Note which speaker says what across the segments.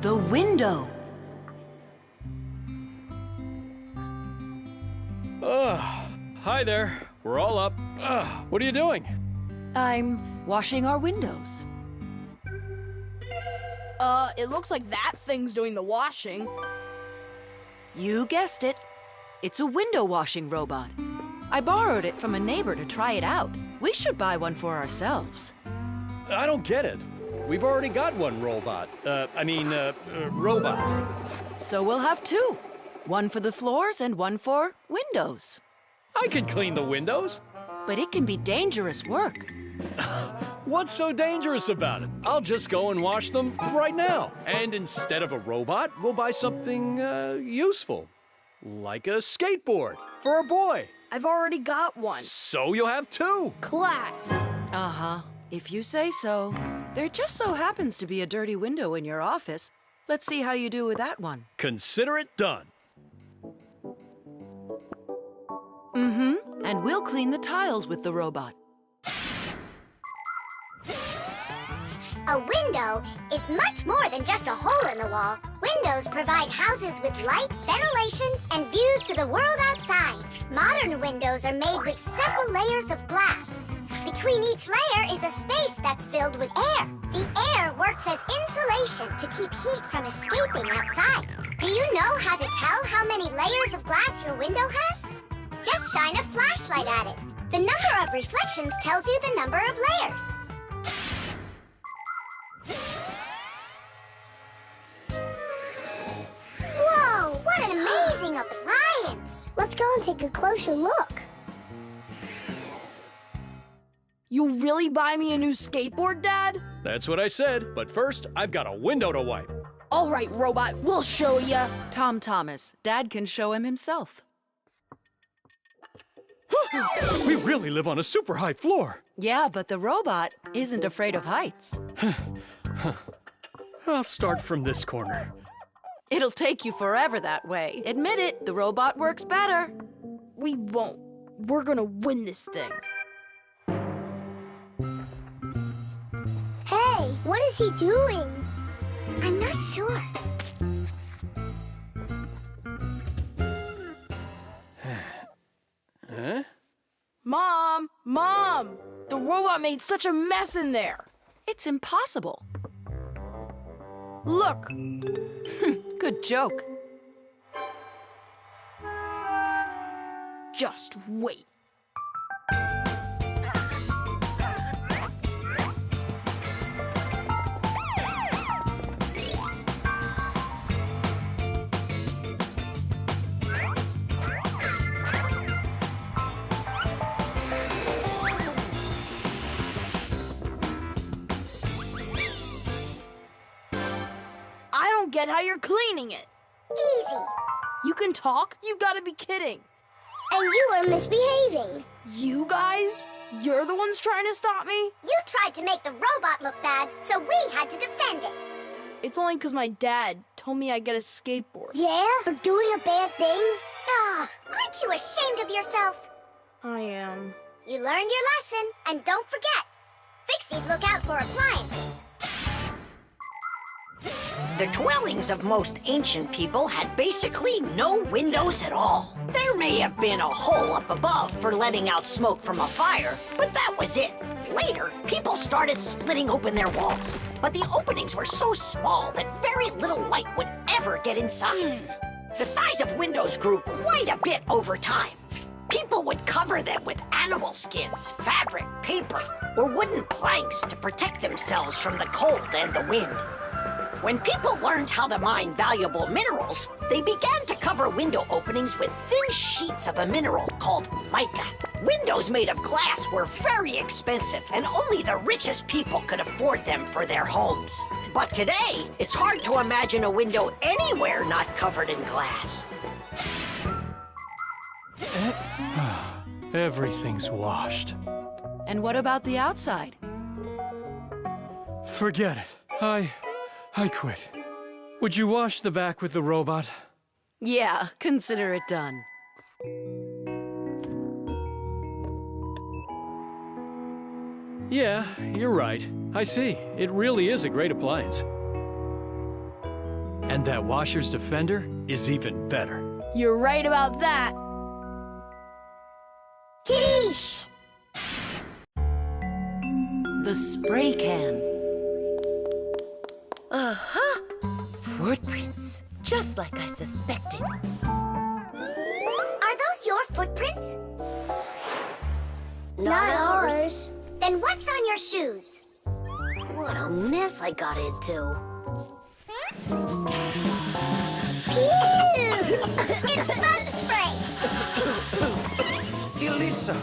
Speaker 1: The window.
Speaker 2: Hi there. We're all up. What are you doing?
Speaker 1: I'm washing our windows.
Speaker 3: It looks like that thing's doing the washing.
Speaker 1: You guessed it. It's a window washing robot. I borrowed it from a neighbor to try it out. We should buy one for ourselves.
Speaker 2: I don't get it. We've already got one robot. Robot.
Speaker 1: So we'll have two. One for the floors and one for windows.
Speaker 2: I can clean the windows.
Speaker 1: But it can be dangerous work.
Speaker 2: What's so dangerous about it? I'll just go and wash them right now. And instead of a robot, we'll buy something useful. Like a skateboard for a boy.
Speaker 3: I've already got one.
Speaker 2: So you'll have two.
Speaker 3: Class.
Speaker 1: Uh-huh. If you say so. There just so happens to be a dirty window in your office. Let's see how you do with that one.
Speaker 2: Consider it done.
Speaker 1: Mm-hmm. And we'll clean the tiles with the robot.
Speaker 4: A window is much more than just a hole in the wall. Windows provide houses with light, ventilation, and views to the world outside. Modern windows are made with several layers of glass. Between each layer is a space that's filled with air. The air works as insulation to keep heat from escaping outside. Do you know how to tell how many layers of glass your window has? Just shine a flashlight at it. The number of reflections tells you the number of layers. Whoa, what an amazing appliance! Let's go and take a closer look.
Speaker 3: You really buy me a new skateboard, Dad?
Speaker 2: That's what I said. But first, I've got a window to wipe.
Speaker 3: All right, robot, we'll show ya.
Speaker 1: Tom Thomas, Dad can show him himself.
Speaker 2: We really live on a super high floor.
Speaker 1: Yeah, but the robot isn't afraid of heights.
Speaker 2: I'll start from this corner.
Speaker 1: It'll take you forever that way. Admit it, the robot works better.
Speaker 3: We won't. We're gonna win this thing.
Speaker 4: Hey, what is he doing? I'm not sure.
Speaker 2: Huh?
Speaker 3: Mom! The robot made such a mess in there.
Speaker 1: It's impossible.
Speaker 3: Look,
Speaker 1: Good joke.
Speaker 3: just wait. I don't get how you're cleaning it.
Speaker 4: Easy.
Speaker 3: You can talk? You gotta be kidding.
Speaker 4: And you are misbehaving.
Speaker 3: You guys? You're the ones trying to stop me?
Speaker 4: You tried to make the robot look bad, so we had to defend it.
Speaker 3: It's only because my dad told me I'd get a skateboard.
Speaker 4: Yeah? For doing a bad thing? Ah, aren't you ashamed of yourself?
Speaker 3: I am.
Speaker 4: You learned your lesson, and don't forget, Fixies look out for appliances.
Speaker 5: The dwellings of most ancient people had basically no windows at all. There may have been a hole up above for letting out smoke from a fire, but that was it. Later, people started splitting open their walls, but the openings were so small that very little light would ever get inside. The size of windows grew quite a bit over time. People would cover them with animal skins, fabric, paper, or wooden planks to protect themselves from the cold and the wind. When people learned how to mine valuable minerals, they began to cover window openings with thin sheets of a mineral called mica. Windows made of glass were very expensive, and only the richest people could afford them for their homes. But today, it's hard to imagine a window anywhere not covered in glass.
Speaker 2: Everything's washed.
Speaker 1: And what about the outside?
Speaker 2: Forget it. I quit. Would you wash the back with the robot?
Speaker 1: Yeah, consider it done.
Speaker 2: Yeah, you're right. I see. It really is a great appliance. And that washer's defender is even better.
Speaker 3: You're right about that.
Speaker 4: Tish!
Speaker 1: The spray can.
Speaker 6: Uh-huh. Footprints, just like I suspected.
Speaker 4: Are those your footprints?
Speaker 6: Not ours.
Speaker 4: Then what's on your shoes?
Speaker 6: What a mess I got into.
Speaker 4: Pew! It's bug spray!
Speaker 7: Elisa!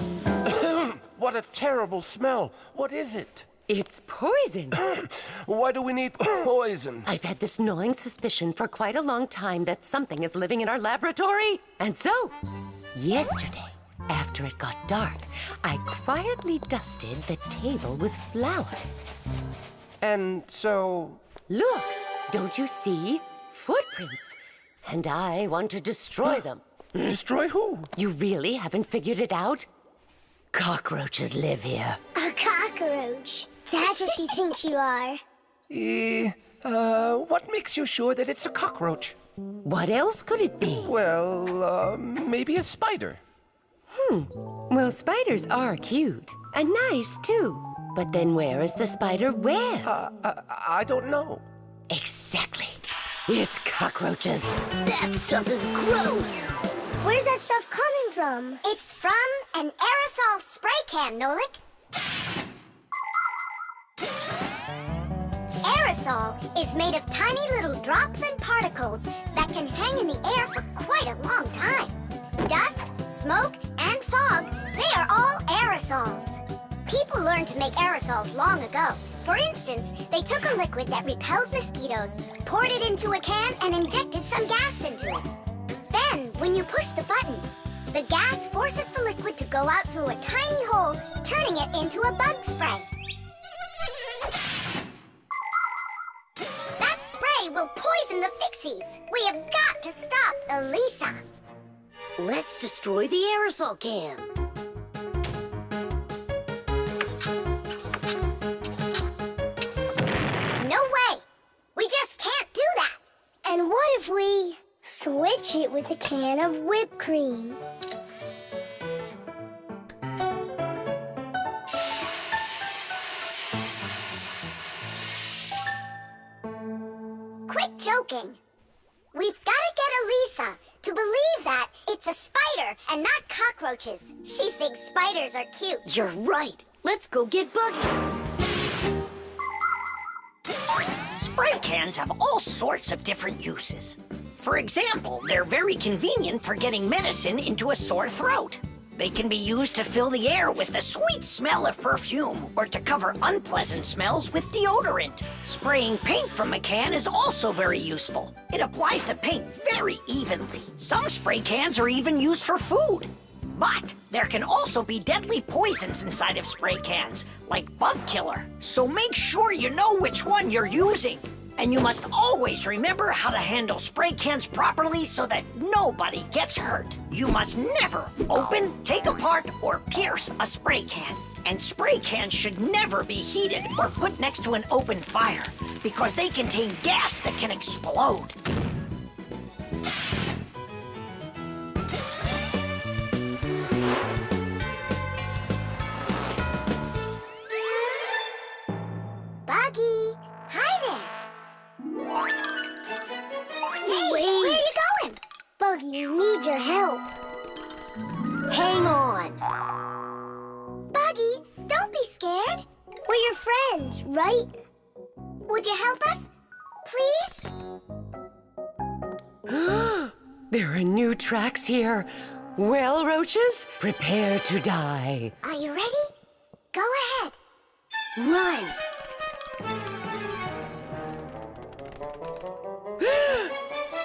Speaker 7: What a terrible smell. What is it?
Speaker 6: It's poison.
Speaker 7: Why do we need poison?
Speaker 6: I've had this gnawing suspicion for quite a long time that something is living in our laboratory. And so, yesterday, after it got dark, I quietly dusted the table with flour.
Speaker 7: And so...
Speaker 6: Look, don't you see? Footprints. And I want to destroy them.
Speaker 7: Destroy who?
Speaker 6: You really haven't figured it out? Cockroaches live here.
Speaker 4: A cockroach. That's what she thinks you are.
Speaker 7: What makes you sure that it's a cockroach?
Speaker 6: What else could it be?
Speaker 7: Well, maybe a spider.
Speaker 6: Well, spiders are cute. And nice, too. But then where is the spider web?
Speaker 7: I don't know.
Speaker 6: Exactly. It's cockroaches.
Speaker 4: That stuff is gross. Where's that stuff coming from? It's from an aerosol spray can, Nolik. Aerosol is made of tiny little drops and particles that can hang in the air for quite a long time. Dust, smoke, and fog, they are all aerosols. People learned to make aerosols long ago. For instance, they took a liquid that repels mosquitoes, poured it into a can, and injected some gas into it. Then, when you push the button, the gas forces the liquid to go out through a tiny hole, turning it into a bug spray. That spray will poison the Fixies. We have got to stop Elisa.
Speaker 6: Let's destroy the aerosol can.
Speaker 4: No way! We just can't do that! And what if we switch it with a can of whipped cream? Quit joking. We've got to get Elisa to believe that it's a spider and not cockroaches. She thinks spiders are cute.
Speaker 6: You're right. Let's go get Buggy.
Speaker 5: Spray cans have all sorts of different uses. For example, they're very convenient for getting medicine into a sore throat. They can be used to fill the air with the sweet smell of perfume or to cover unpleasant smells with deodorant. Spraying paint from a can is also very useful. It applies the paint very evenly. Some spray cans are even used for food. But there can also be deadly poisons inside of spray cans, like bug killer. So make sure you know which one you're using. And you must always remember how to handle spray cans properly so that nobody gets hurt. You must never open, take apart, or pierce a spray can. And spray cans should never be heated or put next to an open fire because they contain gas that can explode.
Speaker 4: Buggy, hi there. Hey, where are you going? Buggy, we need your help.
Speaker 6: Hang on.
Speaker 4: Buggy, don't be scared. We're your friends, right? Would you help us? Please?
Speaker 6: There are new tracks here. Well, roaches, prepare to die.
Speaker 4: Are you ready? Go ahead.
Speaker 6: Run!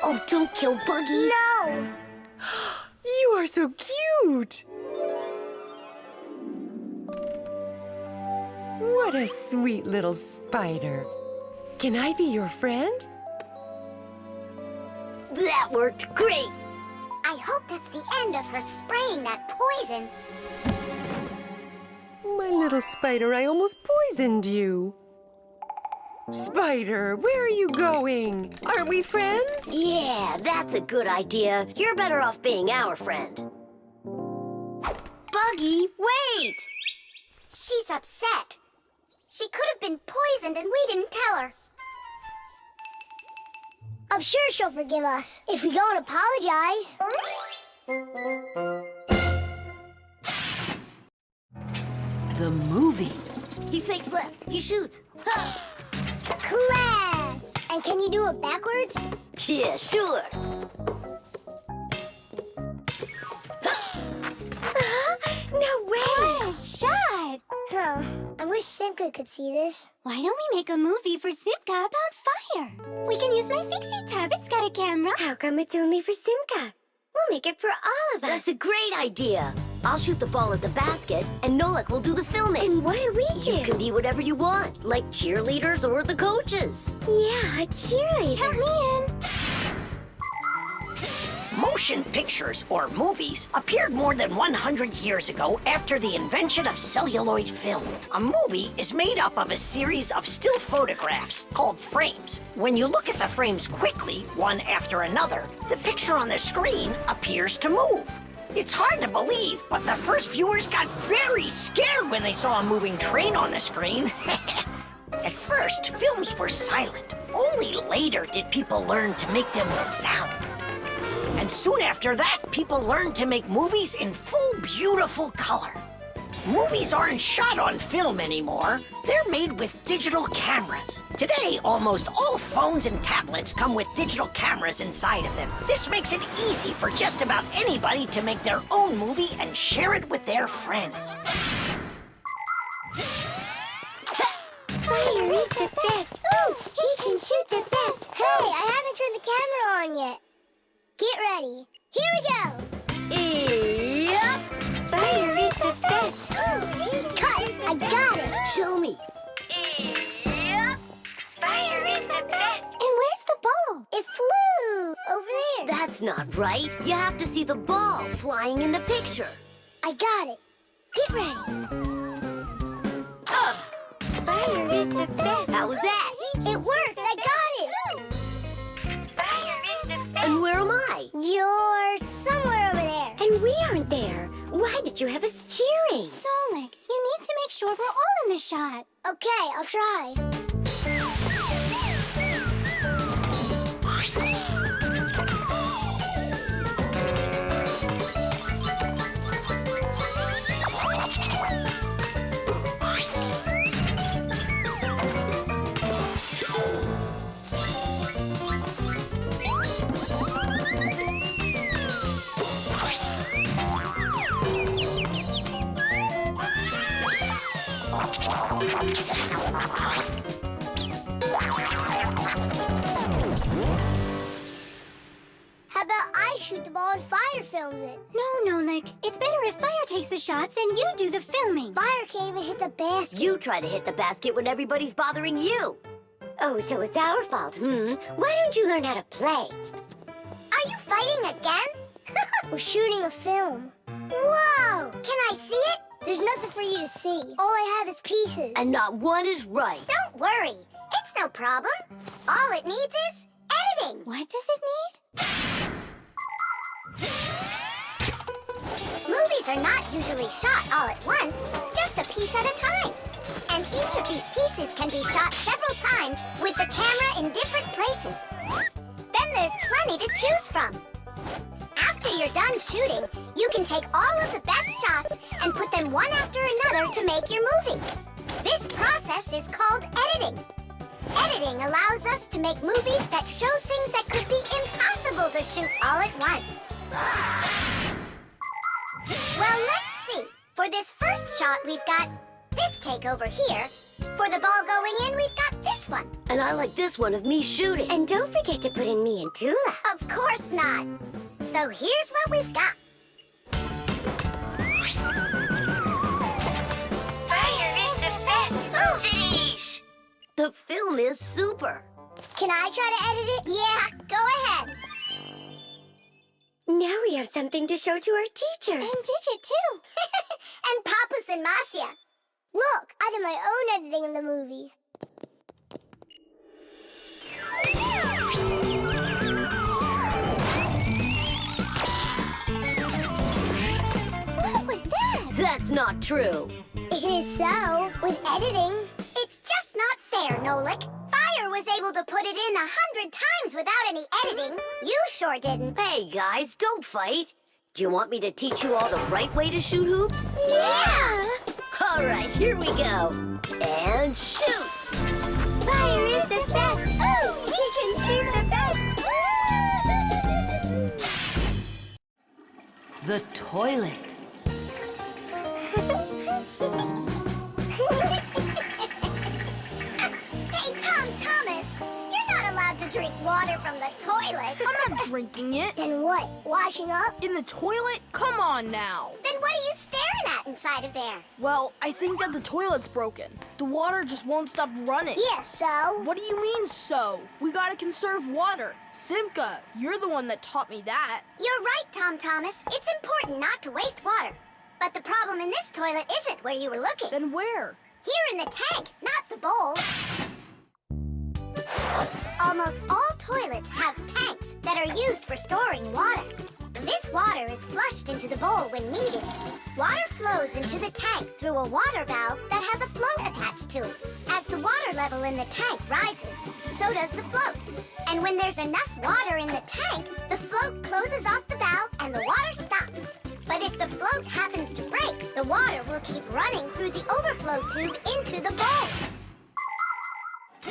Speaker 6: Oh, don't kill Buggy.
Speaker 4: No.
Speaker 6: You are so cute. What a sweet little spider. Can I be your friend?
Speaker 4: That worked great. I hope that's the end of her spraying that poison.
Speaker 6: My little spider, I almost poisoned you. Spider, where are you going? Aren't we friends?
Speaker 8: Yeah, that's a good idea. You're better off being our friend. Buggy, wait!
Speaker 4: She's upset. She could have been poisoned and we didn't tell her.
Speaker 9: I'm sure she'll forgive us if we go and apologize.
Speaker 1: The movie.
Speaker 8: He fakes left. He shoots. Ha!
Speaker 9: Class! And can you do it backwards?
Speaker 8: Yeah, sure.
Speaker 9: No way! What a shot! Huh. I wish Simka could see this.
Speaker 10: Why don't we make a movie for Simka about fire? We can use my Fixie tub. It's got a camera.
Speaker 8: How come it's only for Simka? We'll make it for all of us. That's a great idea. I'll shoot the ball at the basket, and Nolik will do the filming.
Speaker 9: And what do we do?
Speaker 8: You can be whatever you want, like cheerleaders or the coaches.
Speaker 9: Yeah, a cheerleader.
Speaker 10: Count me in.
Speaker 5: Motion pictures, or movies, appeared more than 100 years ago after the invention of celluloid film. A movie is made up of a series of still photographs called frames. When you look at the frames quickly, one after another, the picture on the screen appears to move. It's hard to believe, but the first viewers got very scared when they saw a moving train on the screen. At first, films were silent. Only later did people learn to make them with sound. And soon after that, people learned to make movies in full, beautiful color. Movies aren't shot on film anymore. They're made with digital cameras. Today, almost all phones and tablets come with digital cameras inside of them. This makes it easy for just about anybody to make their own movie and share it with their friends.
Speaker 9: Fire is the best. Ooh, he can shoot the best. Hey, I haven't turned the camera on yet. Get ready. Here we go.
Speaker 8: Yep.
Speaker 9: Fire is the best. Cut. I got it.
Speaker 8: Show me.
Speaker 10: Fire is the best. And where's the ball?
Speaker 9: It flew over there.
Speaker 8: That's not right. You have to see the ball flying in the picture.
Speaker 9: I got it. Get ready.
Speaker 10: Fire is the best.
Speaker 8: How was that?
Speaker 9: It worked. I got it.
Speaker 10: Fire is the best.
Speaker 8: And where am I?
Speaker 9: You're somewhere over there.
Speaker 8: And we aren't there. Why did you have us cheering?
Speaker 10: Nolik, you need to make sure we're all in the shot.
Speaker 9: Okay, I'll try. How about I shoot the ball and Fire films it?
Speaker 10: No, Nolik. It's better if Fire takes the shots and you do the filming.
Speaker 9: Fire can't even hit the basket.
Speaker 8: You try to hit the basket when everybody's bothering you. Oh, so it's our fault, Why don't you learn how to play?
Speaker 4: Are you fighting again?
Speaker 9: We're shooting a film.
Speaker 4: Whoa! Can I see it?
Speaker 9: There's nothing for you to see. All I have is pieces.
Speaker 8: And not one is right.
Speaker 4: Don't worry. It's no problem. All it needs is editing.
Speaker 10: What does it need?
Speaker 4: Movies are not usually shot all at once, just a piece at a time. And each of these pieces can be shot several times with the camera in different places. Then there's plenty to choose from. After you're done shooting, you can take all of the best shots and put them one after another to make your movie. This process is called editing. Editing allows us to make movies that show things that could be impossible to shoot all at once. Well, let's see. For this first shot, we've got this take over here. For the ball going in, we've got this one.
Speaker 8: And I like this one of me shooting.
Speaker 9: And don't forget to put in me and Tula.
Speaker 4: Of course not. So here's what we've got.
Speaker 10: Fire is the best.
Speaker 8: Sheesh. The film is super.
Speaker 9: Can I try to edit it?
Speaker 4: Yeah, go ahead.
Speaker 9: Now we have something to show to our teacher.
Speaker 10: And Digit, too.
Speaker 4: And Papas and Masya.
Speaker 9: Look, I did my own editing in the movie.
Speaker 8: That's not true.
Speaker 9: It is so, with editing.
Speaker 4: It's just not fair, Nolik. Fire was able to put it in 100 times without any editing. You sure didn't.
Speaker 8: Hey, guys, don't fight. Do you want me to teach you all the right way to shoot hoops?
Speaker 9: Yeah!
Speaker 8: All right, here we go. And shoot!
Speaker 10: Fire is the best. Oh, he can shoot the best.
Speaker 1: The toilet.
Speaker 4: Hey, Tom Thomas, you're not allowed to drink water from the toilet.
Speaker 3: I'm not drinking it.
Speaker 9: Then what? Washing up?
Speaker 3: In the toilet? Come on now.
Speaker 4: Then what are you staring at inside of there?
Speaker 3: Well, I think that the toilet's broken. The water just won't stop running.
Speaker 9: Yeah, so?
Speaker 3: What do you mean, so? We gotta conserve water. Simka, you're the one that taught me that.
Speaker 4: You're right, Tom Thomas. It's important not to waste water. But the problem in this toilet isn't where you were looking.
Speaker 3: Then where?
Speaker 4: Here in the tank, not the bowl. Almost all toilets have tanks that are used for storing water. This water is flushed into the bowl when needed. Water flows into the tank through a water valve that has a float attached to it. As the water level in the tank rises, so does the float. And when there's enough water in the tank, the float closes off the valve and the water stops. But if the float happens to break, the water will keep running through the overflow tube into the bowl.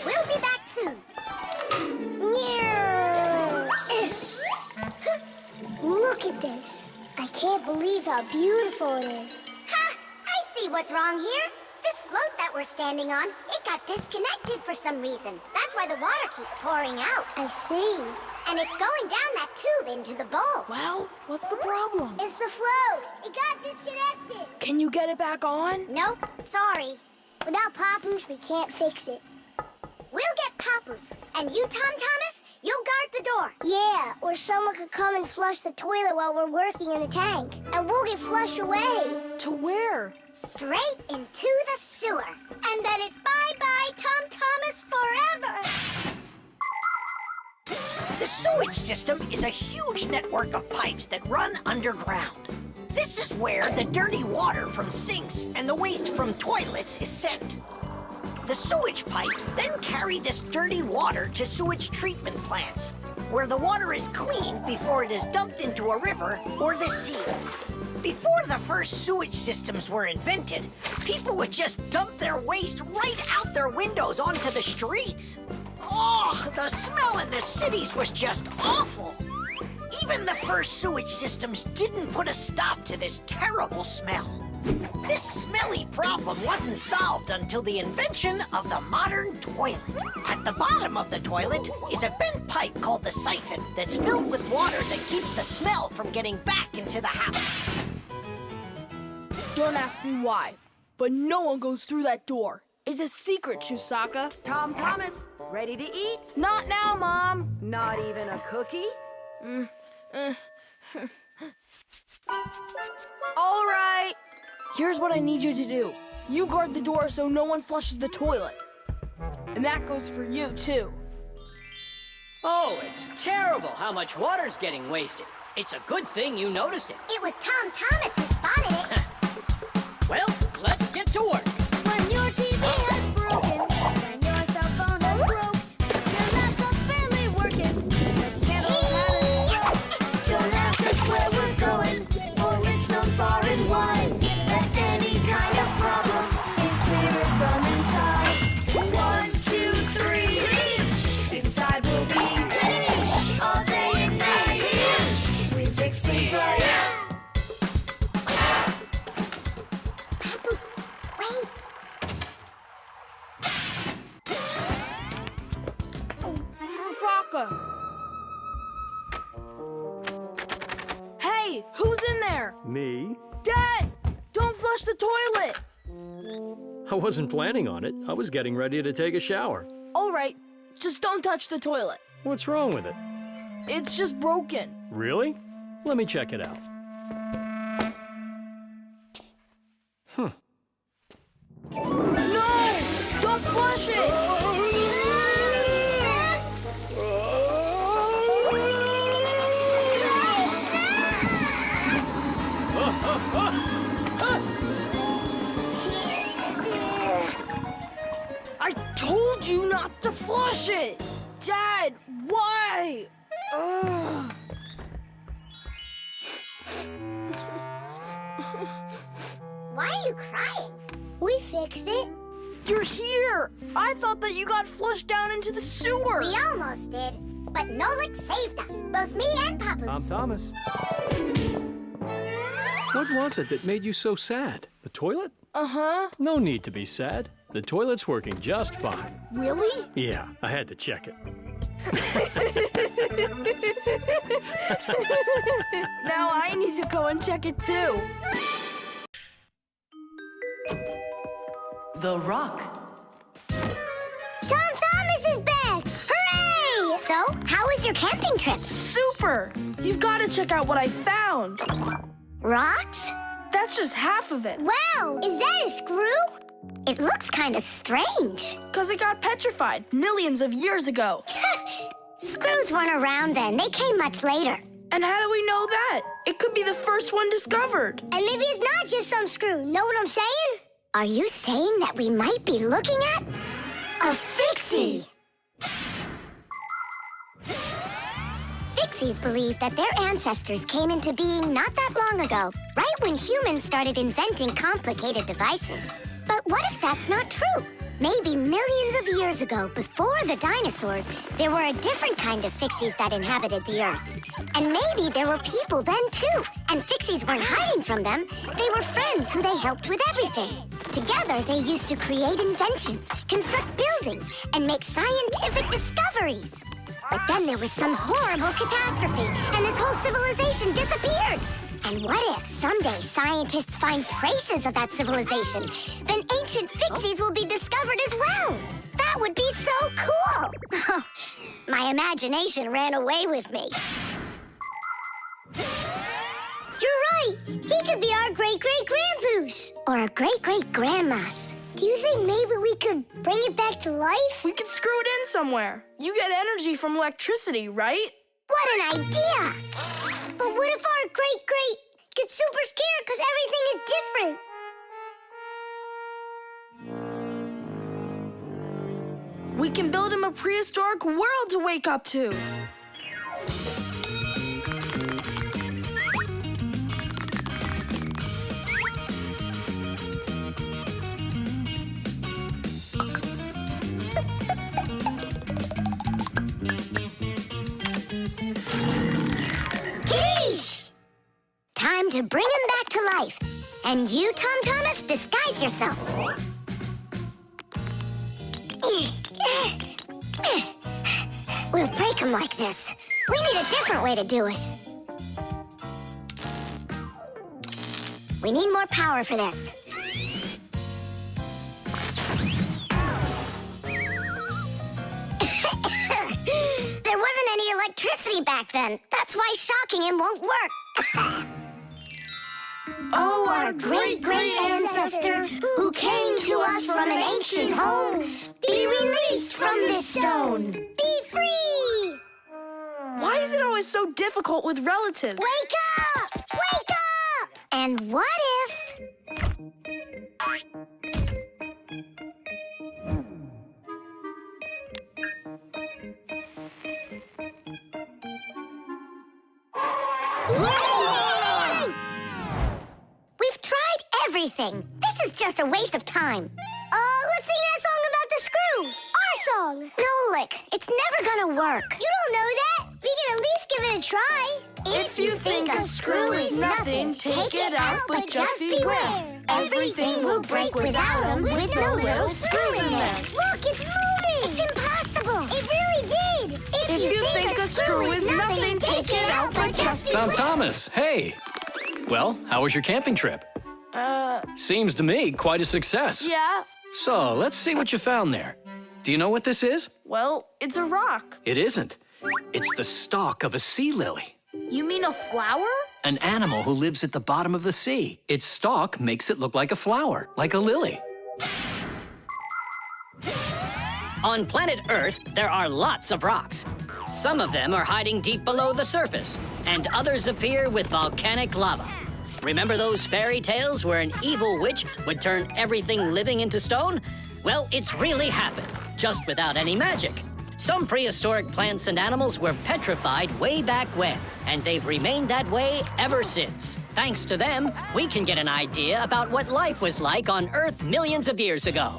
Speaker 4: We'll be back soon.
Speaker 9: Look at this. I can't believe how beautiful it is.
Speaker 4: Ha! I see what's wrong here. This float that we're standing on, it got disconnected for some reason. That's why the water keeps pouring out.
Speaker 9: I see.
Speaker 4: And it's going down that tube into the bowl.
Speaker 3: Well, what's the problem?
Speaker 9: It's the float. It got disconnected.
Speaker 3: Can you get it back on?
Speaker 4: Nope, sorry.
Speaker 9: Without Papoose, we can't fix it.
Speaker 4: We'll get Papoose. And you, Tom Thomas, you'll guard the door.
Speaker 9: Yeah, or someone could come and flush the toilet while we're working in the tank. And we'll get flushed away.
Speaker 3: To where?
Speaker 4: Straight into the sewer. And then it's bye-bye, Tom Thomas, forever.
Speaker 5: The sewage system is a huge network of pipes that run underground. This is where the dirty water from sinks and the waste from toilets is sent. The sewage pipes then carry this dirty water to sewage treatment plants, where the water is cleaned before it is dumped into a river or the sea. Before the first sewage systems were invented, people would just dump their waste right out their windows onto the streets. Oh, the smell in the cities was just awful. Even the first sewage systems didn't put a stop to this terrible smell. This smelly problem wasn't solved until the invention of the modern toilet. At the bottom of the toilet is a bent pipe called the siphon that's filled with water that keeps the smell from getting back into the house.
Speaker 3: Don't ask me why, but no one goes through that door. It's a secret, Chusaka.
Speaker 1: Tom Thomas, ready to eat?
Speaker 3: Not now, Mom.
Speaker 1: Not even a cookie?
Speaker 3: All right. Here's what I need you to do. You guard the door so no one flushes the toilet. And that goes for you, too.
Speaker 11: Oh, it's terrible how much water's getting wasted. It's a good thing you noticed it.
Speaker 4: It was Tom Thomas who spotted it.
Speaker 11: Well, let's get to work.
Speaker 9: When your TV has broken, when your cell phone has broke, your laptop's barely working, the candles had a stroke. Don't ask us where we're going, for it's known far and wide that any kind of problem is clearer from inside. 1, 2, 3, inside will be all day and night. We fix things right.
Speaker 4: Papoose, wait.
Speaker 3: Chusaka. Hey, who's in there?
Speaker 2: Me?
Speaker 3: Dad, don't flush the toilet.
Speaker 2: I wasn't planning on it. I was getting ready to take a shower.
Speaker 3: All right, just don't touch the toilet.
Speaker 2: What's wrong with it?
Speaker 3: It's just broken.
Speaker 2: Really? Let me check it out.
Speaker 3: No! Don't flush it! Dad, why? Ugh.
Speaker 4: Why are you crying? We fixed it.
Speaker 3: You're here! I thought that you got flushed down into the sewer!
Speaker 4: We almost did, but Nolik saved us, both me and Papa's.
Speaker 2: Thomas. What was it that made you so sad? The toilet?
Speaker 3: Uh-huh.
Speaker 2: No need to be sad. The toilet's working just fine.
Speaker 3: Really?
Speaker 2: Yeah, I had to check it.
Speaker 3: Now I need to go and check it too.
Speaker 6: The Rock.
Speaker 4: Tom Thomas is back! Hooray! So, how was your camping trip?
Speaker 3: Super! You've got to check out what I found.
Speaker 4: Rocks?
Speaker 3: That's just half of it.
Speaker 4: Wow! Is that a screw? It looks kind of strange.
Speaker 3: Because it got petrified millions of years ago.
Speaker 4: Screws weren't around then. They came much later.
Speaker 3: And how do we know that? It could be the first one discovered.
Speaker 4: And maybe it's not just some screw. Know what I'm saying? Are you saying that we might be looking at a Fixie? Fixies believe that their ancestors came into being not that long ago, right when humans started inventing complicated devices. But what if that's not true? Maybe millions of years ago, before the dinosaurs, there were a different kind of Fixies that inhabited the Earth. And maybe there were people then, too. And Fixies weren't hiding from them. They were friends who they helped with everything. Together, they used to create inventions, construct buildings, and make scientific discoveries. But then there was some horrible catastrophe, and this whole civilization disappeared. And what if someday scientists find traces of that civilization? Then ancient Fixies will be discovered as well. That would be so cool. My imagination ran away with me. You're right. He could be our great-great-grandpoos. Or our great-great-grandmas. Do you think maybe we could bring it back to life?
Speaker 3: We could screw it in somewhere. You get energy from electricity, right?
Speaker 4: What an idea! But what if our great-great gets super scared because everything is different?
Speaker 3: We can build him a prehistoric world to wake up to.
Speaker 4: Time to bring him back to life. And you, Tom Thomas, disguise yourself. We'll break him like this. We need a different way to do it. We need more power for this. There wasn't any electricity back then. That's why shocking him won't work. Oh, our great-great ancestor, who came to us from an ancient home, be released from this stone. Be free!
Speaker 3: Why is it always so difficult with relatives?
Speaker 4: Wake up! Wake up! And what if... Yay! We've tried everything. This is just a waste of time. Let's sing that song about the screw. Our song. Nolik, it's never gonna work. You don't know that. We can at least give it a try.
Speaker 3: If you think a screw is nothing, take it out, but just beware.
Speaker 4: Everything will break without them with no little screw in there. Look, it's moving. It's impossible. It really did.
Speaker 3: If you think a screw is nothing, take it out, but just beware.
Speaker 2: Tom Thomas, hey. Well, how was your camping trip? Seems to me quite a success.
Speaker 3: Yeah.
Speaker 2: So, let's see what you found there. Do you know what this is?
Speaker 3: Well, it's a rock.
Speaker 2: It isn't. It's the stalk of a sea lily.
Speaker 3: You mean a flower?
Speaker 2: An animal who lives at the bottom of the sea. Its stalk makes it look like a flower, like a lily.
Speaker 11: On planet Earth, there are lots of rocks. Some of them are hiding deep below the surface, and others appear with volcanic lava. Remember those fairy tales where an evil witch would turn everything living into stone? Well, it's really happened, just without any magic. Some prehistoric plants and animals were petrified way back when, and they've remained that way ever since. Thanks to them, we can get an idea about what life was like on Earth millions of years ago.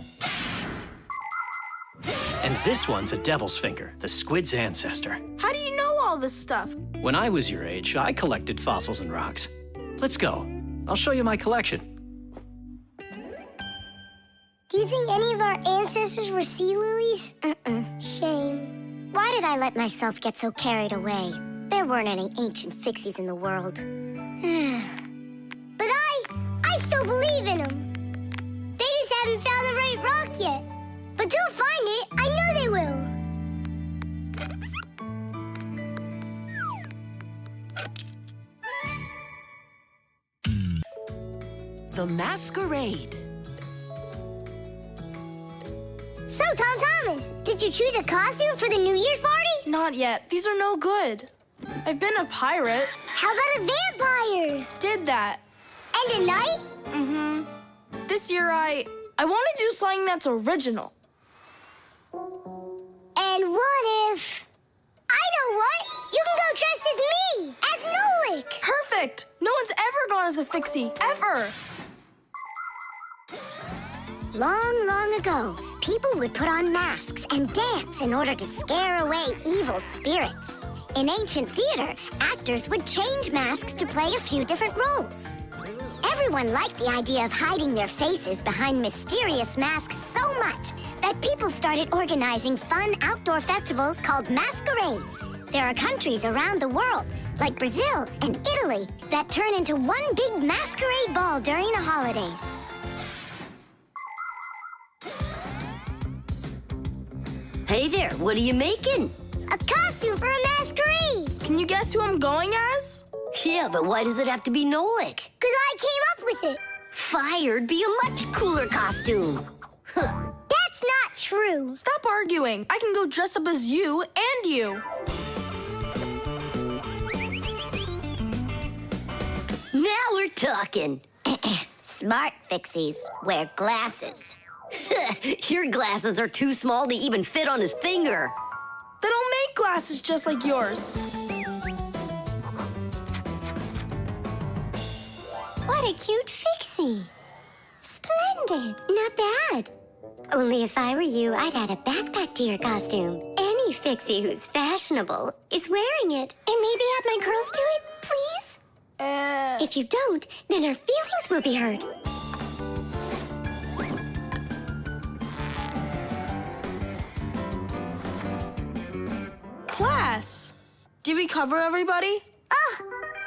Speaker 2: And this one's a devil's finger, the squid's ancestor.
Speaker 3: How do you know all this stuff?
Speaker 2: When I was your age, I collected fossils and rocks. Let's go. I'll show you my collection.
Speaker 4: Do you think any of our ancestors were sea lilies? Shame. Why did I let myself get so carried away? There weren't any ancient Fixies in the world. But I still believe in them. They just haven't found the right rock yet. But they'll find it. I know they will.
Speaker 1: The masquerade.
Speaker 4: So, Tom Thomas, did you choose a costume for the New Year's party?
Speaker 3: Not yet. These are no good. I've been a pirate.
Speaker 4: How about a vampire?
Speaker 3: Did that.
Speaker 4: And a knight?
Speaker 3: Mm-hmm. This year I want to do something that's original.
Speaker 4: And what if... I know what! You can go dressed as me! As Nolik!
Speaker 3: Perfect! No one's ever gone as a Fixie, ever!
Speaker 4: Long, long ago, people would put on masks and dance in order to scare away evil spirits. In ancient theater, actors would change masks to play a few different roles. Everyone liked the idea of hiding their faces behind mysterious masks so much that people started organizing fun outdoor festivals called masquerades. There are countries around the world, like Brazil and Italy, that turn into one big masquerade ball during the holidays.
Speaker 8: Hey there, what are you making?
Speaker 4: A costume for a masquerade!
Speaker 3: Can you guess who I'm going as?
Speaker 8: Yeah, but why does it have to be Nolik?
Speaker 4: 'Cause I came up with it.
Speaker 8: Fire'd be a much cooler costume.
Speaker 4: That's not true.
Speaker 3: Stop arguing. I can go dressed up as you and you.
Speaker 8: Now we're talking.
Speaker 4: Smart Fixies wear glasses.
Speaker 8: Your glasses are too small to even fit on his finger.
Speaker 3: They don't make glasses just like yours.
Speaker 10: What a cute Fixie. Splendid.
Speaker 4: Not bad. Only if I were you, I'd add a backpack to your costume.
Speaker 10: Any Fixie who's fashionable is wearing it. And maybe add my curls to it, please?
Speaker 4: If you don't, then our feelings will be hurt.
Speaker 3: Class. Did we cover everybody?
Speaker 4: Oh,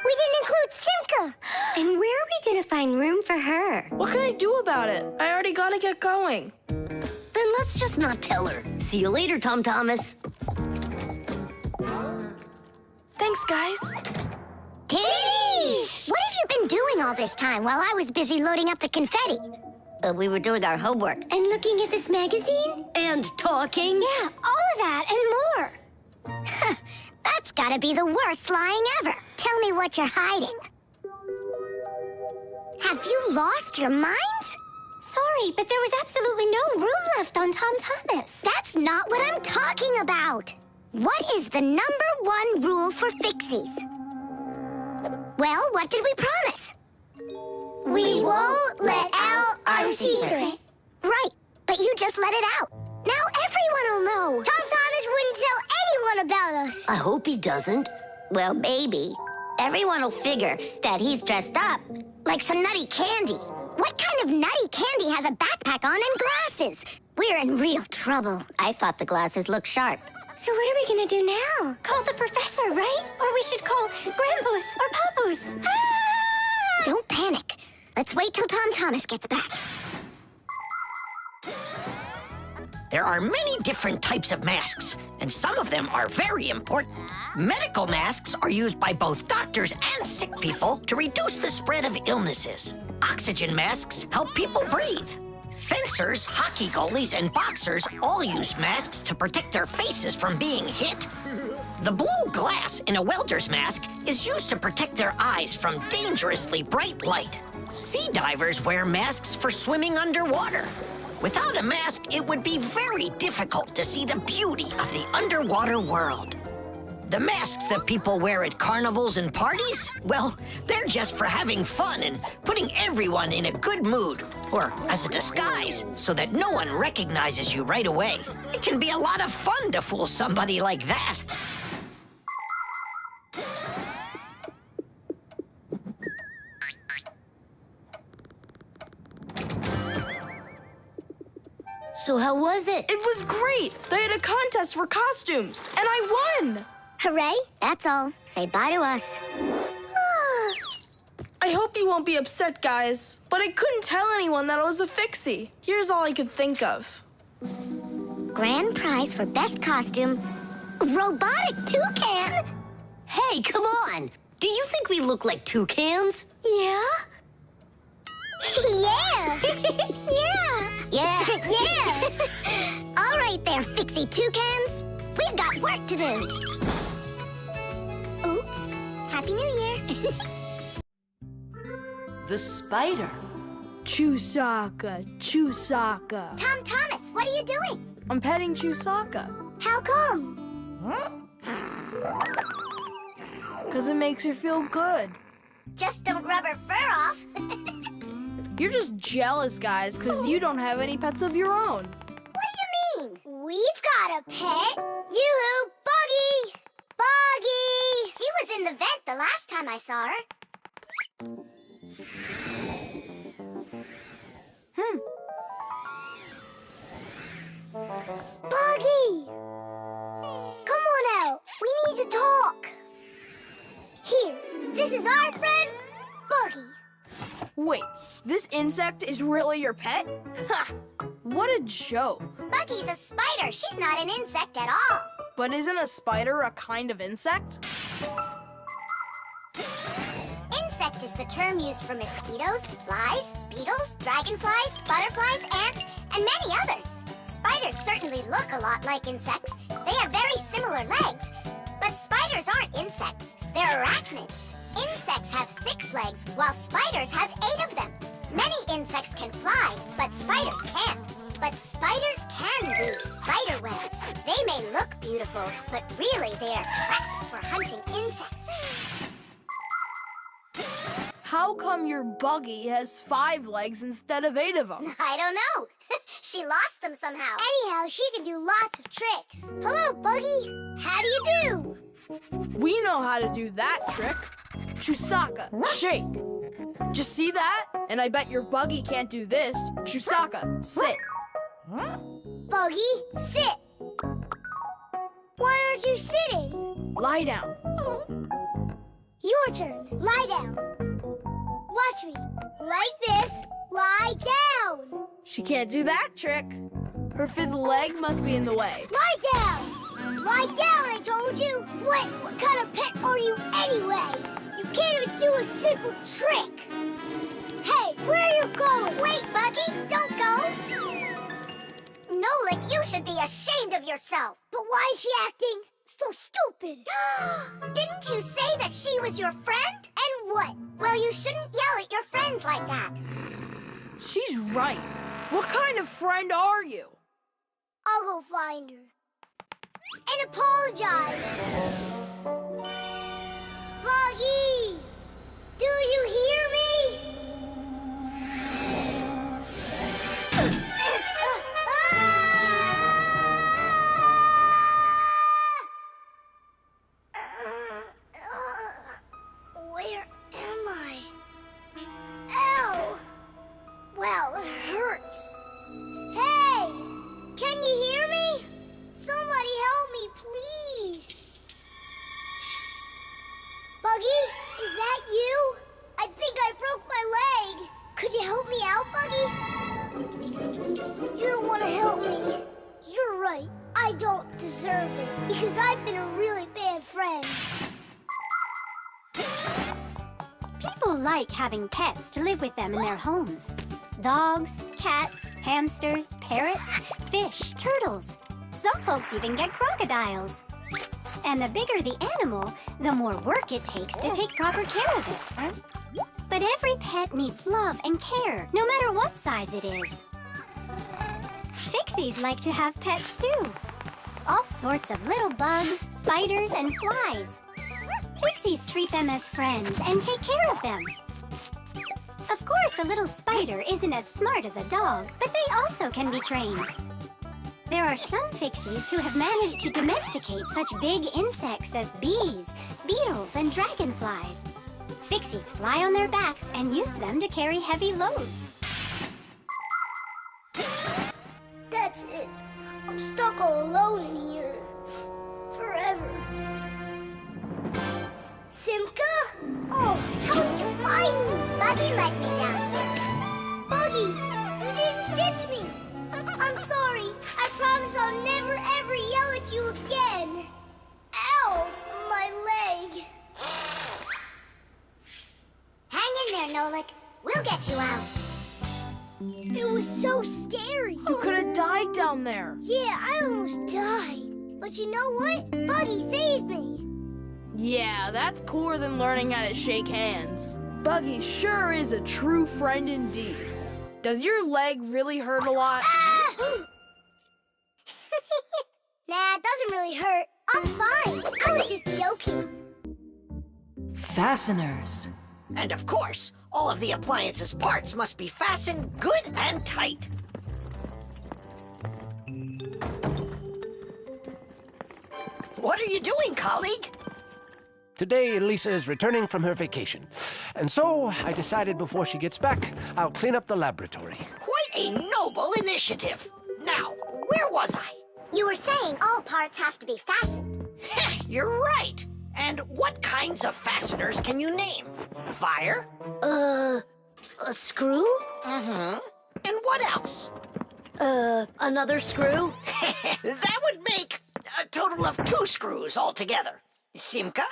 Speaker 4: we didn't include Simka.
Speaker 10: And where are we gonna find room for her?
Speaker 3: What can I do about it? I already gotta get going.
Speaker 8: Then let's just not tell her. See you later, Tom Thomas.
Speaker 3: Thanks, guys.
Speaker 4: Tish! What have you been doing all this time while I was busy loading up the confetti?
Speaker 8: We were doing our homework.
Speaker 10: And looking at this magazine?
Speaker 8: And talking.
Speaker 10: Yeah, all of that and more.
Speaker 4: That's gotta be the worst lying ever. Tell me what you're hiding. Have you lost your minds?
Speaker 10: Sorry, but there was absolutely no room left on Tom Thomas.
Speaker 4: That's not what I'm talking about. What is the #1 rule for Fixies? Well, what did we promise? We won't let out our secret. Right, but you just let it out. Now everyone will know. Tom Thomas wouldn't tell anyone about us.
Speaker 8: I hope he doesn't.
Speaker 4: Well, maybe. Everyone will figure that he's dressed up like some nutty candy. What kind of nutty candy has a backpack on and glasses? We're in real trouble. I thought the glasses looked sharp.
Speaker 10: So what are we gonna do now? Call the professor, right? Or we should call Grandpus or Papus. Ah!
Speaker 4: Don't panic. Let's wait till Tom Thomas gets back.
Speaker 5: There are many different types of masks, and some of them are very important. Medical masks are used by both doctors and sick people to reduce the spread of illnesses. Oxygen masks help people breathe. Fencers, hockey goalies, and boxers all use masks to protect their faces from being hit. The blue glass in a welder's mask is used to protect their eyes from dangerously bright light. Sea divers wear masks for swimming underwater. Without a mask, it would be very difficult to see the beauty of the underwater world. The masks that people wear at carnivals and parties, well, they're just for having fun and putting everyone in a good mood, or as a disguise, so that no one recognizes you right away. It can be a lot of fun to fool somebody like that.
Speaker 8: So how was it?
Speaker 3: It was great. They had a contest for costumes, and I won.
Speaker 4: Hooray, that's all. Say bye to us.
Speaker 3: I hope you won't be upset, guys, but I couldn't tell anyone that I was a Fixie. Here's all I could think of.
Speaker 4: Grand prize for best costume, robotic toucan.
Speaker 8: Hey, come on. Do you think we look like toucans?
Speaker 4: Yeah? Yeah. Yeah. Yeah. All right there, Fixie toucans. We've got work to do. Oops. Happy New Year.
Speaker 1: The spider.
Speaker 3: Chusaka, Chusaka.
Speaker 4: Tom Thomas, what are you doing?
Speaker 3: I'm petting Chusaka.
Speaker 4: How come?
Speaker 3: 'Cause it makes her feel good.
Speaker 4: Just don't rub her fur off.
Speaker 3: You're just jealous, guys, 'cause you don't have any pets of your own.
Speaker 4: What do you mean? We've got a pet. Yoo-hoo, Buggy! Buggy! She was in the vent the last time I saw her. Buggy! Come on out. We need to talk. Here, this is our friend, Buggy.
Speaker 3: Wait, this insect is really your pet? Ha! What a joke.
Speaker 4: Buggy's a spider. She's not an insect at all.
Speaker 3: But isn't a spider a kind of insect?
Speaker 4: Insect is the term used for mosquitoes, flies, beetles, dragonflies, butterflies, ants, and many others. Spiders certainly look a lot like insects. They have very similar legs. But spiders aren't insects. They're arachnids. Insects have 6 legs, while spiders have 8 of them. Many insects can fly, but spiders can't. But spiders can weave spider webs. They may look beautiful, but really they are traps for hunting insects.
Speaker 3: How come your Buggy has 5 legs instead of 8 of them?
Speaker 4: I don't know. She lost them somehow. Anyhow, she can do lots of tricks. Hello, Buggy. How do you do?
Speaker 3: We know how to do that trick. Chusaka, shake. Just see that? And I bet your Buggy can't do this. Chusaka, sit.
Speaker 4: Buggy, sit. Why aren't you sitting?
Speaker 3: Lie down.
Speaker 4: Your turn. Lie down. Watch me. Like this. Lie down.
Speaker 3: She can't do that trick. Her 5th leg must be in the way.
Speaker 4: Lie down. Lie down, I told you. What kind of pet are you anyway? You can't even do a simple trick. Hey, where are you going? Wait, Buggy, don't go. Nolik, you should be ashamed of yourself. But why is she acting so stupid? Didn't you say that she was your friend? And what? Well, you shouldn't yell at your friends like that.
Speaker 3: She's right. What kind of friend are you?
Speaker 4: I'll go find her. And apologize. Buggy! Do you hear me? Where am I? Ow! Wow, it hurts. Hey! Can you hear me? Somebody help me, please. Buggy, is that you? I think I broke my leg. Could you help me out, Buggy? You don't want to help me. You're right. I don't deserve it because I've been a really bad friend.
Speaker 10: People like having pets to live with them in their homes. Dogs, cats, hamsters, parrots, fish, turtles. Some folks even get crocodiles. And the bigger the animal, the more work it takes to take proper care of it. But every pet needs love and care, no matter what size it is. Fixies like to have pets too. All sorts of little bugs, spiders, and flies. Fixies treat them as friends and take care of them. Of course, a little spider isn't as smart as a dog, but they also can be trained. There are some Fixies who have managed to domesticate such big insects as bees, beetles, and dragonflies. Fixies fly on their backs and use them to carry heavy loads.
Speaker 9: That's it. I'm stuck all alone in here. Forever. Simka?
Speaker 4: Oh, how did you find me? Buggy let me down here.
Speaker 9: Buggy, you didn't ditch me. I'm sorry. I promise I'll never ever yell at you again. Ow, my leg.
Speaker 4: Hang in there, Nolik. We'll get you out.
Speaker 9: It was so scary.
Speaker 3: You could have died down there.
Speaker 9: Yeah, I almost died. But you know what? Buggy saved me.
Speaker 3: Yeah, that's cooler than learning how to shake hands. Buggy sure is a true friend indeed. Does your leg really hurt a lot?
Speaker 9: Ah! Nah, it doesn't really hurt. I'm fine. I was just joking.
Speaker 1: Fasteners.
Speaker 5: And of course, all of the appliance's parts must be fastened good and tight. What are you doing, colleague?
Speaker 7: Today, Lisa is returning from her vacation. And so, I decided before she gets back, I'll clean up the laboratory.
Speaker 5: Quite a noble initiative. Now, where was I?
Speaker 4: You were saying all parts have to be fastened.
Speaker 5: You're right. And what kinds of fasteners can you name? Fire?
Speaker 8: A screw?
Speaker 5: Mm-hmm. And what else?
Speaker 8: Another screw?
Speaker 5: That would make a total of 2 screws altogether. Simka?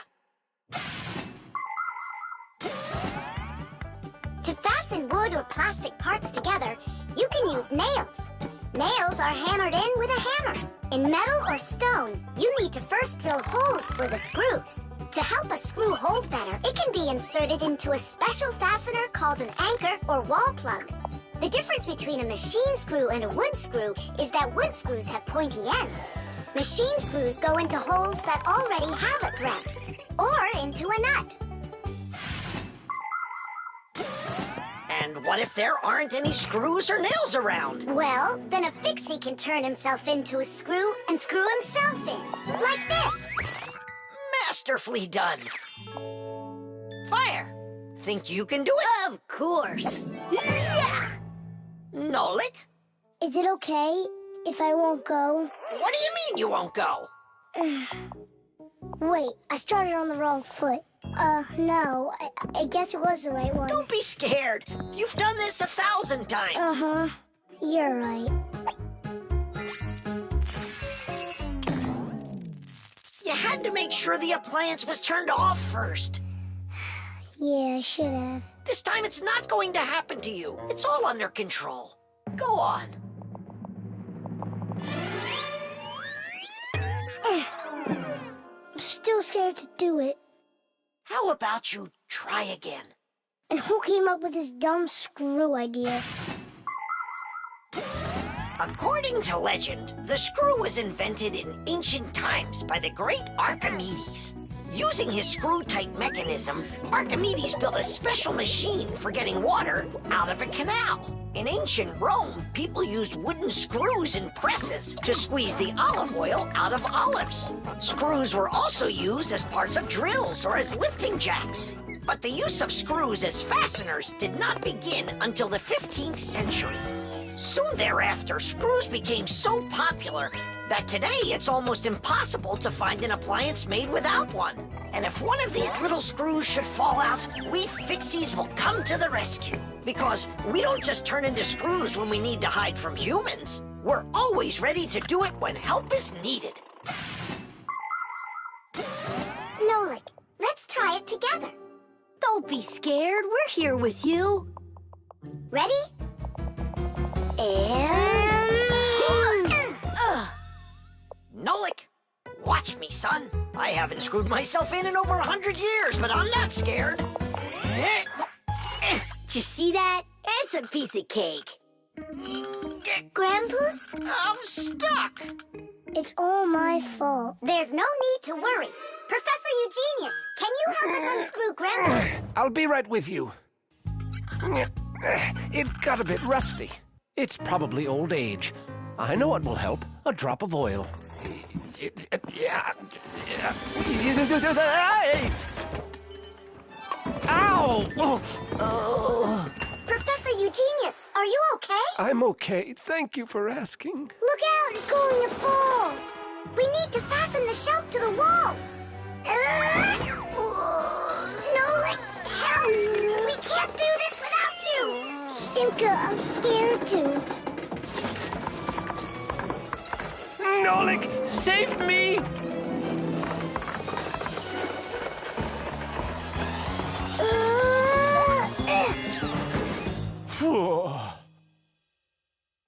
Speaker 4: To fasten wood or plastic parts together, you can use nails. Nails are hammered in with a hammer. In metal or stone, you need to first drill holes for the screws. To help a screw hold better, it can be inserted into a special fastener called an anchor or wall plug. The difference between a machine screw and a wood screw is that wood screws have pointy ends. Machine screws go into holes that already have a thread, or into a nut.
Speaker 5: And what if there aren't any screws or nails around?
Speaker 4: Well, then a Fixie can turn himself into a screw and screw himself in, like this.
Speaker 5: Masterfully done. Fire, think you can do it?
Speaker 8: Of course.
Speaker 5: Yeah! Nolik,
Speaker 9: Is it okay if I won't go?
Speaker 5: what do you mean you won't go?
Speaker 9: Wait, I started on the wrong foot. No, I guess it was the right one.
Speaker 5: Don't be scared. You've done this 1,000 times.
Speaker 9: Uh-huh. You're right.
Speaker 5: You had to make sure the appliance was turned off first.
Speaker 9: Yeah, I should have.
Speaker 5: This time it's not going to happen to you. It's all under control. Go on.
Speaker 9: I'm still scared to do it.
Speaker 5: How about you try again?
Speaker 9: And who came up with this dumb screw idea?
Speaker 5: According to legend, the screw was invented in ancient times by the great Archimedes. Using his screw-tight mechanism, Archimedes built a special machine for getting water out of a canal. In ancient Rome, people used wooden screws in presses to squeeze the olive oil out of olives. Screws were also used as parts of drills or as lifting jacks. But the use of screws as fasteners did not begin until the 15th century. Soon thereafter, screws became so popular that today it's almost impossible to find an appliance made without one. And if one of these little screws should fall out, we Fixies will come to the rescue. Because we don't just turn into screws when we need to hide from humans. We're always ready to do it when help is needed.
Speaker 4: Nolik, let's try it together.
Speaker 8: Don't be scared. We're here with you.
Speaker 4: Ready?
Speaker 5: Nolik, watch me, son. I haven't screwed myself in over 100 years, but I'm not scared.
Speaker 8: Did you see that? It's a piece of cake.
Speaker 4: Grandpa's?
Speaker 5: I'm stuck.
Speaker 4: It's all my fault. There's no need to worry. Professor Eugenius, can you help us unscrew Grandpa's?
Speaker 7: I'll be right with you. It got a bit rusty. It's probably old age. I know what will help. A drop of oil. Ow! Oh.
Speaker 4: Professor Eugenius, are you okay?
Speaker 7: I'm okay. Thank you for asking.
Speaker 4: Look out, it's going to fall. We need to fasten the shelf to the wall. Nolik, help! We can't do this without you. Simka, I'm scared too.
Speaker 7: Nolik, save me!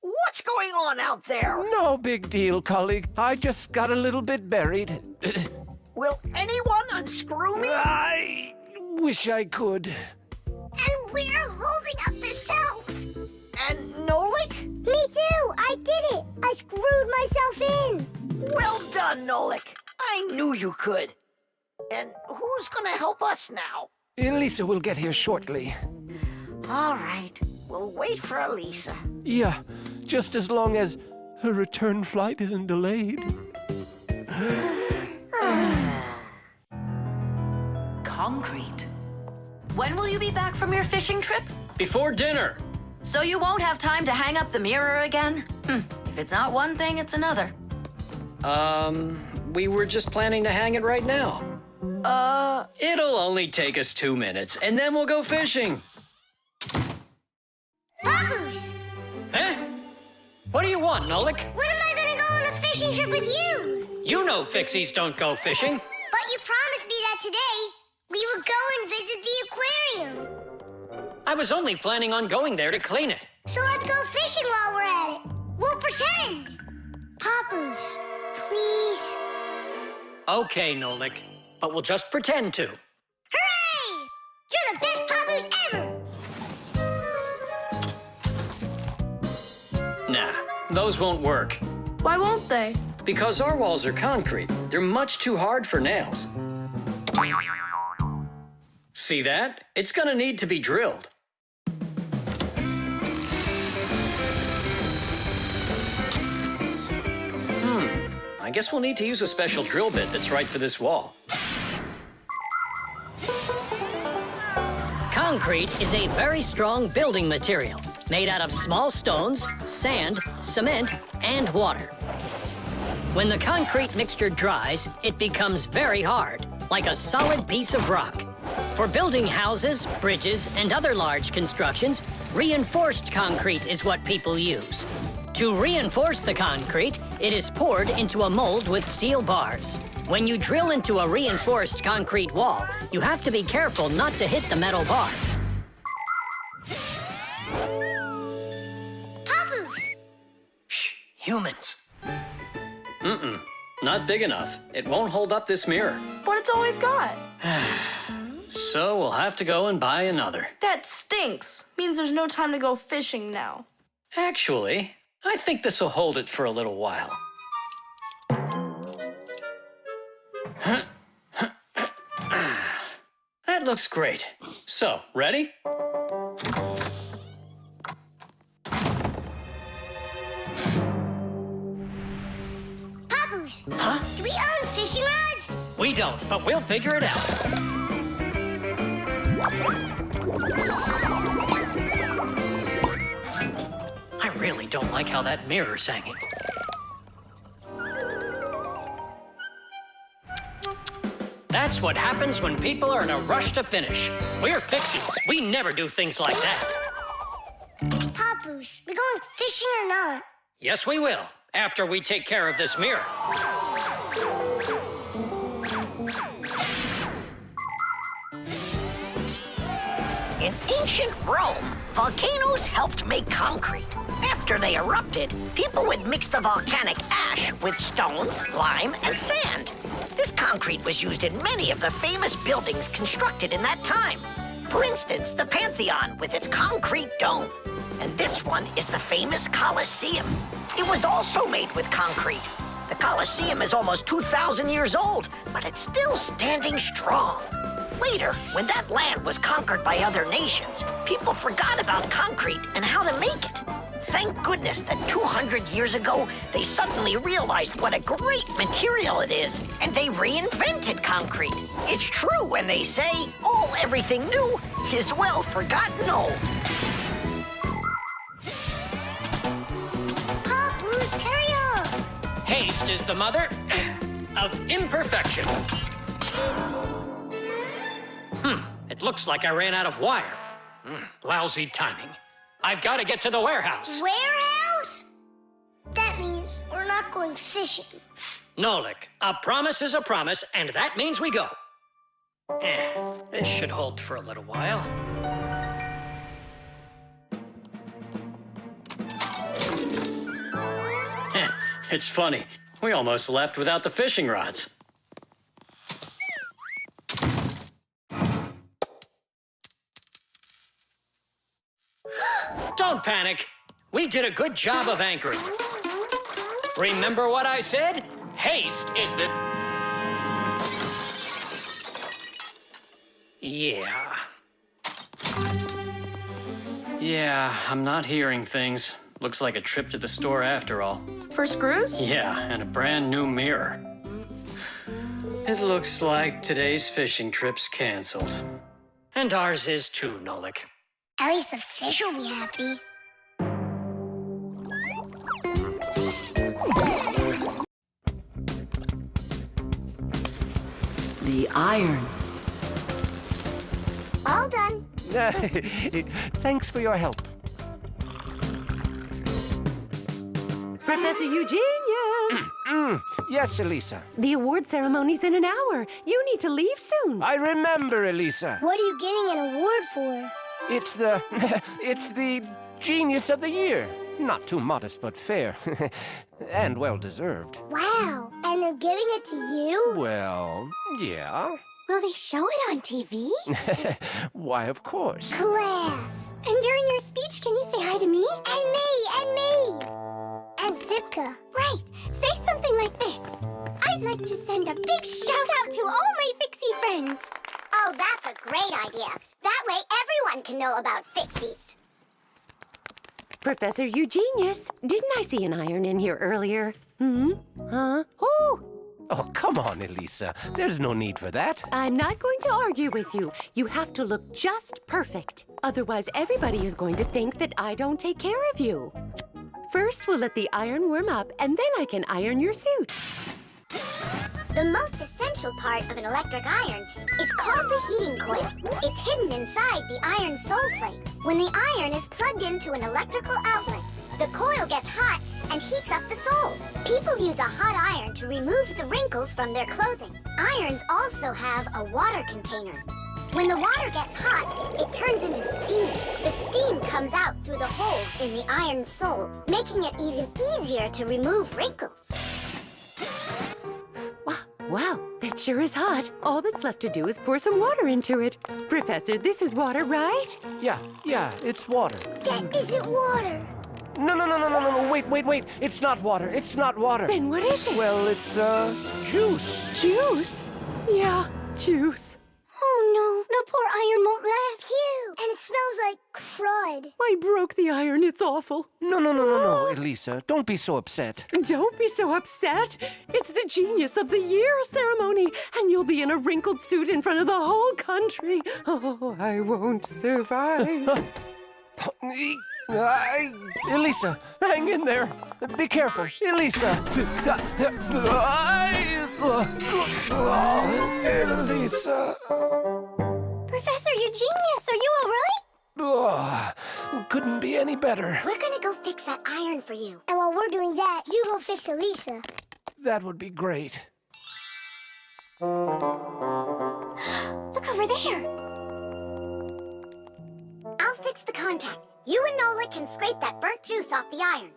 Speaker 5: What's going on out there?
Speaker 7: No big deal, colleague. I just got a little bit buried.
Speaker 5: Will anyone unscrew me?
Speaker 7: I wish I could.
Speaker 4: And we're holding up the shelf.
Speaker 5: And Nolik?
Speaker 4: Me too, I did it. I screwed myself in.
Speaker 5: Well done, Nolik. I knew you could. And who's gonna help us now?
Speaker 7: Elisa will get here shortly.
Speaker 5: All right, we'll wait for Elisa.
Speaker 7: Yeah, just as long as her return flight isn't delayed.
Speaker 1: Concrete. When will you be back from your fishing trip?
Speaker 2: Before dinner.
Speaker 1: So you won't have time to hang up the mirror again? If it's not one thing, it's another.
Speaker 2: We were just planning to hang it right now. It'll only take us 2 minutes, and then we'll go fishing.
Speaker 4: Bubbles!
Speaker 2: Huh? What do you want, Nolik?
Speaker 4: When am I gonna go on a fishing trip with you?
Speaker 2: You know Fixies don't go fishing.
Speaker 4: But you promised me that today we would go and visit the aquarium.
Speaker 2: I was only planning on going there to clean it.
Speaker 4: So let's go fishing while we're at it. We'll pretend. Papoose, please.
Speaker 2: Okay, Nolik, but we'll just pretend to.
Speaker 4: Hooray! You're the best Papoose ever!
Speaker 2: Nah, those won't work.
Speaker 3: Why won't they?
Speaker 2: Because our walls are concrete. They're much too hard for nails. See that? It's gonna need to be drilled. I guess we'll need to use a special drill bit that's right for this wall.
Speaker 11: Concrete is a very strong building material made out of small stones, sand, cement, and water. When the concrete mixture dries, it becomes very hard, like a solid piece of rock. For building houses, bridges, and other large constructions, reinforced concrete is what people use. To reinforce the concrete, it is poured into a mold with steel bars. When you drill into a reinforced concrete wall, you have to be careful not to hit the metal bars.
Speaker 4: Papoose!
Speaker 2: Shh, humans. Not big enough. It won't hold up this mirror.
Speaker 3: But it's all we've got.
Speaker 2: So we'll have to go and buy another.
Speaker 3: That stinks. Means there's no time to go fishing now.
Speaker 2: Actually, I think this will hold it for a little while. That looks great. So, ready?
Speaker 4: Papoose!
Speaker 2: Huh?
Speaker 4: Do we own fishing rods?
Speaker 2: We don't, but we'll figure it out. I really don't like how that mirror's hanging. That's what happens when people are in a rush to finish. We're Fixies. We never do things like that.
Speaker 4: Papoose, we going fishing or not?
Speaker 2: Yes, we will, after we take care of this mirror.
Speaker 5: In ancient Rome, volcanoes helped make concrete. After they erupted, people would mix the volcanic ash with stones, lime, and sand. This concrete was used in many of the famous buildings constructed in that time. For instance, the Pantheon with its concrete dome. And this one is the famous Colosseum. It was also made with concrete. The Colosseum is almost 2,000 years old, but it's still standing strong. Later, when that land was conquered by other nations, people forgot about concrete and how to make it. Thank goodness that 200 years ago, they suddenly realized what a great material it is, and they reinvented concrete. It's true when they say, everything new is well forgotten old.
Speaker 4: Pop, Blues, hurry up!
Speaker 11: Haste is the mother of imperfection. It looks like I ran out of wire. Lousy timing. I've got to get to the warehouse.
Speaker 4: Warehouse? That means we're not going fishing.
Speaker 11: Nolik, a promise is a promise, and that means we go. This should hold for a little while. It's funny. We almost left without the fishing rods. Don't panic. We did a good job of anchoring. Remember what I said? Haste is the... Yeah, I'm not hearing things. Looks like a trip to the store after all.
Speaker 3: For screws?
Speaker 11: Yeah, and a brand new mirror. It looks like today's fishing trip's canceled. And ours is too, Nolik.
Speaker 4: At least the fish will be happy.
Speaker 1: The iron.
Speaker 4: All done.
Speaker 7: Thanks for your help.
Speaker 6: Professor Eugenius!
Speaker 7: Yes, Elisa.
Speaker 6: The award ceremony's in an hour. You need to leave soon.
Speaker 7: I remember, Elisa.
Speaker 9: What are you getting an award for?
Speaker 7: It's the Genius of the Year. Not too modest, but fair. And well-deserved.
Speaker 9: Wow. And they're giving it to you?
Speaker 7: Well, yeah.
Speaker 10: Will they show it on TV?
Speaker 7: Why, of course.
Speaker 9: Class.
Speaker 10: And during your speech, can you say hi to me?
Speaker 9: And me. And Simka.
Speaker 10: Right. Say something like this. I'd like to send a big shout out to all my Fixie friends.
Speaker 4: Oh, that's a great idea. That way everyone can know about Fixies.
Speaker 6: Professor Eugenius, didn't I see an iron in here earlier? Huh?
Speaker 7: Oh, come on, Elisa. There's no need for that.
Speaker 6: I'm not going to argue with you. You have to look just perfect. Otherwise, everybody is going to think that I don't take care of you. First, we'll let the iron warm up, and then I can iron your suit.
Speaker 4: The most essential part of an electric iron is called the heating coil. It's hidden inside the iron sole plate. When the iron is plugged into an electrical outlet, the coil gets hot and heats up the sole. People use a hot iron to remove the wrinkles from their clothing. Irons also have a water container. When the water gets hot, it turns into steam. The steam comes out through the holes in the iron sole, making it even easier to remove wrinkles.
Speaker 6: Wow, that sure is hot. All that's left to do is pour some water into it. Professor, this is water, right?
Speaker 7: Yeah, it's water.
Speaker 9: That isn't water.
Speaker 7: No, wait. It's not water. It's not water.
Speaker 6: Then what is it?
Speaker 7: Well, it's, juice.
Speaker 6: Juice? Yeah, juice.
Speaker 10: Oh no, the poor iron won't last.
Speaker 9: Phew. And it smells like crud.
Speaker 6: I broke the iron. It's awful.
Speaker 7: No, Elisa. Don't be so upset.
Speaker 6: Don't be so upset. It's the Genius of the Year ceremony, and you'll be in a wrinkled suit in front of the whole country. Oh, I won't survive.
Speaker 7: Elisa, hang in there. Be careful. Elisa. Elisa.
Speaker 10: Professor Eugenius, are you all right?
Speaker 7: Couldn't be any better.
Speaker 4: We're gonna go fix that iron for you.
Speaker 9: And while we're doing that, you go fix Elisa.
Speaker 7: That would be great.
Speaker 10: Look over there.
Speaker 4: I'll fix the contact. You and Nolik can scrape that burnt juice off the iron.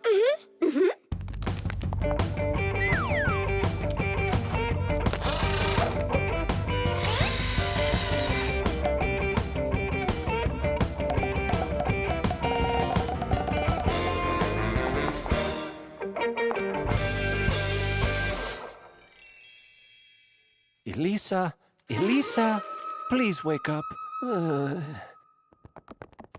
Speaker 7: Elisa, please wake up.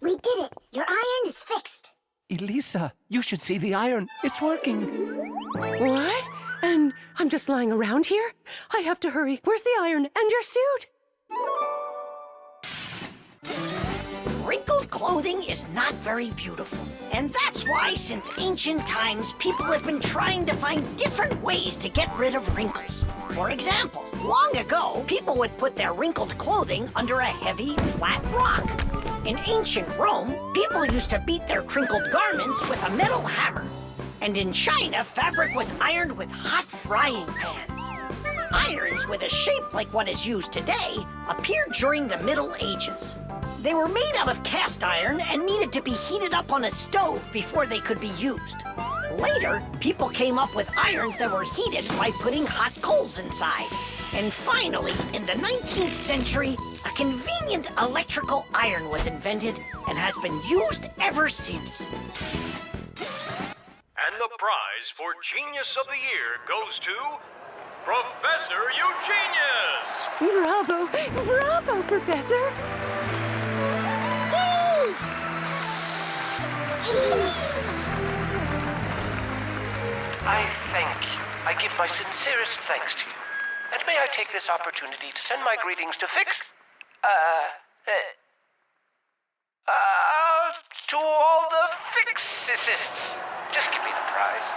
Speaker 4: We did it. Your iron is fixed.
Speaker 7: Elisa, you should see the iron. It's working.
Speaker 6: What? And I'm just lying around here? I have to hurry. Where's the iron and your suit?
Speaker 5: Wrinkled clothing is not very beautiful. And that's why, since ancient times, people have been trying to find different ways to get rid of wrinkles. For example, long ago, people would put their wrinkled clothing under a heavy, flat rock. In ancient Rome, people used to beat their crinkled garments with a metal hammer. And in China, fabric was ironed with hot frying pans. Irons with a shape like what is used today appeared during the Middle Ages. They were made out of cast iron and needed to be heated up on a stove before they could be used. Later, people came up with irons that were heated by putting hot coals inside. And finally, in the 19th century, a convenient electrical iron was invented and has been used ever since.
Speaker 2: And the prize for Genius of the Year goes to Professor Eugenius!
Speaker 6: Bravo! Bravo, Professor!
Speaker 7: I thank you. I give my sincerest thanks to you. And may I take this opportunity to send my greetings to to all the Fixicists. Just give me the prize.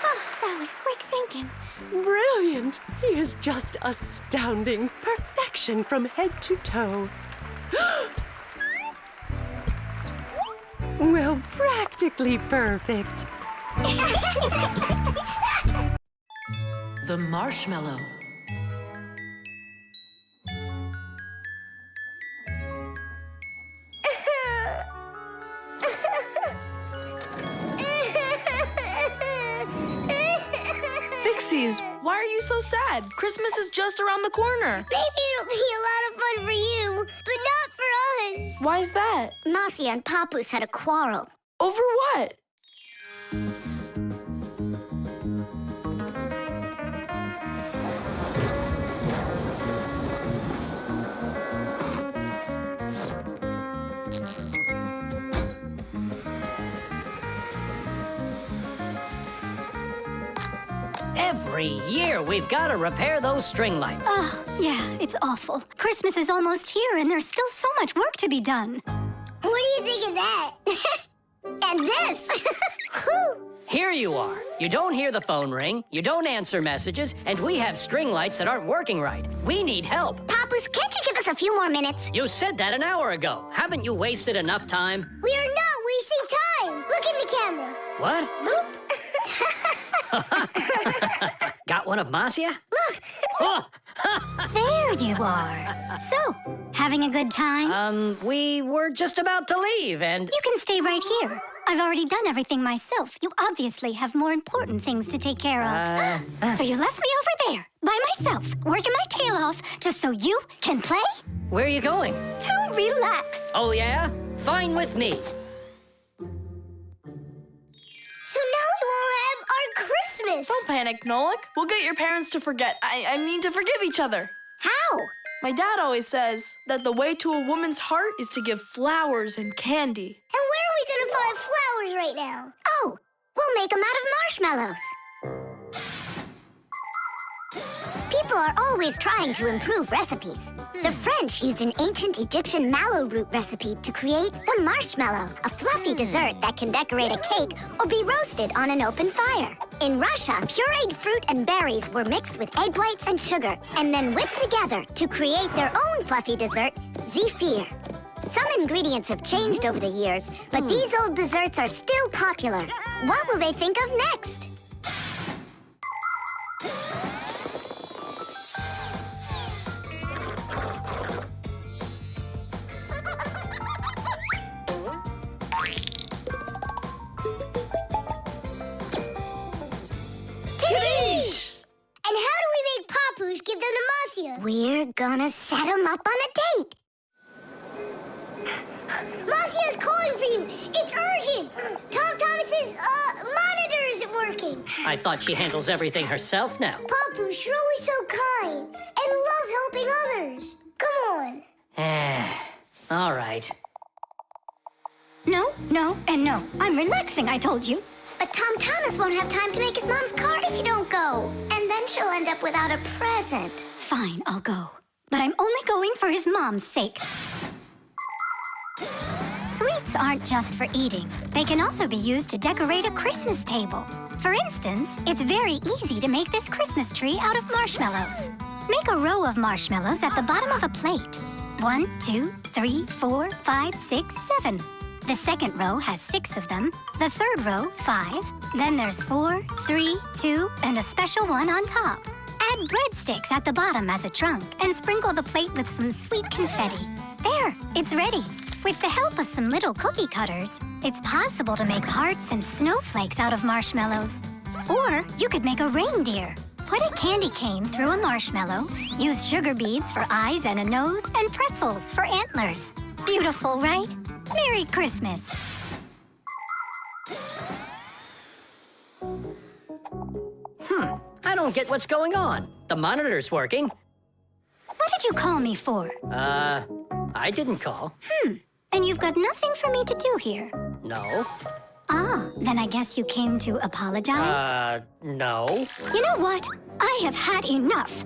Speaker 10: Oh, that was quick thinking.
Speaker 6: Brilliant! He is just astounding. Perfection from head to toe. Well, practically perfect.
Speaker 1: The marshmallow.
Speaker 3: Fixies, why are you so sad? Christmas is just around the corner.
Speaker 4: Maybe it'll be a lot of fun for you, but not for us.
Speaker 3: Why's that?
Speaker 4: Marcia and Papoose had a quarrel.
Speaker 3: Over what?
Speaker 11: Every year, we've got to repair those string lights.
Speaker 10: Oh, yeah, it's awful. Christmas is almost here, and there's still so much work to be done.
Speaker 4: What do you think of that? And this? Whew.
Speaker 11: Here you are. You don't hear the phone ring, you don't answer messages, and we have string lights that aren't working right. We need help.
Speaker 4: Papoose, can't you give us a few more minutes?
Speaker 11: You said that an hour ago. Haven't you wasted enough time?
Speaker 4: We are not wasting time. Look in the camera.
Speaker 11: What?
Speaker 4: Look.
Speaker 11: Got one of Marcia?
Speaker 4: Look.
Speaker 11: Oh.
Speaker 10: There you are. So, having a good time?
Speaker 11: We were just about to leave, and...
Speaker 10: You can stay right here. I've already done everything myself. You obviously have more important things to take care of. So you left me over there, by myself, working my tail off, just so you can play?
Speaker 11: Where are you going?
Speaker 10: To relax.
Speaker 11: Oh, yeah? Fine with me.
Speaker 4: So now we won't have our Christmas.
Speaker 3: Don't panic, Nolik. We'll get your parents to forget. I mean to forgive each other.
Speaker 4: How?
Speaker 3: My dad always says that the way to a woman's heart is to give flowers and candy.
Speaker 4: And where are we gonna find flowers right now? Oh, we'll make them out of marshmallows. People are always trying to improve recipes. The French used an ancient Egyptian mallow root recipe to create the marshmallow, a fluffy dessert that can decorate a cake or be roasted on an open fire. In Russia, pureed fruit and berries were mixed with egg whites and sugar and then whipped together to create their own fluffy dessert, zefir. Some ingredients have changed over the years, but these old desserts are still popular. What will they think of next? And how do we make Papoose give them to Marcia? We're gonna set him up on a date. Marcia's calling for you. It's urgent. Tom Thomas's, monitor isn't
Speaker 9: working.
Speaker 11: I thought she handles everything herself now.
Speaker 9: Papu's, you're always so kind and love helping others. Come on.
Speaker 11: All right.
Speaker 10: No, no, and no. I'm relaxing, I told you.
Speaker 4: But Tom Thomas won't have time to make his mom's card if you don't go. And then she'll end up without a present.
Speaker 10: Fine, I'll go. But I'm only going for his mom's sake. Sweets aren't just for eating. They can also be used to decorate a Christmas table. For instance, it's very easy to make this Christmas tree out of marshmallows. Make a row of marshmallows at the bottom of a plate. 1, 2, 3, 4, 5, 6, 7. The second row has 6 of them. The third row, 5. Then there's 4, 3, 2, and a special one on top. Add breadsticks at the bottom as a trunk and sprinkle the plate with some sweet confetti. There, it's ready. With the help of some little cookie cutters, it's possible to make hearts and snowflakes out of marshmallows. Or you could make a reindeer. Put a candy cane through a marshmallow, use sugar beads for eyes and a nose, and pretzels for antlers. Beautiful, right? Merry Christmas!
Speaker 11: I don't get what's going on. The monitor's working.
Speaker 10: What did you call me for?
Speaker 11: I didn't call.
Speaker 10: And you've got nothing for me to do here.
Speaker 11: No.
Speaker 10: Ah, then I guess you came to apologize?
Speaker 11: No.
Speaker 10: You know what? I have had enough.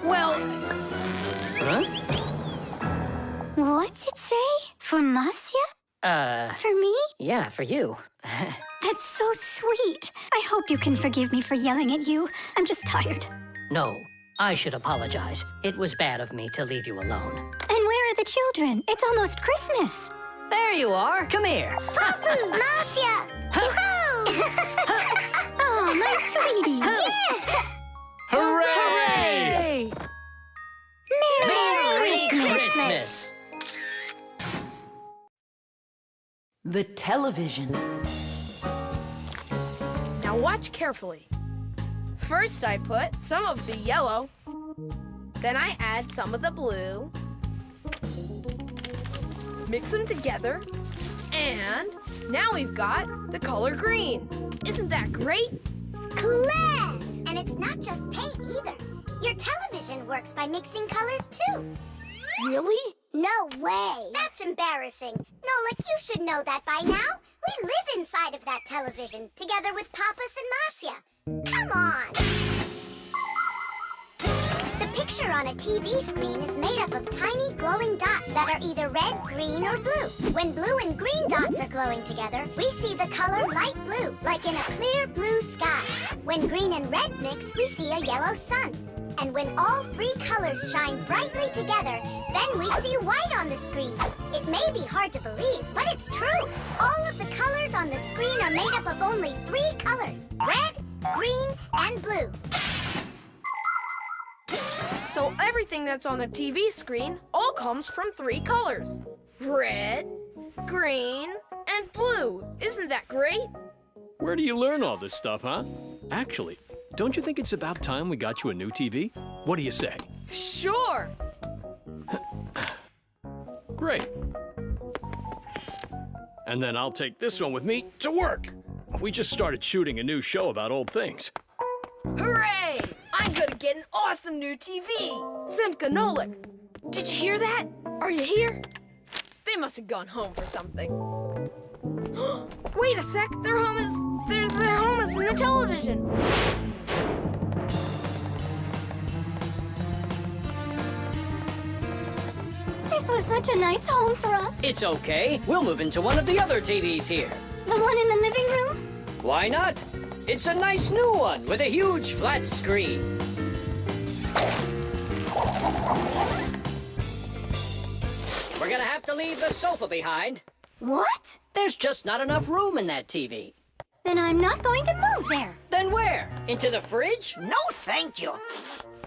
Speaker 11: Well... Huh?
Speaker 10: What's it say? For Masya? For me?
Speaker 11: Yeah, for you.
Speaker 10: That's so sweet. I hope you can forgive me for yelling at you. I'm just tired.
Speaker 11: No, I should apologize. It was bad of me to leave you alone.
Speaker 10: And where are the children? It's almost Christmas.
Speaker 11: There you are. Come here.
Speaker 4: Papu, Masya!
Speaker 10: Oh, my sweetie.
Speaker 2: Hooray!
Speaker 10: Merry
Speaker 11: Christmas!
Speaker 1: The television.
Speaker 3: Now watch carefully. First I put some of the yellow. Then I add some of the blue. Mix them together. And now we've got the color green. Isn't that great?
Speaker 4: Class! And it's not just paint either. Your television works by mixing colors too.
Speaker 3: Really?
Speaker 4: No way. That's embarrassing. Nolik, you should know that by now. We live inside of that television, together with Papas and Masya. Come on. The picture on a TV screen is made up of tiny glowing dots that are either red, green, or blue. When blue and green dots are glowing together, we see the color light blue, like in a clear blue sky. When green and red mix, we see a yellow sun. And when all 3 colors shine brightly together, then we see white on the screen. It may be hard to believe, but it's true. All of the colors on the screen are made up of only 3 colors: red, green, and blue.
Speaker 3: So everything that's on the TV screen all comes from 3 colors. Red, green, and blue. Isn't that great?
Speaker 2: Where do you learn all this stuff, huh? Actually, don't you think it's about time we got you a new TV? What do you say?
Speaker 3: Sure.
Speaker 2: Great. And then I'll take this one with me to work. We just started shooting a new show about old things.
Speaker 3: Hooray! I'm gonna get an awesome new TV. Simka and Nolik. Did you hear that? Are you here? They must have gone home for something. Wait a sec. Their home is in the television.
Speaker 10: This was such a nice home for us.
Speaker 11: It's okay. We'll move into one of the other TVs here.
Speaker 10: The one in the living room?
Speaker 11: Why not? It's a nice new one with a huge flat screen. We're gonna have to leave the sofa behind.
Speaker 10: What?
Speaker 11: There's just not enough room in that TV.
Speaker 10: Then I'm not going to move there.
Speaker 11: Then where? Into the fridge?
Speaker 5: No, thank you.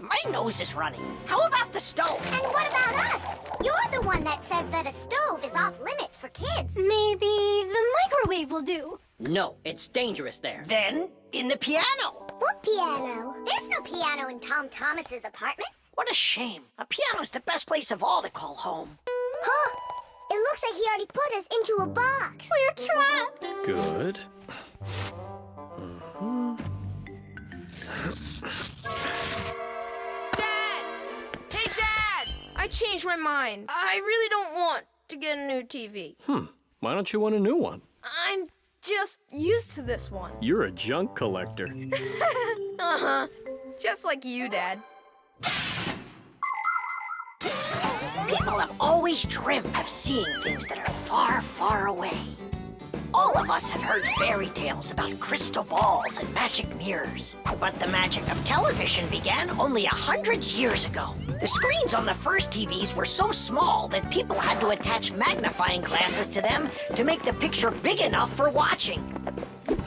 Speaker 5: My nose is running. How about the stove?
Speaker 4: And what about us? You're the one that says that a stove is off limits for kids.
Speaker 10: Maybe the microwave will do.
Speaker 11: No, it's dangerous there.
Speaker 5: Then, in the piano.
Speaker 4: What piano? There's no piano in Tom Thomas's apartment.
Speaker 5: What a shame. A piano's the best place of all to call home.
Speaker 4: Huh? It looks like he already put us into a box.
Speaker 10: We're trapped.
Speaker 2: Good.
Speaker 3: Dad! Hey, Dad! I changed my mind. I really don't want to get a new TV.
Speaker 2: Why don't you want a new one?
Speaker 3: I'm just used to this one.
Speaker 2: You're a junk collector.
Speaker 3: Uh-huh. Just like you, Dad.
Speaker 5: People have always dreamt of seeing things that are far, far away. All of us have heard fairy tales about crystal balls and magic mirrors. But the magic of television began only 100 years ago. The screens on the first TVs were so small that people had to attach magnifying glasses to them to make the picture big enough for watching.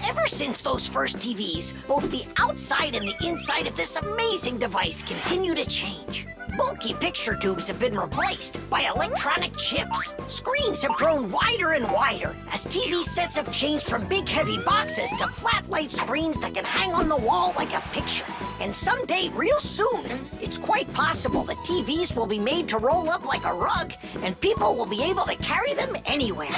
Speaker 5: Ever since those first TVs, both the outside and the inside of this amazing device continue to change. Bulky picture tubes have been replaced by electronic chips. Screens have grown wider and wider as TV sets have changed from big heavy boxes to flat light screens that can hang on the wall like a picture. And someday, real soon, it's quite possible that TVs will be made to roll up like a rug and people will be able to carry them anywhere.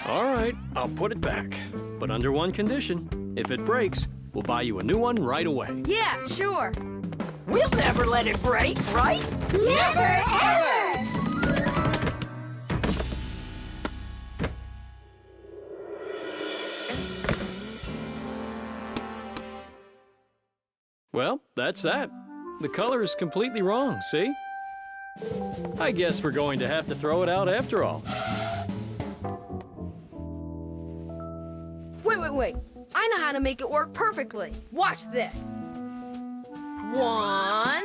Speaker 2: All right, I'll put it back. But under one condition. If it breaks, we'll buy you a new one right away.
Speaker 3: Yeah, sure.
Speaker 5: We'll never let it break, right?
Speaker 10: Never, ever!
Speaker 2: Well, that's that. The color is completely wrong, see? I guess we're going to have to throw it out after all.
Speaker 3: Wait. I know how to make it work perfectly. Watch this. 1,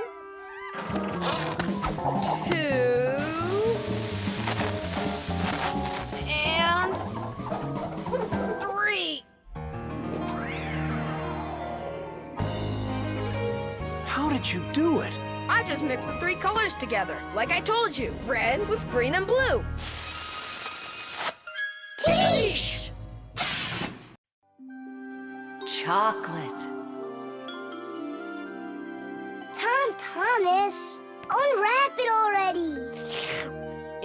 Speaker 3: 2, and 3.
Speaker 7: How did you do it?
Speaker 3: I just mixed the 3 colors together, like I told you. Red with green and blue.
Speaker 5: Teesh!
Speaker 6: Chocolate.
Speaker 4: Thomas, unwrap it already.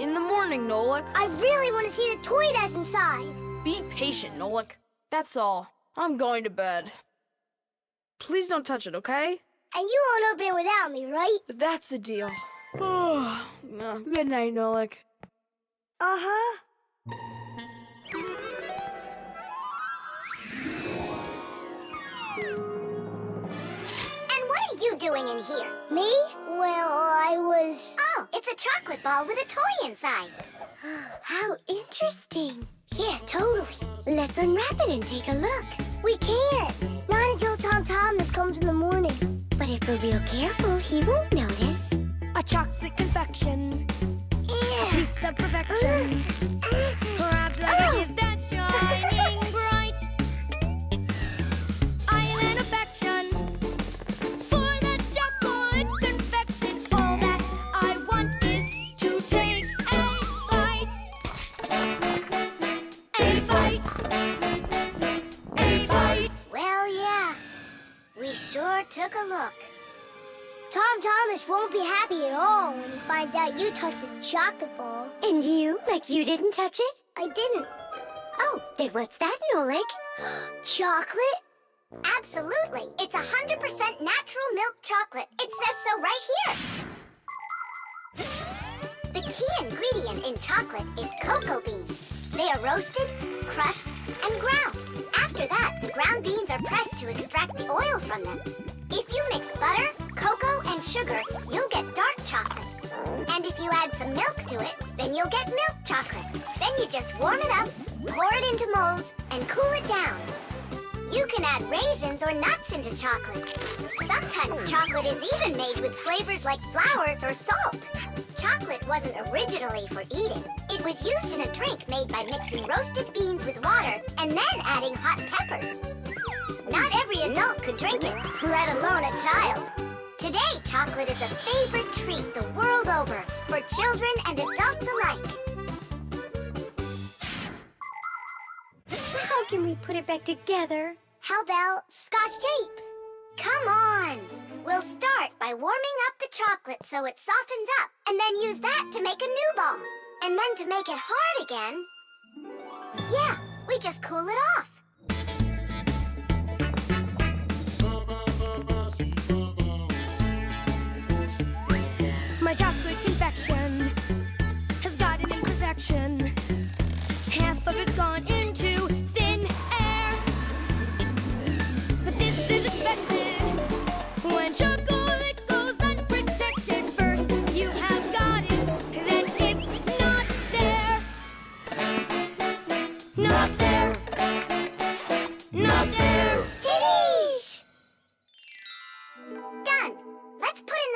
Speaker 3: In the morning, Nolik.
Speaker 4: I really want to see the toy that's inside.
Speaker 3: Be patient, Nolik. That's all. I'm going to bed. Please don't touch it, okay?
Speaker 4: And you won't open it without me, right?
Speaker 3: That's the deal. Oh, no. Good night, Nolik.
Speaker 4: Uh-huh. You doing in here? Me? Well, I was... Oh, it's a chocolate ball with a toy inside.
Speaker 10: How interesting.
Speaker 4: Yeah, totally.
Speaker 10: Let's unwrap it and take a look.
Speaker 4: We can't. Not until Tom Thomas comes in the morning.
Speaker 10: But if we're real careful, he won't notice.
Speaker 9: A chocolate confection,
Speaker 4: Yeah.
Speaker 9: piece of perfection. Perhaps like a gift that's shining bright. I am an affection for the chocolate confection. All that I want is to take a bite. A bite. A bite.
Speaker 4: Well, yeah. We sure took a look. Tom Thomas won't be happy at all when he finds out you touched a chocolate ball.
Speaker 10: And you, like you didn't touch it?
Speaker 4: I didn't.
Speaker 10: Oh, then what's that, Nolik?
Speaker 4: Chocolate? Absolutely. It's 100% natural milk chocolate. It says so right here. The key ingredient in chocolate is cocoa beans. They are roasted, crushed, and ground. After that, the ground beans are pressed to extract the oil from them. If you mix butter, cocoa, and sugar, you'll get dark chocolate. And if you add some milk to it, then you'll get milk chocolate. Then you just warm it up, pour it into molds, and cool it down. You can add raisins or nuts into chocolate. Sometimes chocolate is even made with flavors like flowers or salt. Chocolate wasn't originally for eating. It was used in a drink made by mixing roasted beans with water and then adding hot peppers. Not every adult could drink it, let alone a child. Today, chocolate is a favorite treat the world over for children and adults alike.
Speaker 10: How can we put it back together?
Speaker 4: How about Scotch tape? Come on! We'll start by warming up the chocolate so it softens up, and then use that to make a new ball. And then to make it hard again, yeah, we just cool it off.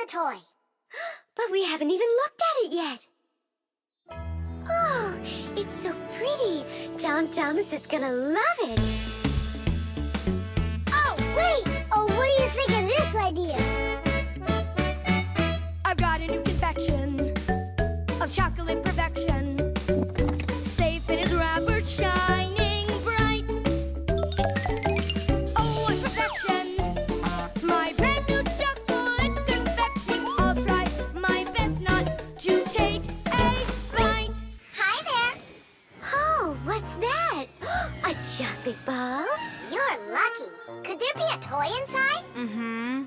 Speaker 4: the toy.
Speaker 8: But we haven't even looked at it yet. Oh, it's so pretty. Tom Thomas is gonna love it.
Speaker 4: Oh, wait! Oh, what do you think of this idea?
Speaker 9: I've got a new confection of chocolate perfection. Safe in its wrapper, shining bright. Oh, what perfection! My brand new chocolate confection. I'll try my best not to take a bite.
Speaker 4: Hi there.
Speaker 8: Oh, what's that? A chocolate ball?
Speaker 4: You're lucky. Could there be a toy inside?
Speaker 3: Mm-hmm.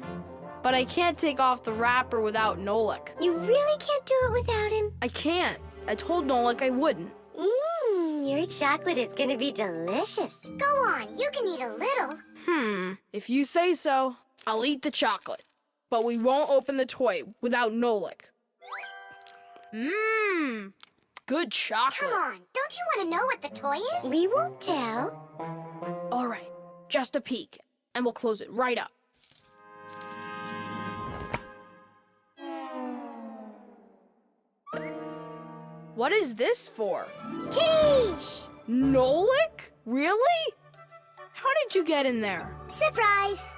Speaker 3: But I can't take off the wrapper without Nolik.
Speaker 8: You really can't do it without him?
Speaker 3: I can't. I told Nolik I wouldn't.
Speaker 8: Your chocolate is gonna be delicious.
Speaker 4: Go on, you can eat a little.
Speaker 3: If you say so, I'll eat the chocolate. But we won't open the toy without Nolik. Good chocolate.
Speaker 4: Come on, don't you want to know what the toy is?
Speaker 8: We won't tell.
Speaker 3: All right, just a peek, and we'll close it right up. What is this for?
Speaker 4: Teesh!
Speaker 3: Nolik? Really? How did you get in there?
Speaker 4: Surprise!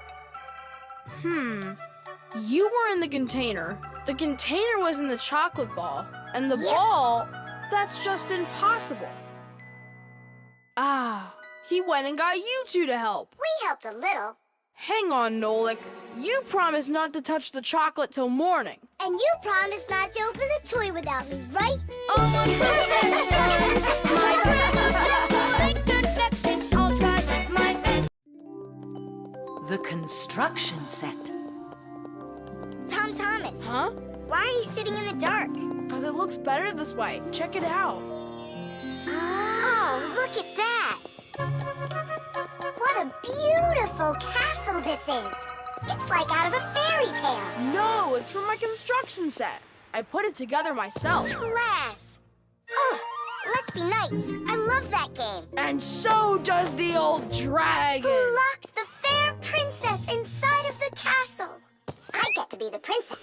Speaker 3: You were in the container. The container was in the chocolate ball. And the
Speaker 4: Yep.
Speaker 3: ball, that's just impossible. Ah, he went and got you two to help.
Speaker 4: We helped a little.
Speaker 3: Hang on, Nolik. You promised not to touch the chocolate till morning.
Speaker 4: And you promised not to open the toy without me, right?
Speaker 9: Oh, my perfection! My brand new chocolate confection. I'll try my best.
Speaker 1: The construction set.
Speaker 4: Tom Thomas,
Speaker 3: Huh?
Speaker 4: why are you sitting in the dark?
Speaker 3: Because it looks better this way. Check it out.
Speaker 4: Oh, look at that! What a beautiful castle this is! It's like out of a fairy tale.
Speaker 3: No, it's from my construction set. I put it together myself.
Speaker 4: Class! Oh, let's be knights. I love that game.
Speaker 3: And so does the old dragon.
Speaker 4: Who locked the fair princess inside of the castle? I get to be the princess.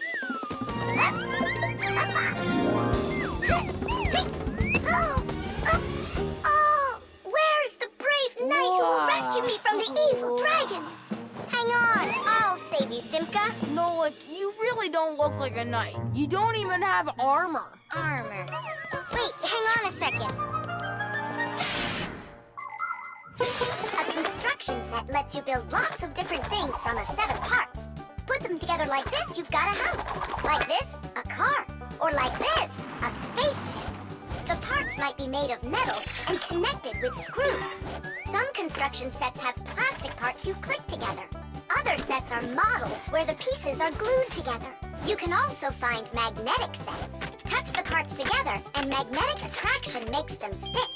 Speaker 4: Oh, where's the brave knight who will rescue me from the evil dragon? Hang on, I'll save you, Simka.
Speaker 3: Nolik, you really don't look like a knight. You don't even have armor.
Speaker 4: Armor. Wait, hang on a second. A construction set lets you build lots of different things from a set of parts. Put them together like this, you've got a house. Like this, a car. Or like this, a spaceship. The parts might be made of metal and connected with screws. Some construction sets have plastic parts you click together. Other sets are models where the pieces are glued together. You can also find magnetic sets. Touch the parts together and magnetic attraction makes them stick.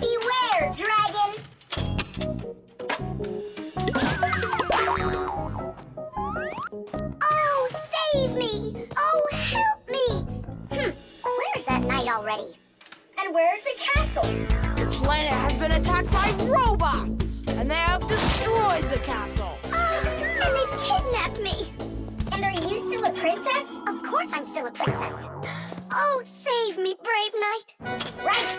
Speaker 4: Beware, dragon! Oh, save me! Oh, help me! Where's that knight already? And where's the castle?
Speaker 3: The planet has been attacked by robots, and they have destroyed the castle.
Speaker 4: And they've kidnapped me. And are you still a princess? Of course I'm still a princess. Oh, save me, brave knight. Right.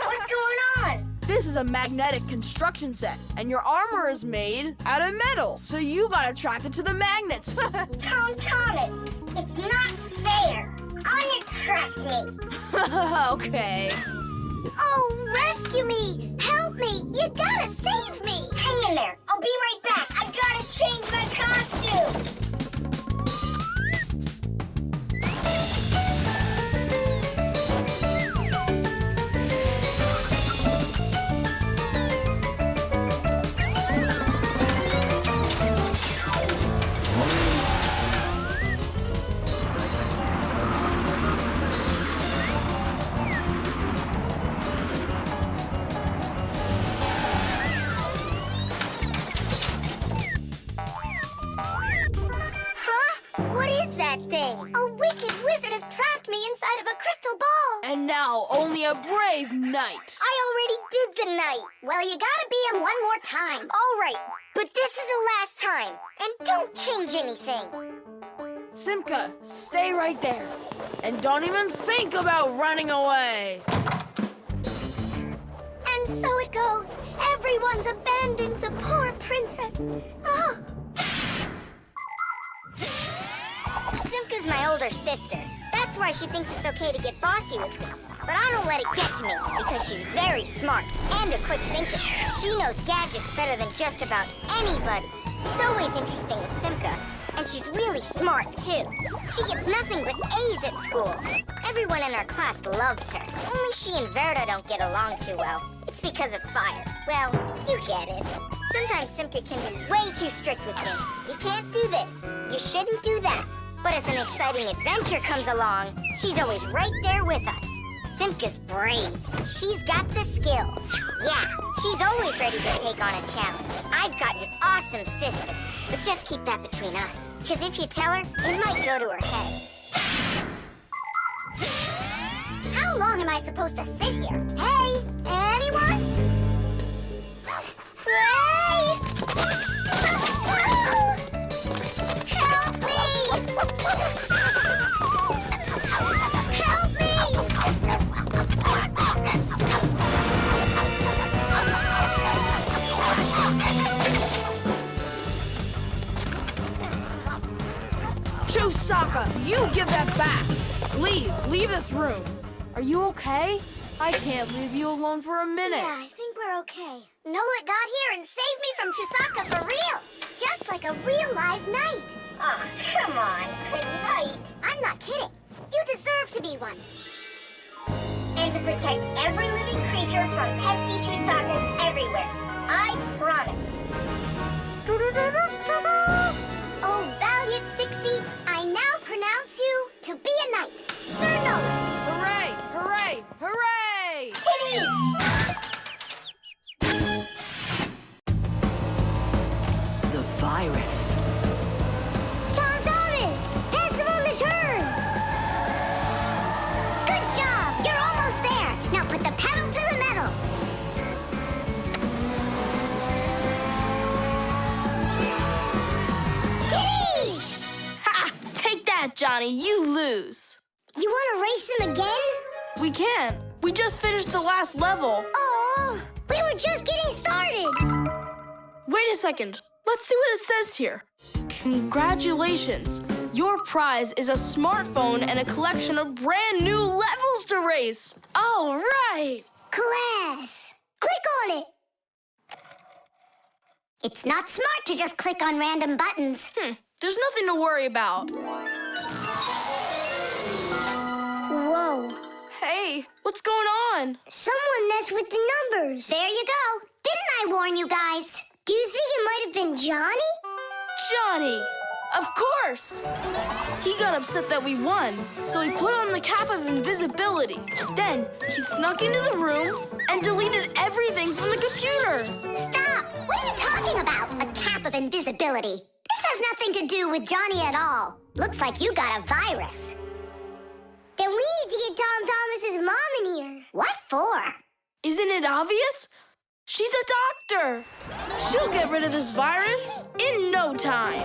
Speaker 4: What's going on?
Speaker 3: This is a magnetic construction set, and your armor is made out of metal, so you got attracted to the magnets.
Speaker 4: Tom Thomas, it's not fair. Unattract me.
Speaker 3: Okay.
Speaker 4: Oh, rescue me! Help me! You gotta save me! Hang in there. I'll be right back. I gotta change my costume. What is that thing? A wicked wizard has trapped me inside of a crystal ball.
Speaker 3: And now, only a brave knight.
Speaker 4: I already did the night. Well, you gotta be him one more time. All right, but this is the last time. And don't change anything.
Speaker 3: Simka, stay right there. And don't even think about running away.
Speaker 4: And so it goes. Everyone's abandoned the poor princess. Oh. Simka's my older sister. That's why she thinks it's okay to get bossy with me. But I don't let it get to me because she's very smart and a quick thinker. She knows gadgets better than just about anybody. It's always interesting with Simka. And she's really smart, too. She gets nothing but A's at school. Everyone in our class loves her. Only she and Verda don't get along too well. It's because of fire. Well, you get it. Sometimes Simka can be way too strict with me. You can't do this. You shouldn't do that. But if an exciting adventure comes along, she's always right there with us. Simka's brave. She's got the skills. Yeah, she's always ready to take on a challenge. I've got an awesome sister. But just keep that between us. Because if you tell her, it might go to her head. How long am I supposed to sit here? Hey, anyone? Hey! Help me! Help me!
Speaker 3: Chusaka, you give that back. Leave this room. Are you okay? I can't leave you alone for a minute.
Speaker 4: Yeah, I think we're okay. Nolik got here and saved me from Chusaka for real. Just like a real live knight. Oh, come on, good night. I'm not kidding. You deserve to be one. And to protect every living creature from pesky Chusakas everywhere. I promise. Oh, valiant Fixie, I now pronounce you to be a knight. Sir Nolik.
Speaker 3: Hooray! Hooray! Hooray!
Speaker 4: Kitty!
Speaker 5: The virus.
Speaker 4: Tom Thomas! Pass him on the turn! Good job! You're almost there! Now put the pedal to the metal! Kitty!
Speaker 3: Ha! Take that, Johnny. You lose.
Speaker 4: You want to race him again?
Speaker 3: We can't. We just finished the last level.
Speaker 4: Oh, we were just getting started!
Speaker 3: Wait a second. Let's see what it says here. Congratulations. Your prize is a smartphone and a collection of brand new levels to race. All right.
Speaker 4: Class! Click on it! It's not smart to just click on random buttons.
Speaker 3: There's nothing to worry about.
Speaker 4: Whoa.
Speaker 3: Hey, what's going on?
Speaker 4: Someone messed with the numbers. There you go. Didn't I warn you guys? Do you think it might have been Johnny?
Speaker 3: Johnny! Of course! He got upset that we won, so he put on the cap of invisibility. Then he snuck into the room and deleted everything from the computer.
Speaker 4: Stop! What are you talking about? A cap of invisibility. This has nothing to do with Johnny at all. Looks like you got a virus. Then we need to get Tom Thomas's mom in here. What for?
Speaker 3: Isn't it obvious? She's a doctor. She'll get rid of this virus in no time.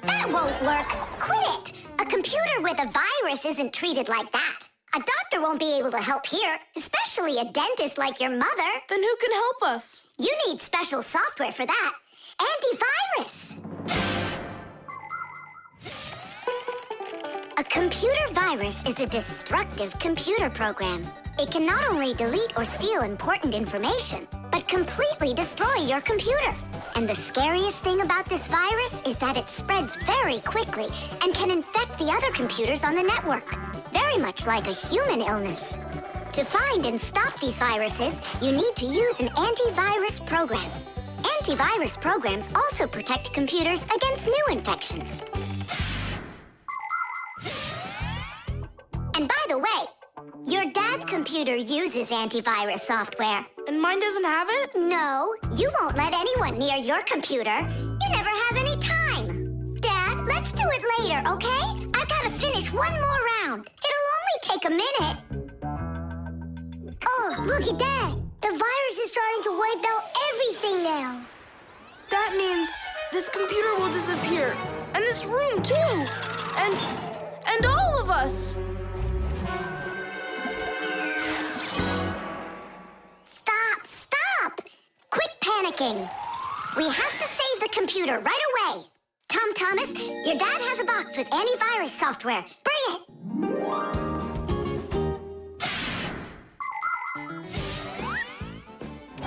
Speaker 4: That won't work. Quit it. A computer with a virus isn't treated like that. A doctor won't be able to help here, especially a dentist like your mother.
Speaker 3: Then who can help us?
Speaker 4: You need special software for that. Antivirus. A computer virus is a destructive computer program. It can not only delete or steal important information, but completely destroy your computer. And the scariest thing about this virus is that it spreads very quickly and can infect the other computers on the network, very much like a human illness. To find and stop these viruses, you need to use an antivirus program. Antivirus programs also protect computers against new infections. And by the way, your dad's computer uses antivirus software.
Speaker 3: And mine doesn't have it?
Speaker 4: No, you won't let anyone near your computer. You never have any time. Dad, let's do it later, okay? I've got to finish finish one more round. It'll only take a minute. Oh, look at that. The virus is starting to wipe out everything now.
Speaker 3: That means this computer will disappear. And this room, too. And all of us.
Speaker 4: Stop! Quit panicking. We have to save the computer right away. Tom Thomas, your dad has a box with antivirus software. Bring it.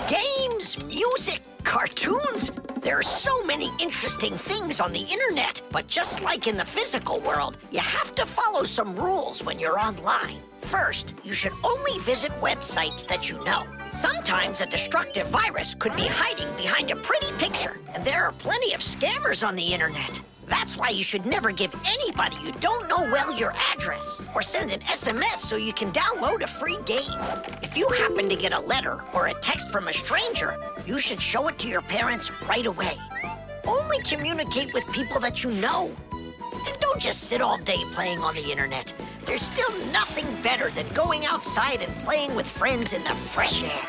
Speaker 5: Games, music, cartoons. There are so many interesting things on the internet. But just like in the physical world, you have to follow some rules when you're online. First, you should only visit websites that you know. Sometimes a destructive virus could be hiding behind a pretty picture, and there are plenty of scammers on the internet. That's why you should never give anybody you don't know well your address, or send an SMS so you can download a free game. If you happen to get a letter or a text from a stranger, you should show it to your parents right away. Only communicate with people that you know. And don't just sit all day playing on the internet. There's still nothing better than going outside and playing with friends in the fresh air.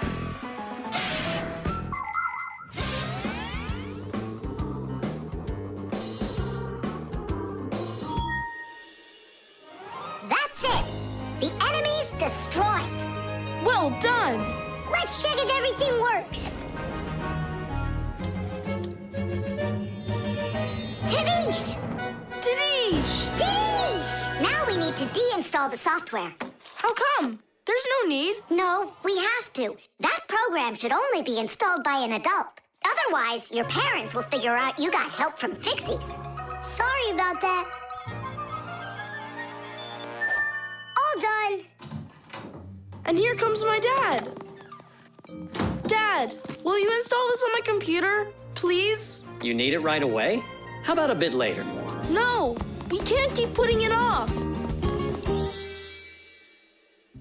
Speaker 4: That's it. The enemy's destroyed.
Speaker 3: Well done.
Speaker 4: Let's check if everything works. Tadish! Now we need to deinstall the software.
Speaker 3: How come? There's no need.
Speaker 4: No, we have to. That program should only be installed by an adult. Otherwise, your parents will figure out you got help from Fixies. Sorry about that. All done.
Speaker 3: And here comes my dad. Dad, will you install this on my computer, please?
Speaker 11: You need it right away? How about a bit later?
Speaker 3: No, we can't keep putting it off.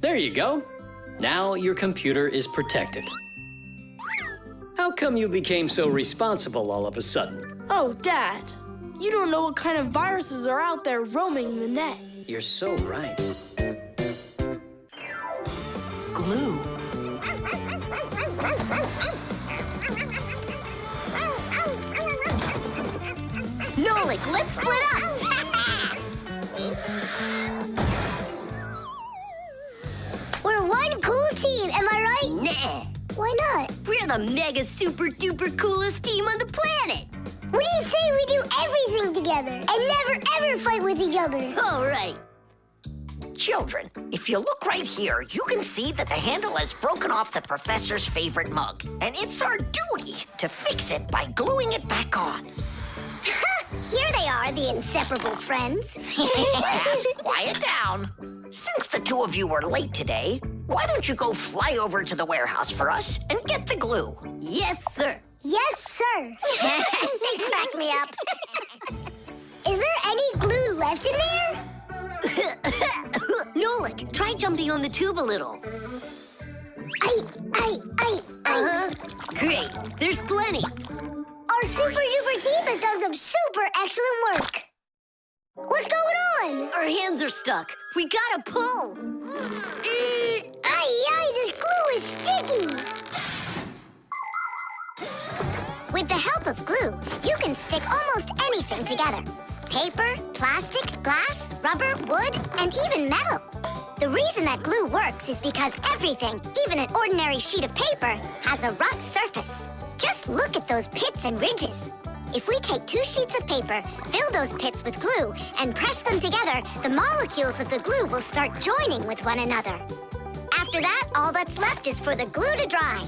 Speaker 11: There you go. Now your computer is protected. How come you became so responsible all of a sudden?
Speaker 3: Oh, Dad, you don't know what kind of viruses are out there roaming the net.
Speaker 11: You're so right.
Speaker 5: Glue.
Speaker 8: Nolik, let's split up!
Speaker 4: We're one cool team, am I right?
Speaker 8: Nah,
Speaker 4: Why not?
Speaker 8: we're the mega super duper coolest team on the planet!
Speaker 4: What do you say we do everything together and never ever fight with each other?
Speaker 8: All right.
Speaker 5: Children, if you look right here, you can see that the handle has broken off the professor's favorite mug. And it's our duty to fix it by gluing it back on.
Speaker 4: Here they are, the inseparable friends.
Speaker 5: Just quiet down. Since the two of you were late today, why don't you go fly over to the warehouse for us and get the glue?
Speaker 8: Yes, sir.
Speaker 4: Yes, sir. They crack me up. Is there any glue left in there?
Speaker 8: Nolik, try jumping on the tube a little. Great, there's plenty.
Speaker 4: Our super duper team has done some super excellent work. What's going on?
Speaker 8: Our hands are stuck. We gotta pull.
Speaker 4: This glue is sticky. With the help of glue, you can stick almost anything together. Paper, plastic, glass, rubber, wood, and even metal. The reason that glue works is because everything, even an ordinary sheet of paper, has a rough surface. Just look at those pits and ridges. If we take 2 sheets of paper, fill those pits with glue, and press them together, the molecules of the glue will start joining with one another. After that, all that's left is for the glue to dry.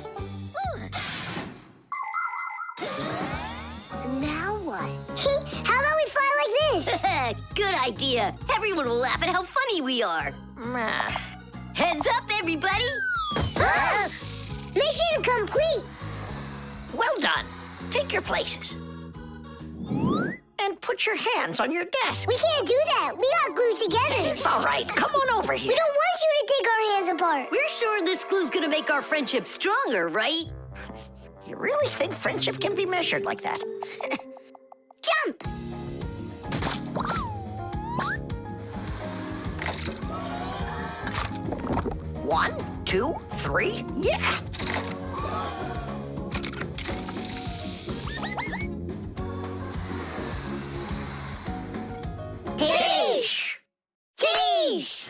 Speaker 8: Now what?
Speaker 4: How about we fly like this?
Speaker 8: Good idea. Everyone will laugh at how funny we are. Heads up, everybody.
Speaker 4: Mission complete.
Speaker 5: Well done. Take your places. And put your hands on your desk.
Speaker 4: We can't do that. We got glued together.
Speaker 5: It's all right. Come on over here.
Speaker 4: We don't want you to take our hands apart.
Speaker 8: We're sure this glue's gonna make our friendship stronger, right?
Speaker 5: You really think friendship can be measured like that?
Speaker 4: Jump!
Speaker 5: 1, 2, 3, yeah. Tish! Tish!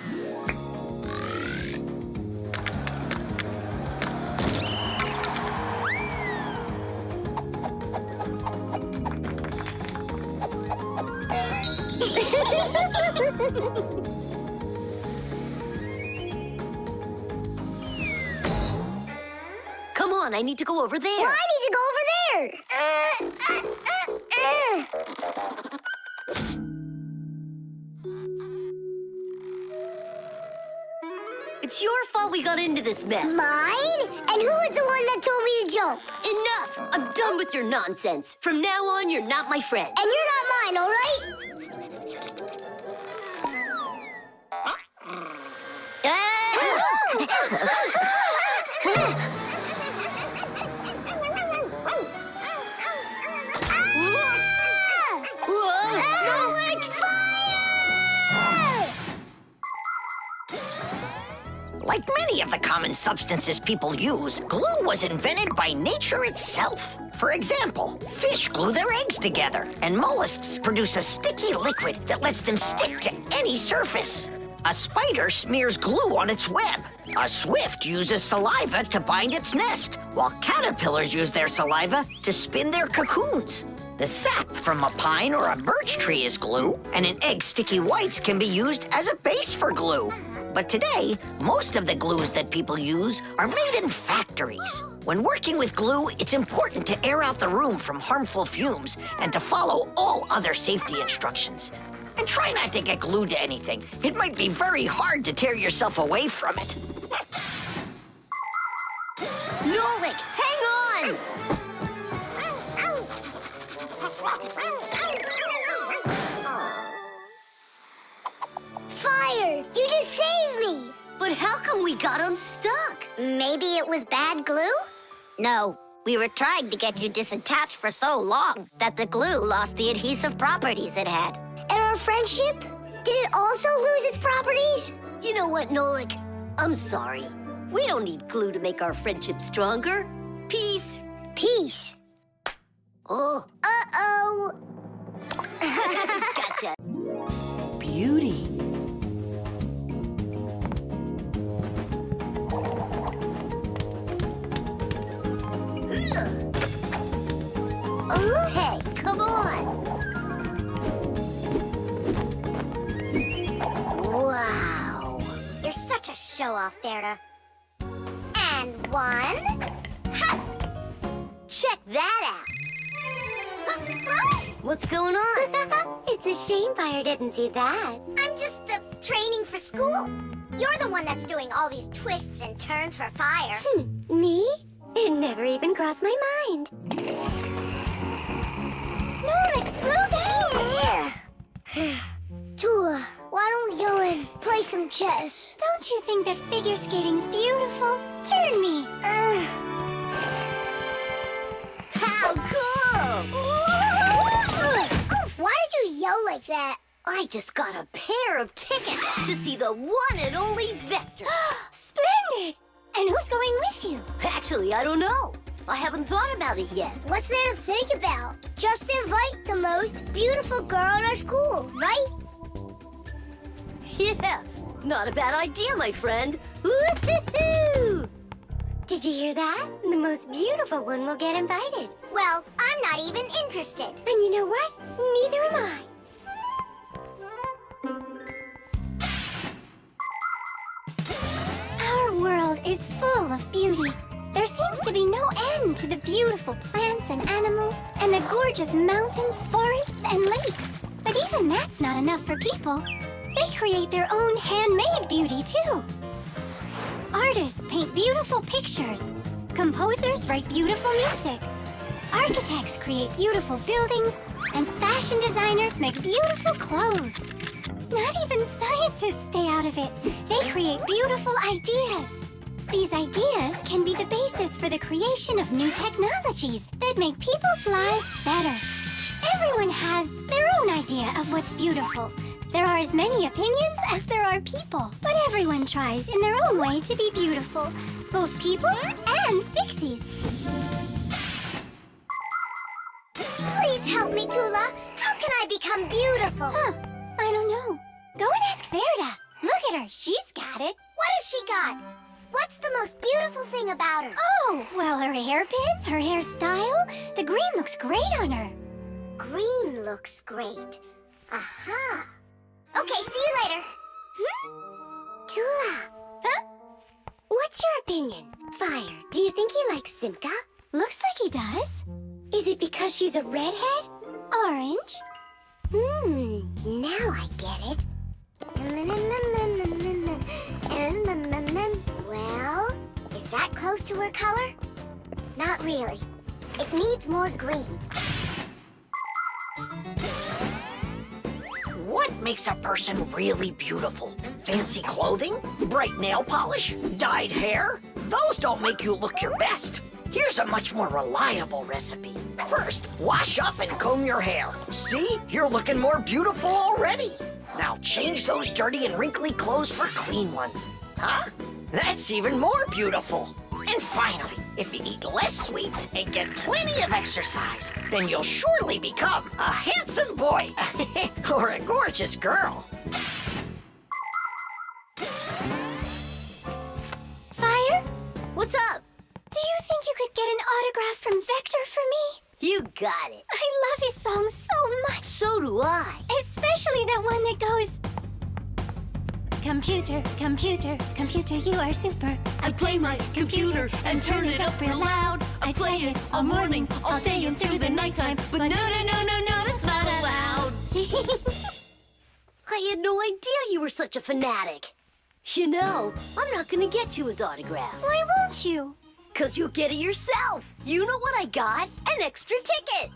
Speaker 8: Come on, I need to go over there.
Speaker 4: Well, I need to go over there.
Speaker 8: It's your fault we got into this mess.
Speaker 4: Mine? And who was the one that told me to jump?
Speaker 8: Enough! I'm done with your nonsense. From now on, you're not my friend.
Speaker 4: And you're not mine, all right?
Speaker 5: Like many of the common substances people use, glue was invented by nature itself. For example, fish glue their eggs together, and mollusks produce a sticky liquid that lets them stick to any surface. A spider smears glue on its web. A swift uses saliva to bind its nest, while caterpillars use their saliva to spin their cocoons. The sap from a pine or a birch tree is glue, and an egg's sticky whites can be used as a base for glue. But today, most of the glues that people use are made in factories. When working with glue, it's important to air out the room from harmful fumes and to follow all other safety instructions. And try not to get glued to anything. It might be very hard to tear yourself away from it.
Speaker 8: Nolik, hang on!
Speaker 4: Fire! You just saved me!
Speaker 8: But how come we got unstuck?
Speaker 4: Maybe it was bad glue?
Speaker 12: No, we were trying to get you disattached for so long that the glue lost the adhesive properties it had.
Speaker 4: And our friendship? Did it also lose its properties?
Speaker 8: You know what, Nolik? I'm sorry. We don't need glue to make our friendship stronger. Peace.
Speaker 4: Peace.
Speaker 8: Oh.
Speaker 4: Uh-oh.
Speaker 8: Gotcha.
Speaker 1: Beauty.
Speaker 4: Okay,
Speaker 8: Come on.
Speaker 4: wow. You're such a show-off, Derda. And one. Ha!
Speaker 8: Check that out. What's going on?
Speaker 4: It's a shame Fire didn't see that. I'm just training for school. You're the one that's doing all these twists and turns for Fire.
Speaker 10: Me? It never even crossed my mind.
Speaker 4: Nolik, slow down! Tua, why don't we go and play some chess?
Speaker 10: Don't you think that figure skating's beautiful? Turn me.
Speaker 8: How cool!
Speaker 4: Why did you yell like that?
Speaker 8: I just got a pair of tickets to see the one and only Vector.
Speaker 10: Splendid! And who's going with you?
Speaker 8: Actually, I don't know. I haven't thought about it yet.
Speaker 4: What's there to think about? Just invite the most beautiful girl in our school, right?
Speaker 8: Yeah, not a bad idea, my friend. Woo-hoo-hoo!
Speaker 10: Did you hear that? The most beautiful one will get invited.
Speaker 4: Well, I'm not even interested.
Speaker 10: And you know what? Neither am I. Our world is full of beauty. There seems to be no end to the beautiful plants and animals, and the gorgeous mountains, forests, and lakes. But even that's not enough for people. They create their own handmade beauty, too. Artists paint beautiful pictures. Composers write beautiful music. Architects create beautiful buildings, and fashion designers make beautiful clothes. Not even scientists stay out of it. They create beautiful ideas. These ideas can be the basis for the creation of new technologies that make people's lives better. Everyone has their own idea of what's beautiful, There are as many opinions as there are people, but everyone tries in their own way to be beautiful. Both people and Fixies.
Speaker 4: Please help me, Tula. How can I become beautiful?
Speaker 10: Huh, I don't know. Go and ask Verda. Look at her, she's got it.
Speaker 4: What has she got? What's the most beautiful thing about her?
Speaker 10: Oh, well, her hairpin, her hairstyle. The green looks great on her.
Speaker 4: Green looks great. Aha. Okay, see you later. Tula.
Speaker 10: Huh?
Speaker 4: What's your opinion? Fire, do you think he likes Simka?
Speaker 10: Looks like he does.
Speaker 4: Is it because she's a redhead?
Speaker 10: Orange.
Speaker 4: Now I get it. Well, is that close to her color? Not really. It needs more green.
Speaker 5: What makes a person really beautiful? Fancy clothing? Bright nail polish? Dyed hair? Those don't make you look your best. Here's a much more reliable recipe. First, wash up and comb your hair. See? You're looking more beautiful already. Now change those dirty and wrinkly clothes for clean ones. Huh? That's even more beautiful. And finally, if you eat less sweets and get plenty of exercise, then you'll surely become a handsome boy or a gorgeous girl.
Speaker 10: Fire?
Speaker 8: What's up?
Speaker 10: Do you think you could get an autograph from Vector for me?
Speaker 8: You got it.
Speaker 10: I love his song so much.
Speaker 8: So do I.
Speaker 10: Especially that one that goes... Computer, computer, computer, you are super.
Speaker 6: I play my computer and turn it up real loud. I play it all morning, all day, and through the nighttime. But no, that's not allowed.
Speaker 8: I had no idea you were such a fanatic. You know, I'm not gonna get you his autograph.
Speaker 10: Why won't you?
Speaker 8: 'Cause you'll get it yourself. You know what I got? An extra ticket.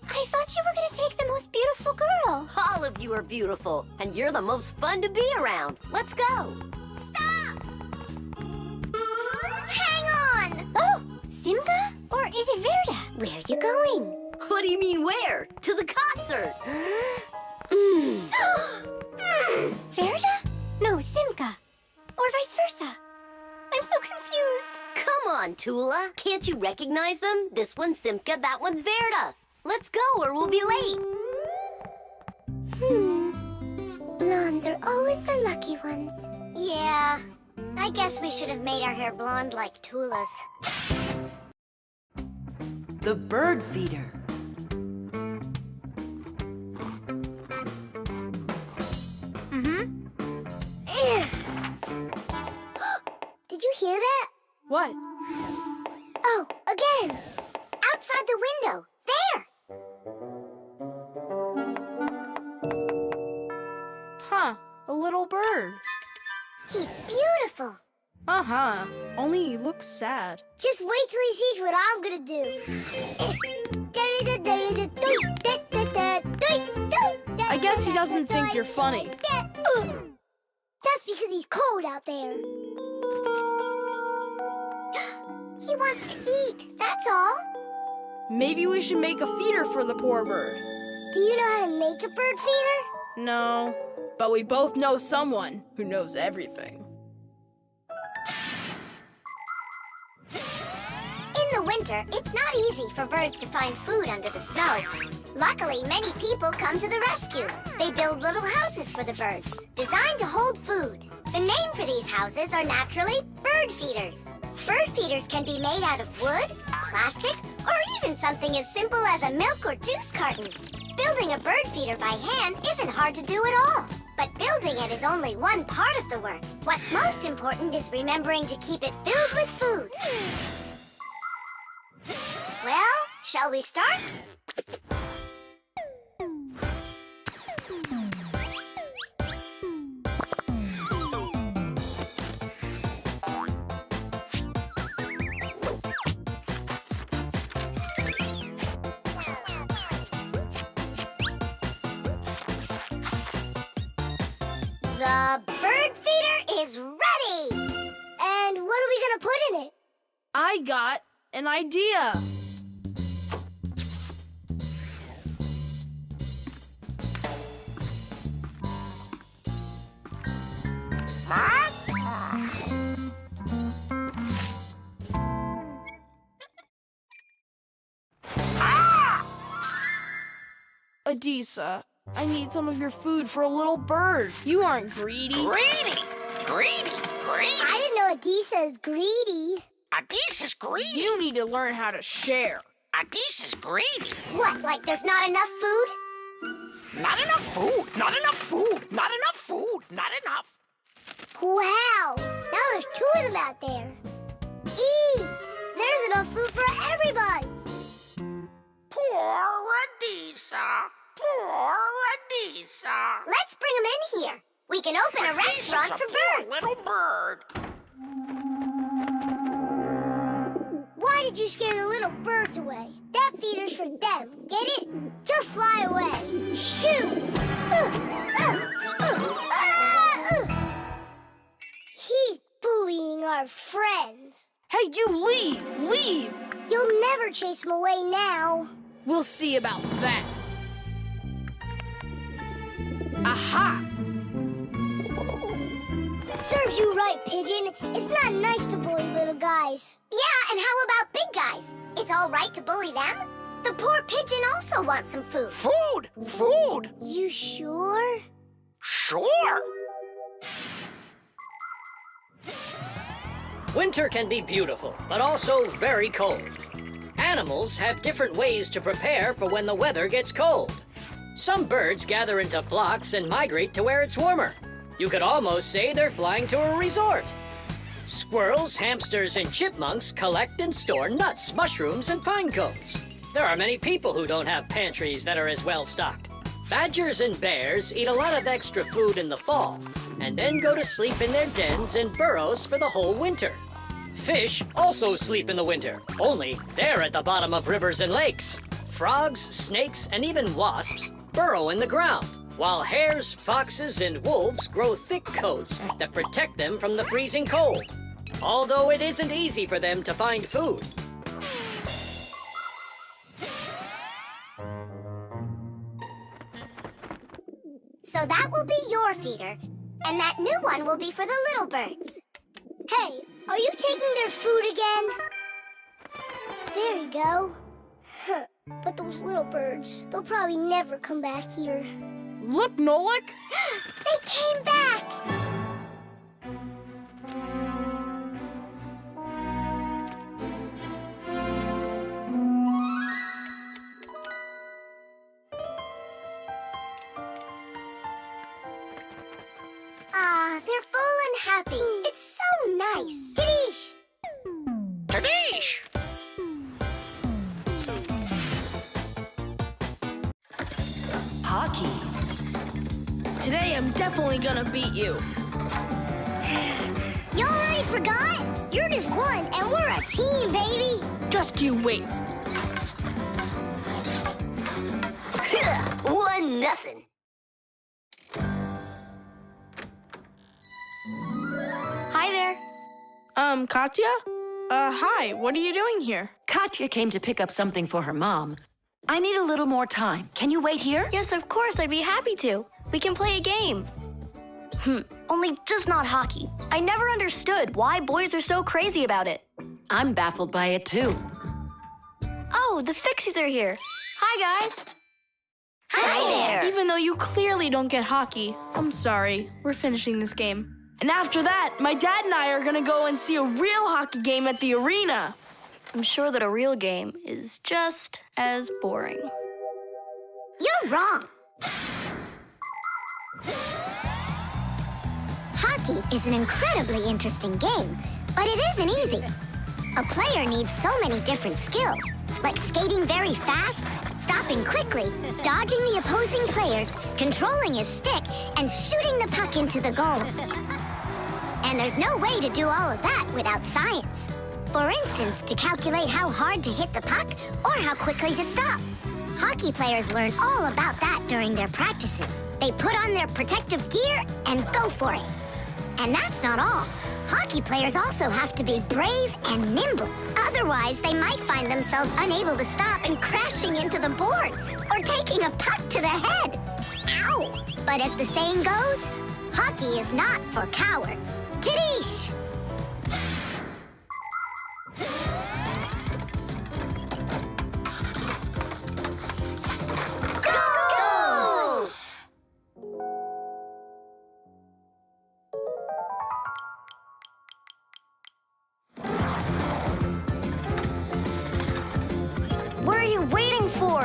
Speaker 10: I thought you were gonna take the most beautiful girl.
Speaker 8: All of you are beautiful, and you're the most fun to be around. Let's go.
Speaker 4: Stop! Hang on!
Speaker 10: Oh, Simka? Or is it Verda?
Speaker 4: Where are you going?
Speaker 8: What do you mean where? To the concert.
Speaker 10: Verda? No, Simka. Or vice versa. I'm so confused.
Speaker 8: Come on, Tula. Can't you recognize them? This one's Simka, that one's Verda. Let's go or we'll be late.
Speaker 4: Blondes are always the lucky ones. Yeah, I guess we should have made our hair blonde like Tula's.
Speaker 1: The bird feeder.
Speaker 4: Did you hear that?
Speaker 3: What?
Speaker 4: Oh, again! Outside the window! There!
Speaker 3: Huh, a little bird.
Speaker 4: He's beautiful!
Speaker 3: Uh-huh, only he looks sad.
Speaker 4: Just wait till he sees what I'm gonna do.
Speaker 3: I guess he doesn't think you're funny.
Speaker 4: That's because he's cold out there. He wants to eat, that's all.
Speaker 3: Maybe we should make a feeder for the poor bird.
Speaker 4: Do you know how to make a bird feeder?
Speaker 3: No, but we both know someone who knows everything.
Speaker 4: In the winter, it's not easy for birds to find food under the snow. Luckily, many people come to the rescue. They build little houses for the birds, designed to hold food. The name for these houses are naturally bird feeders. Bird feeders can be made out of wood, plastic, or even something as simple as a milk or juice carton. Building a bird feeder by hand isn't hard to do at all. But building it is only one part of the work. What's most important is remembering to keep it filled with food. Well, shall we start? The bird feeder is ready! And what are we gonna put in it?
Speaker 3: I got an idea. Adisa, I need some of your food for a little bird. You aren't greedy.
Speaker 5: Greedy! Greedy! Greedy!
Speaker 4: I didn't know Adisa is greedy.
Speaker 5: Adisa's greedy!
Speaker 3: You need to learn how to share.
Speaker 5: Adisa's greedy!
Speaker 4: What, like there's not enough food?
Speaker 5: Not enough food! Not enough food! Not enough food! Not enough!
Speaker 4: Wow, now there's 2 of them out there. Eat! There's enough food for everybody.
Speaker 5: Poor Adisa! Poor Adisa!
Speaker 4: Let's bring them in here. We can open a restaurant for birds.
Speaker 5: Little bird!
Speaker 4: Why did you scare the little birds away? That feeder's for them. Get it? Just fly away. Shoot! He's bullying our friends.
Speaker 3: Hey, you leave! Leave!
Speaker 4: You'll never chase him away now.
Speaker 3: We'll see about that. Aha!
Speaker 4: Serves you right, Pigeon. It's not nice to bully little guys. Yeah, and how about big guys? It's all right to bully them? The poor pigeon also wants some food.
Speaker 5: Food! Food!
Speaker 4: You sure?
Speaker 5: Sure!
Speaker 11: Winter can be beautiful, but also very cold. Animals have different ways to prepare for when the weather gets cold. Some birds gather into flocks and migrate to where it's warmer. You could almost say they're flying to a resort. Squirrels, hamsters, and chipmunks collect and store nuts, mushrooms, and pine cones. There are many people who don't have pantries that are as well stocked. Badgers and bears eat a lot of extra food in the fall, and then go to sleep in their dens and burrows for the whole winter. Fish also sleep in the winter, only they're at the bottom of rivers and lakes. Frogs, snakes, and even wasps burrow in the ground, while hares, foxes, and wolves grow thick coats that protect them from the freezing cold, although it isn't easy for them to find food.
Speaker 4: So that will be your feeder, and that new one will be for the little birds. Hey, are you taking their food again? There you go. But those little birds, they'll probably never come back here.
Speaker 3: Look, Nolik!
Speaker 4: They came back! Ah, they're full and happy. It's so nice. Tadish!
Speaker 5: Tadish!
Speaker 3: Hockey. Today I'm definitely gonna beat you.
Speaker 4: You already forgot? You're just one, and we're a team, baby.
Speaker 3: Just you wait.
Speaker 8: 1-0.
Speaker 3: Hi there. Katya? Hi, what are you doing here?
Speaker 1: Katya came to pick up something for her mom. I need a little more time. Can you wait here?
Speaker 13: Yes, of course, I'd be happy to. We can play a game. Only just not hockey. I never understood why boys are so crazy about it.
Speaker 1: I'm baffled by it too.
Speaker 13: Oh, the Fixies are here. Hi, guys.
Speaker 8: Hi there.
Speaker 3: Even though you clearly don't get hockey, I'm sorry. We're finishing this game. And after that, my dad and I are gonna go and see a real hockey game at the arena.
Speaker 13: I'm sure that a real game is just as boring.
Speaker 4: You're wrong. Hockey is an incredibly interesting game, but it isn't easy. A player needs so many different skills, like skating very fast, stopping quickly, dodging the opposing players, controlling his stick, and shooting the puck into the goal. And there's no way to do all of that without science. For instance, to calculate how hard to hit the puck or how quickly to stop. Hockey players learn all about that during their practices. They put on their protective gear and go for it. And that's not all. Hockey players also have to be brave and nimble. Otherwise, they might find themselves unable to stop and crashing into the boards or taking a puck to the head. Ow! But as the saying goes, hockey is not for cowards. Tadish! Go!
Speaker 13: we waiting for?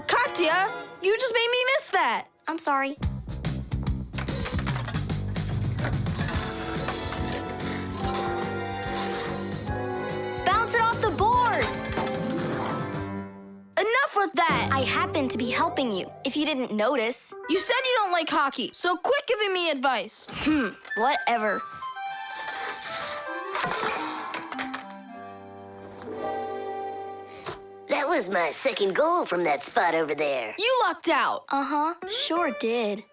Speaker 3: Katya, you just made me miss that.
Speaker 13: I'm sorry. Bounce it off the board.
Speaker 3: Enough with that.
Speaker 13: I happen to be helping you, if you didn't notice.
Speaker 3: You said you don't like hockey, so quit giving me advice.
Speaker 13: Whatever.
Speaker 8: That was my second goal from that spot over there.
Speaker 3: You lucked out.
Speaker 13: Uh-huh, sure did.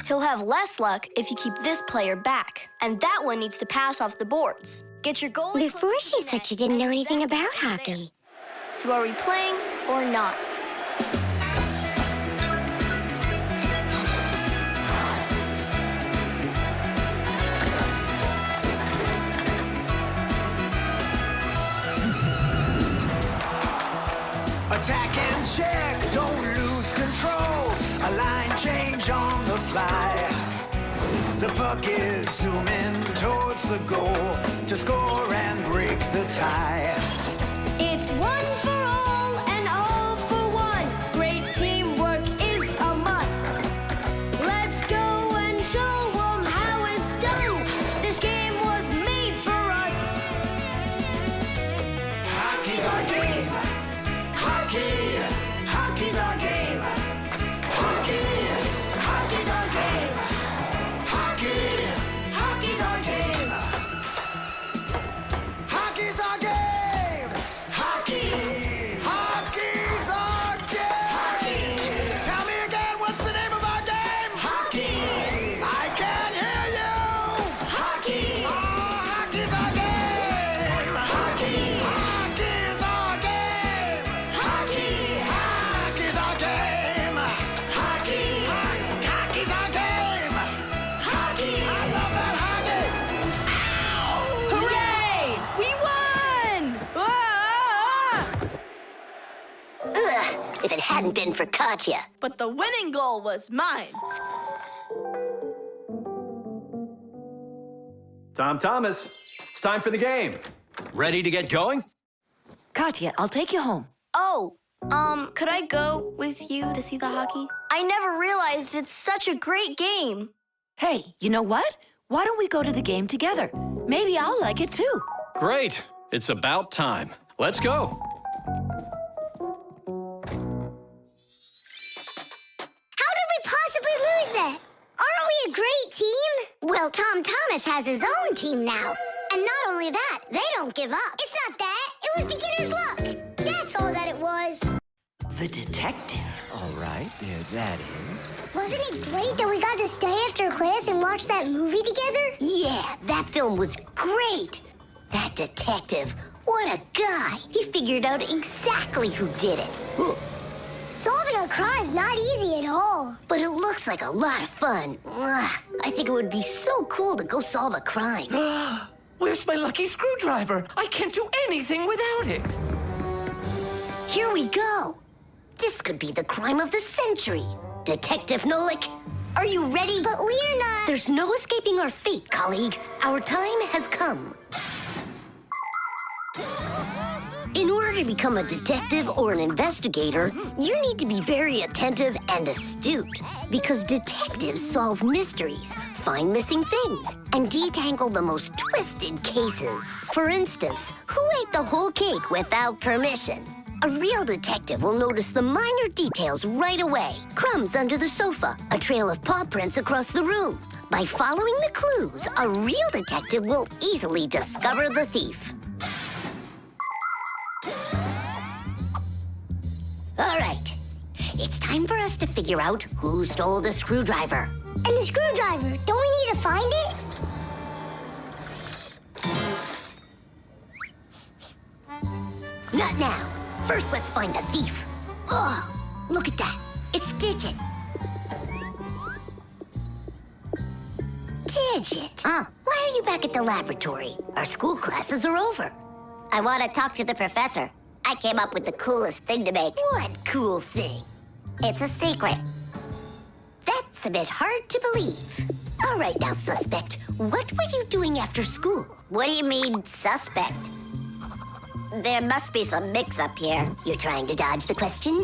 Speaker 13: He'll have less luck if you keep this player back. And that one needs to pass off the boards. Get your goal.
Speaker 4: Before she said she didn't know anything about hockey.
Speaker 13: So are we playing or not?
Speaker 14: Attack and check, don't lose control. A line change on the fly. The puck is zooming towards the goal to score and break the tie.
Speaker 9: It's one for all and all for one. Great teamwork is a must. Let's go and show 'em how it's done. This game was made for us.
Speaker 14: Hockey's our game. Hockey, hockey's our game. Hockey, hockey's our game. Hockey, hockey's our game. Hockey's our game. Hockey, hockey's our game. Hockey. Tell me again, what's the name of our game? Hockey. I can't hear you. Hockey. Oh, hockey's our game. Hockey. Hockey's our game. Hockey. Hockey's our game. Hockey. Hockey's our game. Hockey. I love that hockey. Ow!
Speaker 3: Hooray! We won!
Speaker 8: Ugh, if it hadn't been for Katya.
Speaker 3: But the winning goal was mine.
Speaker 2: Tom Thomas, it's time for the game. Ready to get going?
Speaker 1: Katya, I'll take you home.
Speaker 13: Oh, could I go with you to see the hockey? I never realized it's such a great game.
Speaker 1: Hey, you know what? Why don't we go to the game together? Maybe I'll like it too.
Speaker 2: Great. It's about time. Let's go.
Speaker 4: How did we possibly lose that? Aren't we a great team? Well, Tom Thomas has his own team now. And not only that, they don't give up. It's not that. It was beginner's luck. That's all that it was.
Speaker 6: The detective.
Speaker 7: All right, there that is.
Speaker 4: Wasn't it great that we got to stay after class and watch that movie together?
Speaker 8: Yeah, that film was great. That detective, what a guy. He figured out exactly who did it.
Speaker 4: Solving a crime's not easy at all.
Speaker 8: But it looks like a lot of fun. Ugh, I think it would be so cool to go solve a crime.
Speaker 7: Where's my lucky screwdriver? I can't do anything without it.
Speaker 8: Here we go. This could be the crime of the century. Detective Nolik, are you ready?
Speaker 4: But we're not...
Speaker 8: There's no escaping our fate, colleague. Our time has come. In order to become a detective or an investigator, you need to be very attentive and astute, because detectives solve mysteries, find missing things, and detangle the most twisted cases. For instance, who ate the whole cake without permission? A real detective will notice the minor details right away. Crumbs under the sofa, a trail of paw prints across the room. By following the clues, a real detective will easily discover the thief. All right, it's time for us to figure out who stole the screwdriver.
Speaker 4: And the screwdriver, don't we need to find it?
Speaker 8: Not now. First, let's find the thief. Oh, look at that. It's Digit. Digit? Why are you back at the laboratory? Our school classes are over.
Speaker 12: I want to talk to the professor. I came up with the coolest thing to make.
Speaker 8: What cool thing?
Speaker 12: It's a secret.
Speaker 8: That's a bit hard to believe. All right now, suspect. What were you doing after school?
Speaker 12: What do you mean, suspect?
Speaker 8: There must be some mix-up here. You're trying to dodge the question?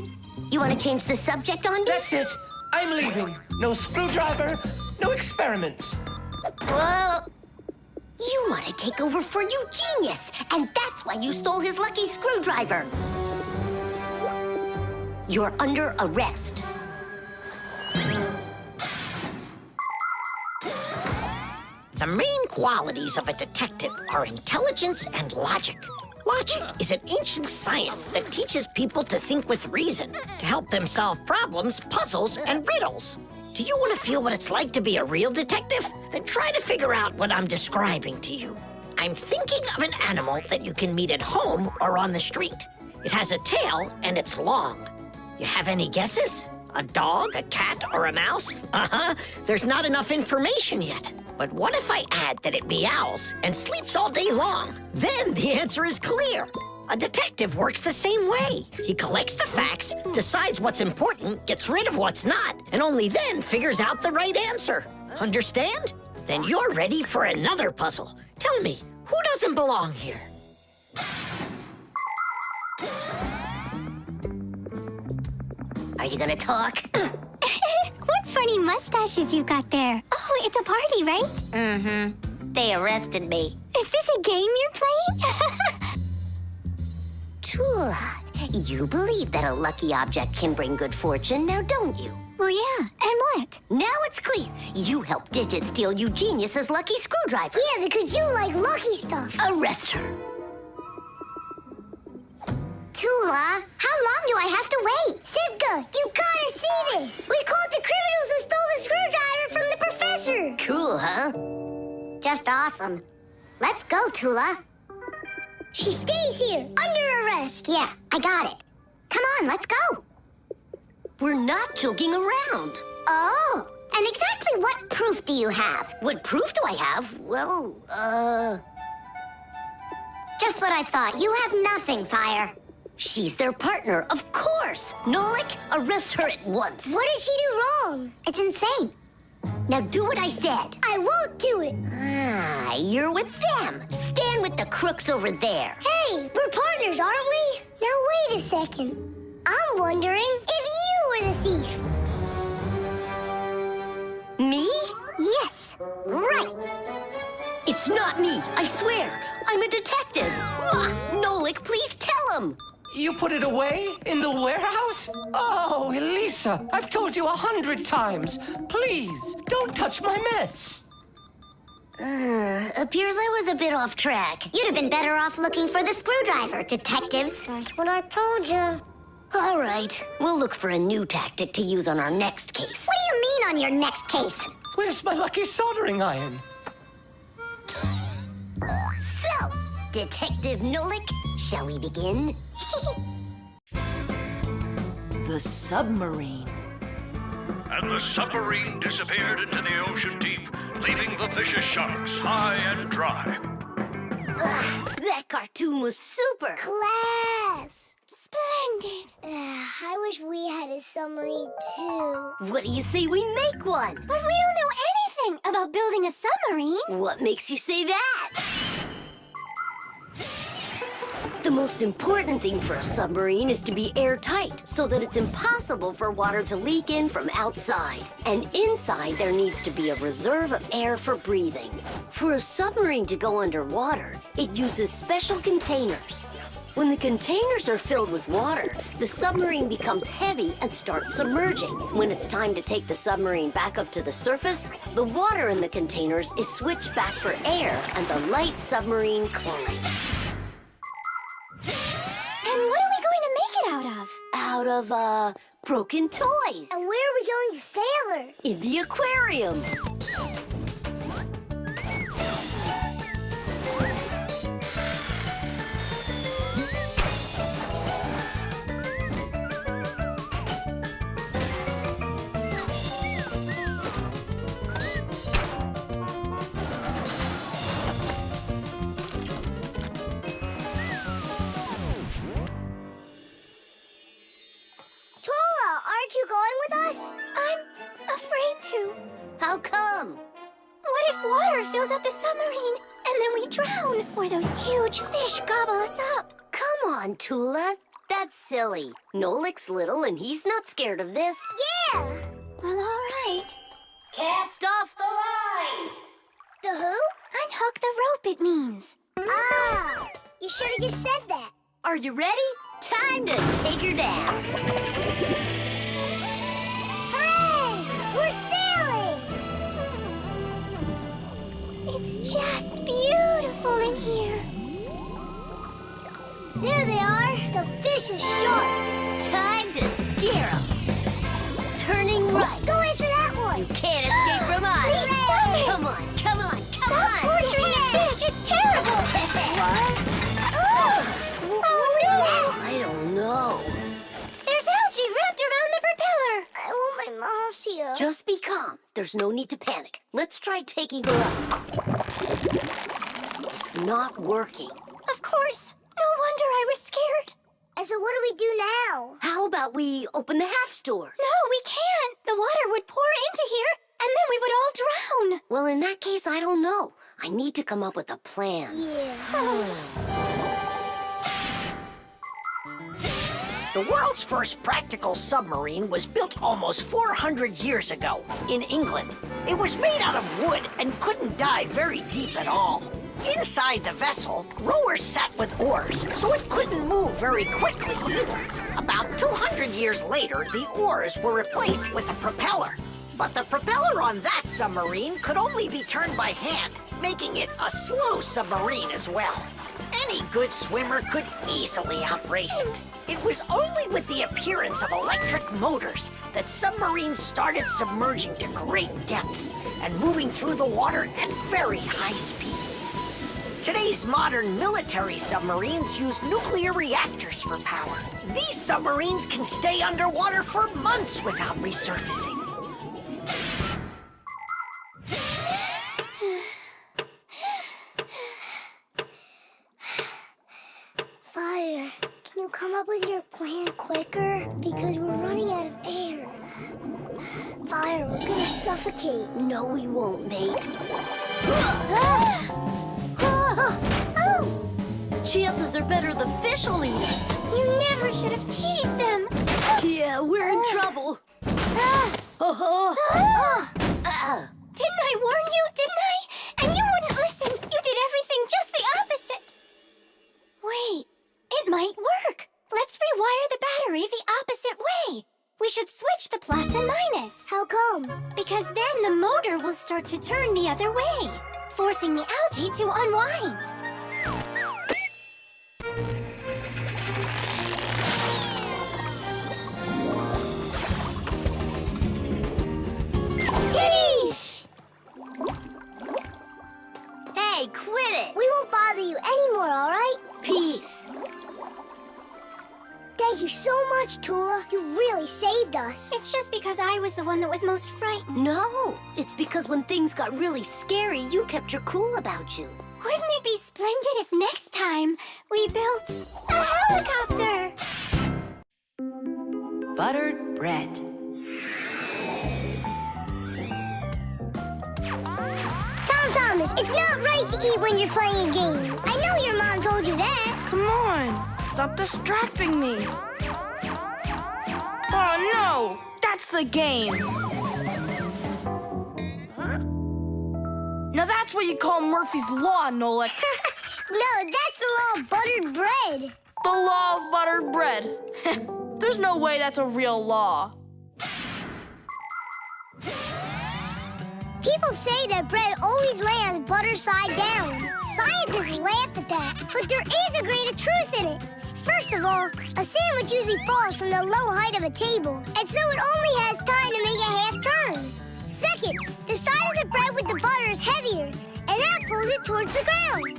Speaker 8: You want to change the subject on me?
Speaker 7: That's it. I'm leaving. No screwdriver, no experiments.
Speaker 8: Well, you want to take over for Eugenius, and that's why you stole his lucky screwdriver. You're under arrest.
Speaker 5: The main qualities of a detective are intelligence and logic. Logic is an ancient science that teaches people to think with reason, to help them solve problems, puzzles, and riddles. Do you want to feel what it's like to be a real detective? Then try to figure out what I'm describing to you. I'm thinking of an animal that you can meet at home or on the street. It has a tail and it's long. You have any guesses? A dog, a cat, or a mouse? Uh-huh. There's not enough information yet. But what if I add that it meows and sleeps all day long? Then the answer is clear. A detective works the same way. He collects the facts, decides what's important, gets rid of what's not, and only then figures out the right answer. Understand? Then you're ready for another puzzle. Tell me, who doesn't belong here?
Speaker 8: Are you gonna talk?
Speaker 10: What funny mustaches you got there. Oh, it's a party, right?
Speaker 8: Mm-hmm. They arrested me.
Speaker 10: Is this a game you're playing?
Speaker 8: Tula, you believe that a lucky object can bring good fortune, now don't you?
Speaker 10: Well, yeah. And what?
Speaker 8: Now it's clear. You helped Digit steal Eugenius's lucky screwdriver.
Speaker 4: Yeah, because you like lucky stuff.
Speaker 8: Arrest her.
Speaker 4: Tula, how long do I have to wait? Simka, you gotta see this. We caught the criminals who stole the screwdriver from the professor.
Speaker 8: Cool, huh?
Speaker 4: Just awesome. Let's go, Tula. She stays here, under arrest. Yeah, I got it. Come on, let's go.
Speaker 8: We're not joking around.
Speaker 4: Oh, and exactly what proof do you have?
Speaker 8: What proof do I have? Well,
Speaker 4: Just what I thought. You have nothing, Fire.
Speaker 8: she's their partner, of course. Nolik, arrest her at once.
Speaker 4: What did she do wrong? It's insane.
Speaker 8: Now do what I said.
Speaker 4: I won't do it.
Speaker 8: Ah, you're with them. Stand with the crooks over there.
Speaker 4: Hey, we're partners, aren't we? Now wait a second. I'm wondering if you were the thief.
Speaker 8: Me?
Speaker 4: Yes, right.
Speaker 8: It's not me, I swear. I'm a detective. Nolik, please tell him.
Speaker 7: You put it away? In the warehouse? Oh, Elisa, I've told you 100 times. Please, don't touch my mess.
Speaker 8: Appears I was a bit off track.
Speaker 4: You'd have been better off looking for the screwdriver, detectives. That's what I told you.
Speaker 8: All right, we'll look for a new tactic to use on our next case.
Speaker 4: What do you mean on your next case?
Speaker 7: Where's my lucky soldering iron?
Speaker 8: So, Detective Nolik, shall we begin?
Speaker 1: The submarine.
Speaker 15: And the submarine disappeared into the ocean deep, leaving the vicious sharks high and dry.
Speaker 8: That cartoon was super.
Speaker 4: Class.
Speaker 10: Splendid.
Speaker 4: I wish we had a submarine too.
Speaker 8: What do you say we make one?
Speaker 10: But we don't know anything about building a submarine.
Speaker 8: What makes you say that? The most important thing for a submarine is to be airtight, so that it's impossible for water to leak in from outside. And inside, there needs to be a reserve of air for breathing. For a submarine to go underwater, it uses special containers. When the containers are filled with water, the submarine becomes heavy and starts submerging. When it's time to take the submarine back up to the surface, the water in the containers is switched back for air, and the light submarine climbs.
Speaker 10: And what are we going to make it out of?
Speaker 8: Out of, broken toys.
Speaker 4: And where are we going to sail her?
Speaker 8: In the aquarium.
Speaker 4: Aren't you going with us?
Speaker 10: I'm afraid to.
Speaker 8: How come?
Speaker 10: What if water fills up the submarine and then we drown? Or those huge fish gobble us up?
Speaker 8: Come on, Tula. That's silly. Nolik's little and he's not scared of this.
Speaker 4: Yeah!
Speaker 10: Well, all right.
Speaker 8: Cast off the lines!
Speaker 4: The who?
Speaker 10: Unhook the rope, it means.
Speaker 4: Ah! You should have just said that.
Speaker 8: Are you ready? Time to take her down.
Speaker 4: Hooray! We're sailing!
Speaker 10: It's just beautiful in here.
Speaker 4: There they are, the vicious sharks.
Speaker 8: Time to scare 'em. Turning right.
Speaker 4: Go after that one.
Speaker 8: You can't escape from us.
Speaker 10: Please stop it.
Speaker 8: Come on, come on, come
Speaker 10: Stop
Speaker 8: on.
Speaker 10: torturing the fish. It's terrible.
Speaker 8: I don't know.
Speaker 10: There's algae wrapped around the propeller.
Speaker 4: I want my mouse here.
Speaker 8: Just be calm. There's no need to panic. Let's try taking her up. It's not working.
Speaker 10: Of course. No wonder I was scared.
Speaker 4: And so what do we do now?
Speaker 8: How about we open the hatch door?
Speaker 10: No, we can't. The water would pour into here, and then we would all drown.
Speaker 8: Well, in that case, I don't know. I need to come up with a plan.
Speaker 4: Yeah.
Speaker 5: The world's first practical submarine was built almost 400 years ago in England. It was made out of wood and couldn't dive very deep at all. Inside the vessel, rowers sat with oars, so it couldn't move very quickly either. About 200 years later, the oars were replaced with a propeller. But the propeller on that submarine could only be turned by hand, making it a slow submarine as well. Any good swimmer could easily outrace it. It was only with the appearance of electric motors that submarines started submerging to great depths and moving through the water at very high speeds. Today's modern military submarines use nuclear reactors for power. These submarines can stay underwater for months without resurfacing.
Speaker 4: Fire, can you come up with your plan quicker? Because we're running out of air. Fire, we're gonna suffocate.
Speaker 8: No, we won't, mate. Chances are better the fish will eat us.
Speaker 10: You never should have teased them.
Speaker 8: Yeah, we're in trouble.
Speaker 10: Didn't I warn you, didn't I? And you wouldn't listen. You did everything just the opposite. Wait, it might work. Let's rewire the battery the opposite way. We should switch the plus and minus.
Speaker 4: How come?
Speaker 10: Because then the motor will start to turn the other way, forcing the algae to unwind.
Speaker 8: Hey, quit it!
Speaker 4: We won't bother you anymore, all right?
Speaker 8: Peace.
Speaker 4: Thank you so much, Tula. You really saved us.
Speaker 10: It's just because I was the one that was most frightened.
Speaker 8: No, it's because when things got really scary, you kept your cool about you.
Speaker 10: Wouldn't it be splendid if next time we built a helicopter?
Speaker 1: Buttered bread.
Speaker 4: Tom Thomas, it's not right to eat when you're playing a game. I know your mom told you that.
Speaker 3: Come on, stop distracting me. Oh no, that's the game. Now that's what you call Murphy's Law, Nolik.
Speaker 4: No, that's the law of buttered bread.
Speaker 3: The law of buttered bread. There's no way that's a real law.
Speaker 4: People say that bread always lands butter side down. Scientists laugh at that, but there is a grain of truth in it. First of all, a sandwich usually falls from the low height of a table, and so it only has time to make a half turn. Second, the side of the bread with the butter is heavier, and that pulls it towards the ground.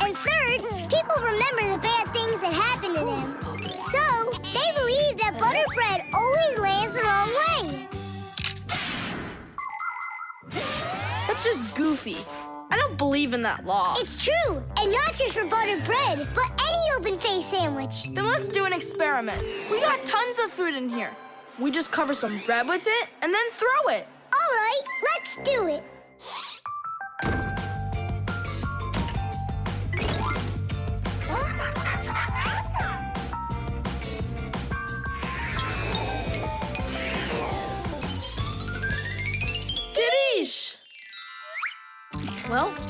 Speaker 4: And third, people remember the bad things that happen to them. So, they believe that buttered bread always lands the wrong way.
Speaker 3: That's just goofy. I don't believe in that law.
Speaker 4: It's true, and not just for buttered bread, but any open-faced sandwich.
Speaker 3: Then let's do an experiment. We got tons of food in here. We just cover some bread with it and then throw it.
Speaker 4: All right, let's do it.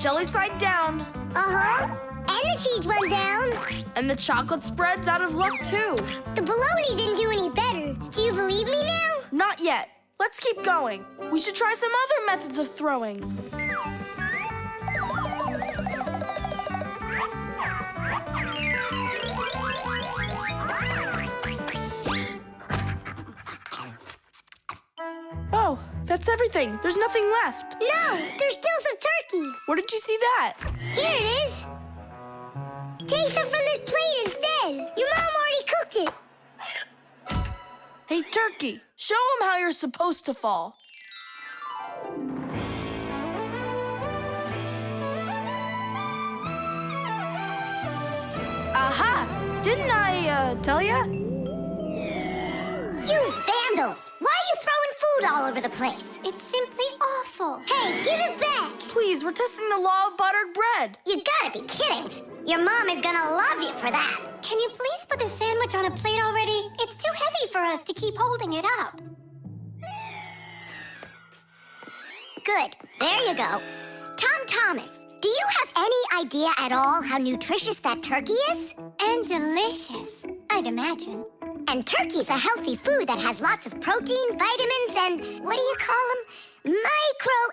Speaker 3: jelly side down.
Speaker 4: Uh-huh. And the cheese one down.
Speaker 3: And the chocolate spread's out of luck, too.
Speaker 4: The bologna didn't do any better. Do you believe me now?
Speaker 3: Not yet. Let's keep going. We should try some other methods of throwing. Oh, that's everything. There's nothing left.
Speaker 4: No, there's still some turkey.
Speaker 3: Where did you see that?
Speaker 4: Here it is. Take some from this plate instead. Your mom already cooked it.
Speaker 3: Hey, Turkey, show him how you're supposed to fall. Aha! Didn't I, tell ya?
Speaker 4: You vandals! Why are you throwing food all over the place?
Speaker 10: It's simply awful.
Speaker 4: Hey, give it back!
Speaker 3: Please, we're testing the law of buttered bread.
Speaker 4: You gotta be kidding. Your mom is gonna love you for that.
Speaker 10: Can you please put the sandwich on a plate already? It's too heavy for us to keep holding it up.
Speaker 4: Good. There you go. Tom Thomas, do you have any idea at all how nutritious that turkey is?
Speaker 10: And delicious, I'd imagine.
Speaker 4: And turkey's a healthy food that has lots of protein, vitamins, and what do you call them?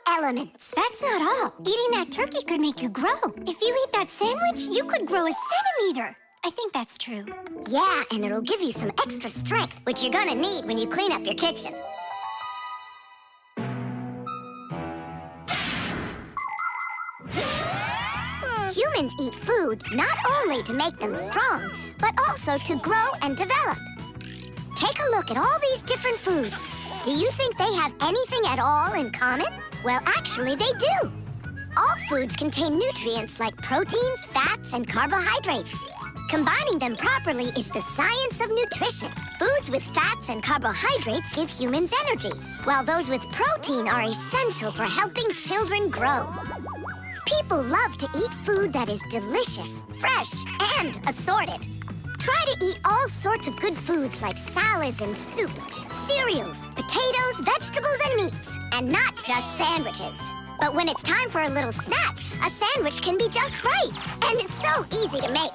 Speaker 4: Microelements.
Speaker 10: That's not all. Eating that turkey could make you grow. If you eat that sandwich, you could grow a centimeter. I think that's true.
Speaker 4: Yeah, and it'll give you some extra strength, which you're gonna need when you clean up your kitchen. Humans eat food not only to make them strong, but also to grow and develop. Take a look at all these different foods. Do you think they have anything at all in common? Well, actually, they do. All foods contain nutrients like proteins, fats, and carbohydrates. Combining them properly is the science of nutrition. Foods with fats and carbohydrates give humans energy, while those with protein are essential for helping children grow. People love to eat food that is delicious, fresh, and assorted. Try to eat all sorts of good foods like salads and soups, cereals, potatoes, vegetables, and meats, and not just sandwiches. But when it's time for a little snack, a sandwich can be just right, and it's so easy to make.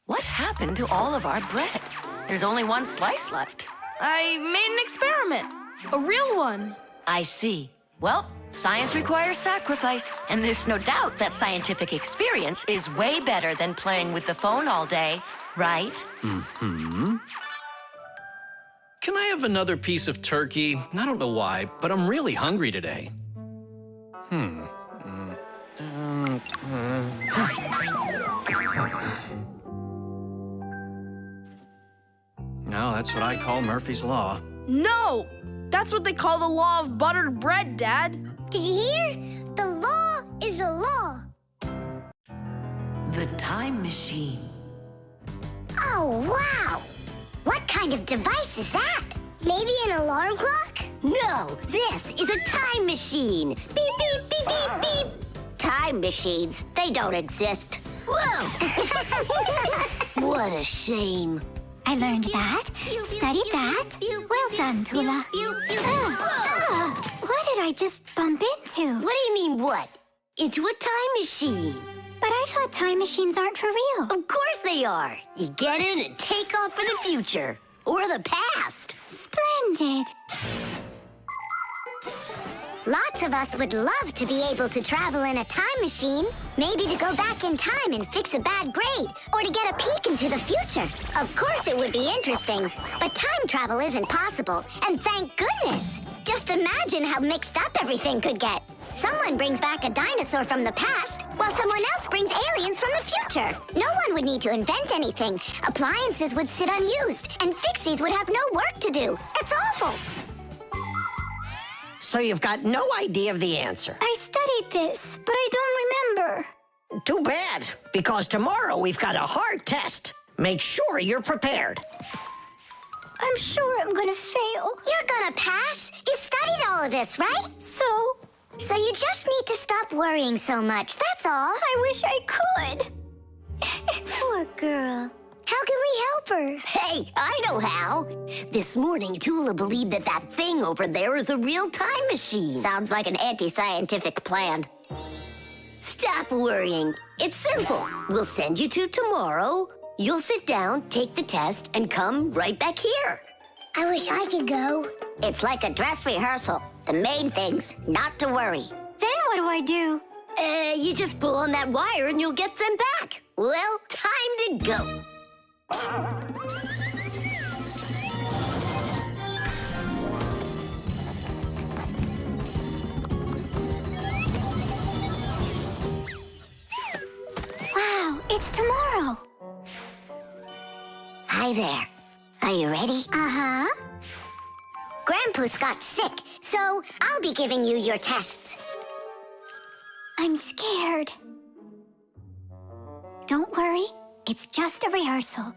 Speaker 1: What happened to all of our bread? There's only one slice left.
Speaker 3: I made an experiment. A real one.
Speaker 1: I see. Well, science requires sacrifice. And there's no doubt that scientific experience is way better than playing with the phone all day, right?
Speaker 2: Mm-hmm. Can I have another piece of turkey? I don't know why, but I'm really hungry today. Now that's what I call Murphy's Law.
Speaker 3: No! That's what they call the law of buttered bread, Dad.
Speaker 4: Did you hear? The law is a law.
Speaker 1: The time machine.
Speaker 4: Oh, wow! What kind of device is that? Maybe an alarm clock?
Speaker 8: No, this is a time machine. Beep, beep, beep, beep, beep. Time machines, they don't exist. Whoa! What a shame.
Speaker 10: I learned that, studied that. Well done, Tula. What did I just bump into?
Speaker 8: What do you mean, what? Into a time machine.
Speaker 10: But I thought time machines aren't for real.
Speaker 8: Of course they are. You get in and take off for the future. Or the past.
Speaker 10: Splendid.
Speaker 4: Lots of us would love to be able to travel in a time machine. Maybe to go back in time and fix a bad grade, or to get a peek into the future. Of course it would be interesting, but time travel isn't possible, and thank goodness. Just imagine how mixed up everything could get. Someone brings back a dinosaur from the past, while someone else brings aliens from the future. No one would need to invent anything. Appliances would sit unused, and Fixies would have no work to do. It's awful.
Speaker 5: So you've got no idea of the answer.
Speaker 10: I studied this, but I don't remember.
Speaker 5: Too bad, because tomorrow we've got a hard test. Make sure you're prepared.
Speaker 10: I'm sure I'm gonna fail.
Speaker 4: You're gonna pass. You studied all of this, right?
Speaker 10: So,
Speaker 4: So you just need to stop worrying so much, that's all.
Speaker 10: I wish I could.
Speaker 4: Poor girl. How can we help her?
Speaker 8: Hey, I know how. This morning, Tula believed that thing over there is a real time machine.
Speaker 12: Sounds like an anti-scientific plan.
Speaker 8: Stop worrying. It's simple. We'll send you to tomorrow. You'll sit down, take the test, and come right back here.
Speaker 4: I wish I could go.
Speaker 12: It's like a dress rehearsal. The main thing's not to worry.
Speaker 10: Then what do I do?
Speaker 8: You just pull on that wire and you'll get them back. Well, time to go.
Speaker 10: Wow, it's tomorrow.
Speaker 4: Hi there. Are you ready?
Speaker 10: Uh-huh.
Speaker 4: Grandpa's got sick, so I'll be giving you your tests.
Speaker 10: I'm scared. Don't worry, it's just a rehearsal.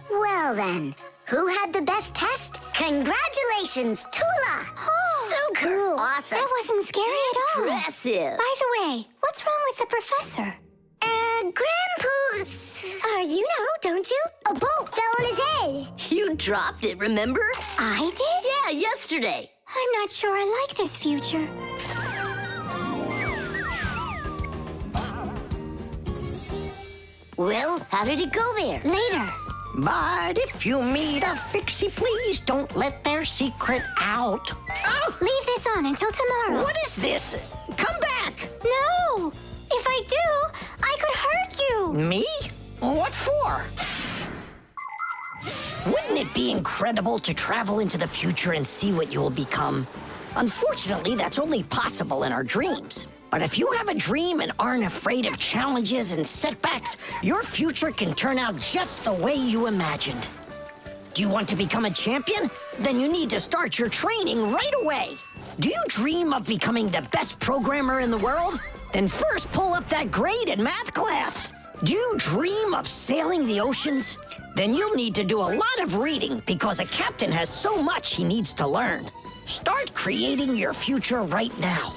Speaker 4: Well then, who had the best test? Congratulations, Tula!
Speaker 10: Oh,
Speaker 8: So cool.
Speaker 12: Awesome.
Speaker 10: that wasn't scary at all.
Speaker 8: Impressive.
Speaker 10: By the way, what's wrong with the professor?
Speaker 4: Grandpa's...
Speaker 10: You know, don't you?
Speaker 4: A bolt fell on his head.
Speaker 8: You dropped it, remember?
Speaker 10: I did?
Speaker 8: Yeah, yesterday.
Speaker 10: I'm not sure I like this future.
Speaker 8: Well, how did it go there?
Speaker 10: Later.
Speaker 7: But if you meet a Fixie, please don't let their secret out.
Speaker 10: Oh, leave this on until tomorrow.
Speaker 7: What is this? Come back!
Speaker 10: No! If I do, I could hurt you.
Speaker 7: Me? What for? Wouldn't it be incredible to travel into the future and see what you will become? Unfortunately, that's only possible in our dreams. But if you have a dream and aren't afraid of challenges and setbacks, your future can turn out just the way you imagined. Do you want to become a champion? Then you need to start your training right away. Do you dream of becoming the best programmer in the world? Then first pull up that grade in math class. Do you dream of sailing the oceans? Then you'll need to do a lot of reading because a captain has so much he needs to learn. Start creating your future right now.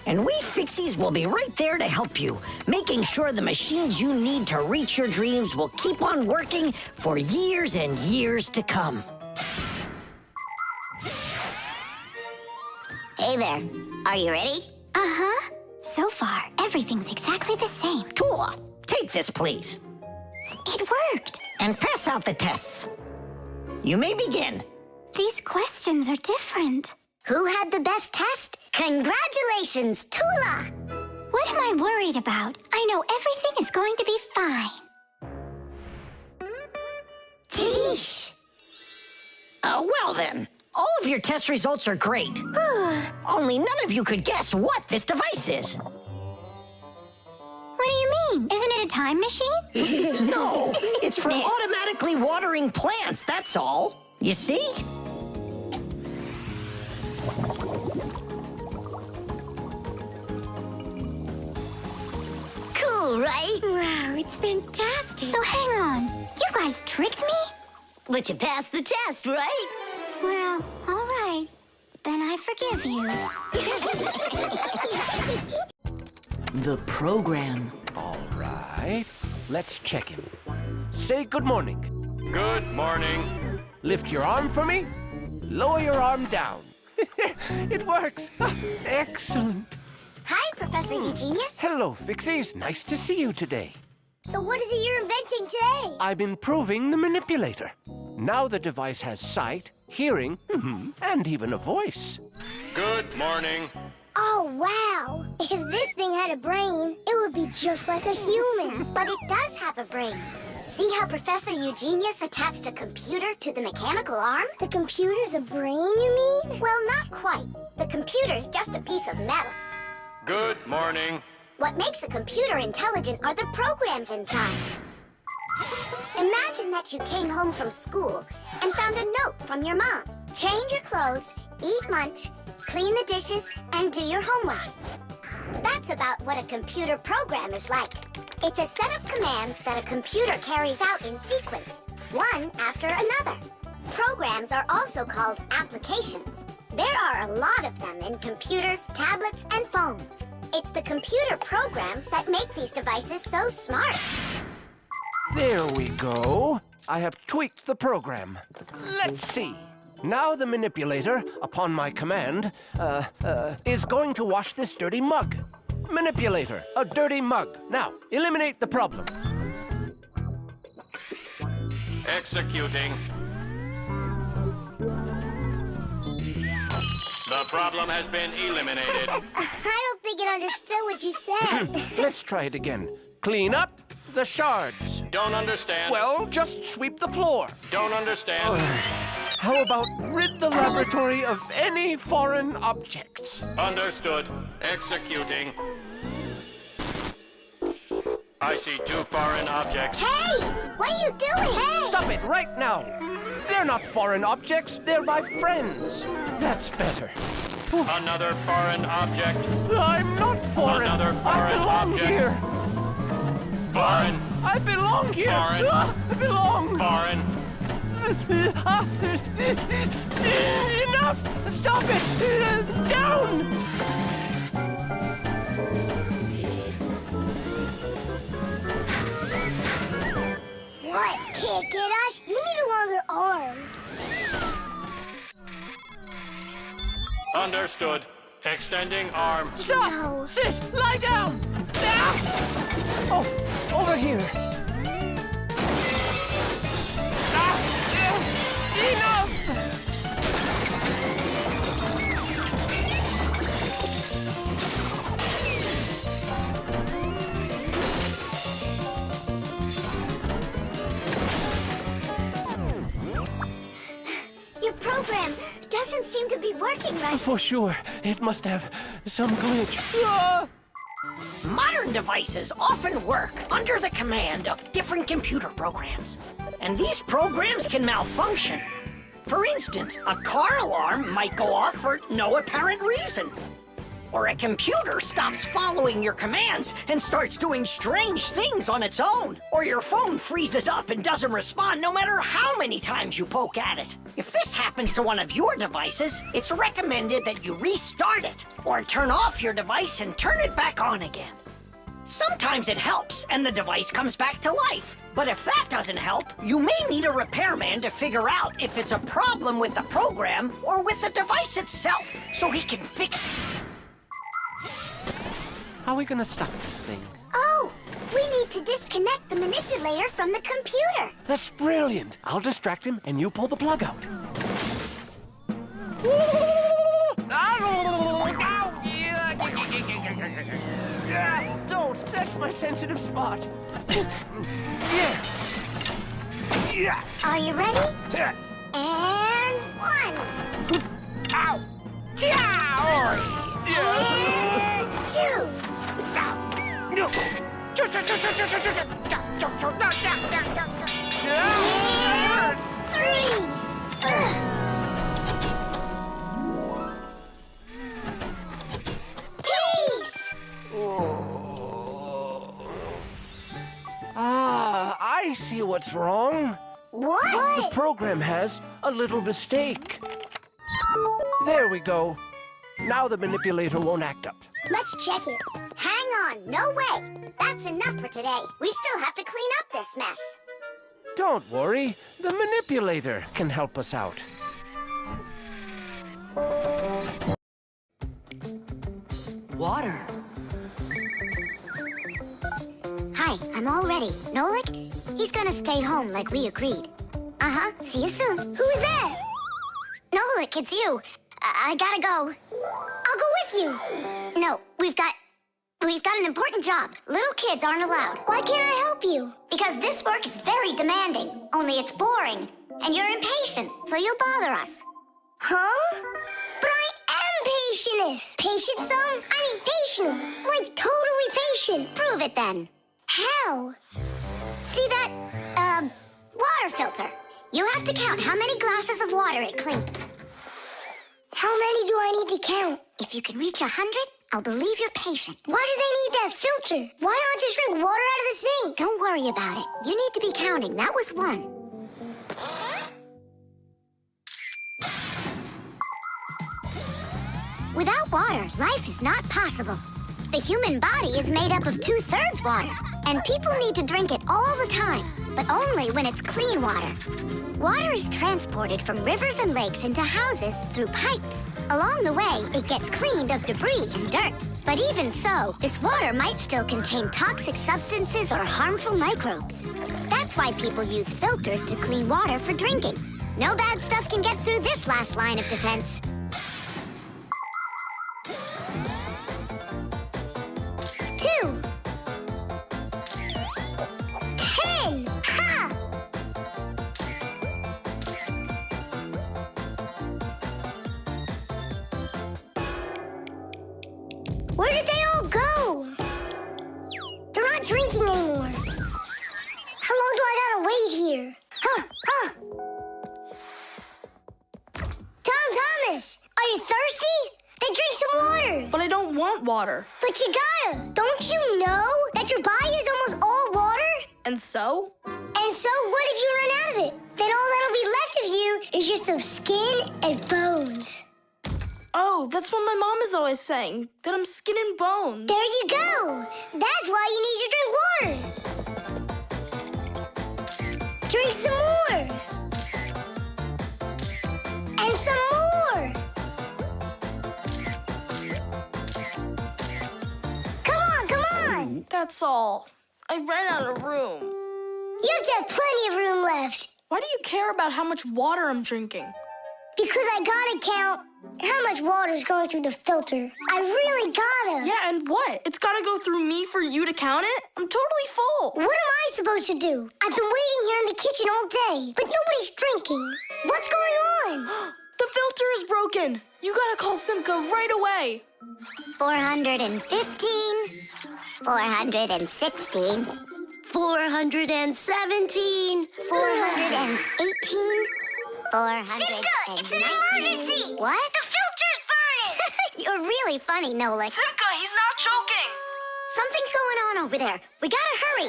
Speaker 7: And we Fixies will be right there to help you, making sure the machines you need to reach your dreams will keep on working for years and years to come.
Speaker 12: Hey there. Are you ready?
Speaker 10: Uh-huh. So far, everything's exactly the same.
Speaker 7: Tula, take this, please.
Speaker 10: It worked.
Speaker 7: And pass out the tests. You may begin.
Speaker 10: These questions are different.
Speaker 4: Who had the best test? Congratulations, Tula!
Speaker 10: What am I worried about? I know everything is going to be fine.
Speaker 4: Tish!
Speaker 7: Well then, all of your test results are great. Only none of you could guess what this device is.
Speaker 10: What do you mean? Isn't it a time machine?
Speaker 7: No, it's for automatically watering plants, that's all. You see?
Speaker 8: Cool, right?
Speaker 10: Wow, it's fantastic. So hang on. You guys tricked me?
Speaker 8: But you passed the test, right?
Speaker 10: Well, all right. Then I forgive you.
Speaker 1: The program.
Speaker 2: All right. Let's check in. Say good morning.
Speaker 15: Good morning.
Speaker 2: Lift your arm for me. Lower your arm down. It works. Excellent.
Speaker 4: Hi, Professor Eugenius.
Speaker 2: Hello, Fixies. Nice to see you today.
Speaker 4: So what is it you're inventing today?
Speaker 2: I'm improving the manipulator. Now the device has sight, hearing, and even a voice.
Speaker 15: Good morning.
Speaker 4: Oh, wow. If this thing had a brain, it would be just like a human. But it does have a brain. See how Professor Eugenius attached a computer to the mechanical arm? The computer's a brain, you mean? Well, not quite. The computer's just a piece of metal.
Speaker 15: Good morning.
Speaker 4: What makes a computer intelligent are the programs inside. Imagine that you came home from school and found a note from your mom. Change your clothes, eat lunch, clean the dishes, and do your homework. That's about what a computer program is like. It's a set of commands that a computer carries out in sequence, one after another. Programs are also called applications. There are a lot of them in computers, tablets, and phones. It's the computer programs that make these devices so smart.
Speaker 16: There we go. I have tweaked the program. Let's see. Now the manipulator, upon my command, is going to wash this dirty mug. Manipulator, a dirty mug. Now, eliminate the problem.
Speaker 15: Executing. The problem has been eliminated.
Speaker 4: I don't think it understood what you said.
Speaker 16: Let's try it again. Clean up the shards.
Speaker 15: Don't understand.
Speaker 16: Well, just sweep the floor.
Speaker 15: Don't understand.
Speaker 16: How about rid the laboratory of any foreign objects?
Speaker 15: Understood. Executing. I see 2 foreign objects.
Speaker 4: Hey! What are you doing? Hey!
Speaker 16: Stop it right now. They're not foreign objects. They're my friends. That's better.
Speaker 15: Another foreign object.
Speaker 16: I'm not foreign.
Speaker 15: Another foreign
Speaker 16: I belong
Speaker 15: object.
Speaker 16: here.
Speaker 15: Foreign.
Speaker 16: I belong here.
Speaker 15: Foreign.
Speaker 16: I belong.
Speaker 15: Foreign.
Speaker 16: Enough! Stop it! Down!
Speaker 4: What? Can't get us? You need a longer arm.
Speaker 15: Understood. Extending arm.
Speaker 16: Stop!
Speaker 4: No.
Speaker 16: Sit! Lie down! Ah! Oh, over here. Enough!
Speaker 4: Your program doesn't seem to be working right.
Speaker 16: For sure. It must have some glitch.
Speaker 5: Modern devices often work under the command of different computer programs. And these programs can malfunction. For instance, a car alarm might go off for no apparent reason. Or a computer stops following your commands and starts doing strange things on its own. Or your phone freezes up and doesn't respond no matter how many times you poke at it. If this happens to one of your devices, it's recommended that you restart it or turn off your device and turn it back on again. Sometimes it helps and the device comes back to life. But if that doesn't help, you may need a repairman to figure out if it's a problem with the program or with the device itself so he can fix it.
Speaker 16: How are we gonna stop this thing?
Speaker 4: Oh, we need to disconnect the manipulator from the computer.
Speaker 16: That's brilliant. I'll distract him and you pull the plug out. Don't. That's my sensitive spot. Yeah.
Speaker 4: Are you ready? And 1.
Speaker 16: Ow!
Speaker 4: And 2. And 3. Taste!
Speaker 16: I see what's wrong.
Speaker 4: What?
Speaker 16: The program has a little mistake. There we go. Now the manipulator won't act up.
Speaker 4: Let's check it. Hang on, no way. That's enough for today. We still have to clean up this mess.
Speaker 16: Don't worry. The manipulator can help us out.
Speaker 5: Water.
Speaker 4: Hi, I'm all ready. Nolik? He's gonna stay home like we agreed. Uh-huh, see you soon. Who's that? Nolik, it's you. I gotta go. I'll go with you. No, we've got an important job. Little kids aren't allowed. Why can't I help you? Because this work is very demanding. Only it's boring. And you're impatient, so you'll bother us. Huh? But I am patientest. Patient some? I mean patient. Like totally patient. Prove it then. How? See that, water filter? You have to count how many glasses of water it cleans. How many do I need to count? If you can reach 100, I'll believe you're patient. Why do they need that filter? Why not just drink water out of the sink? Don't worry about it. You need to be counting. That was 1. Without water, life is not possible. The human body is made up of 2/3 water, and people need to drink it all the time, but only when it's clean water. Water is transported from rivers and lakes into houses through pipes. Along the way, it gets cleaned of debris and dirt. But even so, this water might still contain toxic substances or harmful microbes. That's why people use filters to clean water for drinking. No bad stuff can get through this last line of defense. 2. 10. Ha! Where did they all go? They're not drinking anymore. How long do I gotta wait here? Tom Thomas, are you thirsty? Then drink some water.
Speaker 3: But I don't want water.
Speaker 4: But you gotta. Don't you know that your body is almost all water?
Speaker 3: And so?
Speaker 4: And so what if you run out of it? Then all that'll be left of you is just some skin and bones.
Speaker 3: Oh, that's what my mom is always saying, that I'm skin and bones.
Speaker 4: There you go. That's why you need to drink water. Drink some more. And some more. Come on.
Speaker 3: That's all. I ran out of room.
Speaker 4: You have to have plenty of room left.
Speaker 3: Why do you care about how much water I'm drinking?
Speaker 4: Because I gotta count how much water is going through the filter. I really gotta.
Speaker 3: Yeah, and what? It's gotta go through me for you to count it? I'm totally full.
Speaker 4: What am I supposed to do? I've been waiting here in the kitchen all day, but nobody's drinking. What's going on?
Speaker 3: The filter is broken. You gotta call Simka right away.
Speaker 4: 415, 416, 417, 418, 419.
Speaker 9: It's an emergency!
Speaker 4: What?
Speaker 9: The filter's burning!
Speaker 4: You're really funny, Nolik.
Speaker 3: Simka, he's not choking.
Speaker 4: Something's going on over there. We gotta hurry.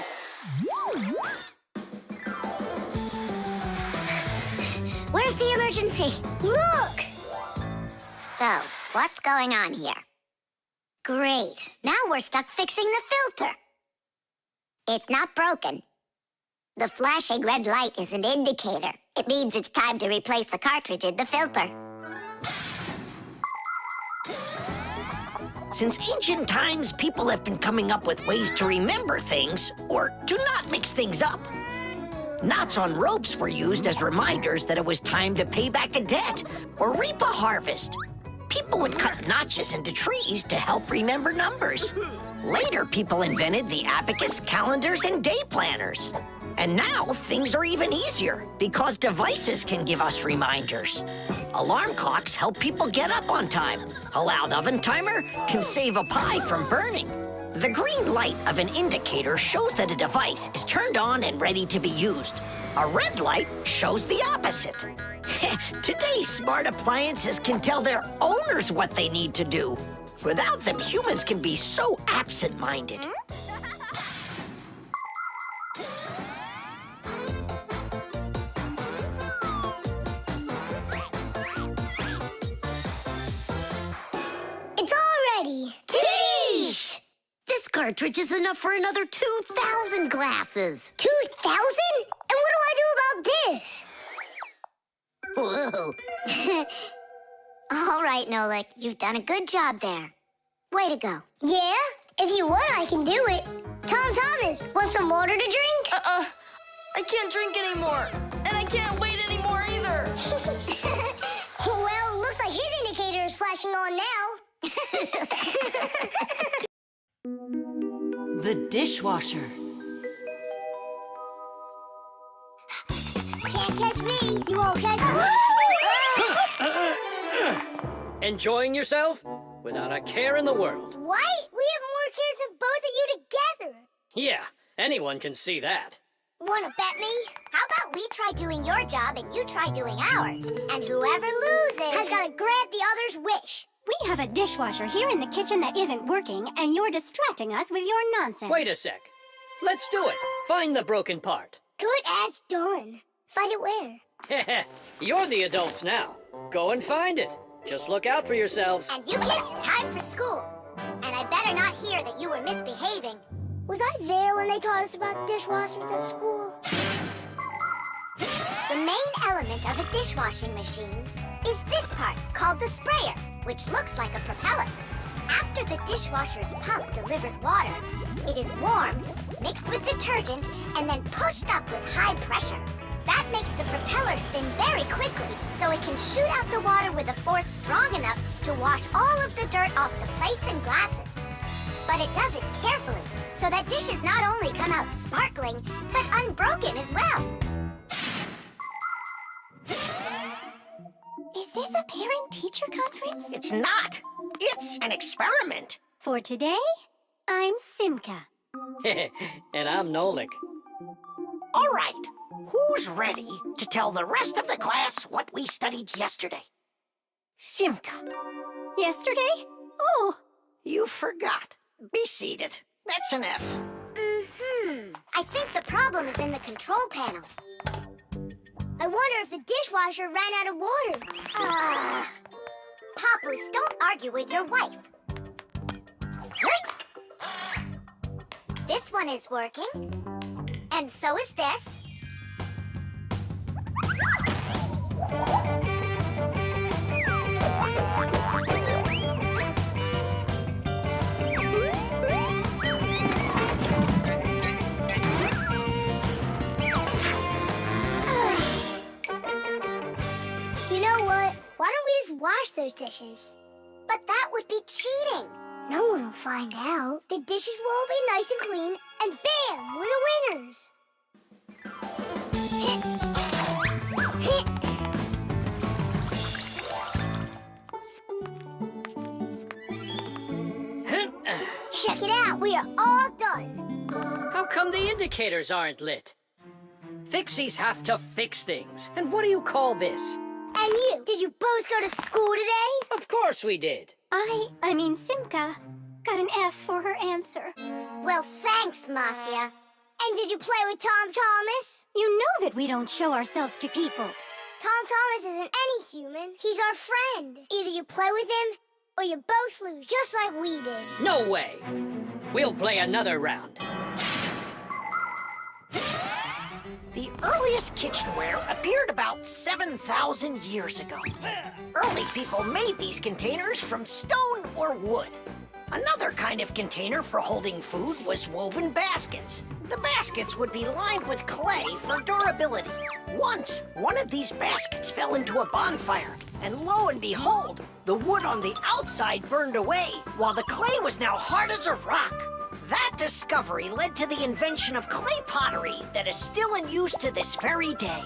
Speaker 4: Where's the emergency? Look! So, what's going on here? Great. Now we're stuck fixing the filter. It's not broken. The flashing red light is an indicator. It means it's time to replace the cartridge in the filter.
Speaker 7: Since ancient times, people have been coming up with ways to remember things or to not mix things up. Knots on ropes were used as reminders that it was time to pay back a debt or reap a harvest. People would cut notches into trees to help remember numbers. Later, people invented the abacus, calendars, and day planners. And now, things are even easier because devices can give us reminders. Alarm clocks help people get up on time. A loud oven timer can save a pie from burning. The green light of an indicator shows that a device is turned on and ready to be used. A red light shows the opposite. Today's smart appliances can tell their owners what they need to do. Without them, humans can be so absent-minded.
Speaker 4: It's all ready.
Speaker 8: Teesh! This cartridge is enough for another 2,000 glasses.
Speaker 4: 2,000? And what do I do about this?
Speaker 8: Whoa.
Speaker 4: All right, Nolik, you've done a good job there. Way to go. Yeah? If you want, I can do it. Tom Thomas, want some water to drink?
Speaker 3: I can't drink anymore. And I can't wait anymore either.
Speaker 4: Well, looks like his indicator is flashing on now.
Speaker 1: The dishwasher.
Speaker 4: Can't catch me. You won't catch me.
Speaker 11: Enjoying yourself? Without a care in the world.
Speaker 4: What? We have more care than both of you together.
Speaker 11: Yeah, anyone can see that.
Speaker 4: Want to bet me? How about we try doing your job and you try doing ours? And whoever loses has got to grant the other's wish.
Speaker 10: We have a dishwasher here in the kitchen that isn't working, and you're distracting us with your nonsense.
Speaker 11: Wait a sec. Let's do it. Find the broken part.
Speaker 4: Good as done. Find it where?
Speaker 11: You're the adults now. Go and find it. Just look out for yourselves.
Speaker 4: And you kids, time for school. And I better not hear that you were misbehaving.
Speaker 9: Was I there when they taught us about dishwashers at school?
Speaker 4: The main element of a dishwashing machine is this part, called the sprayer, which looks like a propeller. After the dishwasher's pump delivers water, it is warmed, mixed with detergent, and then pushed up with high pressure. That makes the propeller spin very quickly, so it can shoot out the water with a force strong enough to wash all of the dirt off the plates and glasses. But it does it carefully, so that dishes not only come out sparkling, but unbroken as well.
Speaker 10: Is this a parent-teacher conference?
Speaker 5: It's not. It's an experiment.
Speaker 10: For today, I'm Simka.
Speaker 11: And I'm Nolik.
Speaker 5: All right. Who's ready to tell the rest of the class what we studied yesterday? Simka.
Speaker 10: Yesterday? Oh.
Speaker 5: You forgot. Be seated. That's an F.
Speaker 4: I think the problem is in the control panel.
Speaker 9: I wonder if the dishwasher ran out of water.
Speaker 4: Papoose, don't argue with your wife. This one is working. And so is this.
Speaker 9: You know what? Why don't we just wash those dishes?
Speaker 4: But that would be cheating.
Speaker 9: No one will find out. The dishes will all be nice and clean, and bam, we're the winners.
Speaker 4: Check it out, we are all done.
Speaker 11: How come the indicators aren't lit? Fixies have to fix things. And what do you call this?
Speaker 9: And you, did you both go to school today?
Speaker 11: Of course we did.
Speaker 10: I mean Simka, got an F for her answer.
Speaker 4: Well, thanks, Marcia.
Speaker 9: And did you play with Tom Thomas?
Speaker 10: You know that we don't show ourselves to people.
Speaker 9: Tom Thomas isn't any human. He's our friend. Either you play with him, or you both lose, just like we did.
Speaker 11: No way. We'll play another round.
Speaker 5: The earliest kitchenware appeared about 7,000 years ago. Early people made these containers from stone or wood. Another kind of container for holding food was woven baskets. The baskets would be lined with clay for durability. Once, one of these baskets fell into a bonfire, and lo and behold, the wood on the outside burned away, while the clay was now hard as a rock. That discovery led to the invention of clay pottery that is still in use to this very day.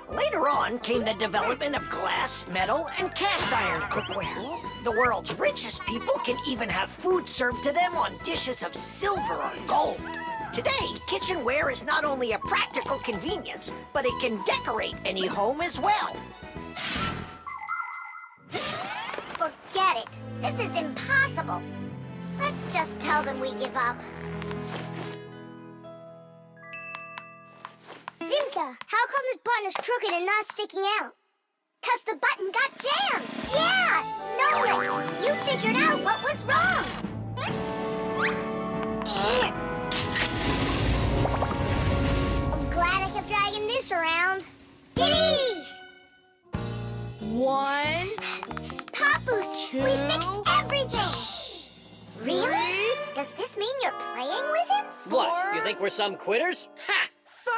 Speaker 5: Later on came the development of glass, metal, and cast iron cookware. The world's richest people can even have food served to them on dishes of silver or gold. Today, kitchenware is not only a practical convenience, but it can decorate any home as well.
Speaker 4: Forget it. This is impossible. Let's just tell them we give up.
Speaker 9: Simka, how come this button is crooked and not sticking out?
Speaker 4: 'Cause the button got jammed. Yeah, Nolik, you figured out what was wrong.
Speaker 9: I'm glad I kept dragging this around. Diddy!
Speaker 3: 1,
Speaker 4: Papoose,
Speaker 3: 2,
Speaker 4: we fixed everything. Really? Does this mean you're playing with him?
Speaker 11: What, you think we're some quitters? Ha!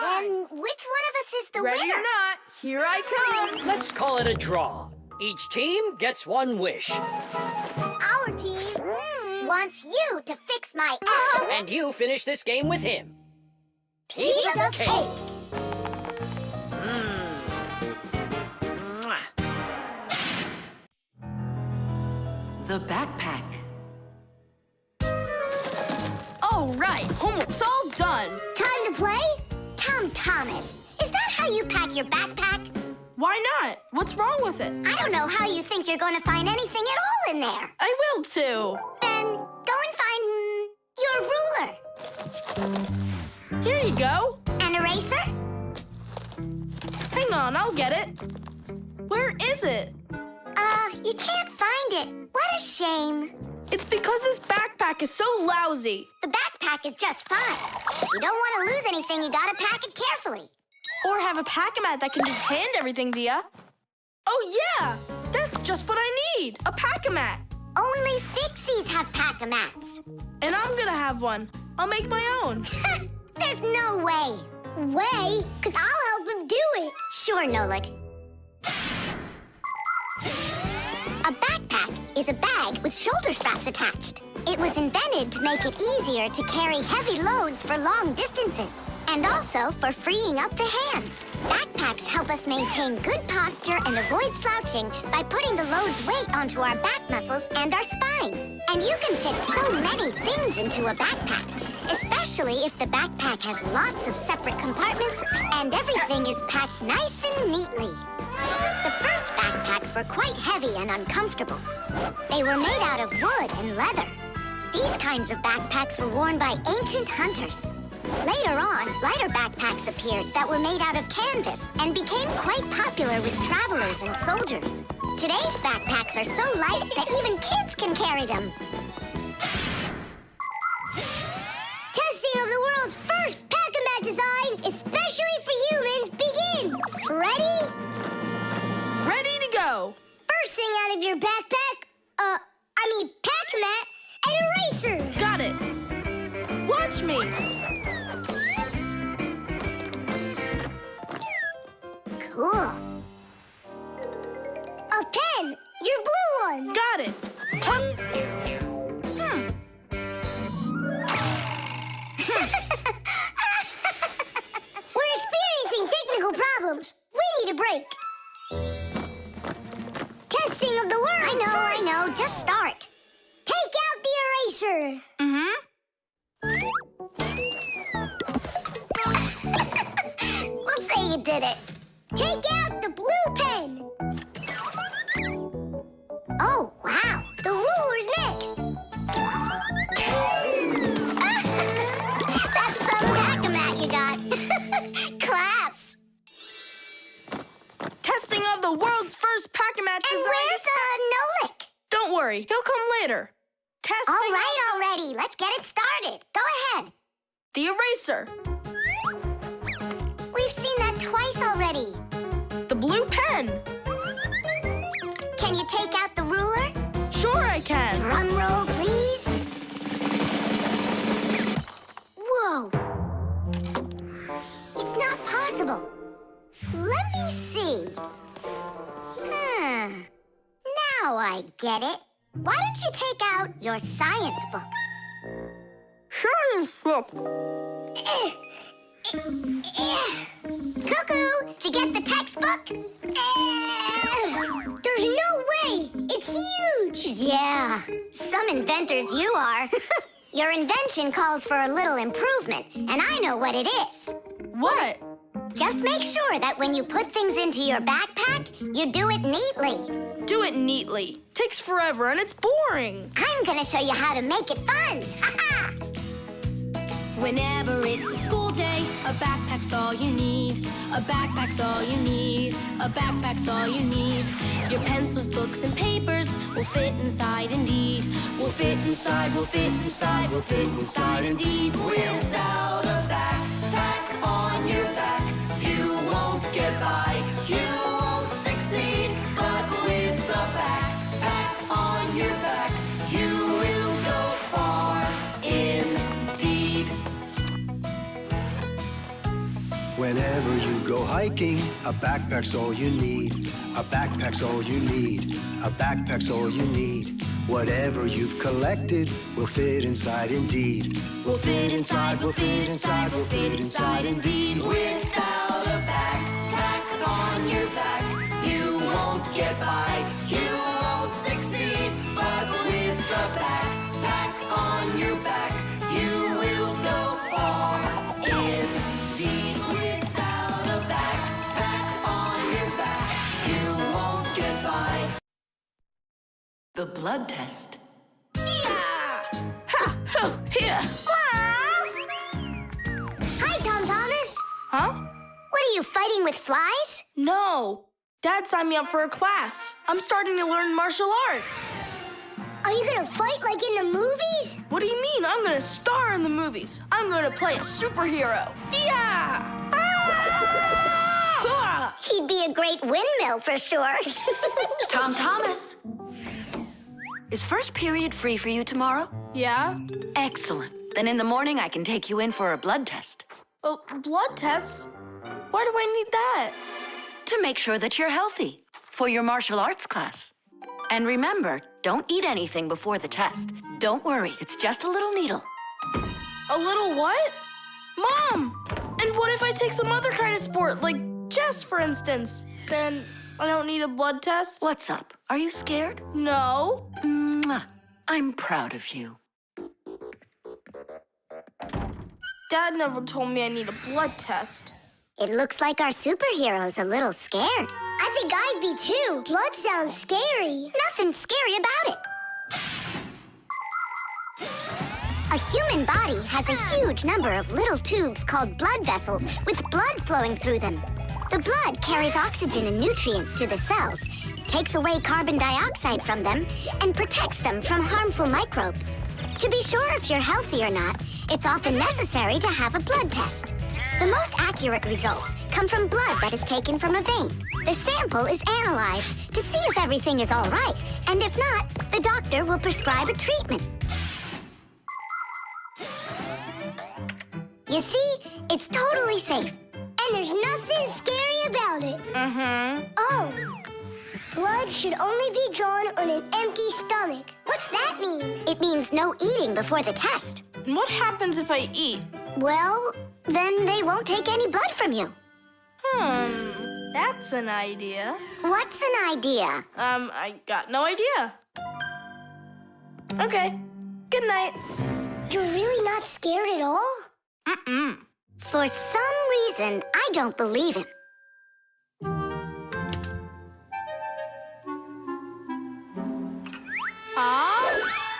Speaker 4: Then which one of us is the
Speaker 3: Ready
Speaker 4: winner?
Speaker 3: or not, here I come.
Speaker 11: Let's call it a draw. Each team gets one wish.
Speaker 4: Our team wants you to fix my F.
Speaker 11: And you finish this game with him.
Speaker 4: Piece of cake.
Speaker 11: Mwah.
Speaker 1: The backpack.
Speaker 3: All right, homework's all done.
Speaker 9: Time to play?
Speaker 4: Tom Thomas, is that how you pack your backpack?
Speaker 3: Why not? What's wrong with it?
Speaker 4: I don't know how you think you're going to find anything at all in there.
Speaker 3: I will too.
Speaker 4: Then go and find your ruler.
Speaker 3: Here you go.
Speaker 4: An eraser?
Speaker 3: Hang on, I'll get it. Where is it?
Speaker 4: You can't find it. What a shame.
Speaker 3: It's because this backpack is so lousy.
Speaker 4: The backpack is just fine. If you don't want to lose anything, you gotta pack it carefully.
Speaker 3: Or have a pack-a-mat that can just hand everything to you. Oh, yeah! That's just what I need, a pack-a-mat.
Speaker 4: Only Fixies have pack-a-mats.
Speaker 3: And I'm gonna have one. I'll make my own.
Speaker 4: There's no way. Way? Because I'll help him do it. Sure, Nolik. A backpack is a bag with shoulder straps attached. It was invented to make it easier to carry heavy loads for long distances, and also for freeing up the hands. Backpacks help us maintain good posture and avoid slouching by putting the load's weight onto our back muscles and our spine. And you can fit so many things into a backpack, especially if the backpack has lots of separate compartments and everything is packed nice and neatly. The first backpacks were quite heavy and uncomfortable. They were made out of wood and leather. These kinds of backpacks were worn by ancient hunters. Later on, lighter backpacks appeared that were made out of canvas and became quite popular with travelers and soldiers. Today's backpacks are so light that even kids can carry them. Testing of the world's first pack-a-mat design, especially for humans, begins. Ready?
Speaker 3: Ready to go.
Speaker 4: First thing out of your backpack, pack-a-mat, an eraser.
Speaker 3: Got it. Watch me.
Speaker 4: Cool. A pen, your blue one.
Speaker 3: Got it.
Speaker 4: We're experiencing technical problems. We need a break. Testing of the world. I know. Just start. Take out the eraser. We'll say you did it. Take out the blue pen. Oh, wow. The ruler's next. That's some pack-a-mat you got. Class.
Speaker 3: Testing of the world's first pack-a-mat design.
Speaker 4: And where's Nolik?
Speaker 3: Don't worry, he'll come later. Testing.
Speaker 4: All right, already. Let's get it started. Go ahead.
Speaker 3: The eraser.
Speaker 4: We've seen that twice already.
Speaker 3: The blue pen.
Speaker 4: Can you take out the ruler?
Speaker 3: Sure I can.
Speaker 4: Drum roll, please. Whoa. It's not possible. Let me see. Now I get it. Why don't you take out your science book?
Speaker 3: Science book.
Speaker 4: Cuckoo, did you get the textbook? There's no way! It's huge! Yeah, some inventors you are. Your invention calls for a little improvement, and I know what it is.
Speaker 3: What?
Speaker 4: Just make sure that when you put things into your backpack, you do it neatly.
Speaker 3: Do it neatly. Takes forever and it's boring.
Speaker 4: I'm gonna show you how to make it fun. Ha-ha!
Speaker 9: Whenever it's a school day, a backpack's all you need. A backpack's all you need. A backpack's all you need. Your pencils, books, and papers will fit inside indeed. Will fit inside, will fit inside, will fit inside indeed.
Speaker 14: Without a backpack on your back, you won't get by, you won't succeed. But with a backpack on your back, you will go far indeed.
Speaker 17: Whenever you go hiking, a backpack's all you need. A backpack's all you need. A backpack's all you need. Whatever you've collected will fit inside indeed.
Speaker 9: Will fit inside, will fit inside, will fit inside indeed.
Speaker 14: Without a backpack on your back, you won't get by, you won't succeed. But with a backpack on your back, you will go far indeed. Without a backpack on your back, you won't get by.
Speaker 1: The blood test.
Speaker 3: Yeah! Ha! Ho! Here!
Speaker 4: Hi, Tom Thomas.
Speaker 3: Huh?
Speaker 4: What are you fighting with flies?
Speaker 3: No.
Speaker 13: Dad signed me up for a class. I'm starting to learn martial arts.
Speaker 9: Are you gonna fight like in the movies?
Speaker 13: What do you mean? I'm gonna star in the movies. I'm gonna play a superhero. Yeah! Ah!
Speaker 4: He'd be a great windmill for sure.
Speaker 1: Tom Thomas. Is first period free for you tomorrow?
Speaker 13: Yeah?
Speaker 1: Excellent. Then in the morning I can take you in for a blood test.
Speaker 13: Oh, blood test? Why do I need that?
Speaker 1: To make sure that you're healthy for your martial arts class. And remember, don't eat anything before the test. Don't worry, it's just a little needle.
Speaker 13: A little what? Mom! And what if I take some other kind of sport, like chess, for instance? Then I don't need a blood test?
Speaker 1: What's up? Are you scared?
Speaker 13: No.
Speaker 1: Mwah. I'm proud of you.
Speaker 13: Dad never told me I need a blood test.
Speaker 4: It looks like our superhero's a little scared.
Speaker 9: I think I'd be too. Blood sounds scary.
Speaker 4: Nothing scary about it. A human body has a huge number of little tubes called blood vessels with blood flowing through them. The blood carries oxygen and nutrients to the cells, takes away carbon dioxide from them, and protects them from harmful microbes. To be sure if you're healthy or not, it's often necessary to have a blood test. The most accurate results come from blood that is taken from a vein. The sample is analyzed to see if everything is all right, and if not, the doctor will prescribe a treatment. You see, it's totally safe.
Speaker 9: And there's nothing scary about it.
Speaker 13: Mm-hmm.
Speaker 9: Oh. Blood should only be drawn on an empty stomach. What's that mean?
Speaker 4: It means no eating before the test.
Speaker 13: And what happens if I eat?
Speaker 4: Well, then they won't take any blood from you.
Speaker 13: That's an idea.
Speaker 4: What's an idea?
Speaker 13: I got no idea. Okay, good night.
Speaker 9: You're really not scared at all?
Speaker 13: Mm-mm.
Speaker 4: For some reason, I don't believe him.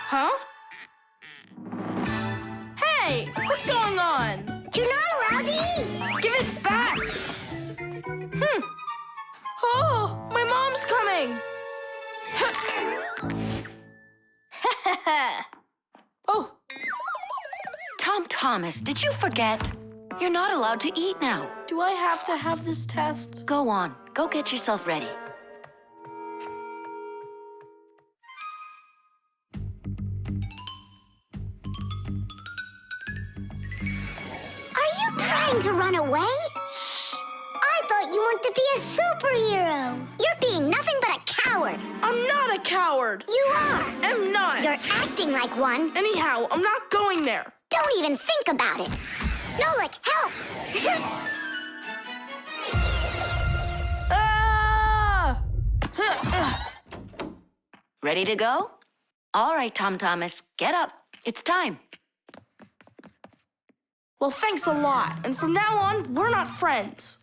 Speaker 13: Huh? Hey, what's going on?
Speaker 9: You're not allowed to eat.
Speaker 13: Give it back. Oh, my mom's coming. Oh.
Speaker 1: Tom Thomas, did you forget? You're not allowed to eat now.
Speaker 13: Do I have to have this test?
Speaker 1: Go on. Go get yourself ready.
Speaker 4: Are you trying to run away?
Speaker 9: I thought you wanted to be a superhero.
Speaker 4: You're being nothing but a coward.
Speaker 13: I'm not a coward.
Speaker 4: You are.
Speaker 13: I'm not.
Speaker 4: You're acting like one.
Speaker 13: Anyhow, I'm not going there.
Speaker 4: Don't even think about it. Nolik, help!
Speaker 13: Ah!
Speaker 1: Ready to go? All right, Tom Thomas, get up. It's time.
Speaker 13: Well, thanks a lot. And from now on, we're not friends.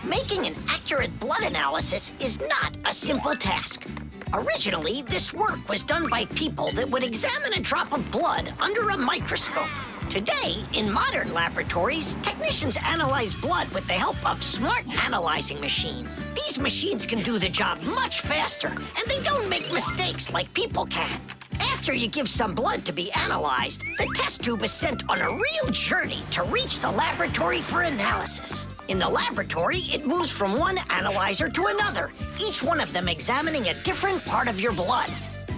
Speaker 7: Making an accurate blood analysis is not a simple task. Originally, this work was done by people that would examine a drop of blood under a microscope. Today, in modern laboratories, technicians analyze blood with the help of smart analyzing machines. These machines can do the job much faster, and they don't make mistakes like people can. After you give some blood to be analyzed, the test tube is sent on a real journey to reach the laboratory for analysis. In the laboratory, it moves from one analyzer to another, each one of them examining a different part of your blood.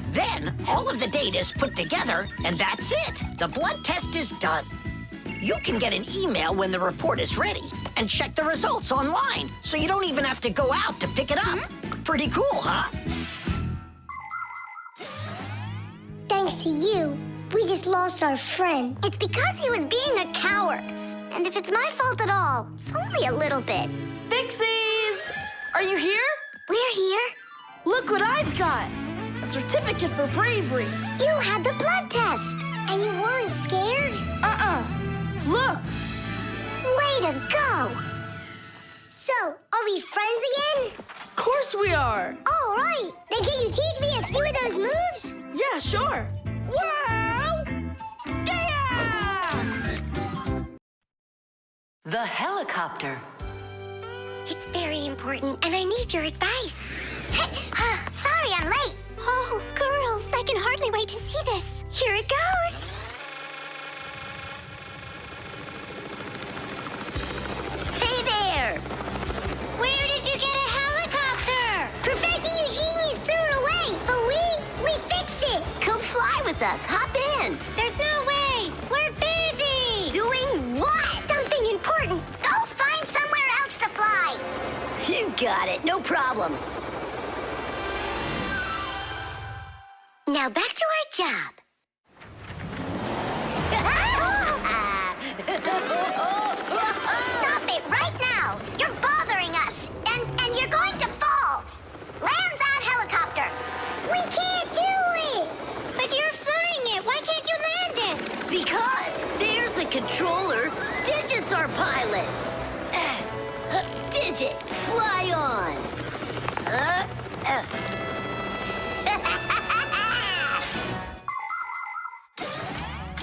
Speaker 7: Then, all of the data is put together, and that's it. The blood test is done. You can get an email when the report is ready and check the results online, so you don't even have to go out to pick it up. Pretty cool, huh?
Speaker 9: Thanks to you, we just lost our friend.
Speaker 4: It's because he was being a coward. And if it's my fault at all, it's only a little bit.
Speaker 13: Fixies! Are you here?
Speaker 4: We're here.
Speaker 13: Look what I've got! A certificate for bravery.
Speaker 4: You had the blood test.
Speaker 9: And you weren't scared?
Speaker 13: Look!
Speaker 4: Way to go!
Speaker 9: So, are we friends again?
Speaker 13: Of course we are.
Speaker 9: All right. Then can you teach me a few of those moves?
Speaker 13: Yeah, sure. Wow! Yeah!
Speaker 1: The helicopter.
Speaker 8: It's very important, and I need your advice.
Speaker 4: Sorry I'm late.
Speaker 10: Oh, girls, I can hardly wait to see this.
Speaker 8: Here it goes. Hey there!
Speaker 4: Where did you get a helicopter? Professor Eugenius threw it away, but we fixed it.
Speaker 8: Come fly with us. Hop in.
Speaker 4: There's no way. We're busy.
Speaker 8: Doing what?
Speaker 4: Something important. Go find somewhere else to fly.
Speaker 8: You got it. No problem. Now back to our job.
Speaker 4: Stop it right now. You're bothering us. And you're going to fall. Land that helicopter. We can't do it.
Speaker 10: But you're flying it. Why can't you land it?
Speaker 8: Because there's the controller. Digit's our pilot. Digit, fly on.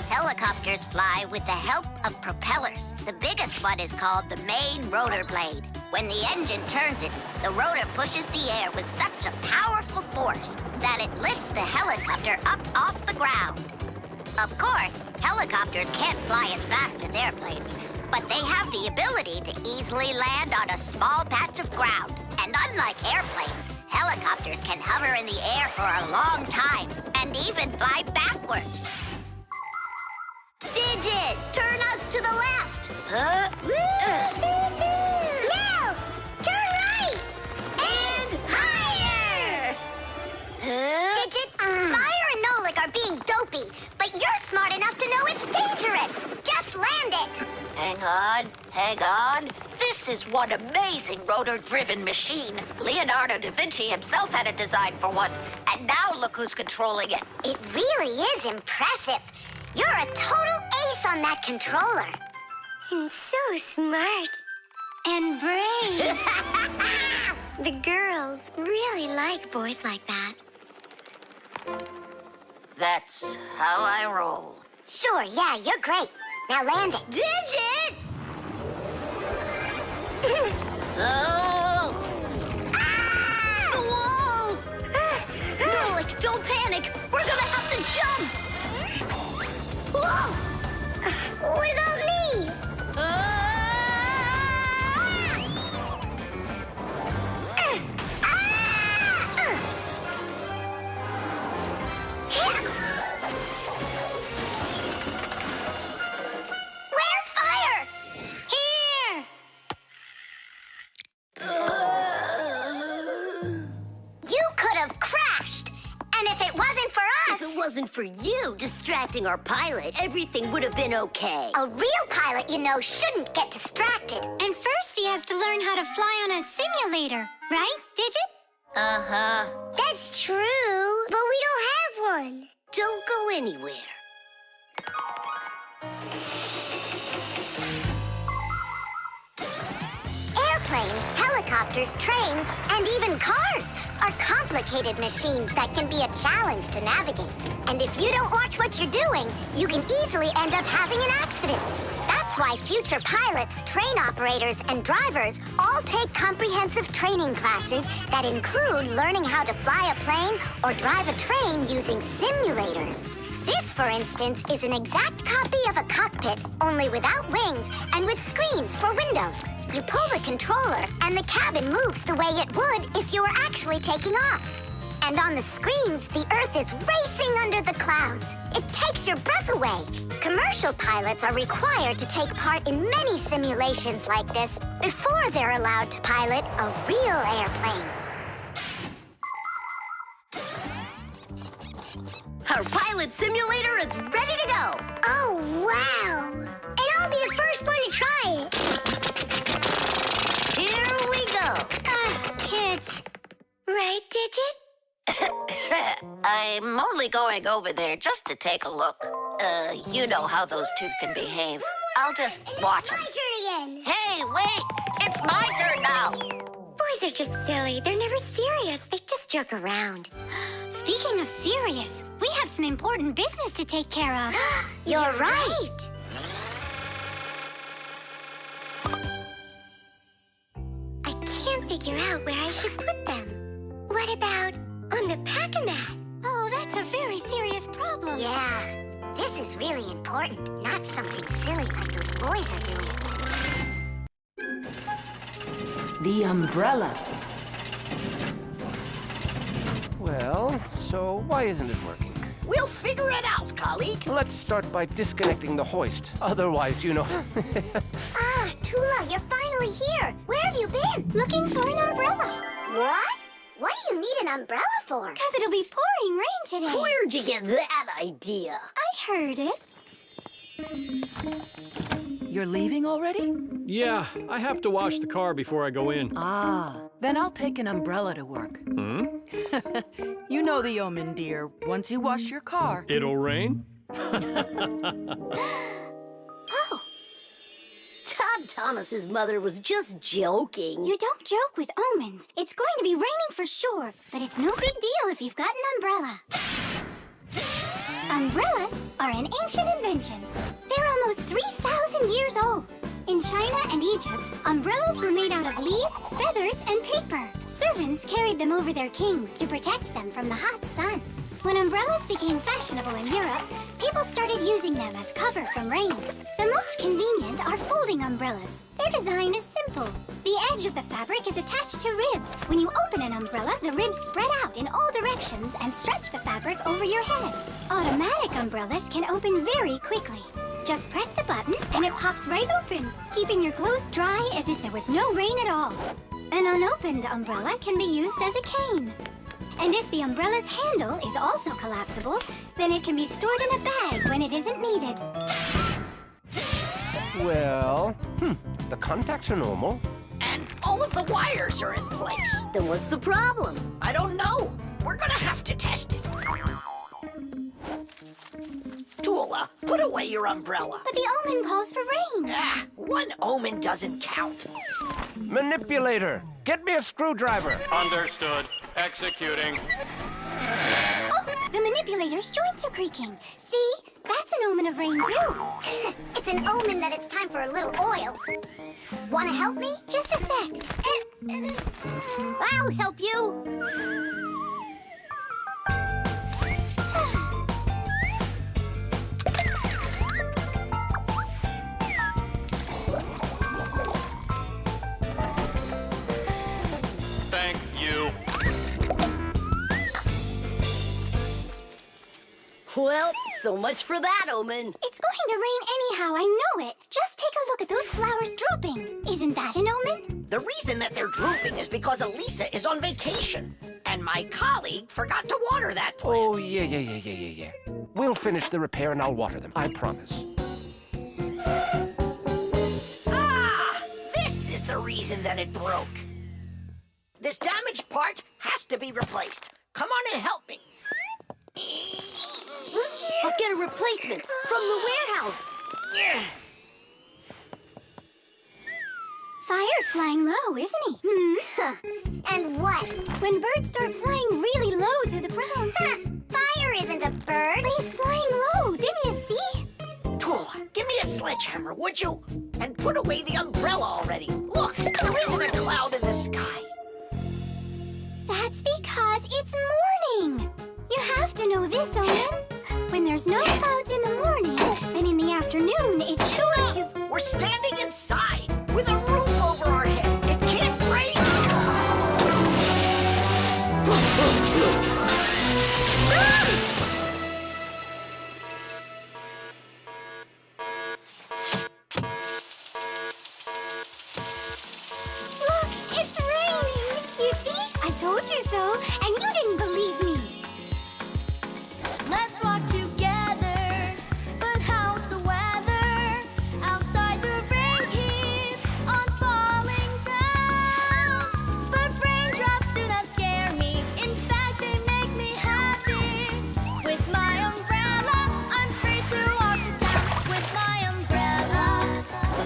Speaker 12: Helicopters fly with the help of propellers. The biggest one is called the main rotor blade. When the engine turns it, the rotor pushes the air with such a powerful force that it lifts the helicopter up off the ground. Of course, helicopters can't fly as fast as airplanes, but they have the ability to easily land on a small patch of ground. And unlike airplanes, helicopters can hover in the air for a long time and even fly backwards.
Speaker 8: Digit, turn us to the left.
Speaker 4: No! Turn right!
Speaker 8: And higher!
Speaker 4: Digit, Fire and Nolik are being dopey, but you're smart enough to know it's dangerous. Just land it.
Speaker 5: Hang on. This is one amazing rotor-driven machine. Leonardo da Vinci himself had a design for one, and now look who's controlling it.
Speaker 4: It really is impressive. You're a total ace on that controller.
Speaker 8: And so smart.
Speaker 10: And brave.
Speaker 8: The girls really like boys like that.
Speaker 5: That's how I roll.
Speaker 4: Sure, yeah, you're great. Now land it.
Speaker 8: Digit!
Speaker 5: Oh!
Speaker 8: The wall! Nolik, don't panic. We're gonna have to jump. Whoa!
Speaker 4: What about me? Where's Fire?
Speaker 10: Here!
Speaker 4: You could have crashed. And if it wasn't for us...
Speaker 8: If it wasn't for you distracting our pilot, everything would have been okay.
Speaker 4: A real pilot, you know, shouldn't get distracted.
Speaker 10: And first he has to learn how to fly on a simulator, right, Digit?
Speaker 5: Uh-huh.
Speaker 4: That's true, but we don't have one.
Speaker 8: Don't go anywhere.
Speaker 4: Airplanes, helicopters, trains, and even cars are complicated machines that can be a challenge to navigate. And if you don't watch what you're doing, you can easily end up having an accident. That's why future pilots, train operators, and drivers all take comprehensive training classes that include learning how to fly a plane or drive a train using simulators. This, for instance, is an exact copy of a cockpit, only without wings and with screens for windows. You pull the controller, and the cabin moves the way it would if you were actually taking off. And on the screens, the Earth is racing under the clouds. It takes your breath away. Commercial pilots are required to take part in many simulations like this before they're allowed to pilot a real airplane.
Speaker 8: Our pilot simulator is ready to go.
Speaker 4: Oh, wow. And I'll be the first one to try it.
Speaker 8: Here we go.
Speaker 10: Kids.
Speaker 8: Right, Digit?
Speaker 5: I'm only going over there just to take a look. You know how those two can behave. I'll just watch them.
Speaker 4: My turn again.
Speaker 5: Hey, wait! It's my turn now!
Speaker 10: Boys are just silly. They're never serious. They just joke around. Speaking of serious, we have some important business to take care of.
Speaker 4: You're right. fun to pack a mat.
Speaker 10: Oh, that's a very serious problem.
Speaker 4: Yeah, this is really important, not something silly like those boys are doing.
Speaker 1: The umbrella.
Speaker 16: Well, so why isn't it working?
Speaker 5: We'll figure it out, colleague.
Speaker 16: Let's start by disconnecting the hoist. Otherwise, you know...
Speaker 4: Ah, Tula, you're finally here. Where have you been?
Speaker 10: Looking for an umbrella.
Speaker 4: What? What do you need an umbrella for?
Speaker 10: Because it'll be pouring rain today.
Speaker 8: Where'd you get that idea?
Speaker 10: I heard it.
Speaker 1: You're leaving already?
Speaker 2: Yeah, I have to wash the car before I go in.
Speaker 1: Ah, then I'll take an umbrella to work.
Speaker 2: Hmm?
Speaker 1: You know the omen, dear. Once you wash your car...
Speaker 2: It'll rain?
Speaker 8: Oh. Todd Thomas's mother was just joking.
Speaker 10: You don't joke with omens. It's going to be raining for sure, but it's no big deal if you've got an umbrella. Umbrellas are an ancient invention. They're almost 3,000 years old. In China and Egypt, umbrellas were made out of leaves, feathers, and paper. Servants carried them over their kings to protect them from the hot sun. When umbrellas became fashionable in Europe, people started using them as cover from rain. The most convenient are folding umbrellas. Their design is simple. The edge of the fabric is attached to ribs. When you open an umbrella, the ribs spread out in all directions and stretch the fabric over your head. Automatic umbrellas can open very quickly. Just press the button and it pops right open, keeping your clothes dry as if there was no rain at all. An unopened umbrella can be used as a cane. And if the umbrella's handle is also collapsible, then it can be stored in a bag when it isn't needed.
Speaker 16: Well, the contacts are normal.
Speaker 5: And all of the wires are in place.
Speaker 8: Then what's the problem?
Speaker 5: I don't know. We're gonna have to test it. Tula, put away your umbrella.
Speaker 10: But the omen calls for rain.
Speaker 5: Ah, one omen doesn't count.
Speaker 16: Manipulator, get me a screwdriver.
Speaker 18: Understood. Executing.
Speaker 10: Oh, the manipulator's joints are creaking. See? That's an omen of rain, too.
Speaker 4: It's an omen that it's time for a little oil. Want to help me?
Speaker 10: Just a sec.
Speaker 8: I'll help you.
Speaker 18: Thank you.
Speaker 8: Well, so much for that omen.
Speaker 10: It's going to rain anyhow, I know it. Just take a look at those flowers drooping. Isn't that an omen?
Speaker 5: The reason that they're drooping is because Elisa is on vacation. And my colleague forgot to water that plant.
Speaker 16: Oh, yeah. We'll finish the repair and I'll water them, I promise.
Speaker 5: Ah! This is the reason that it broke. This damaged part has to be replaced. Come on and help me.
Speaker 8: I'll get a replacement from the warehouse.
Speaker 10: Fire's flying low, isn't he?
Speaker 4: And what?
Speaker 10: When birds start flying really low to the ground.
Speaker 4: Fire isn't a bird.
Speaker 10: But he's flying low, didn't you see?
Speaker 5: Tula, give me a sledgehammer, would you? And put away the umbrella already. Look, there isn't a cloud in the sky.
Speaker 10: That's because it's morning. You have to know this, Owen. When there's no clouds in the morning, then in the afternoon, it's sure to...
Speaker 5: We're standing inside with a roof over our head. It can't rain.
Speaker 10: Look, it's raining. You see? I told you so, and you didn't believe me.
Speaker 9: Let's walk together, but how's the weather? Outside the rain keeps on falling down. But raindrops do not scare me, in fact they make me happy. With my umbrella, I'm free to walk the town. With my umbrella,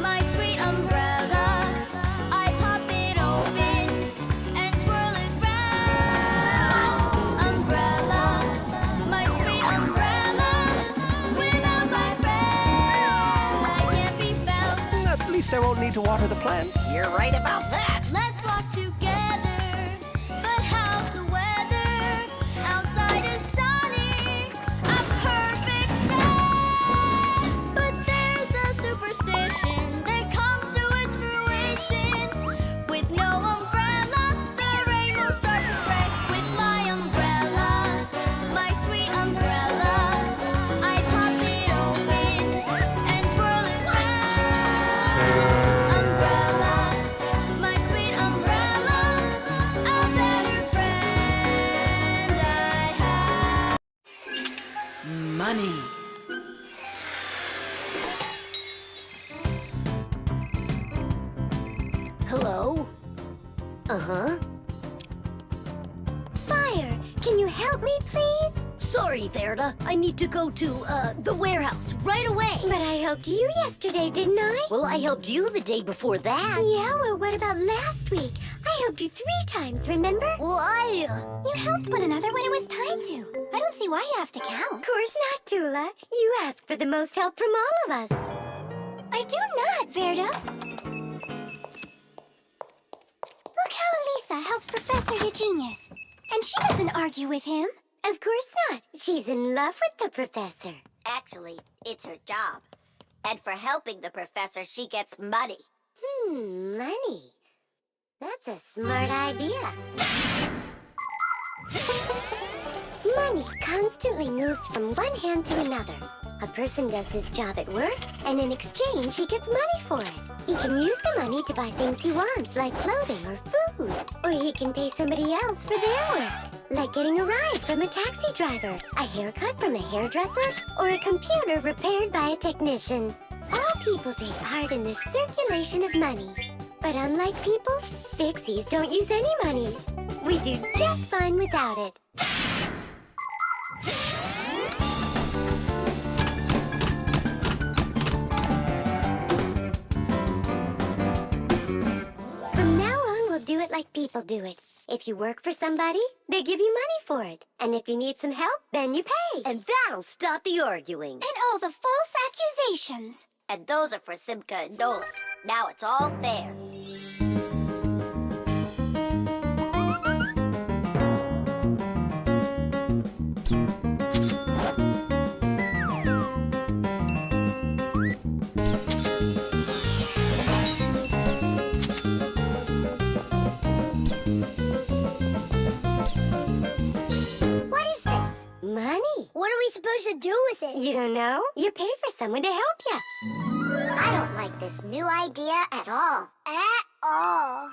Speaker 9: my sweet umbrella, I pop it open and twirl it round. Umbrella, my sweet umbrella, without my friend, I can't be found.
Speaker 16: At least I won't need to water the plants.
Speaker 5: You're right about that.
Speaker 9: Let's walk together, but how's the weather?
Speaker 1: money.
Speaker 8: Hello? Uh-huh. Fire, can you help me, please? Sorry, Verda. I need to go to, the warehouse right away. But I helped you yesterday, didn't I? Well, I helped you the day before that. Yeah, well, what about last week? I helped you 3 times, remember? Well,
Speaker 10: You helped one another when it was time to. I don't see why you have to count.
Speaker 8: Of course not, Tula. You asked for the most help from all of us.
Speaker 10: I do not, Verda. Look how Elisa helps Professor Eugenius. And she doesn't argue with him.
Speaker 8: Of course not. She's in love with the professor.
Speaker 12: Actually, it's her job. And for helping the professor, she gets money.
Speaker 8: Money. That's a smart idea. Money constantly moves from one hand to another. A person does his job at work, and in exchange, he gets money for it. He can use the money to buy things he wants, like clothing or food. Or he can pay somebody else for their work, like getting a ride from a taxi driver, a haircut from a hairdresser, or a computer repaired by a technician. All people take part in this circulation of money. But unlike people, Fixies don't use any money. We do just fine without it. From now on, we'll do it like people do it. If you work for somebody, they give you money for it. And if you need some help, then you pay.
Speaker 5: And that'll stop the arguing.
Speaker 10: And all the false accusations.
Speaker 12: And those are for Simka and Nolik. Now it's all fair.
Speaker 8: Money.
Speaker 4: What are we supposed to do with it?
Speaker 8: You don't know? You pay for someone to help you.
Speaker 4: I don't like this new idea at all. At all.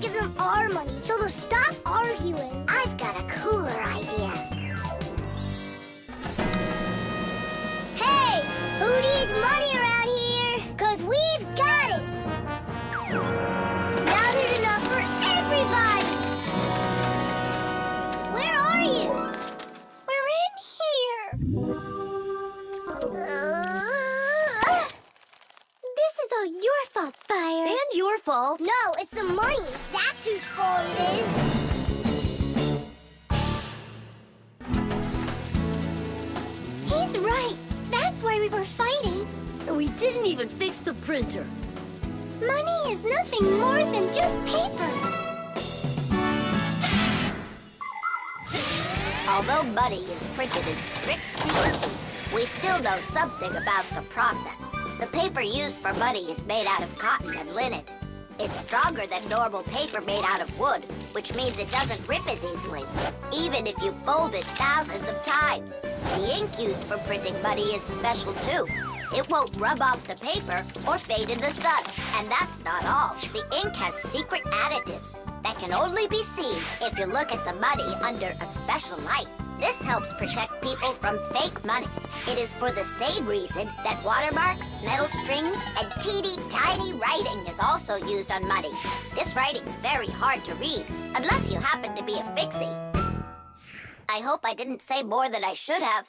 Speaker 4: Give them our money, so they'll stop arguing. I've got a cooler idea. Hey, who needs money around here? 'Cause we've got it. Now there's enough for everybody. Where are you?
Speaker 10: We're in here.
Speaker 8: This is all your fault, Fire.
Speaker 5: And your fault.
Speaker 4: No, it's the money. That's whose fault it is.
Speaker 10: He's right. That's why we were fighting.
Speaker 5: And we didn't even fix the printer.
Speaker 10: Money is nothing more than just paper.
Speaker 12: Although money is printed in strict secrecy, we still know something about the process. The paper used for money is made out of cotton and linen. It's stronger than normal paper made out of wood, which means it doesn't rip as easily, even if you fold it thousands of times. The ink used for printing money is special too. It won't rub off the paper or fade in the sun. And that's not all. The ink has secret additives that can only be seen if you look at the money under a special light. This helps protect people from fake money. It is for the same reason that watermarks, metal strings, and teeny tiny writing is also used on money. This writing's very hard to read, unless you happen to be a Fixie. I hope I didn't say more than I should have.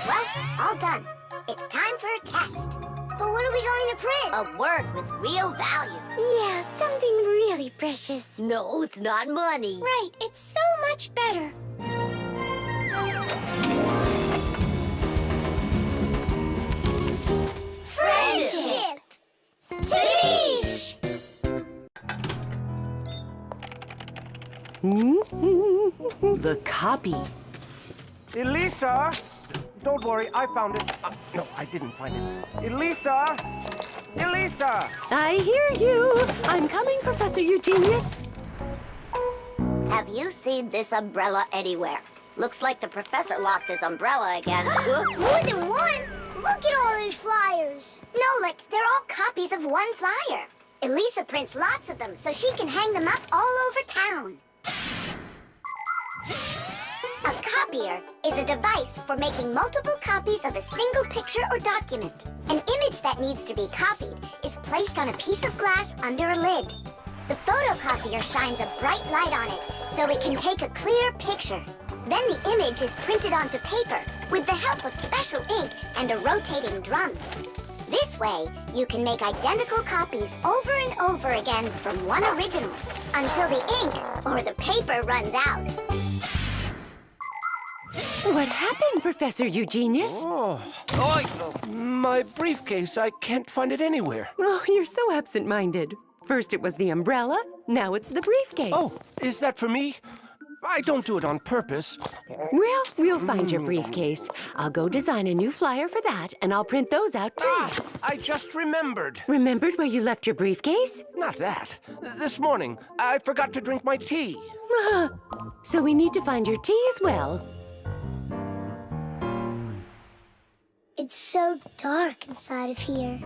Speaker 4: Well, all done. It's time for a test. But what are we going to print?
Speaker 12: A word with real value.
Speaker 8: Yeah, something really precious.
Speaker 5: No, it's not money.
Speaker 10: Right, it's so much better.
Speaker 4: Tish!
Speaker 1: The copy.
Speaker 16: Elisa! Don't worry, I found it. No, I didn't find it. Elisa! Elisa!
Speaker 6: I hear you. I'm coming, Professor Eugenius.
Speaker 12: Have you seen this umbrella anywhere? Looks like the professor lost his umbrella again.
Speaker 4: More than one? Look at all these flyers. Nolik, they're all copies of one flyer. Elisa prints lots of them so she can hang them up all over town. A copier is a device for making multiple copies of a single picture or document. An image that needs to be copied is placed on a piece of glass under a lid. The photocopier shines a bright light on it so it can take a clear picture. Then the image is printed onto paper with the help of special ink and a rotating drum. This way, you can make identical copies over and over again from one original until the ink or the paper runs out.
Speaker 6: What happened, Professor Eugenius?
Speaker 16: My briefcase. I can't find it anywhere.
Speaker 6: Oh, you're so absent-minded. First it was the umbrella, now it's the briefcase.
Speaker 16: Oh, is that for me? I don't do it on purpose.
Speaker 6: Well, we'll find your briefcase. I'll go design a new flyer for that, and I'll print those out too.
Speaker 16: I just remembered.
Speaker 6: Remembered where you left your briefcase?
Speaker 16: Not that. This morning, I forgot to drink my tea.
Speaker 6: So we need to find your tea as well.
Speaker 4: It's so dark inside of here.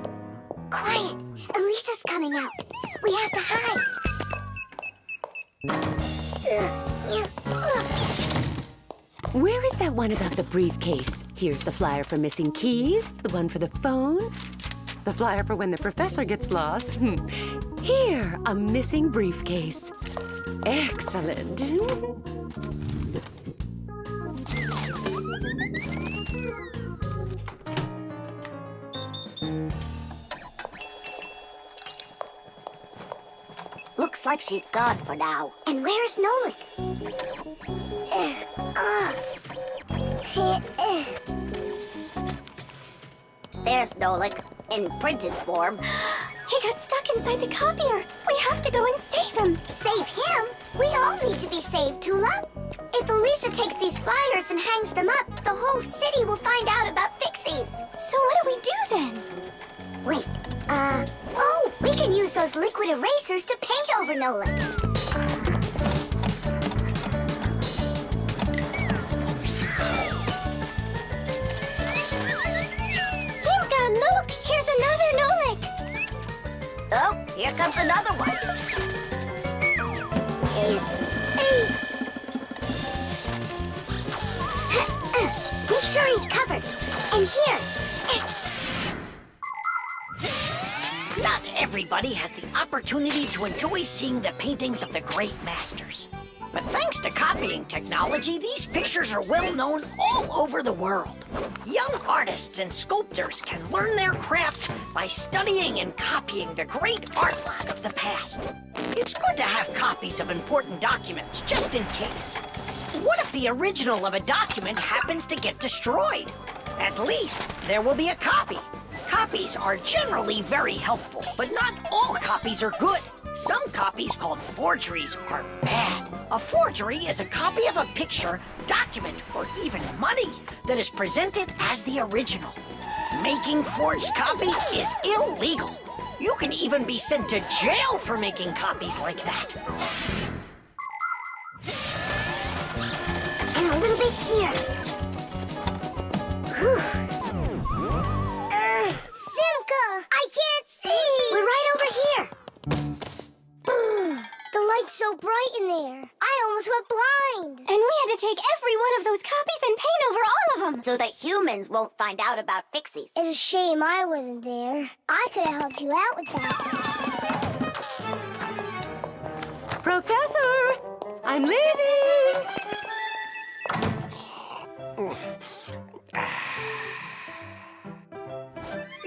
Speaker 4: Quiet! Elisa's coming out. We have to hide.
Speaker 6: Where is that one about the briefcase? Here's the flyer for missing keys, the one for the phone, the flyer for when the professor gets lost. Here, a missing briefcase. Excellent.
Speaker 12: Looks like she's gone for now.
Speaker 4: And where's Nolik?
Speaker 12: There's Nolik, in printed form.
Speaker 10: He got stuck inside the copier. We have to go and save him.
Speaker 4: Save him? We all need to be saved, Tula. If Elisa takes these flyers and hangs them up, the whole city will find out about Fixies.
Speaker 10: So what do we do then?
Speaker 4: Wait, oh, we can use those liquid erasers to paint over Nolik.
Speaker 10: Simka, look! Here's another Nolik!
Speaker 12: Oh, here comes another one.
Speaker 4: Make sure he's covered. And here.
Speaker 7: Not everybody has the opportunity to enjoy seeing the paintings of the great masters. But thanks to copying technology, these pictures are well known all over the world. Young artists and sculptors can learn their craft by studying and copying the great artwork of the past. It's good to have copies of important documents, just in case. What if the original of a document happens to get destroyed? At least there will be a copy. Copies are generally very helpful, but not all copies are good. Some copies, called forgeries, are bad. A forgery is a copy of a picture, document, or even money that is presented as the original. Making forged copies is illegal. You can even be sent to jail for making copies like that.
Speaker 4: And a little bit here. Simka! I can't see! We're right over here. The light's so bright in there. I almost went blind.
Speaker 10: And we had to take every one of those copies and paint over all of them.
Speaker 12: So that humans won't find out about Fixies.
Speaker 4: It's a shame I wasn't there. I could have helped you out with that.
Speaker 6: Professor! I'm leaving!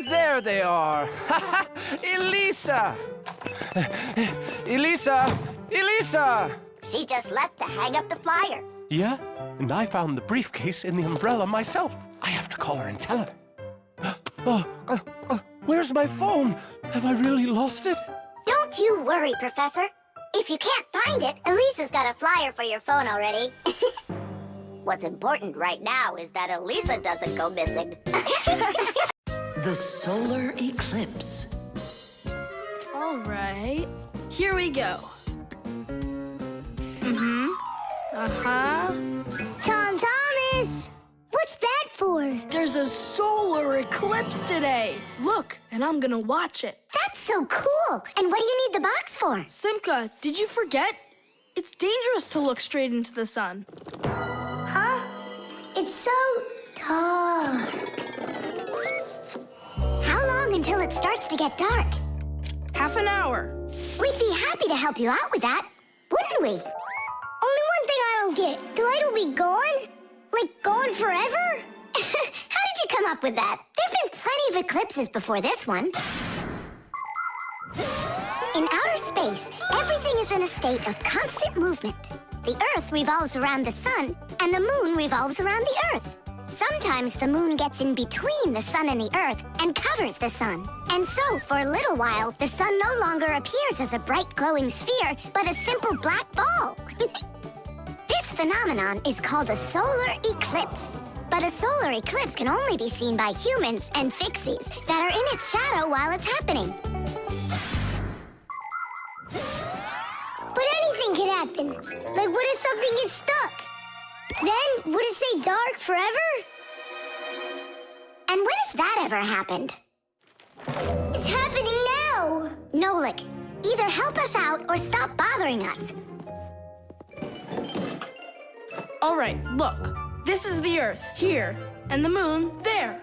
Speaker 16: There they are. Elisa! Elisa! Elisa!
Speaker 12: She just left to hang up the flyers.
Speaker 16: Yeah, and I found the briefcase in the umbrella myself. I have to call her and tell her. Where's my phone? Have I really lost it?
Speaker 4: Don't you worry, Professor. If you can't find it, Elisa's got a flyer for your phone already.
Speaker 12: What's important right now is that Elisa doesn't go missing.
Speaker 1: The solar eclipse.
Speaker 13: All right, here we go.
Speaker 9: Tom Thomas! What's that for?
Speaker 13: There's a solar eclipse today. Look, and I'm gonna watch it.
Speaker 4: That's so cool. And what do you need the box for?
Speaker 13: Simka, did you forget? It's dangerous to look straight into the sun.
Speaker 9: Huh? It's so dark.
Speaker 4: How long until it starts to get dark?
Speaker 13: Half an hour.
Speaker 4: We'd be happy to help you out with that, wouldn't we?
Speaker 9: Only one thing I don't get. The light will be gone? Like gone forever?
Speaker 4: How did you come up with that? There've been plenty of eclipses before this one. In outer space, everything is in a state of constant movement. The Earth revolves around the sun, and the moon revolves around the Earth. Sometimes the moon gets in between the sun and the Earth and covers the sun. And so, for a little while, the sun no longer appears as a bright glowing sphere, but a simple black ball. This phenomenon is called a solar eclipse. But a solar eclipse can only be seen by humans and Fixies that are in its shadow while it's happening.
Speaker 9: But anything can happen. Like what if something gets stuck? Then, would it stay dark forever?
Speaker 4: And when has that ever happened?
Speaker 9: It's happening now!
Speaker 4: Nolik, either help us out or stop bothering us.
Speaker 13: All right, look. This is the Earth, here, and the moon, there.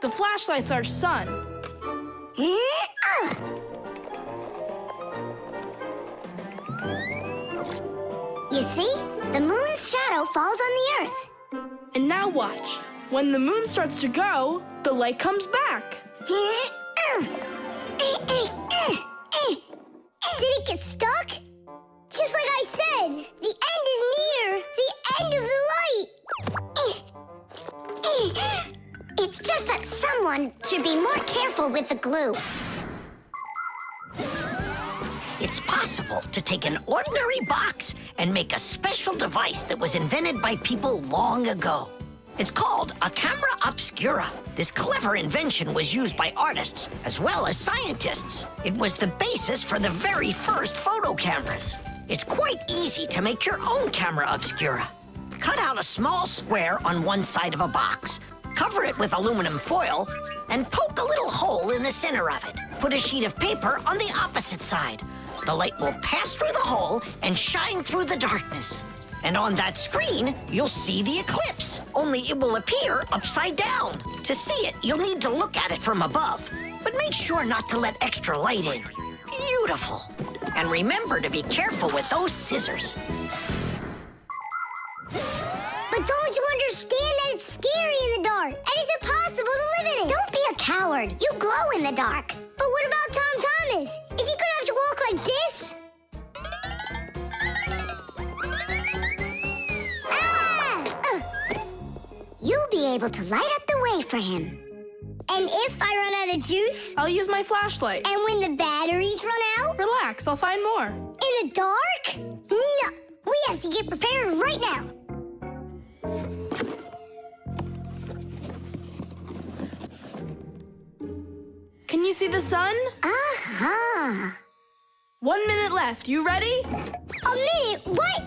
Speaker 13: The flashlight's our sun.
Speaker 4: You see? The moon's shadow falls on the Earth.
Speaker 13: And now watch. When the moon starts to go, the light comes back.
Speaker 9: Did it get stuck? Just like I said, the end is near. The end of the light.
Speaker 4: It's just that someone should be more careful with the glue.
Speaker 7: It's possible to take an ordinary box and make a special device that was invented by people long ago. It's called a camera obscura. This clever invention was used by artists as well as scientists. It was the basis for the very first photo cameras. It's quite easy to make your own camera obscura. Cut out a small square on one side of a box, cover it with aluminum foil, and poke a little hole in the center of it. Put a sheet of paper on the opposite side. The light will pass through the hole and shine through the darkness. And on that screen, you'll see the eclipse, only it will appear upside down. To see it, you'll need to look at it from above, but make sure not to let extra light in. Beautiful. And remember to be careful with those scissors.
Speaker 9: But don't you understand that it's scary in the dark? And it's impossible to live in it.
Speaker 4: Don't be a coward. You glow in the dark.
Speaker 9: But what about Tom Thomas? Is he gonna have to walk like this?
Speaker 4: You'll be able to light up the way for him.
Speaker 9: And if I run out of juice?
Speaker 13: I'll use my flashlight.
Speaker 9: And when the batteries run out?
Speaker 13: Relax, I'll find more.
Speaker 9: In the dark? No, we have to get prepared right now.
Speaker 13: Can you see the sun?
Speaker 4: Uh-huh.
Speaker 13: 1 minute left. You ready?
Speaker 9: A minute? What?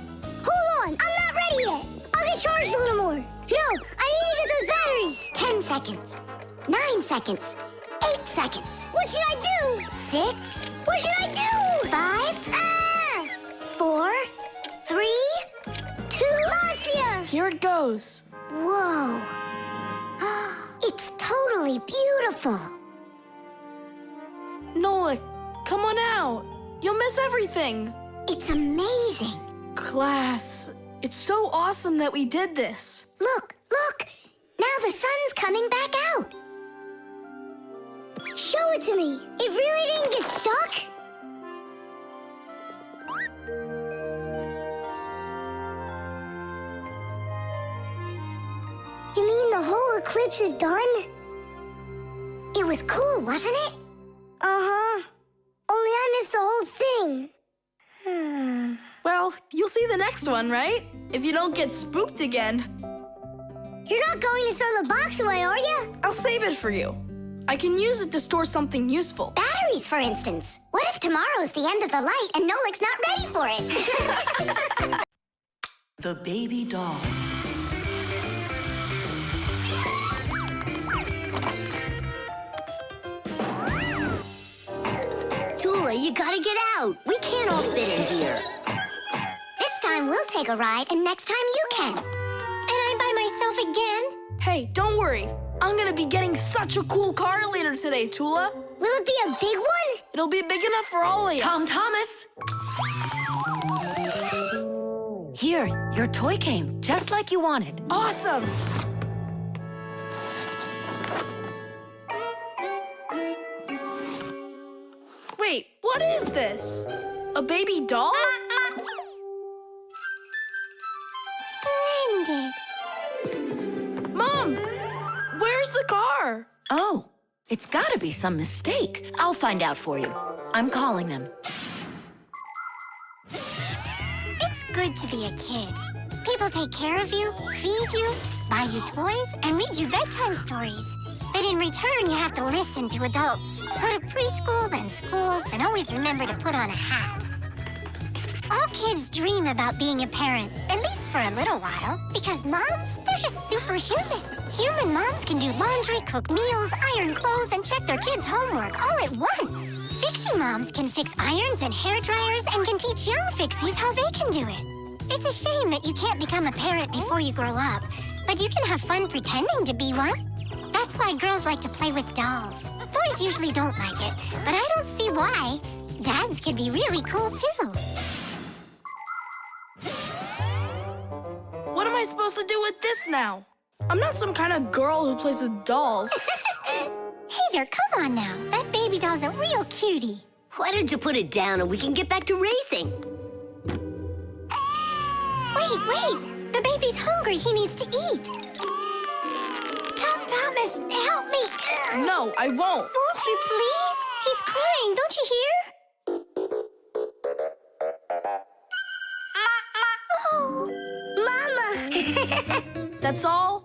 Speaker 9: Hold on, I'm not ready yet. I'll get charged a little more. No, I need to get those batteries.
Speaker 4: 10 seconds. 9 seconds. 8 seconds.
Speaker 9: What should I do?
Speaker 4: 6.
Speaker 9: What should I do?
Speaker 4: 5.
Speaker 9: Ah!
Speaker 4: 4. 3. 2.
Speaker 9: Marcia!
Speaker 13: Here it goes.
Speaker 4: Whoa. It's totally beautiful.
Speaker 13: Nolik, come on out. You'll miss everything.
Speaker 4: It's amazing.
Speaker 13: Class, it's so awesome that we did this.
Speaker 4: Look, look. Now the sun's coming back out.
Speaker 9: Show it to me. It really didn't get stuck? You mean the whole eclipse is done?
Speaker 4: It It was cool, wasn't it?
Speaker 9: Uh-huh. Only I missed the whole thing.
Speaker 13: Well, you'll see the next one, right? If you don't get spooked again.
Speaker 9: You're not going to throw the box away, are you?
Speaker 13: I'll save it for you. I can use it to store something useful.
Speaker 4: Batteries, for instance. What if tomorrow's the end of the light and Nolik's not ready for it?
Speaker 1: The baby doll.
Speaker 8: Tula, you gotta get out. We can't all fit in here.
Speaker 4: This time we'll take a ride, and next time you can.
Speaker 10: And I'm by myself again?
Speaker 13: Hey, don't worry. I'm gonna be getting such a cool car later today, Tula.
Speaker 9: Will it be a big one?
Speaker 13: It'll be big enough for all of you.
Speaker 1: Tom Thomas! Here, your toy came, just like you wanted.
Speaker 13: Awesome! Wait, what is this? A baby doll?
Speaker 10: Splendid.
Speaker 13: Mom, where's the car?
Speaker 1: Oh, it's gotta be some mistake. I'll find out for you. I'm calling them.
Speaker 4: It's good to be a kid. People take care of you, feed you, buy you toys, and read you bedtime stories. But in return, you have to listen to adults. Go to preschool, then school, and always remember to put on a hat. All kids dream about being a parent, at least for a little while. Because moms, they're just superhuman. Human moms can do laundry, cook meals, iron clothes, and check their kids' homework all at once. Fixie moms can fix irons and hair dryers and can teach young fixies how they can do it. It's a shame that you can't become a parent before you grow up, but you can have fun pretending to be one. That's why girls like to play with dolls. Boys usually don't like it, but I don't see why. Dads can be really cool, too.
Speaker 13: What am I supposed to do with this now? I'm not some kind of girl who plays with dolls.
Speaker 4: Hey there, come on now. That baby doll's a real cutie.
Speaker 8: Why don't you put it down and we can get back to racing?
Speaker 4: Wait. The baby's hungry. He needs to eat. Thomas, help me.
Speaker 13: No, I won't.
Speaker 4: Won't you please? He's crying. Don't you hear? Oh, Mama.
Speaker 13: That's all?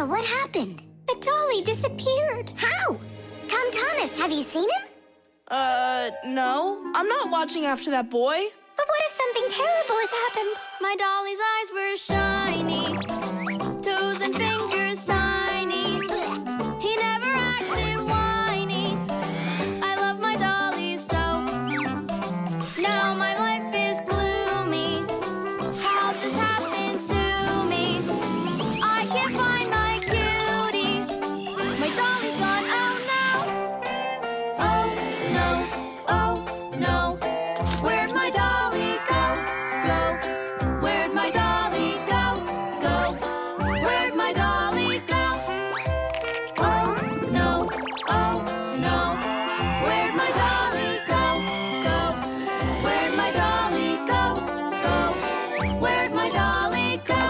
Speaker 4: What happened? The dolly disappeared. How? Tom Thomas, have you seen him?
Speaker 13: No. I'm not watching after that boy.
Speaker 10: But what if something terrible has happened?
Speaker 9: My dolly's eyes were shiny, toes and fingers tiny. He never acted whiny. I love my dolly so. Now my life is gloomy. How this happened to me? I can't find my cutie. My dolly's gone. Oh no! Oh no! Oh no! Where'd my dolly go? Go! Where'd my dolly go? Go! Where'd my dolly go? Oh no! Oh no! Where'd my dolly go? Go! Where'd my dolly go? Go! Where'd my dolly go?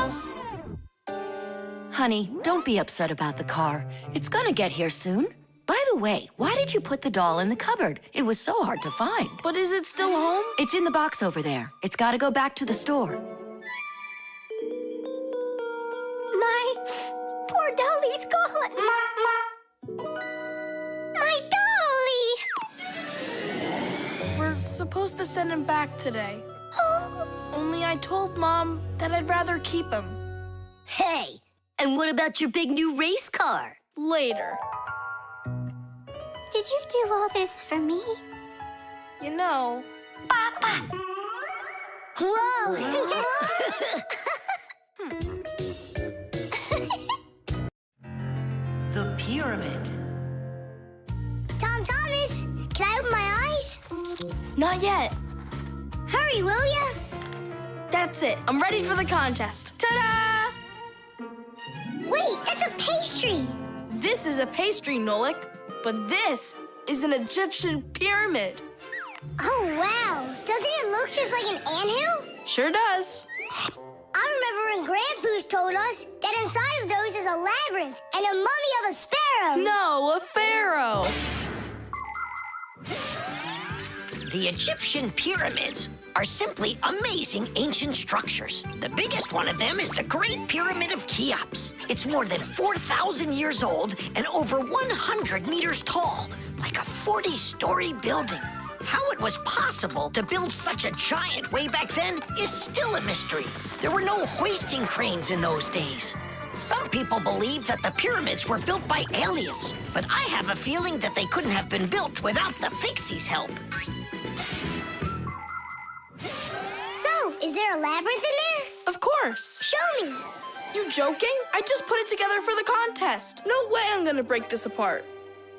Speaker 1: Honey, don't be upset about the car. It's gonna get here soon. By the way, why did you put the doll in the cupboard? It was so hard to find.
Speaker 13: But is it still home?
Speaker 1: It's in the box over there. It's got to go back to the store.
Speaker 10: My poor dolly's gone. My dolly!
Speaker 13: We're supposed to send him back today.
Speaker 10: Oh.
Speaker 13: Only I told Mom that I'd rather keep him.
Speaker 8: Hey, and what about your big new race car?
Speaker 13: Later.
Speaker 10: Did you do all this for me?
Speaker 13: You know...
Speaker 10: Papa! Whoa!
Speaker 1: The pyramid.
Speaker 4: Tom Thomas, can I open my eyes?
Speaker 13: Not yet.
Speaker 4: Hurry, will ya?
Speaker 13: That's it. I'm ready for the contest. Ta-da!
Speaker 4: Wait, that's a pastry.
Speaker 13: This is a pastry, Nolik. But this is an Egyptian pyramid.
Speaker 4: Oh, wow. Doesn't it look just like an anthill?
Speaker 13: Sure does.
Speaker 4: I remember when Grandpoo's told us that inside of those is a labyrinth and a mummy of a sparrow.
Speaker 13: No, a pharaoh.
Speaker 7: The Egyptian pyramids are simply amazing ancient structures. The biggest one of them is the Great Pyramid of Cheops. It's more than 4,000 years old and over 100 meters tall, like a 40-story building. How it was possible to build such a giant way back then is still a mystery. There were no hoisting cranes in those days. Some people believe that the pyramids were built by aliens, but I have a feeling that they couldn't have been built without the Fixies' help.
Speaker 4: So, is there a labyrinth in there?
Speaker 13: Of course.
Speaker 4: Show me.
Speaker 13: You joking? I just put it together for the contest. No way I'm gonna break this apart.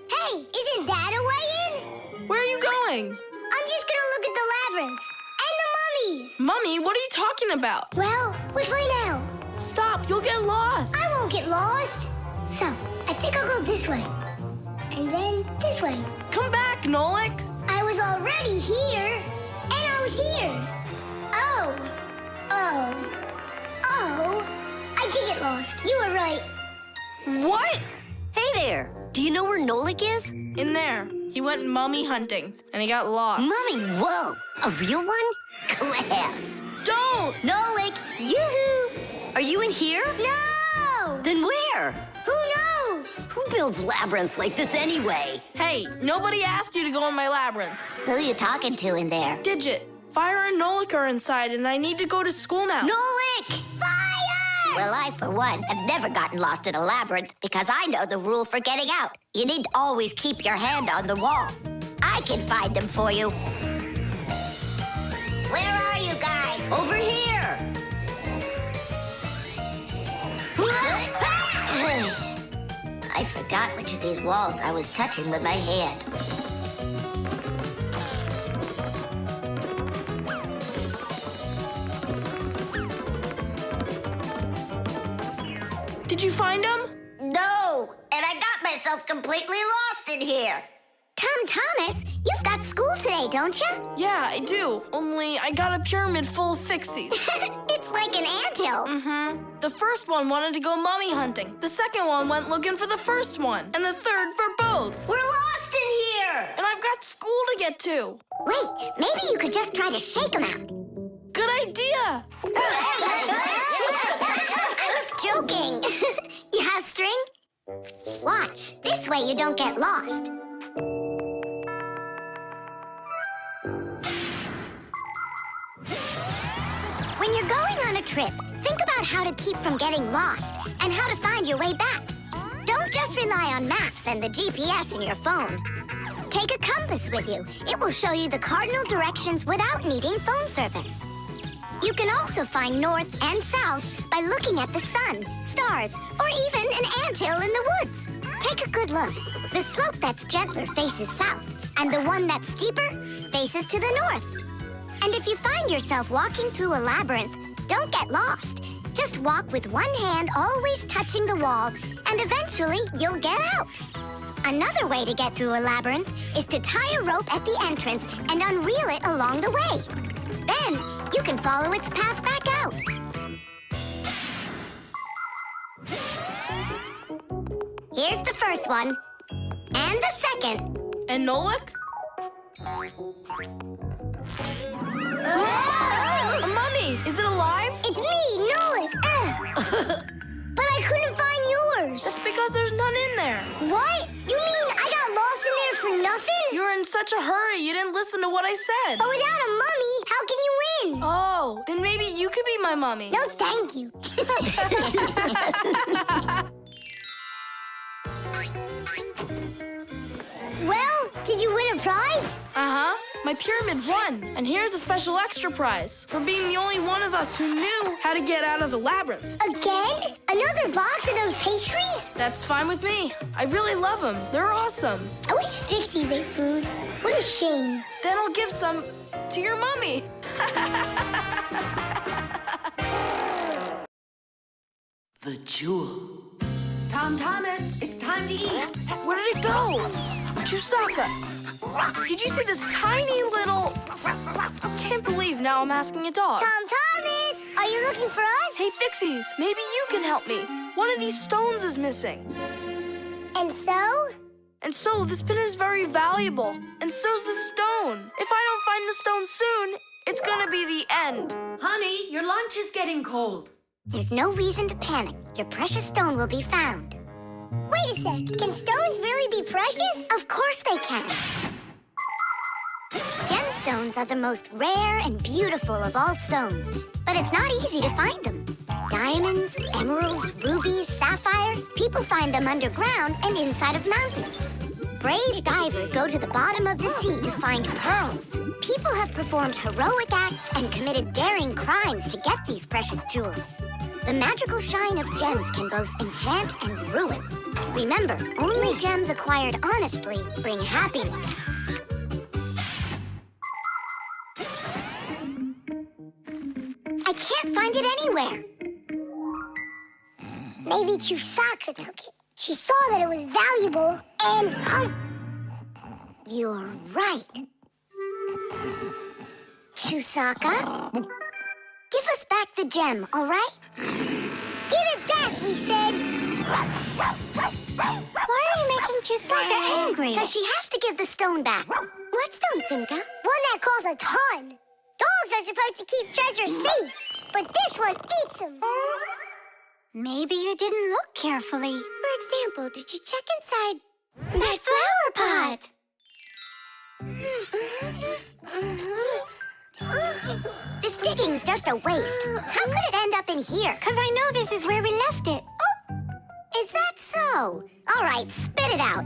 Speaker 4: Hey, isn't that a way in?
Speaker 13: Where are you going?
Speaker 4: I'm just gonna look at the labyrinth. And the mummy.
Speaker 13: Mummy, what are you talking about?
Speaker 4: Well, which way now?
Speaker 13: Stop, you'll get lost.
Speaker 4: I won't get lost. So, I think I'll go this way. And then this way.
Speaker 13: Come back, Nolik.
Speaker 4: I was already here. And I was here. Oh. I did get lost. You were right.
Speaker 13: What?
Speaker 8: Hey there, do you know where Nolik is?
Speaker 13: In there. He went mummy hunting, and he got lost.
Speaker 8: Mummy, whoa! A real one? Class!
Speaker 13: Don't!
Speaker 8: Nolik, yoo-hoo! Are you in here?
Speaker 4: No!
Speaker 8: Then where?
Speaker 4: Who knows?
Speaker 8: Who builds labyrinths like this anyway?
Speaker 13: Hey, nobody asked you to go in my labyrinth.
Speaker 12: Who you talking to in there?
Speaker 13: Digit, Fire and Nolik are inside, and I need to go to school now.
Speaker 8: Nolik!
Speaker 4: Fire!
Speaker 12: Well, I, for one, have never gotten lost in a labyrinth because I know the rule for getting out. You need to always keep your hand on the wall. I can find them for you. Where are you guys?
Speaker 8: Over here!
Speaker 12: I forgot which of these walls I was touching with my hand.
Speaker 13: Did you find him?
Speaker 12: No, and I got myself completely lost in here.
Speaker 4: Tom Thomas, you've got school today, don't you?
Speaker 13: Yeah, I do. Only I got a pyramid full of Fixies.
Speaker 4: It's like an anthill.
Speaker 13: Mm-hmm. The first one wanted to go mummy hunting. The second one went looking for the first one. And the third for both.
Speaker 8: We're lost in here!
Speaker 13: And I've got school to get to.
Speaker 4: Wait, maybe you could just try to shake them out.
Speaker 13: Good idea.
Speaker 4: I was joking. You have string? Watch. This way you don't get lost. When you're going on a trip, think about how to keep from getting lost and how to find your way back. Don't just rely on maps and the GPS in your phone. Take a compass with you. It will show you the cardinal directions without needing phone service. You can also find north and south by looking at the sun, stars, or even an anthill in the woods. Take a good look. The slope that's gentler faces south, and the one that's steeper faces to the north. And if you find yourself walking through a labyrinth, don't get lost. Just walk with one hand always touching the wall, and eventually you'll get out. Another way to get through a labyrinth is to tie a rope at the entrance and unreel it along the way. Then you can follow its path back out. Here's the first one. And the second.
Speaker 13: And Nolik? A mummy! Is it alive?
Speaker 4: It's me, Nolik. But I couldn't find yours.
Speaker 13: That's because there's none in there.
Speaker 4: What? You mean I got lost in there for nothing?
Speaker 13: You were in such a hurry, you didn't listen to what I said.
Speaker 4: But without a mummy, how can you win?
Speaker 13: Oh, then maybe you could be my mummy.
Speaker 4: No, thank you. Well, did you win a prize?
Speaker 13: Uh-huh. My pyramid won. And here's a special extra prize for being the only one of us who knew how to get out of the labyrinth.
Speaker 4: Again? Another box of those pastries?
Speaker 13: That's fine with me. I really love them. They're awesome.
Speaker 4: I wish Fixies ate food. What a shame.
Speaker 13: Then I'll give some to your mummy.
Speaker 6: The jewel. Tom Thomas, it's time to eat.
Speaker 13: Where did it go? Chusaka, did you see this tiny little... I can't believe now I'm asking a dog.
Speaker 4: Tom Thomas, are you looking for us?
Speaker 13: Hey, Fixies, maybe you can help me. One of these stones is missing.
Speaker 4: And so?
Speaker 13: And so this pin is very valuable, and so's the stone. If I don't find the stone soon, it's gonna be the end.
Speaker 6: Honey, your lunch is getting cold.
Speaker 4: There's no reason to panic. Your precious stone will be found. Wait a sec. Can stones really be precious? Of course they can. Gemstones are the most rare and beautiful of all stones, but it's not easy to find them. Diamonds, emeralds, rubies, sapphires, people find them underground and inside of mountains. Brave divers go to the bottom of the sea to find pearls. People have performed heroic acts and committed daring crimes to get these precious jewels. The magical shine of gems can both enchant and ruin. Remember, only gems acquired honestly bring happiness. I can't find it anywhere. Maybe Chusaka took it. She saw that it was valuable and... You're right. Chusaka? Give us back the gem, all right? Give it back, we said. Why are you making Chusaka angry? Because she has to give the stone back. What stone, Simka? One that costs a ton. Dogs are supposed to keep treasure safe, but this one eats them. Maybe you didn't look carefully. For example, did you check inside that flower pot? This digging's just a waste. How could it end up in here? Because I know this is where we left it. Oh! Is that so? All right, spit it out.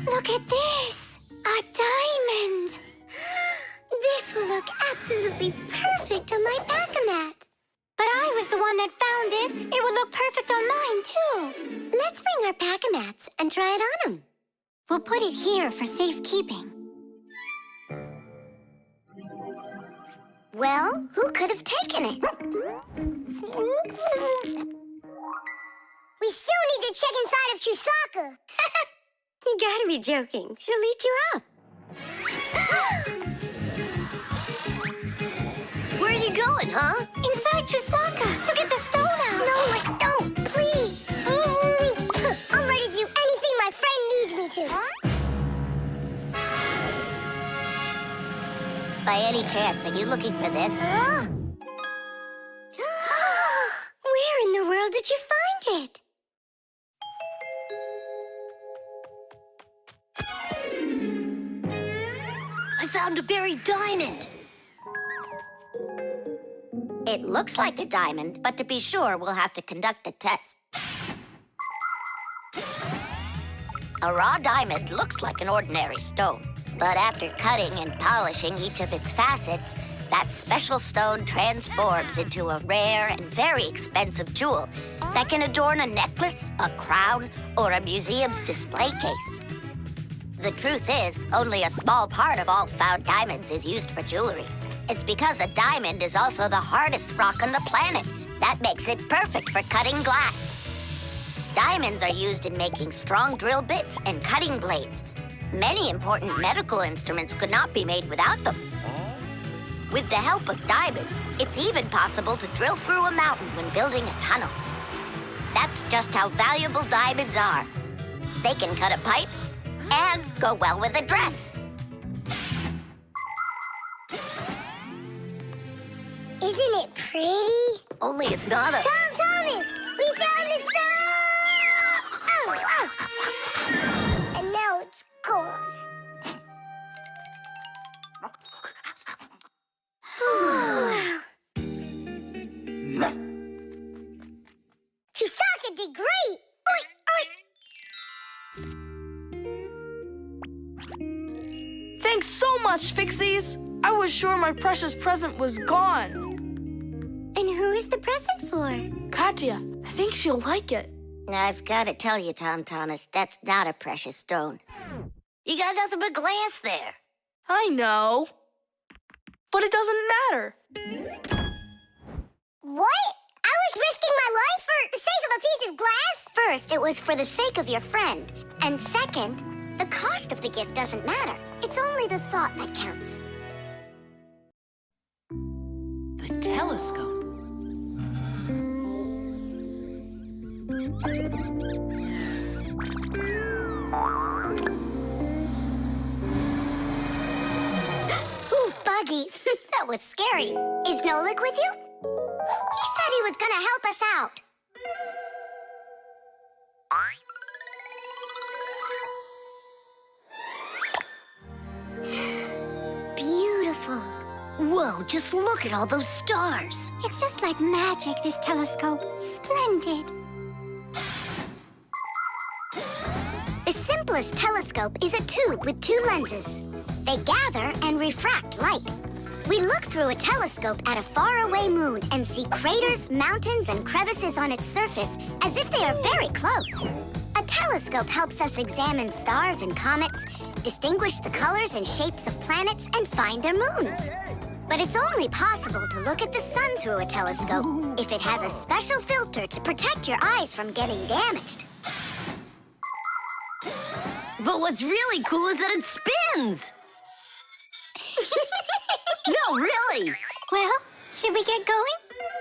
Speaker 4: Look at this! A diamond! This will look absolutely perfect on my back-a-mat. But I was the one that found it. It will look perfect on mine, too. Let's bring our back-a-mats and try it on them. We'll put it here for safekeeping. Well, who could have taken it? We still need to check inside of Chusaka. You gotta be joking. She'll eat you up.
Speaker 8: Where are you going, huh?
Speaker 4: Inside Chusaka to get the stone out. No, don't, please. I'm ready to do anything my friend needs me to.
Speaker 12: By any chance, are you looking for this?
Speaker 4: Where in the world did you find it?
Speaker 8: I found a buried diamond.
Speaker 12: It looks like a diamond, but to be sure, we'll have to conduct a test. A raw diamond looks like an ordinary stone, but after cutting and polishing each of its facets, that special stone transforms into a rare and very expensive jewel that can adorn a necklace, a crown, or a museum's display case. The truth is, only a small part of all found diamonds is used for jewelry. It's because a diamond is also the hardest rock on the planet. That makes it perfect for cutting glass. Diamonds are used in making strong drill bits and cutting blades. Many important medical instruments could not be made without them. With the help of diamonds, it's even possible to drill through a mountain when building a tunnel. That's just how valuable diamonds are. They can cut a pipe and go well with a dress.
Speaker 4: Isn't it pretty?
Speaker 8: Only it's not a...
Speaker 4: Tom Thomas, we found the star! Oh. And now it's gone. Chusaka did great! Oink, oink.
Speaker 13: Thanks so much, Fixies. I was sure my precious present was gone.
Speaker 4: And who is the present for?
Speaker 13: Katya, I think she'll like it.
Speaker 12: I've got to tell you, Tom Thomas, that's not a precious stone. You got nothing but glass there.
Speaker 13: I know. But it doesn't matter.
Speaker 4: What? I was risking my life for the sake of a piece of glass? First, it was for the sake of your friend. And second, the cost of the gift doesn't matter. It's only the thought that counts.
Speaker 1: The telescope.
Speaker 4: Ooh, Buggy. That was scary. Is Nolik with you? He said he was gonna help us out. Beautiful.
Speaker 8: Whoa, just look at all those stars.
Speaker 10: It's just like magic, this telescope. Splendid.
Speaker 4: The simplest telescope is a tube with two lenses. They gather and refract light. We look through a telescope at a faraway moon and see craters, mountains, and crevices on its surface as if they are very close. A telescope helps us examine stars and comets, distinguish the colors and shapes of planets, and find their moons. But it's only possible to look at the sun through a telescope if it has a special filter to protect your eyes from getting damaged.
Speaker 8: But what's really cool is that it spins. No, really.
Speaker 10: Well, should we get going?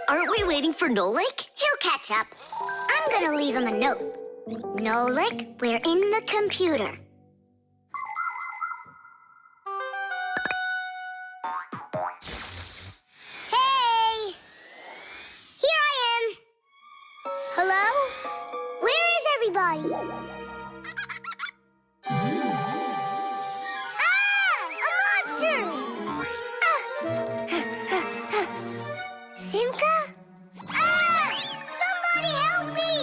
Speaker 8: Aren't we waiting for Nolik?
Speaker 4: He'll catch up. I'm gonna leave him a note. Nolik, we're in the computer. Hey! Here I am. Hello? Where is everybody? Simka? Ah! Somebody help me!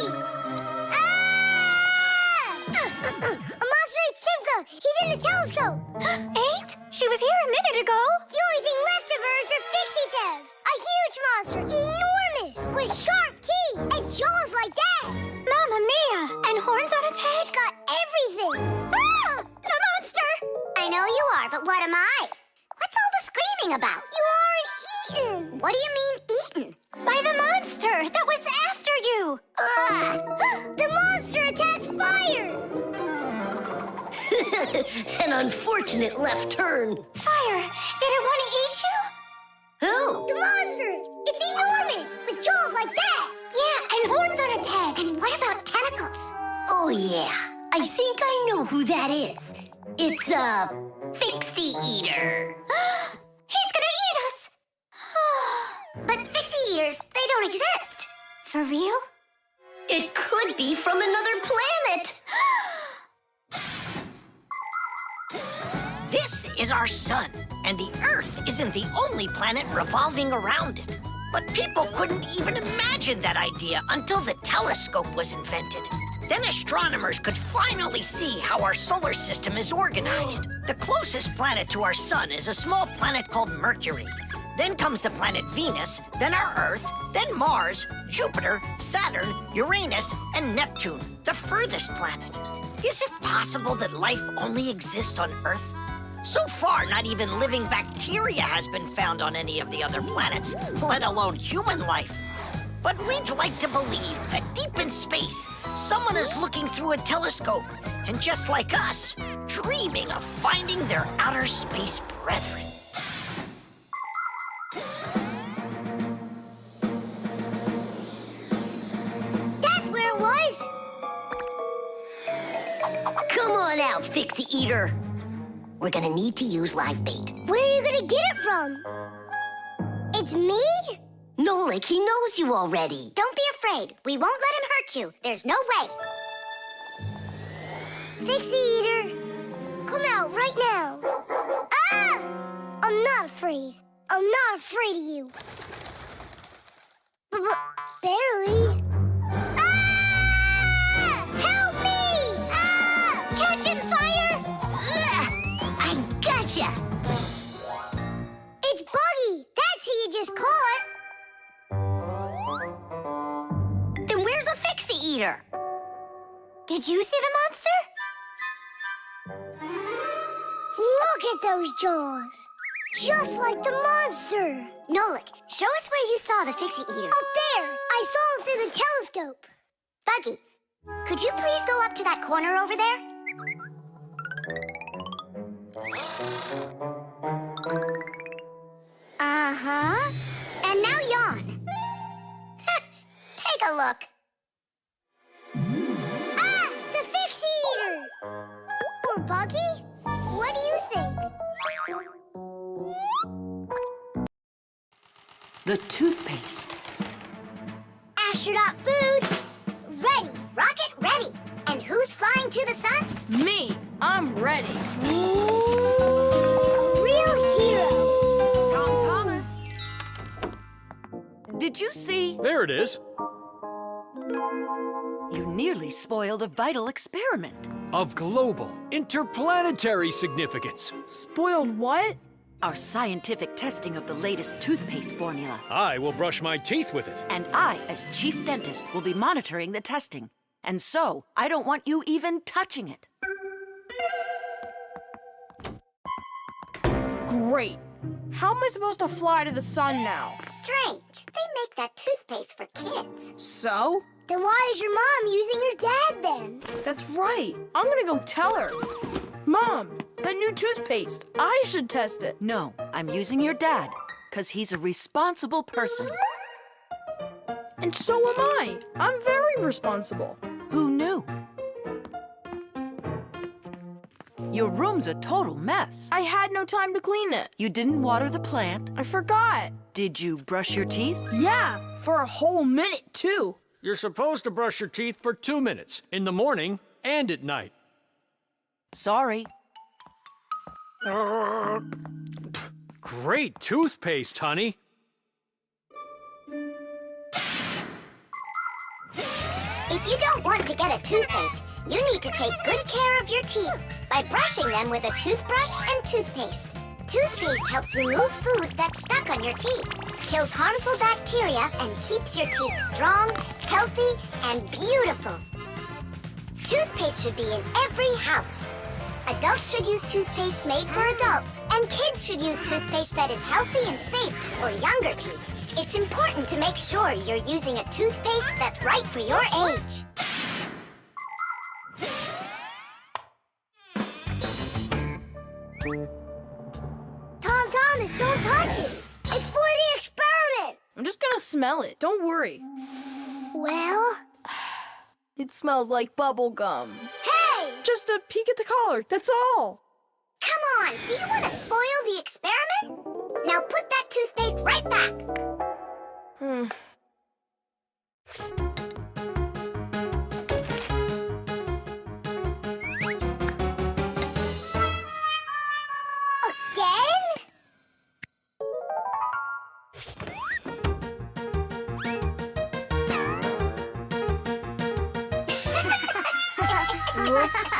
Speaker 4: Ah! A monster ate Simka! He's in the telescope!
Speaker 10: Ate? She was here a minute ago.
Speaker 4: The only thing left of her is her Fixie tag! A huge monster, enormous, with sharp teeth and jaws like that!
Speaker 10: Mamma mia! And horns on its head?
Speaker 4: It's got everything!
Speaker 10: Ah! The monster!
Speaker 4: I know you are, but what am I? What's all the screaming about? You aren't eaten! What do you mean, eaten?
Speaker 10: By the monster that was after you!
Speaker 4: The monster attacked fire!
Speaker 8: An unfortunate left turn.
Speaker 10: Fire! Did it want to eat you?
Speaker 8: Who?
Speaker 4: The monster! It's enormous, with jaws like that!
Speaker 10: Yeah, and horns on its head.
Speaker 4: And what about tentacles?
Speaker 8: Oh, yeah. I think I know who that is. It's a Fixie eater.
Speaker 10: He's gonna eat us!
Speaker 4: But Fixie eaters, they don't exist.
Speaker 10: For real?
Speaker 8: It could be from another planet.
Speaker 5: This is our sun, and the Earth isn't the only planet revolving around it. But people couldn't even imagine that idea until the telescope was invented. Then astronomers could finally see how our solar system is organized. The closest planet to our sun is a small planet called Mercury. Then comes the planet Venus, then our Earth, then Mars, Jupiter, Saturn, Uranus, and Neptune, the furthest planet. Is it possible that life only exists on Earth? So far, not even living bacteria has been found on any of the other planets, let alone human life. But we'd like to believe that deep in space, someone is looking through a telescope, and just like us, dreaming of finding their outer space brethren.
Speaker 4: That's where
Speaker 8: is! Come on out, Fixie Eater. We're gonna need to use live bait.
Speaker 4: Where are you gonna get it from? It's me?
Speaker 8: Nolik, he knows you already.
Speaker 4: Don't be afraid. We won't let him hurt you. There's no way. Fixie Eater, come out right now. Ah! I'm not afraid. I'm not afraid of you. Barely. Ah! Help me! Ah! Catching fire!
Speaker 8: I gotcha!
Speaker 4: It's Buggy! That's who you just caught!
Speaker 8: Then where's the Fixie Eater?
Speaker 4: Did you see the monster? Look at those jaws! Just like the monster! Nolik, show us where you saw the Fixie Eater. Up there! I saw him through the telescope. Buggy, could you please go up to that corner over there? Uh-huh. And now yawn. Take a look. Ah! The Fixie Eater! Or Buggy? What do you think?
Speaker 1: The toothpaste.
Speaker 4: Astronaut food, ready. Rocket ready. And who's flying to the sun?
Speaker 13: Me. I'm ready.
Speaker 4: A real hero.
Speaker 1: Tom Thomas. Did you see?
Speaker 2: There it is.
Speaker 1: You nearly spoiled a vital experiment.
Speaker 2: Of global, interplanetary significance.
Speaker 13: Spoiled what?
Speaker 1: Our scientific testing of the latest toothpaste formula.
Speaker 2: I will brush my teeth with it.
Speaker 1: And I, as chief dentist, will be monitoring the testing. And so, I don't want you even touching it.
Speaker 13: Great. How am I supposed to fly to the sun now?
Speaker 4: Strange. They make that toothpaste for kids.
Speaker 13: So?
Speaker 4: Then why is your mom using your dad then?
Speaker 13: That's right. I'm gonna go tell her. Mom, that new toothpaste. I should test it.
Speaker 1: No, I'm using your dad, because he's a responsible person.
Speaker 13: And so am I. I'm very responsible.
Speaker 1: Who knew? Your room's a total mess.
Speaker 13: I had no time to clean it.
Speaker 1: You didn't water the plant.
Speaker 13: I forgot.
Speaker 1: Did you brush your teeth?
Speaker 13: Yeah, for a whole minute, too.
Speaker 2: You're supposed to brush your teeth for 2 minutes, in the morning and at night.
Speaker 1: Sorry.
Speaker 2: Great toothpaste, honey.
Speaker 4: If you don't want to get a toothache, you need to take good care of your teeth by brushing them with a toothbrush and toothpaste. Toothpaste helps remove food that's stuck on your teeth, kills harmful bacteria, and keeps your teeth strong, healthy, and beautiful. Toothpaste should be in every house. Adults should use toothpaste made for adults, and kids should use toothpaste that is healthy and safe for younger teeth. It's important to make sure you're using a toothpaste that's right for your age. Tom Thomas, don't touch it! It's for the experiment!
Speaker 13: I'm just gonna smell it. Don't worry.
Speaker 4: Well?
Speaker 13: It smells like bubble gum.
Speaker 4: Hey!
Speaker 13: Just a peek at the collar, that's all.
Speaker 4: Come on, do you want to spoil the experiment? Now put that toothpaste right back. Again?
Speaker 13: Whoops.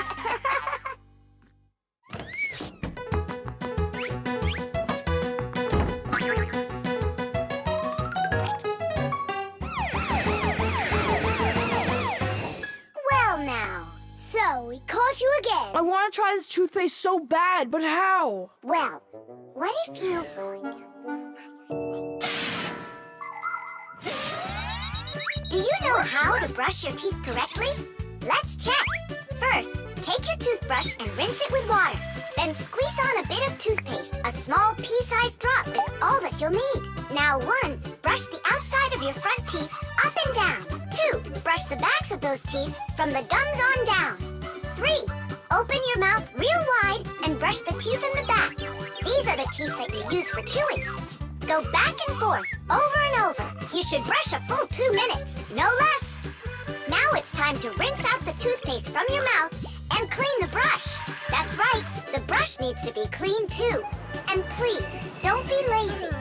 Speaker 4: Well now, so we caught you again.
Speaker 13: I want to try this toothpaste so bad, but how?
Speaker 4: Well, what if you... Do you know how to brush your teeth correctly? Let's check. First, take your toothbrush and rinse it with water. Then squeeze on a bit of toothpaste. A small pea-sized drop is all that you'll need. Now 1, brush the outside of your front teeth up and down. 2, brush brush the backs of those teeth from the gums on down. 3. Open your mouth real wide and brush the teeth in the back. These are the teeth that you use for chewing. Go back and forth, over and over. You should brush a full 2 minutes, no less. Now it's time to rinse out the toothpaste from your mouth and clean the brush. That's right, the brush needs to be clean too. And please, don't be lazy.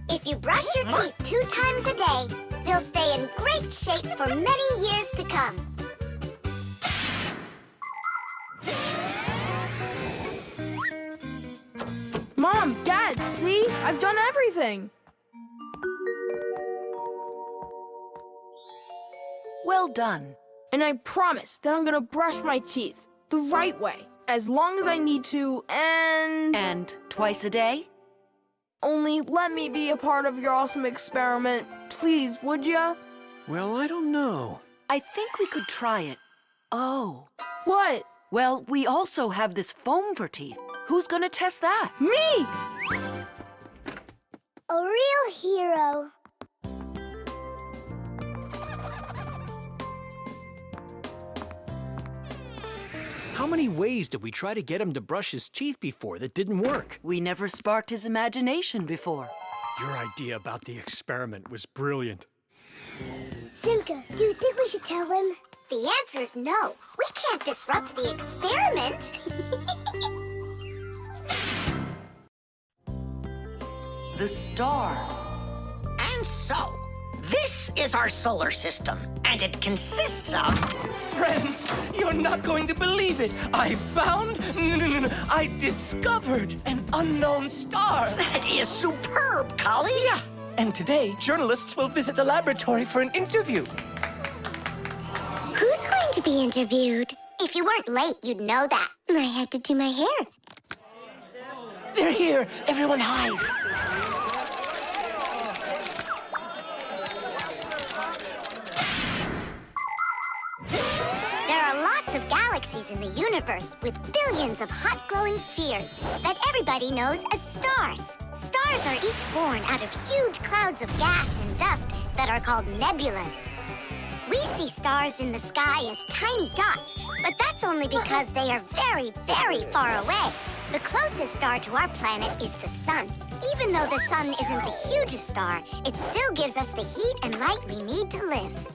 Speaker 4: If you brush your teeth 2 times a day, they'll stay in great shape for many years to come.
Speaker 13: Mom, Dad, see? I've done everything.
Speaker 1: Well done.
Speaker 13: And I promise that I'm gonna brush my teeth the right way, as long as I need to, and...
Speaker 1: And twice a day?
Speaker 13: Only let me be a part of your awesome experiment. Please, would ya?
Speaker 2: Well, I don't know.
Speaker 1: I think we could try it. Oh.
Speaker 13: What?
Speaker 1: Well, we also have this foam for teeth. Who's gonna test that?
Speaker 13: Me!
Speaker 4: A real hero.
Speaker 2: How many ways did we try to get him to brush his teeth before that didn't work?
Speaker 1: We never sparked his imagination before.
Speaker 2: Your idea about the experiment was brilliant.
Speaker 4: Simka, do you think we should tell him? The answer's no. We can't disrupt the experiment.
Speaker 1: The star.
Speaker 7: And so, this is our solar system, and it consists of...
Speaker 16: Friends, you're not going to believe it. I discovered an unknown star.
Speaker 7: That is superb, colleague.
Speaker 16: Yeah, and today, journalists will visit the laboratory for an interview.
Speaker 4: Who's going to be interviewed? If you weren't late, you'd know that. I had to do my hair.
Speaker 16: They're here. Everyone hide.
Speaker 4: There are lots of galaxies in the universe with billions of hot glowing spheres that everybody knows as stars. Stars are each born out of huge clouds of gas and dust that are called nebulas. We see stars in the sky as tiny dots, but that's only because they are very, very far away. The closest star to our planet is the sun. Even though the sun isn't the hugest star, it still gives us the heat and light we need to live.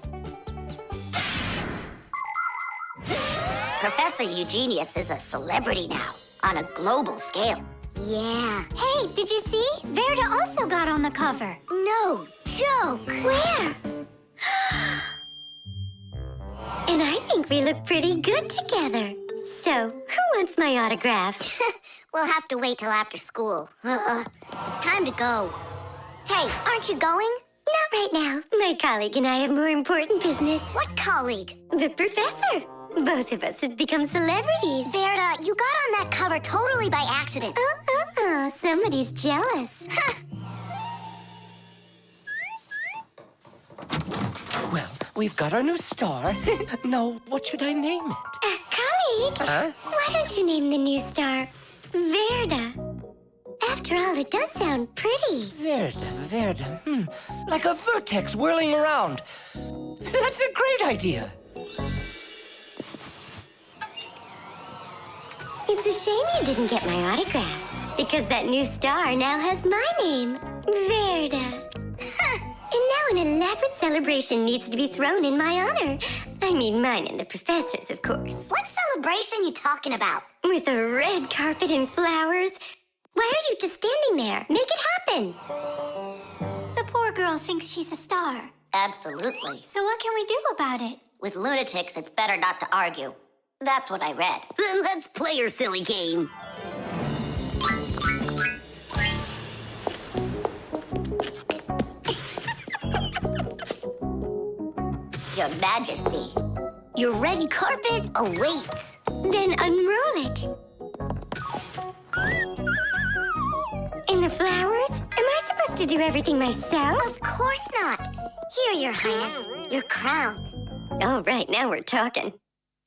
Speaker 12: Professor Eugenius is a celebrity now, on a global scale.
Speaker 4: Yeah.
Speaker 10: Hey, did you see? Verda also got on the cover.
Speaker 4: No joke.
Speaker 10: Where? And I think we look pretty good together. So, who wants my autograph?
Speaker 4: We'll have to wait till after school. It's time to go. Hey, aren't you going?
Speaker 10: Not right now. My colleague and I have more important business.
Speaker 4: What colleague?
Speaker 10: The professor. Both of us have become celebrities.
Speaker 4: Verda, you got on that cover totally by accident.
Speaker 10: Somebody's jealous.
Speaker 16: Well, we've got our new star. Now, what should I name it?
Speaker 10: Colleague,
Speaker 16: Huh?
Speaker 10: why don't you name the new star Verda? After all, it does sound pretty.
Speaker 16: Verda. Like a vertex whirling around. That's a great idea.
Speaker 10: It's a shame you didn't get my autograph, because that new star now has my name, Verda. And now an elaborate celebration needs to be thrown in my honor. I mean, mine and the professor's, of course.
Speaker 4: What celebration you talking about?
Speaker 10: With a red carpet and flowers. Why are you just standing there? Make it happen. The poor girl thinks she's a star.
Speaker 12: Absolutely.
Speaker 10: So what can we do about it?
Speaker 12: With lunatics, it's better not to argue. That's what I read.
Speaker 8: Then let's play your silly game.
Speaker 12: Your Majesty, your red carpet awaits.
Speaker 10: Then unroll it. And the flowers? Am I supposed to do everything myself?
Speaker 4: Of course not. Here, Your Highness, your crown.
Speaker 10: Oh, right, now we're talking.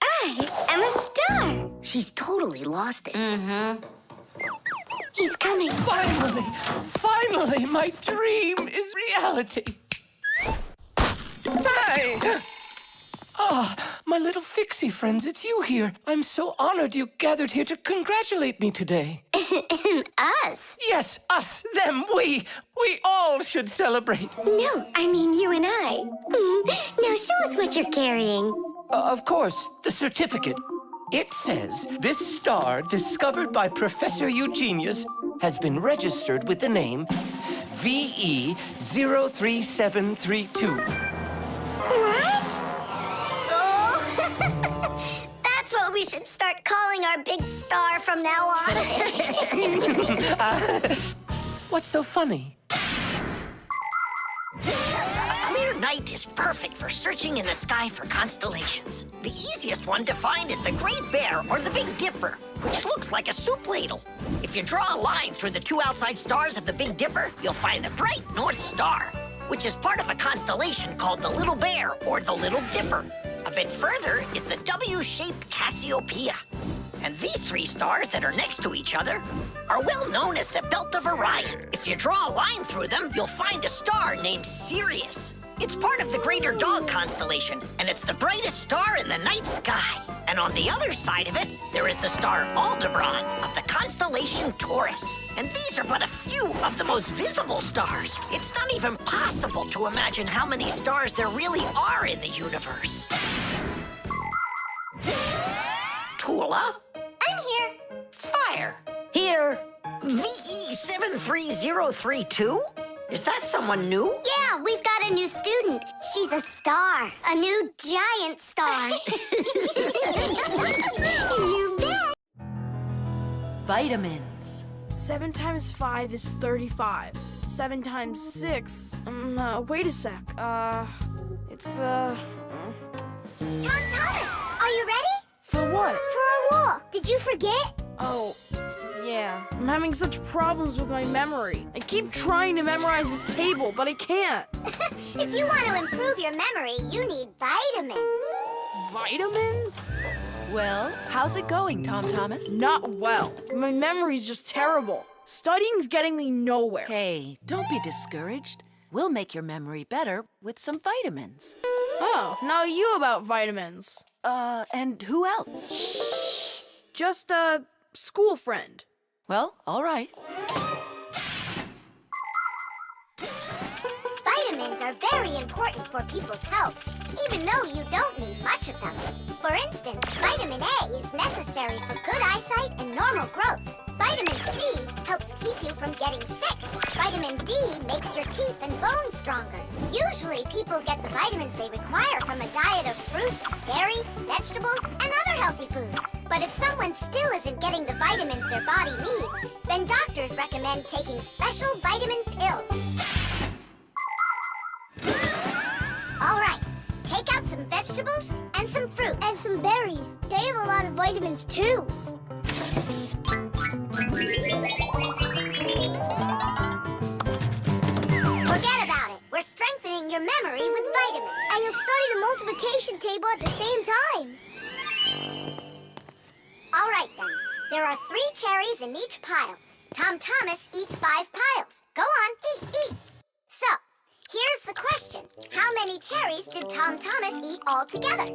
Speaker 10: I am a star.
Speaker 12: She's totally lost it.
Speaker 10: He's coming.
Speaker 16: Finally, my dream is reality. Hey! My little Fixie friends, it's you here. I'm so honored you gathered here to congratulate me today.
Speaker 8: Us?
Speaker 16: Yes, us, them, we all should celebrate.
Speaker 8: No, I mean you and I. Now show us what you're carrying.
Speaker 16: Of course, the certificate. It says this star, discovered by Professor Eugenius, has been registered with the name VE 03732.
Speaker 8: What? Oh, that's what we should start calling our big star from now on.
Speaker 16: What's so funny?
Speaker 7: A clear night is perfect for searching in the sky for constellations. The easiest one to find is the Great Bear or the Big Dipper, which looks like a soup ladle. If you draw a line through the two outside stars of the Big Dipper, you'll find the bright North Star, which is part of a constellation called the Little Bear or the Little Dipper. A bit further is the W-shaped Cassiopeia. And these three stars that are next to each other are well known as the Belt of Orion. If you draw a line through them, you'll find a star named Sirius. It's part of the Greater Dog constellation, and it's the brightest star in the night sky. And on the other side of it, there is the star Aldebaran of the constellation Taurus. And these are but a few of the most visible stars. It's not even possible to imagine how many stars there really are in the universe. Tula?
Speaker 8: I'm here.
Speaker 7: Fire.
Speaker 8: Here.
Speaker 7: VE 73032? Is that someone new?
Speaker 4: Yeah, we've got a new student. She's a star. A new giant star.
Speaker 10: You bet.
Speaker 1: Vitamins.
Speaker 13: 7 times 5 is 35. 7 times 6. Wait a sec. It's
Speaker 4: Tom Thomas, are you ready?
Speaker 13: For what?
Speaker 4: For a walk. Did you forget?
Speaker 13: Oh, yeah. I'm having such problems with my memory. I keep trying to memorize this table, but I can't.
Speaker 4: If you want to improve your memory, you need vitamins.
Speaker 13: Vitamins?
Speaker 1: Well, how's it going, Tom Thomas?
Speaker 13: Not well. My memory's just terrible. Studying's getting me nowhere.
Speaker 1: Hey, don't be discouraged. We'll make your memory better with some vitamins.
Speaker 13: Oh, now you about vitamins.
Speaker 1: And who else?
Speaker 13: Just a school friend.
Speaker 1: Well, all right.
Speaker 4: Vitamins are very important for people's health, even though you don't need much of them. For instance, vitamin A is necessary for good eyesight and normal growth. Vitamin C helps keep you from getting sick. Vitamin D makes your teeth and bones stronger. Usually, people get the vitamins they require from a diet of fruits, dairy, vegetables, and other healthy foods. But if someone still isn't getting the vitamins their body needs, then doctors recommend taking special vitamin pills. All right, take out some vegetables and some fruit. And some berries. They have a lot of vitamins, too. Forget about it. We're strengthening your memory with vitamins. And you'll study the multiplication table at the same time. All right, then. There are 3 cherries in each pile. Tom Thomas eats 5 piles. Go on, eat. So, here's the question. How many cherries did Tom Thomas eat altogether?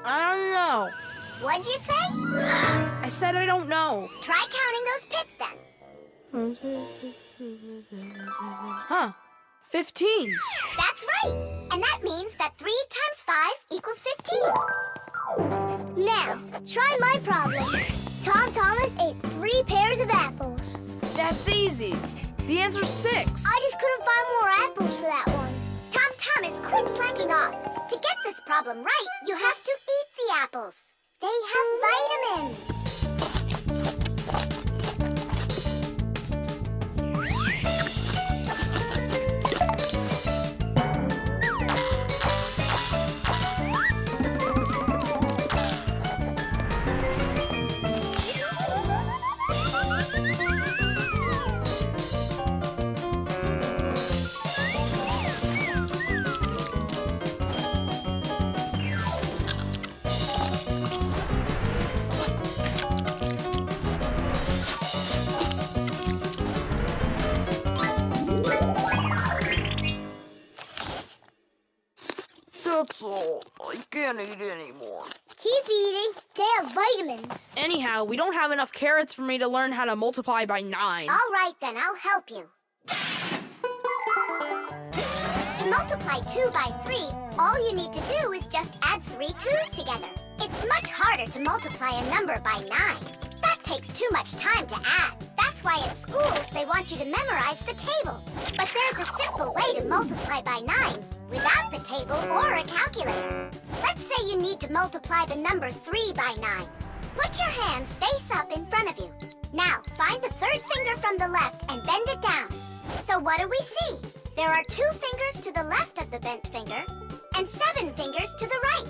Speaker 13: I don't know.
Speaker 4: What'd you say?
Speaker 13: I said I don't know.
Speaker 4: Try counting those pits, then.
Speaker 13: Huh. 15.
Speaker 4: That's right. And that means that 3 times 5 equals 15. Now, try my problem. Tom Thomas ate 3 pairs of apples.
Speaker 13: That's easy. The answer's 6.
Speaker 4: I just couldn't find more apples for that one. Tom Thomas, quit slacking off. To get this problem right, you have to eat the apples. They have vitamins.
Speaker 13: That's all. I I can't eat anymore.
Speaker 4: Keep eating. They have vitamins.
Speaker 13: Anyhow, we don't have enough carrots for me to learn how to multiply by 9.
Speaker 4: All right, then. I'll help you. To multiply 2 by 3, all you need to do is just add 3 2's together. It's much harder to multiply a number by 9. That takes too much time to add. That's why at schools they want you to memorize the table. But there's a simple way to multiply by 9 without the table or a calculator. Let's say you need to multiply the number 3 by 9. Put your hands face up in front of you. Now, find the third finger from the left and bend it down. So what do we see? There are 2 fingers to the left of the bent finger and 7 fingers to the right.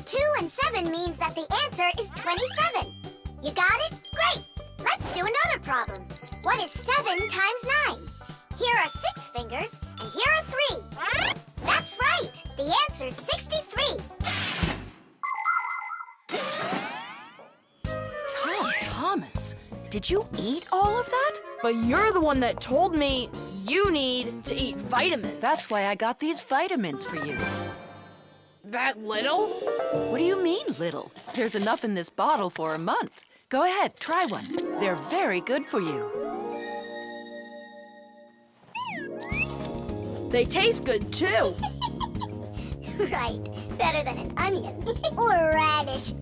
Speaker 4: 2 and 7 means that the answer is 27. You got it? Great! Let's do another problem. What is 7 times 9? Here are 6 fingers, and here are 3. That's right! The answer's 63.
Speaker 1: Thomas, did you eat all of that?
Speaker 13: But you're the one that told me you need to eat vitamins.
Speaker 1: That's why I got these vitamins for you.
Speaker 13: That little?
Speaker 1: What do you mean, little? There's enough in this bottle for a month. Go ahead, try one. They're very good for you.
Speaker 13: They taste good, too.
Speaker 4: Right. Better than an onion. Or a radish.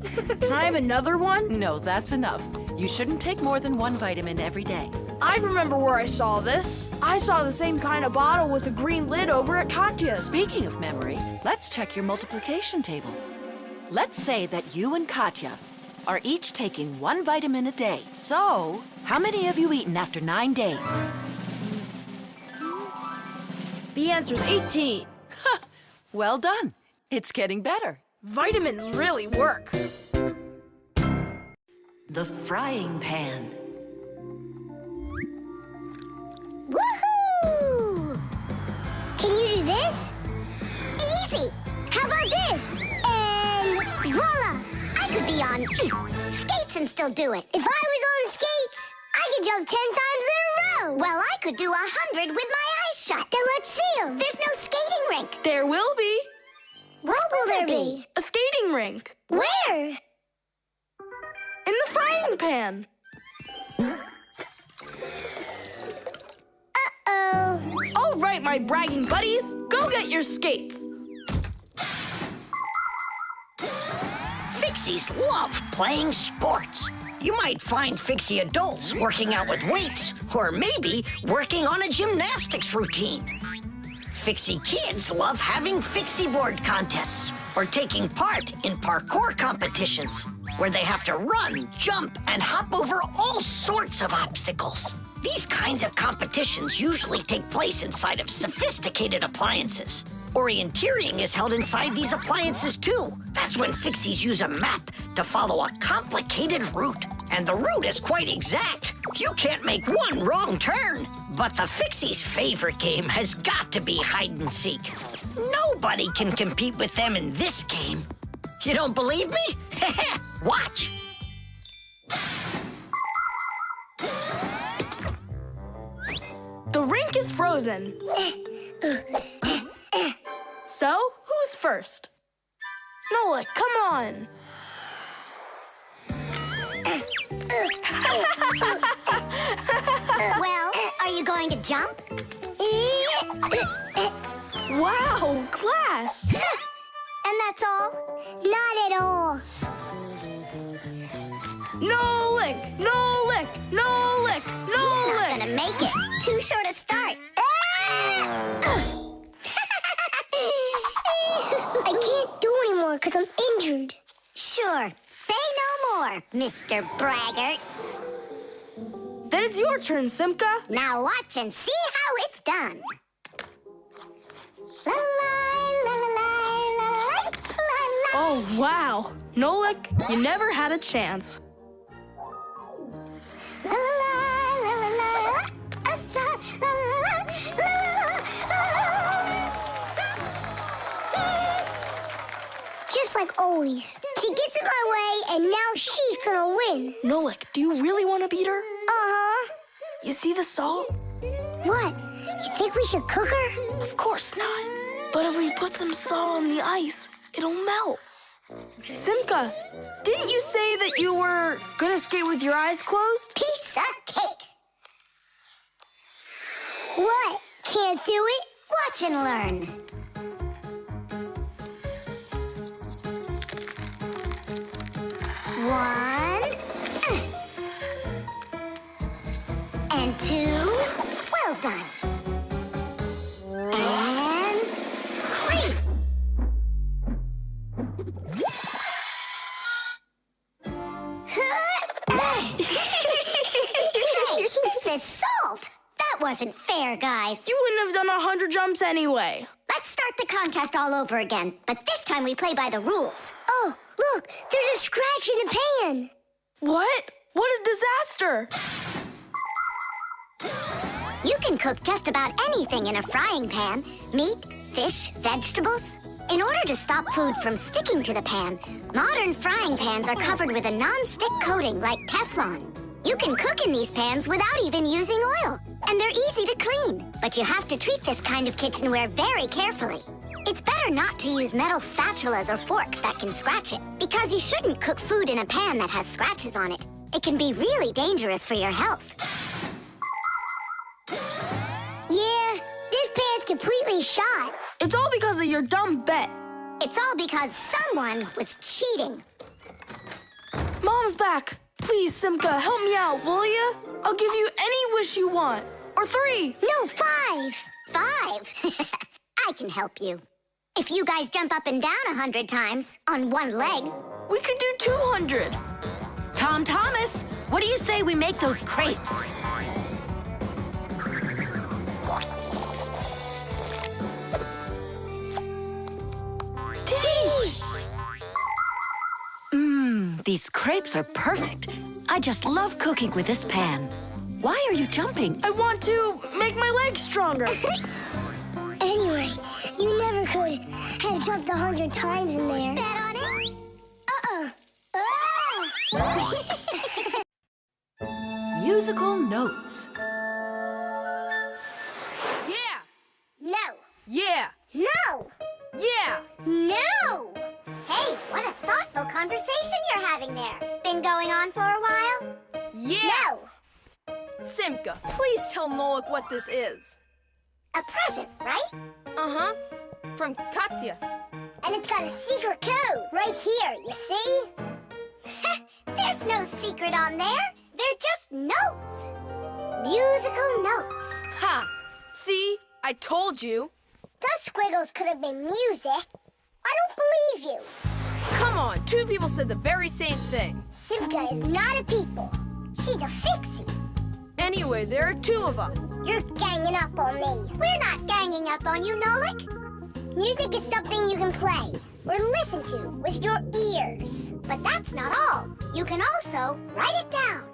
Speaker 13: Can I have another one?
Speaker 1: No, that's enough. You shouldn't take more than 1 vitamin every day.
Speaker 13: I remember where I saw this. I saw the same kind of bottle with a green lid over at Katya's.
Speaker 1: Speaking of memory, let's check your multiplication table. Let's say that you and Katya are each taking 1 vitamin a day. So, how many have you eaten after 9 days?
Speaker 13: The answer's 18.
Speaker 1: Well done. It's getting better.
Speaker 13: Vitamins really work.
Speaker 1: The frying pan.
Speaker 4: Woohoo! Can you do this? Easy! How about this? And voila! I could be on skates and still do it. If I was on skates, I could jump 10 times in a row. Well, I could do 100 with my eyes shut. Then let's see 'em. There's no skating rink.
Speaker 13: There will be.
Speaker 4: What will there be?
Speaker 13: A skating rink.
Speaker 4: Where?
Speaker 13: In the frying pan.
Speaker 4: Uh-oh.
Speaker 13: All right, my bragging buddies, go get your skates.
Speaker 7: Fixies love playing sports. You might find Fixie adults working out with weights, or maybe working on a gymnastics routine. Fixie kids love having Fixie board contests, or taking part in parkour competitions, where they have to run, jump, and hop over all sorts of obstacles. These kinds of competitions usually take place inside of sophisticated appliances. Orienteering is held inside these appliances, too. That's when Fixies use a map to follow a complicated route. And the route is quite exact. You can't make one wrong turn. But the Fixies' favorite game has got to be hide and seek. Nobody can compete with them in this game. You don't believe me? Watch.
Speaker 13: The rink is frozen. So, who's first? Nolik, come on.
Speaker 4: Well, are you going to jump?
Speaker 13: Wow, class.
Speaker 4: And that's all? Not at all.
Speaker 13: Nolik, Nolik, Nolik, Nolik.
Speaker 4: Not gonna make it. Too short a start. I can't do anymore because I'm injured. Sure. Say no more, Mr. Braggart.
Speaker 13: Then it's your turn, Simka.
Speaker 4: Now watch and see how it's done. La la la la la la la la.
Speaker 13: Oh, wow. Nolik, you never had a chance.
Speaker 4: La la la la la la la la. Just like always. She gets in my way, and now she's gonna win.
Speaker 13: Nolik, do you really want to beat her?
Speaker 4: Uh-huh.
Speaker 13: You see the salt?
Speaker 4: What? You think we should cook her?
Speaker 13: Of course not. But if we put some salt on the ice, it'll melt. Simka, didn't you say that you were gonna skate with your eyes closed?
Speaker 4: Piece of cake. What? Can't do it? Watch and learn. One. And two. Well done. And three. Hey, this is salt. That wasn't fair, guys.
Speaker 13: You wouldn't have done 100 jumps anyway.
Speaker 4: Let's start the contest all over again, but this time we play by the rules. Oh, look, there's a scratch in the pan.
Speaker 13: What? What a disaster!
Speaker 4: You can cook just about anything in a frying pan. Meat, fish, vegetables. In order to stop food from sticking to the pan, modern frying pans are covered with a non-stick coating like Teflon. You can cook in these pans without even using oil, and they're easy to clean. But you have to treat this kind of kitchenware very carefully. It's better not to use metal spatulas or forks that can scratch it, because you shouldn't cook food in a pan that has scratches on it. It can be really dangerous for your health. Yeah, this pan's completely shot.
Speaker 13: It's all because of your dumb bet.
Speaker 4: It's all because someone was cheating.
Speaker 13: Mom's back. Please, Simka, help me out, will ya? I'll give you any wish you want. Or 3.
Speaker 4: No, 5. 5? I can help you. If you guys jump up and down 100 times on one leg.
Speaker 13: We could do 200.
Speaker 1: Tom Thomas, what do you say we make those crepes? These crepes are perfect. I just love cooking with this pan. Why are you jumping?
Speaker 13: I want to make my legs stronger.
Speaker 9: Anyway, you never could have jumped 100 times in there.
Speaker 4: Bet on it?
Speaker 1: Musical notes.
Speaker 3: Yeah!
Speaker 4: No.
Speaker 3: Yeah!
Speaker 4: No.
Speaker 3: Yeah!
Speaker 4: No. Hey, what a thoughtful conversation you're having there. Been going on for a while?
Speaker 3: Yeah!
Speaker 4: No.
Speaker 3: Simka, please tell Nolik what this is.
Speaker 4: A present, right?
Speaker 3: Uh-huh. From Katya.
Speaker 4: And it's got a secret code right here, you see? There's no secret on there. They're just notes. Musical notes.
Speaker 3: Ha! See? I told you.
Speaker 4: Those squiggles could have been music. I don't believe you.
Speaker 3: Come on, 2 people said the very same thing.
Speaker 4: Simka is not a people. She's a Fixie.
Speaker 3: Anyway, there are 2 of us.
Speaker 4: You're ganging up on me. We're not ganging up on you, Nolik. Music is something you can play or listen to with your ears. But that's not all. You can also write it down.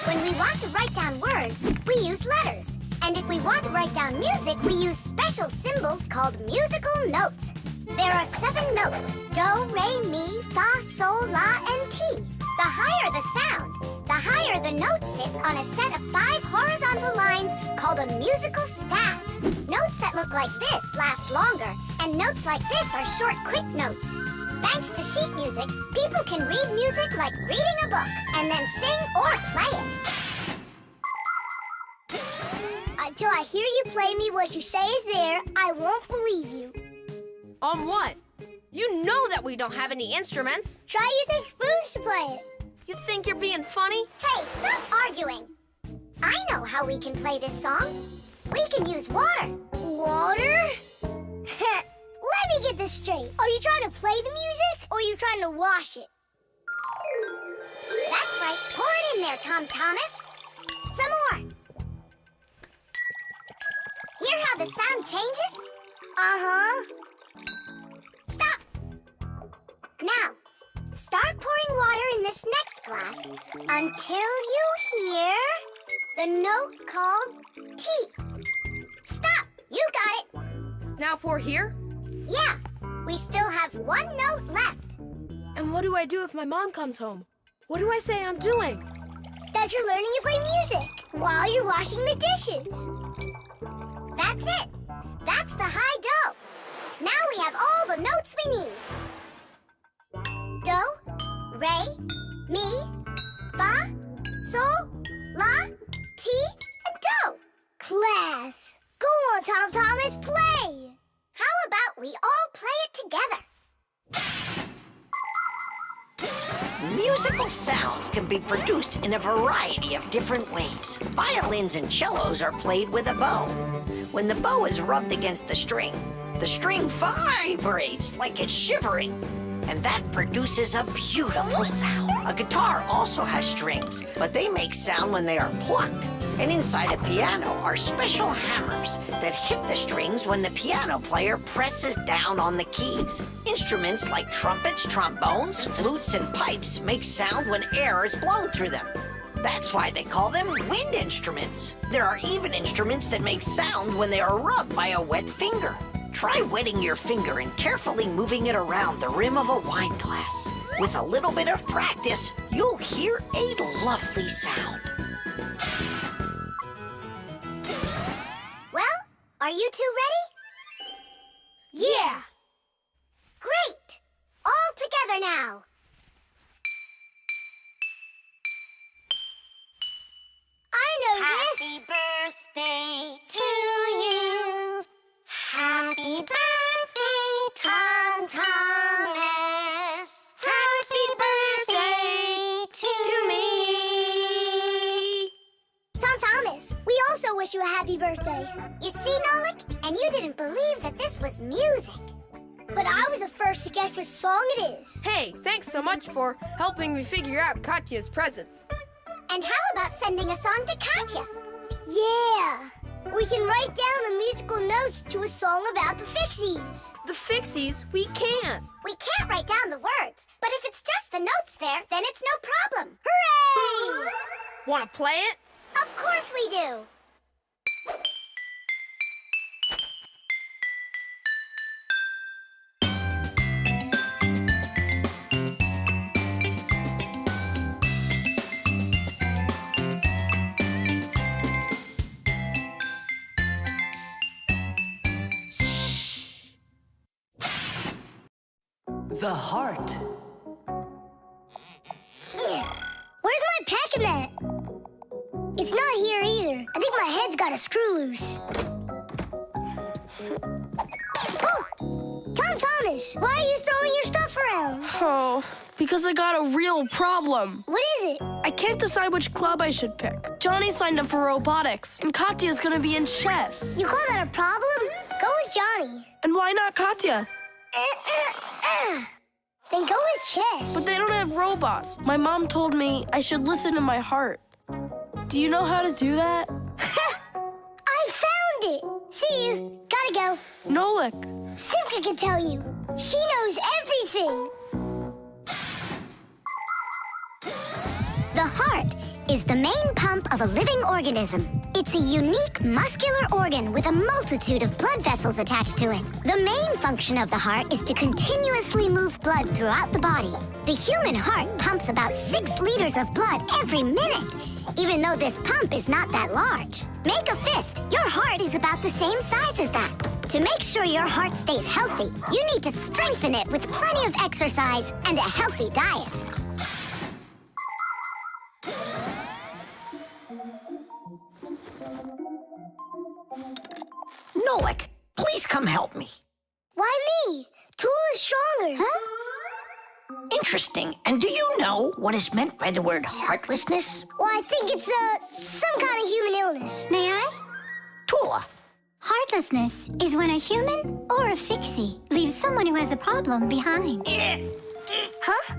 Speaker 4: When we want to write down words, we use letters. And if we want to write down music, we use special symbols called musical notes. There are 7 notes: do, re, mi, fa, sol, la, and ti. The higher the sound, the higher the note sits on a set of 5 horizontal lines called a musical staff. Notes that look like this last longer, and notes like this are short, quick notes. Thanks to sheet music, people can read music like reading a book, and then sing or play it. Until I hear you play me what you say is there, I won't believe you.
Speaker 3: On what? You know that we don't have any instruments.
Speaker 4: Try using spoons to play it.
Speaker 3: You think you're being funny?
Speaker 4: Hey, stop arguing. I know how we can play this song. We can use water. Water? Let me get this straight. Are you trying to play the music, or are you trying to wash it? That's right. Pour it in there, Tom Thomas. Some more. Hear how the sound changes? Uh-huh. Stop. Now, start pouring water in this next glass until you hear the note called T. Stop. You got it.
Speaker 3: Now pour here?
Speaker 4: Yeah. We still have 1 note left.
Speaker 3: And what do I do if my mom comes home? What do I say I'm doing?
Speaker 4: That you're learning to play music while you're washing the dishes. That's it. That's the high do. Now we have all the notes we need. Do, re, mi, fa, sol, la, ti, and do. Class, go on, Tom Thomas, play. How about we all play it together?
Speaker 5: Musical sounds can be produced in a variety of different ways. Violins and cellos are played with a bow. When the bow is rubbed against the string vibrates like it's shivering, and that produces a beautiful sound. A guitar also has strings, but they make sound when they are plucked. And inside a piano are special hammers that hit the strings when the piano player presses down on the keys. Instruments like trumpets, trombones, flutes, and pipes make sound when air is blown through them. That's why they call them wind instruments. There are even instruments that make sound when they are rubbed by a wet finger. Try wetting your finger and carefully moving it around the rim of a wine glass. With a little bit of practice, you'll hear a lovely sound.
Speaker 4: Well, are you two ready? Yeah! Great! All together now. I know this.
Speaker 9: Happy birthday to you. Happy birthday, Tom Thomas. Happy birthday to me.
Speaker 4: Tom Thomas, we also wish you a happy birthday. You see, Nolik? And you didn't believe that this was music. But I was the first to guess which song it is.
Speaker 3: Hey, thanks so much for helping me figure out Katya's present.
Speaker 4: And how about sending a song to Katya? Yeah! We can write down the musical notes to a song about the Fixies.
Speaker 3: The Fixies? We can't.
Speaker 4: We can't write down the words, but if it's just the notes there, then it's no problem. Hooray!
Speaker 3: Want to play it?
Speaker 4: Of course we do.
Speaker 1: The heart.
Speaker 4: Where's my packing mat? It's not here either. I think my head's got a screw loose. Oh! Tom Thomas, why are you throwing your stuff around?
Speaker 13: Oh, because I got a real problem.
Speaker 4: What is it?
Speaker 13: I can't decide which club I should pick. Johnny signed up for robotics, and Katya's gonna be in chess.
Speaker 4: You call that a problem? Go with Johnny.
Speaker 13: And why not Katya?
Speaker 4: Then go with chess.
Speaker 13: But they don't have robots. My mom told me I should listen to my heart. Do you know how to do that?
Speaker 4: I found it. See you. Gotta go.
Speaker 13: Nolik.
Speaker 4: Simka can tell you. She knows everything. The heart is the main pump of a living organism. It's a unique muscular organ with a multitude of blood vessels attached to it. The main function of the heart is to continuously move blood throughout the body. The human heart pumps about 6 liters of blood every minute, even though this pump is not that large. Make a fist. Your heart is about the same size as that. To make sure your heart stays healthy, you need to strengthen it with plenty of exercise and a healthy diet.
Speaker 5: Nolik, please come help me.
Speaker 4: Why me? Tool is stronger. Huh?
Speaker 5: Interesting. And do you know what is meant by the word heartlessness?
Speaker 4: Well, I think it's some kind of human illness.
Speaker 10: May I?
Speaker 5: Tula.
Speaker 10: Heartlessness is when a human or a fixie leaves someone who has a problem behind.
Speaker 4: Huh?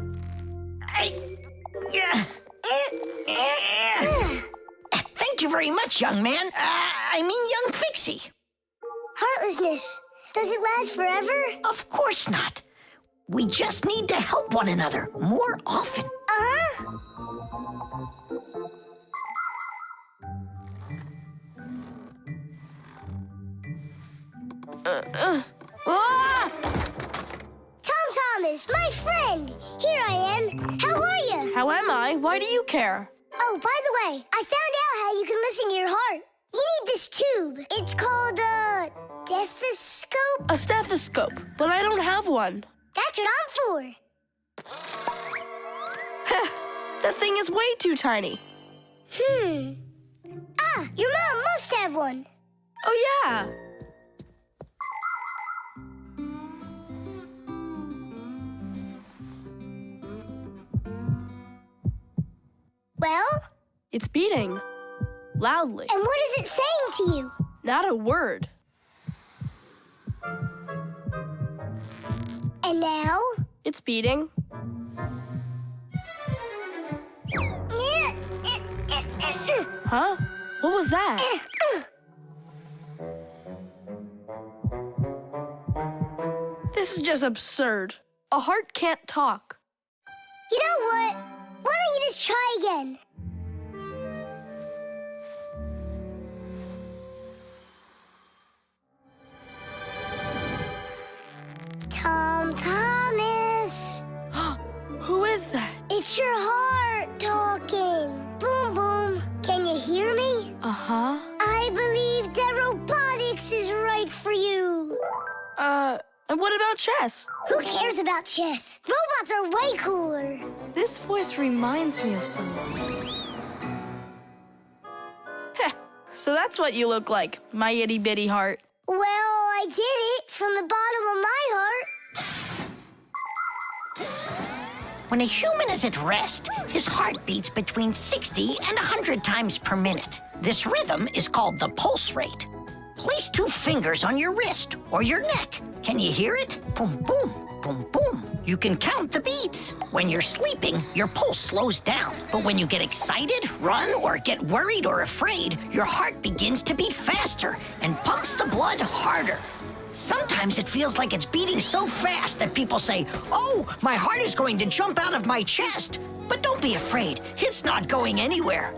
Speaker 5: Thank you very much, young man. I mean, young Fixie.
Speaker 4: Heartlessness. Does it last forever?
Speaker 5: Of course not. We just need to help one another more often.
Speaker 4: Uh-huh. Tom Thomas, my friend. Here I am. How are you?
Speaker 13: How am I? Why do you care?
Speaker 4: Oh, by the way, I found out how you can listen to your heart. You need this tube. It's called, stethoscope?
Speaker 13: A stethoscope, but I don't have one.
Speaker 4: That's what I'm for.
Speaker 13: That thing is way too tiny.
Speaker 4: Ah, your mom must have one.
Speaker 13: Oh, yeah.
Speaker 4: Well?
Speaker 13: It's beating. Loudly.
Speaker 4: And what is it saying to you?
Speaker 13: Not a word.
Speaker 4: And now?
Speaker 13: It's beating. Huh? What was that? This is just absurd. A heart can't talk.
Speaker 4: You know what? Why don't you just try again? Thomas.
Speaker 13: Who is that?
Speaker 4: It's your heart talking. Boom, boom. Can you hear me?
Speaker 13: Uh-huh.
Speaker 4: I believe that robotics is right for you.
Speaker 13: And what about chess?
Speaker 4: Who cares about chess? Robots are way cooler.
Speaker 13: This voice reminds me of someone. Heh, so that's what you look like, my itty-bitty heart.
Speaker 4: Well, I did it from the bottom of my heart.
Speaker 7: When a human is at rest, his heart beats between 60 and 100 times per minute. This rhythm is called the pulse rate. Place 2 fingers on your wrist or your neck. Can you hear it? Boom, boom, boom, boom. You can count the beats. When you're sleeping, your pulse slows down. But when you get excited, run, or get worried or afraid, your heart begins to beat faster and pumps the blood harder. Sometimes it feels like it's beating so fast that people say, "Oh, my heart is going to jump out of my chest." But don't be afraid, it's not going anywhere.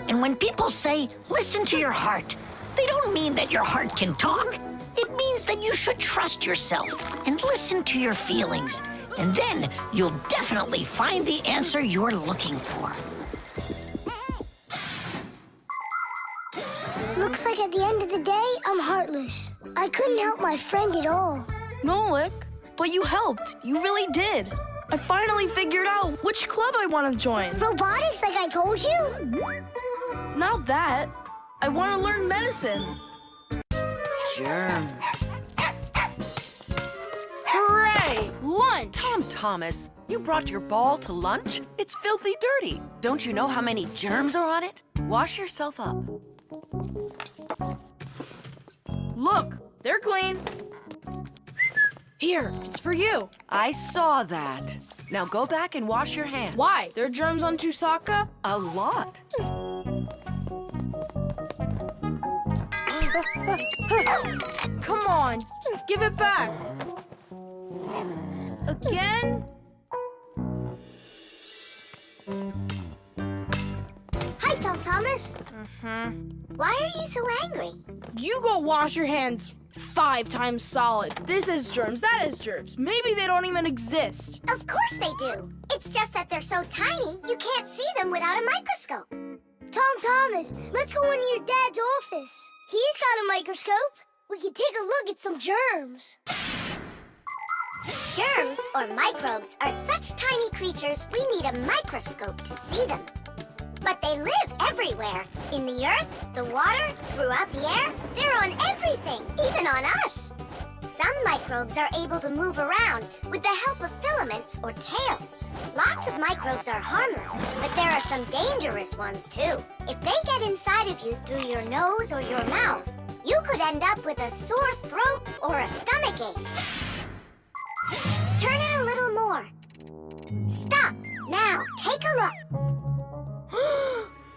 Speaker 7: And when people say, "Listen to your heart," they don't mean that your heart can talk. It means that you should trust yourself and listen to your feelings. And then you'll definitely find the answer you're looking for.
Speaker 4: Looks like at the end of the day, I'm heartless. I couldn't help my friend at all.
Speaker 13: Nolik, but you helped. You really did. I finally figured out which club I want to join.
Speaker 4: Robotics, like I told you?
Speaker 13: Not that. I want to learn medicine.
Speaker 1: Germs.
Speaker 3: Hooray! Lunch!
Speaker 1: Thomas, you brought your ball to lunch? It's filthy dirty. Don't you know how many germs are on it? Wash yourself up.
Speaker 3: Look, they're clean. Here, it's for you.
Speaker 1: I saw that. Now go back and wash your hands.
Speaker 3: Why? There are germs on Chusaka?
Speaker 1: A lot.
Speaker 3: Come on, give it back. Again?
Speaker 4: Hi, Thomas. Why are you so angry?
Speaker 3: You go wash your hands 5 times solid. This is germs, that is germs. Maybe they don't even exist.
Speaker 4: Of course they do. It's just that they're so tiny, you can't see them without a microscope. Thomas, let's go into your dad's office. He's got a microscope. We can take a look at some germs. Germs, or microbes, are such tiny creatures we need a microscope to see them. But they live everywhere. In the earth, the water, throughout the air. They're on everything, even on us. Some microbes are able to move around with the help of filaments or tails. Lots of microbes are harmless, but there are some dangerous ones too. If they get inside of you through your nose or your mouth, you could end up with a sore throat or a stomachache. Turn it a little more. Stop. Now, take a look.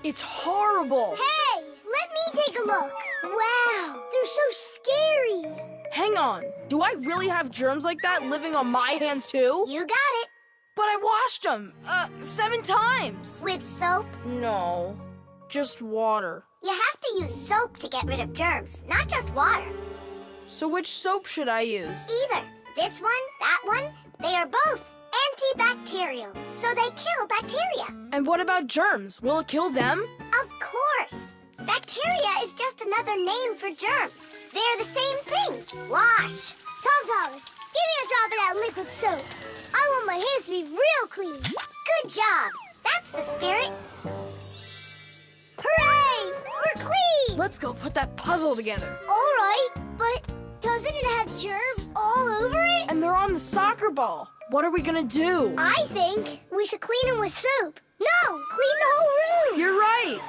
Speaker 3: It's horrible.
Speaker 4: Hey, let me take a look. Wow, they're so scary.
Speaker 3: Hang on. Do I really have germs like that living on my hands too?
Speaker 4: You got it.
Speaker 3: But I washed them 7 times.
Speaker 4: With soap?
Speaker 3: No, just water.
Speaker 4: You have to use soap to get rid of germs, not just water.
Speaker 3: So which soap should I use?
Speaker 4: Either. This one, that one, they are both antibacterial, so they kill bacteria.
Speaker 3: And what about germs? Will it kill them?
Speaker 4: Of course. Bacteria is just another name for germs. They're the same thing. Wash.
Speaker 9: Tom Thomas, give me a drop of that liquid soap. I want my hands to be real clean.
Speaker 4: Good job. That's the spirit.
Speaker 9: Hooray! We're clean!
Speaker 3: Let's go put that puzzle together.
Speaker 9: All right, but doesn't it have germs all over it?
Speaker 3: And they're on the soccer ball. What are we gonna do?
Speaker 9: I think we should clean them with soap. No, clean the whole room.
Speaker 3: You're right.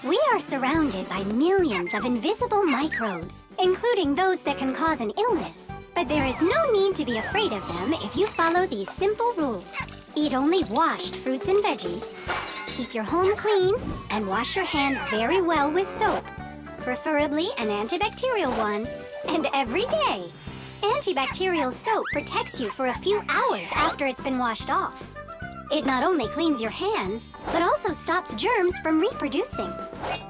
Speaker 10: We are surrounded by millions of invisible microbes, including those that can cause an illness. But there is no need to be afraid of them if you follow these simple rules. Eat only washed fruits and veggies, keep your home clean, and wash your hands very well with soap, preferably an antibacterial one, and every day. Antibacterial soap protects you for a few hours after it's been washed off. It not only cleans your hands, but also stops germs from reproducing.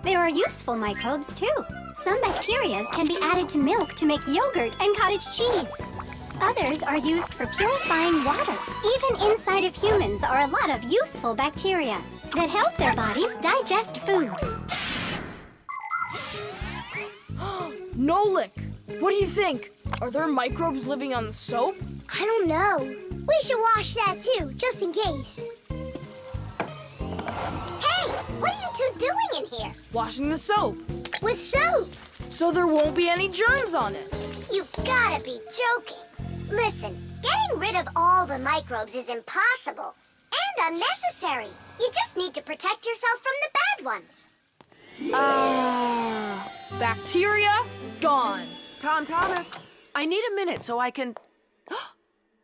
Speaker 10: There are useful microbes, too. Some bacteria can be added to milk to make yogurt and cottage cheese. Others are used for purifying water. Even inside of humans are a lot of useful bacteria that help their bodies digest food.
Speaker 3: Nolik, what do you think? Are there microbes living on the soap?
Speaker 9: I don't know. We should wash that too, just in case.
Speaker 4: Hey, what are you two doing in here?
Speaker 3: Washing the soap.
Speaker 9: With soap?
Speaker 3: So there won't be any germs on it.
Speaker 4: You've gotta be joking. Listen, getting rid of all the microbes is impossible and unnecessary. You just need to protect yourself from the bad ones.
Speaker 3: Bacteria gone.
Speaker 1: Tom Thomas, I need a minute so I can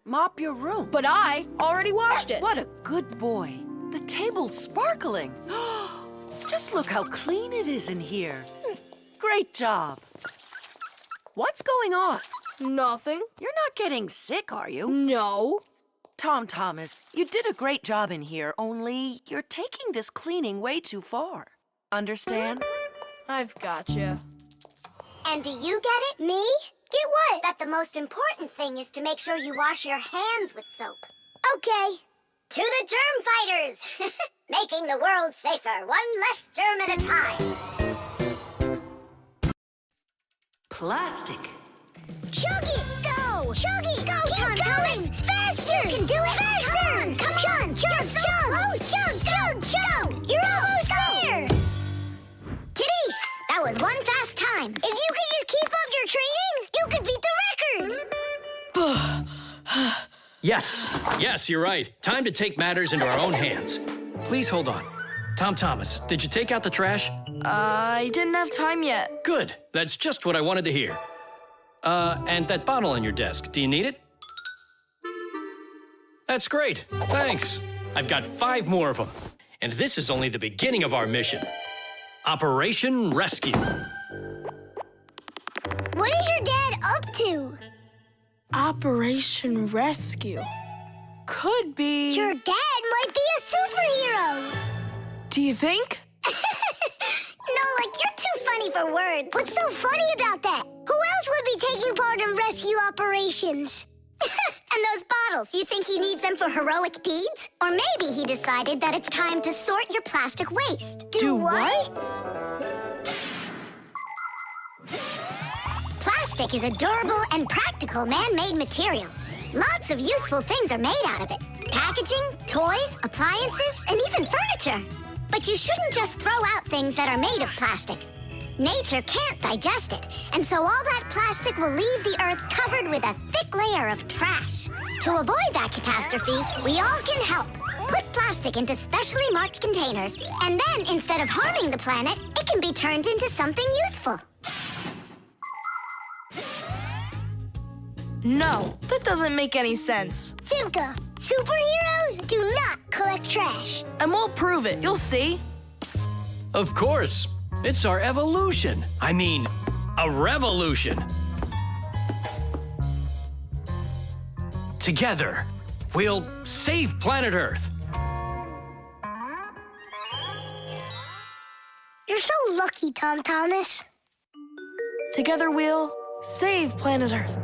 Speaker 1: mop your room.
Speaker 3: But I already washed it.
Speaker 1: What a good boy. The table's sparkling. Just look how clean it is in here. Great job. What's going on?
Speaker 3: Nothing.
Speaker 1: You're not getting sick, are you?
Speaker 3: No.
Speaker 1: Tom Thomas, you did a great job in here, only you're taking this cleaning way too far. Understand?
Speaker 3: I've gotcha.
Speaker 4: And do you get it?
Speaker 9: Me? Get what?
Speaker 4: That the most important thing is to make sure you wash your hands with soap.
Speaker 9: Okay.
Speaker 4: To the germ fighters! Making the world safer, one less germ at a time.
Speaker 1: Plastic.
Speaker 9: Chug it! Go! Chug it! Go,
Speaker 4: Keep going!
Speaker 9: Faster!
Speaker 4: You can do it!
Speaker 9: Faster!
Speaker 4: Come on!
Speaker 9: Chug,
Speaker 4: You're so close!
Speaker 9: chug! You're almost there!
Speaker 4: Tidish, that was one fast time.
Speaker 9: If you could just keep up your training, you could beat the record!
Speaker 2: Yes, you're right. Time to take matters into our own hands. Please hold on. Tom Thomas, did you take out the trash?
Speaker 13: I didn't have time yet.
Speaker 2: Good. That's just what I wanted to hear. And that bottle on your desk, do you need it? That's great. Thanks. I've got 5 more of them. And this is only the beginning of our mission. Operation Rescue.
Speaker 9: What is your dad up to?
Speaker 13: Operation Rescue. Could be...
Speaker 9: Your dad might be a superhero!
Speaker 13: Do you think?
Speaker 9: No, you're too funny for words. What's so funny about that? Who else would be taking part in rescue operations?
Speaker 4: And those bottles, you think he needs them for heroic deeds? Or maybe he decided that it's time to sort your plastic waste.
Speaker 9: Do what?
Speaker 4: Plastic is a durable and practical man-made material. Lots of useful things are made out of it. Packaging, toys, appliances, and even furniture. But you shouldn't just throw out things that are made of plastic. Nature can't digest it, and so all that plastic will leave the earth covered with a thick layer of trash. To avoid that catastrophe, we all can help. Put plastic into specially marked containers, and then instead of harming the planet, it can be turned into something useful.
Speaker 13: No, that doesn't make any sense.
Speaker 4: Simka, superheroes do not collect trash.
Speaker 13: And we'll prove it. You'll see.
Speaker 2: Of course. It's our evolution. I mean, a revolution. Together, we'll save planet Earth.
Speaker 4: You're so lucky, Tom Thomas.
Speaker 13: Together we'll save planet Earth.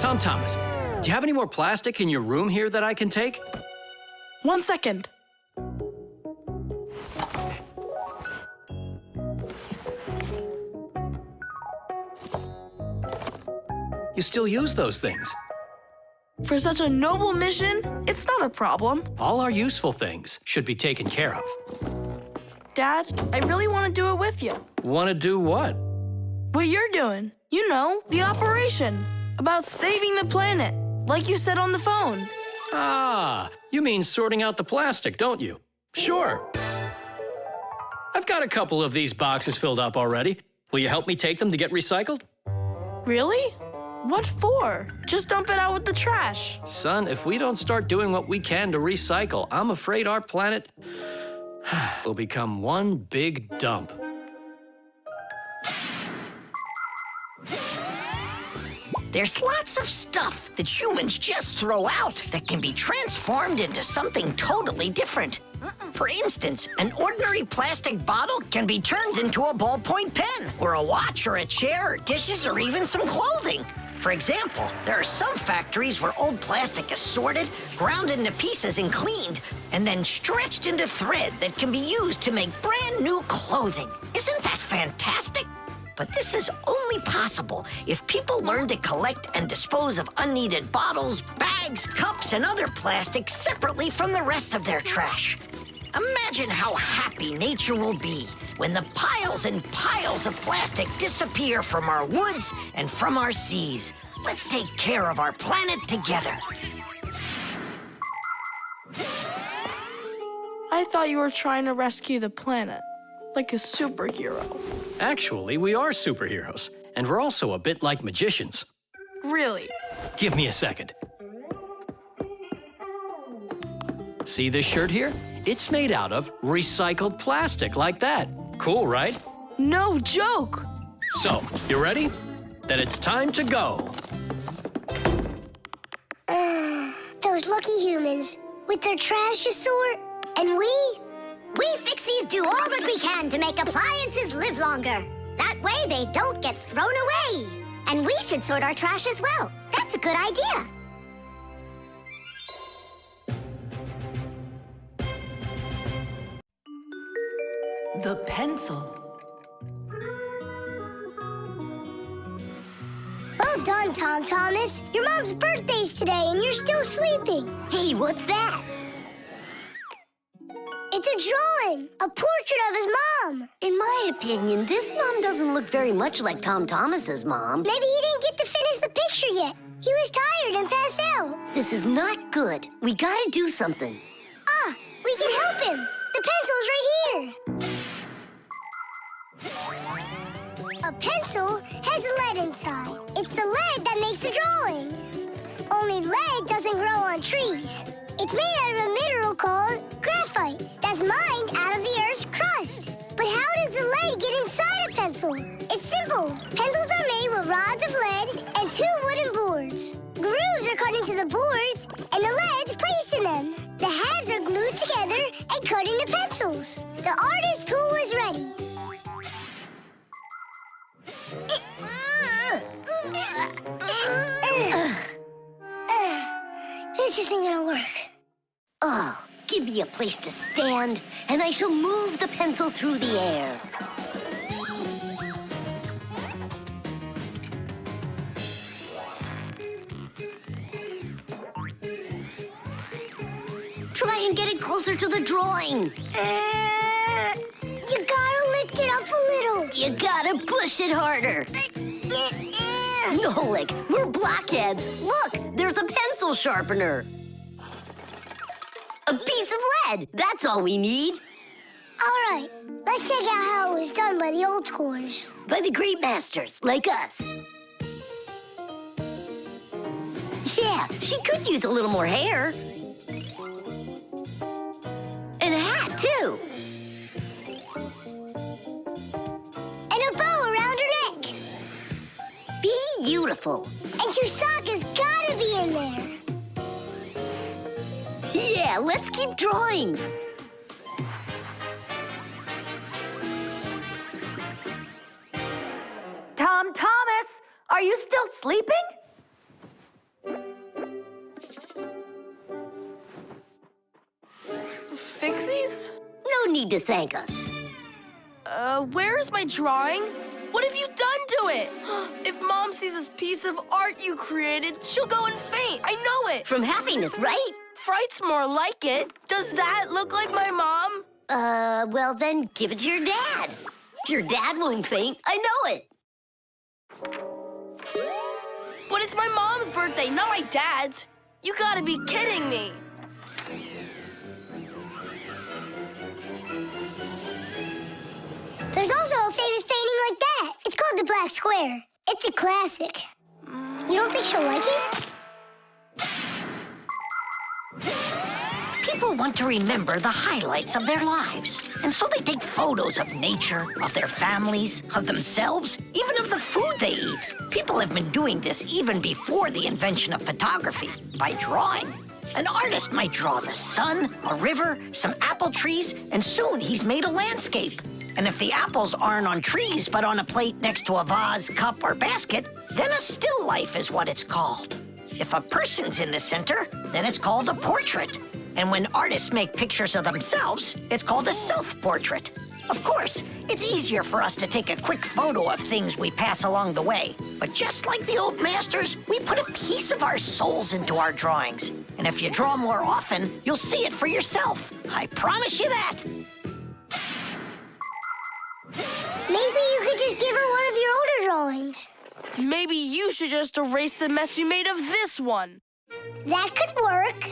Speaker 2: Tom Thomas, do you have any more plastic in your room here that I can take?
Speaker 13: 1 second.
Speaker 2: You still use those things.
Speaker 13: For such a noble mission, it's not a problem.
Speaker 2: All our useful things should be taken care of.
Speaker 13: Dad, I really want to do it with you.
Speaker 2: Want to do what?
Speaker 13: What you're doing. You know, the operation. About saving the planet, like you said on the phone.
Speaker 2: Ah, you mean sorting out the plastic, don't you? Sure. I've got a couple of these boxes filled up already. Will you help me take them to get recycled?
Speaker 13: Really? What for? Just dump it out with the trash.
Speaker 2: Son, if we don't start doing what we can to recycle, I'm afraid our planet will become one big dump.
Speaker 7: There's lots of stuff that humans just throw out that can be transformed into something totally different. For instance, an ordinary plastic bottle can be turned into a ballpoint pen, or a watch, or a chair, or dishes, or even some clothing. For example, there are some factories where old plastic is sorted, ground into pieces and cleaned, and then stretched into thread that can be used to make brand new clothing. Isn't that fantastic? But this is only possible if people learn to collect and dispose of unneeded bottles, bags, cups, and other plastics separately from the rest of their trash. Imagine how happy nature will be when the piles and piles of plastic disappear from our woods and from our seas. Let's take care of our planet together.
Speaker 13: I thought you were trying to rescue the planet, like a superhero.
Speaker 2: Actually, we are superheroes, and we're also a bit like magicians.
Speaker 13: Really?
Speaker 2: Give me a second. See this shirt here? It's made out of recycled plastic like that. Cool, right?
Speaker 13: No joke!
Speaker 2: So, you ready? Then it's time to go.
Speaker 4: Those lucky humans, with their trash to sort, and we Fixies do all that we can to make appliances live longer. That way they don't get thrown away. And we should sort our trash as well. That's a good idea.
Speaker 1: The pencil.
Speaker 4: Well done, Tom Thomas. Your mom's birthday's today and you're still sleeping.
Speaker 8: Hey, what's that?
Speaker 4: It's a drawing, a portrait of his mom.
Speaker 8: In my opinion, this mom doesn't look very much like Tom Thomas's mom.
Speaker 4: Maybe he didn't get to finish the picture yet. He was tired and passed out.
Speaker 8: This is not good. We gotta do something.
Speaker 4: Ah, we can help him. The pencil's right here. A pencil has lead inside. It's the lead that makes the drawing. Only lead doesn't grow on trees. It's made out of a mineral called graphite that's mined out of the Earth's crust. But how does the lead get inside a pencil? It's simple. Pencils are made with rods of lead and 2 wooden boards. Grooves are cut into the boards, and the lead's placed in them. The halves are glued together and cut into pencils. The artist's tool is ready. This isn't gonna work.
Speaker 8: Oh, give me a place to stand, and I shall move the pencil through the air. Try and get it closer to the drawing.
Speaker 4: You gotta lift it up a little.
Speaker 8: You gotta push it harder. Nolik, we're blockheads. Look, there's a pencil sharpener. A piece of lead. That's all we need.
Speaker 9: All right, let's check out how it was done by the old schoolers.
Speaker 8: By the great masters, like us. Yeah, she could use a little more hair. And a hat, too.
Speaker 9: And a bow around her neck.
Speaker 8: Beautiful.
Speaker 9: And your sock has gotta be in there.
Speaker 8: Yeah, let's keep drawing.
Speaker 1: Tom Thomas, are you still sleeping?
Speaker 13: Fixies?
Speaker 8: No need to thank us.
Speaker 13: Where's my drawing? What have you done to it? If Mom sees this piece of art you created, she'll go and faint. I know it.
Speaker 8: From happiness, right?
Speaker 13: Fright's more like it. Does that look like my mom?
Speaker 8: Well then, give it to your dad. Your dad won't faint. I know it.
Speaker 13: But it's my mom's birthday, not my dad's. You gotta be kidding me.
Speaker 9: There's also a famous painting like that. It's called the Black Square. It's a classic. You don't think she'll like it?
Speaker 7: People want to remember the highlights of their lives. And so they take photos of nature, of their families, of themselves, even of the food they eat. People have been doing this even before the invention of photography, by drawing. An artist might draw the sun, a river, some apple trees, and soon he's made a landscape. And if the apples aren't on trees but on a plate next to a vase, cup, or basket, then a still life is what it's called. If a person's in the center, then it's called a portrait. And when artists make pictures of themselves, it's called a self-portrait. Of course, it's easier for us to take a quick photo of things we pass along the way. But just like the old masters, we put a piece of our souls into our drawings. And if you draw more often, you'll see it for yourself. I promise you that.
Speaker 9: Maybe you could just give her one of your older drawings.
Speaker 13: Maybe you should just erase the mess you made of this one.
Speaker 9: That could work.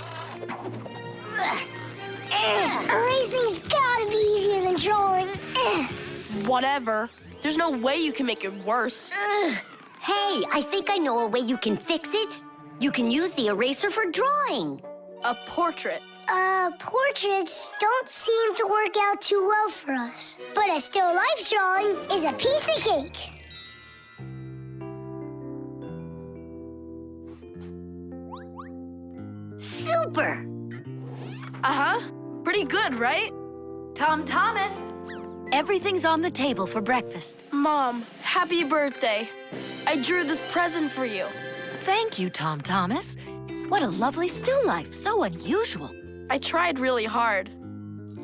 Speaker 9: Erasing's gotta be easier than drawing.
Speaker 13: Whatever. There's no way you can make it worse.
Speaker 8: Hey, I think I know a way you can fix it. You can use the eraser for drawing.
Speaker 13: A portrait.
Speaker 9: Portraits don't seem to work out too well for us. But a still life drawing is a piece of cake.
Speaker 8: Super!
Speaker 13: Uh-huh. Pretty good, right?
Speaker 1: Tom Thomas, everything's on the table for breakfast.
Speaker 13: Mom, happy birthday. I drew this present for you.
Speaker 1: Thank you, Tom Thomas. What a lovely still life, so unusual.
Speaker 13: I tried really hard.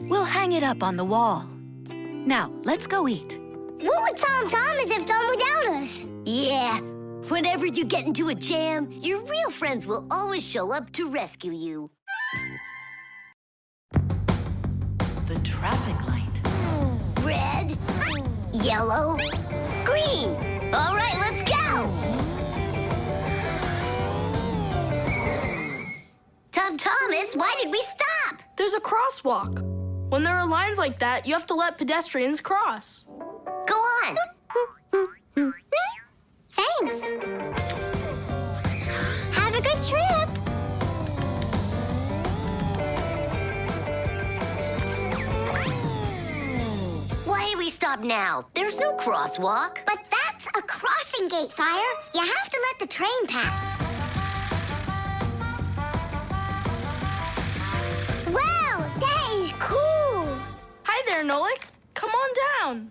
Speaker 1: We'll hang it up on the wall. Now, let's go eat.
Speaker 9: What would Tom Thomas have done without us?
Speaker 8: Yeah, whenever you get into a jam, your real friends will always show up to rescue you.
Speaker 1: The traffic light.
Speaker 8: Red, yellow, green. All right, let's go. Tom Thomas, why did we stop?
Speaker 13: There's a crosswalk. When there are lines like that, you have to let pedestrians cross.
Speaker 8: Go on.
Speaker 9: Thanks. Have a good trip.
Speaker 8: Why do we stop now? There's no crosswalk.
Speaker 9: But that's a crossing gate, Fire. You have to let the train pass. Wow, that is cool.
Speaker 13: Hi there, Nolik. Come on down.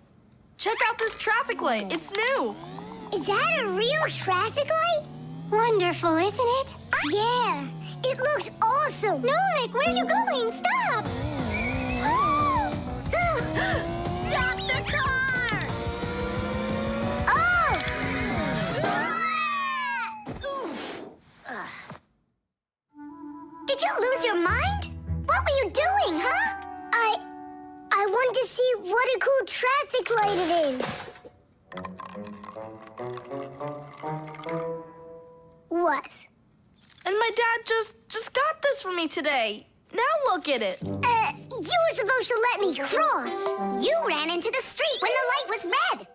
Speaker 13: Check out this traffic light. It's new.
Speaker 9: Is that a real traffic light? Wonderful, isn't it? Yeah, it looks awesome. Nolik, where are you going? Stop!
Speaker 8: Stop the car!
Speaker 9: Oh!
Speaker 8: Oof.
Speaker 9: Did you lose your mind? What were you doing, huh? I wanted to see what a cool traffic light it is.
Speaker 4: What?
Speaker 13: And my dad just got this for me today. Now look at it.
Speaker 4: You were supposed to let me cross. You ran into the street when the light was red.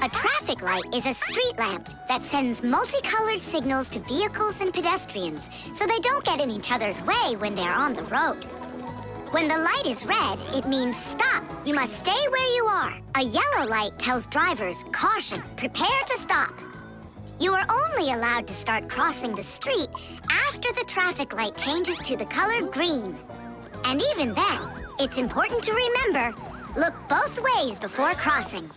Speaker 4: A traffic light is a street lamp that sends multicolored signals to vehicles and pedestrians so they don't get in each other's way when they're on the road. When the light is red, it means stop. You must stay where you are. A yellow light tells drivers, caution, prepare to stop. You are only allowed to start crossing the street after the traffic light changes to the color green. And even then, it's important to remember, look both ways before crossing.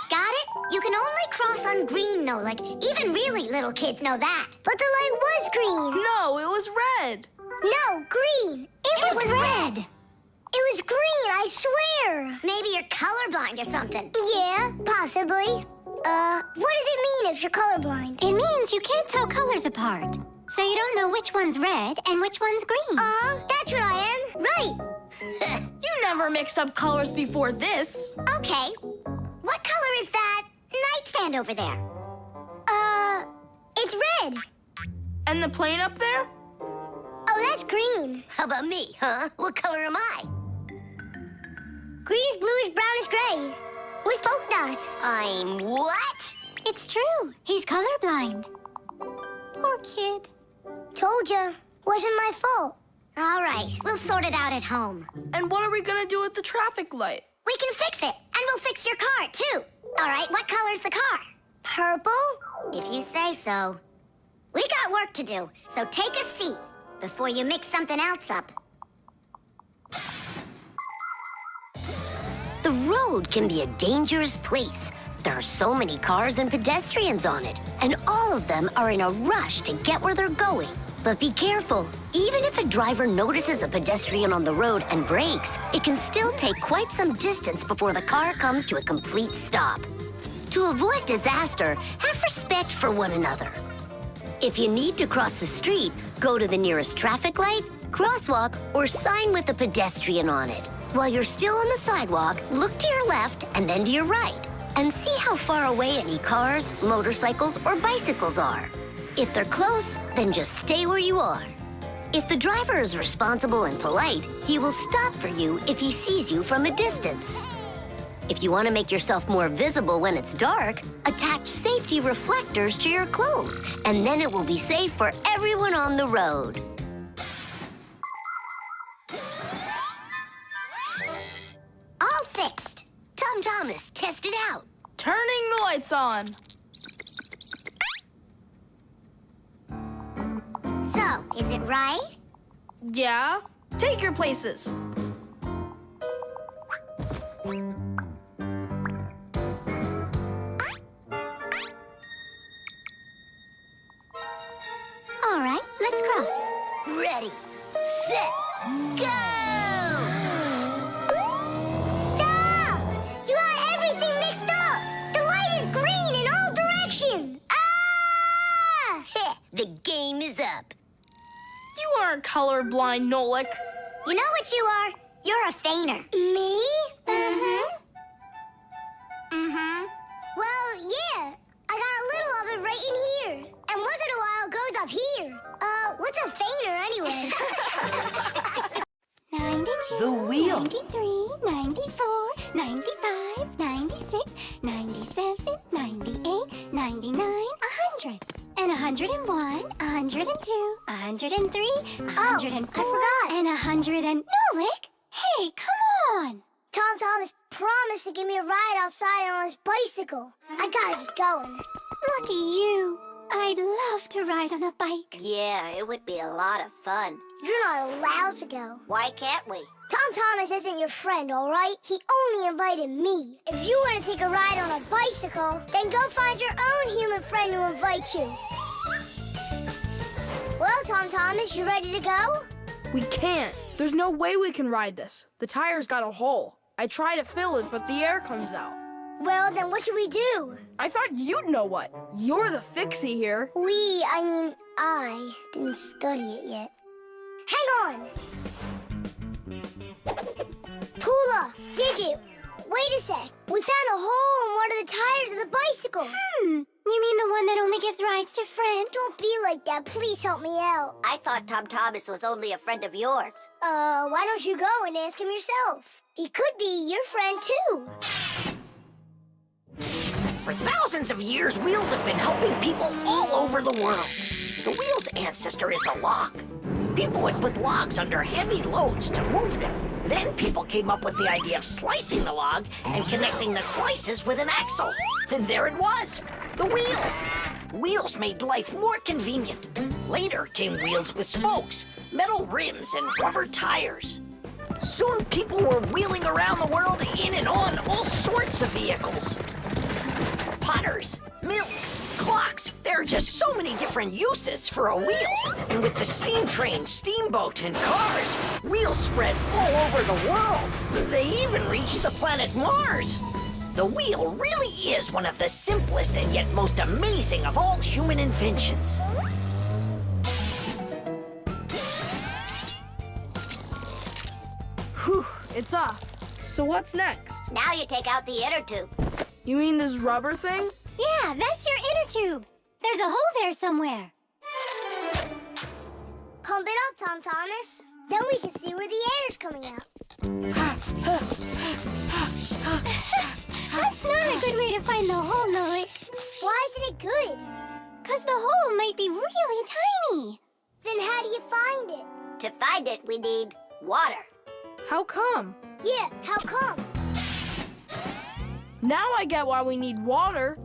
Speaker 4: Got it? You can only cross on green, Nolik. Even really little kids know that. But the light was green.
Speaker 13: No, it was red.
Speaker 4: No, green. It was red. It was green, I swear. Maybe you're colorblind or something. Yeah, possibly. What does it mean if you're colorblind?
Speaker 10: It means you can't tell colors apart. So you don't know which one's red and which one's green.
Speaker 4: That's what I am. Right.
Speaker 13: You never mixed up colors before this.
Speaker 4: Okay. What color is that nightstand over there? It's red.
Speaker 13: And the plane up there?
Speaker 4: Oh, that's green.
Speaker 8: How about me, huh? What color am I?
Speaker 4: Greenish, bluish, brownish, gray. With polka dots.
Speaker 8: I'm what?
Speaker 10: It's true. He's colorblind. Poor kid.
Speaker 4: Told ya. Wasn't my fault. All right, we'll sort it out at home.
Speaker 13: And what are we gonna do with the traffic light?
Speaker 4: We can fix it, and we'll fix your car, too. All right, what color's the car? Purple? If you say so. We got work to do, so take a seat before you mix something else up.
Speaker 8: The road can be a dangerous place. There are so many cars and pedestrians on it, and all of them are in a rush to get where they're going. But be careful. Even if a driver notices a pedestrian on the road and brakes, it can still take quite some distance before the car comes to a complete stop. To avoid disaster, have respect for one another. If you need to cross the street, go to the nearest traffic light, crosswalk, or sign with a pedestrian on it. While you're still on the sidewalk, look to your left and then to your right, and see how far away any cars, motorcycles, or bicycles are. If they're close, then just stay where you are. If the driver is responsible and polite, he will stop for you if he sees you from a distance. If you want to make yourself more visible when it's dark, attach safety reflectors to your clothes, and then it will be safe for everyone on the road.
Speaker 4: All fixed.
Speaker 8: Tom Thomas, test it out.
Speaker 13: Turning the lights on.
Speaker 4: So, is it right?
Speaker 13: Yeah. Take your places.
Speaker 10: All right, let's cross.
Speaker 8: Ready, set, go!
Speaker 4: Stop! You got everything mixed up! The light is green in all directions! Ah!
Speaker 8: The game is up.
Speaker 13: You aren't colorblind, Nolik.
Speaker 4: You know what you are? You're a feigner. Me? Mm-hmm.
Speaker 13: Mm-hmm.
Speaker 4: Well, yeah. I got a little of it right in here. And once in a while it goes up here. What's a feigner anyway?
Speaker 10: 92,
Speaker 1: The wheel.
Speaker 10: 93, 94, 95, 96, 97, 98, 99, 100. And 101, 102, 103, 104,
Speaker 4: forgot.
Speaker 10: and 100 and... Nolik! Hey, come on!
Speaker 4: Tom Thomas promised to give me a ride outside on his bicycle. I gotta get going.
Speaker 10: Lucky you. I'd love to ride on a bike.
Speaker 12: Yeah, it would be a lot of fun.
Speaker 4: You're not allowed to go.
Speaker 12: Why can't we?
Speaker 4: Tom Thomas isn't your friend, all right? He only invited me. If you want to take a ride on a bicycle, then go find your own human friend to invite you. Well, Tom Thomas, you ready to go?
Speaker 13: We can't. There's no way we can ride this. The tire's got a hole. I try to fill it, but the air comes out.
Speaker 4: Well, then what should we do?
Speaker 13: I thought you'd know what. You're the Fixie here.
Speaker 4: I didn't study it yet. Hang on! Pull up! Digit, wait a sec. We found a hole in one of the tires of the bicycle.
Speaker 10: You mean the one that only gives rides to friends?
Speaker 4: Don't be like that. Please help me out.
Speaker 12: I thought Tom Thomas was only a friend of yours.
Speaker 4: Why don't you go and ask him yourself? He could be your friend, too.
Speaker 5: For thousands of years, wheels have been helping people all over the world. The wheel's ancestor is a log. People would put logs under heavy loads to move them. Then people came up with the idea of slicing the log and connecting the slices with an axle. And there it was, the wheel. Wheels made life more convenient. Later came wheels with spokes, metal rims, and rubber tires. Soon people were wheeling around the world in and on all sorts of vehicles. Potters, mills, clocks. There are just so many different uses for a wheel. And with the steam train, steamboat, and cars, wheels spread all over the world. They even reached the planet Mars. The wheel really is one of the simplest and yet most amazing of all human inventions.
Speaker 13: Whew, it's off. So what's next?
Speaker 12: Now you take out the inner tube.
Speaker 13: You mean this rubber thing?
Speaker 10: Yeah, that's your inner tube. There's a hole there somewhere.
Speaker 4: Pump it up, Tom Thomas. Then we can see where the air's coming out.
Speaker 10: That's not a good way to find the hole, Nolik.
Speaker 4: Why isn't it good?
Speaker 10: 'Cause the hole might be really tiny.
Speaker 4: Then how do you find it?
Speaker 12: To find it, we need water.
Speaker 13: How come?
Speaker 4: Yeah, how come?
Speaker 13: Now I get why we need water.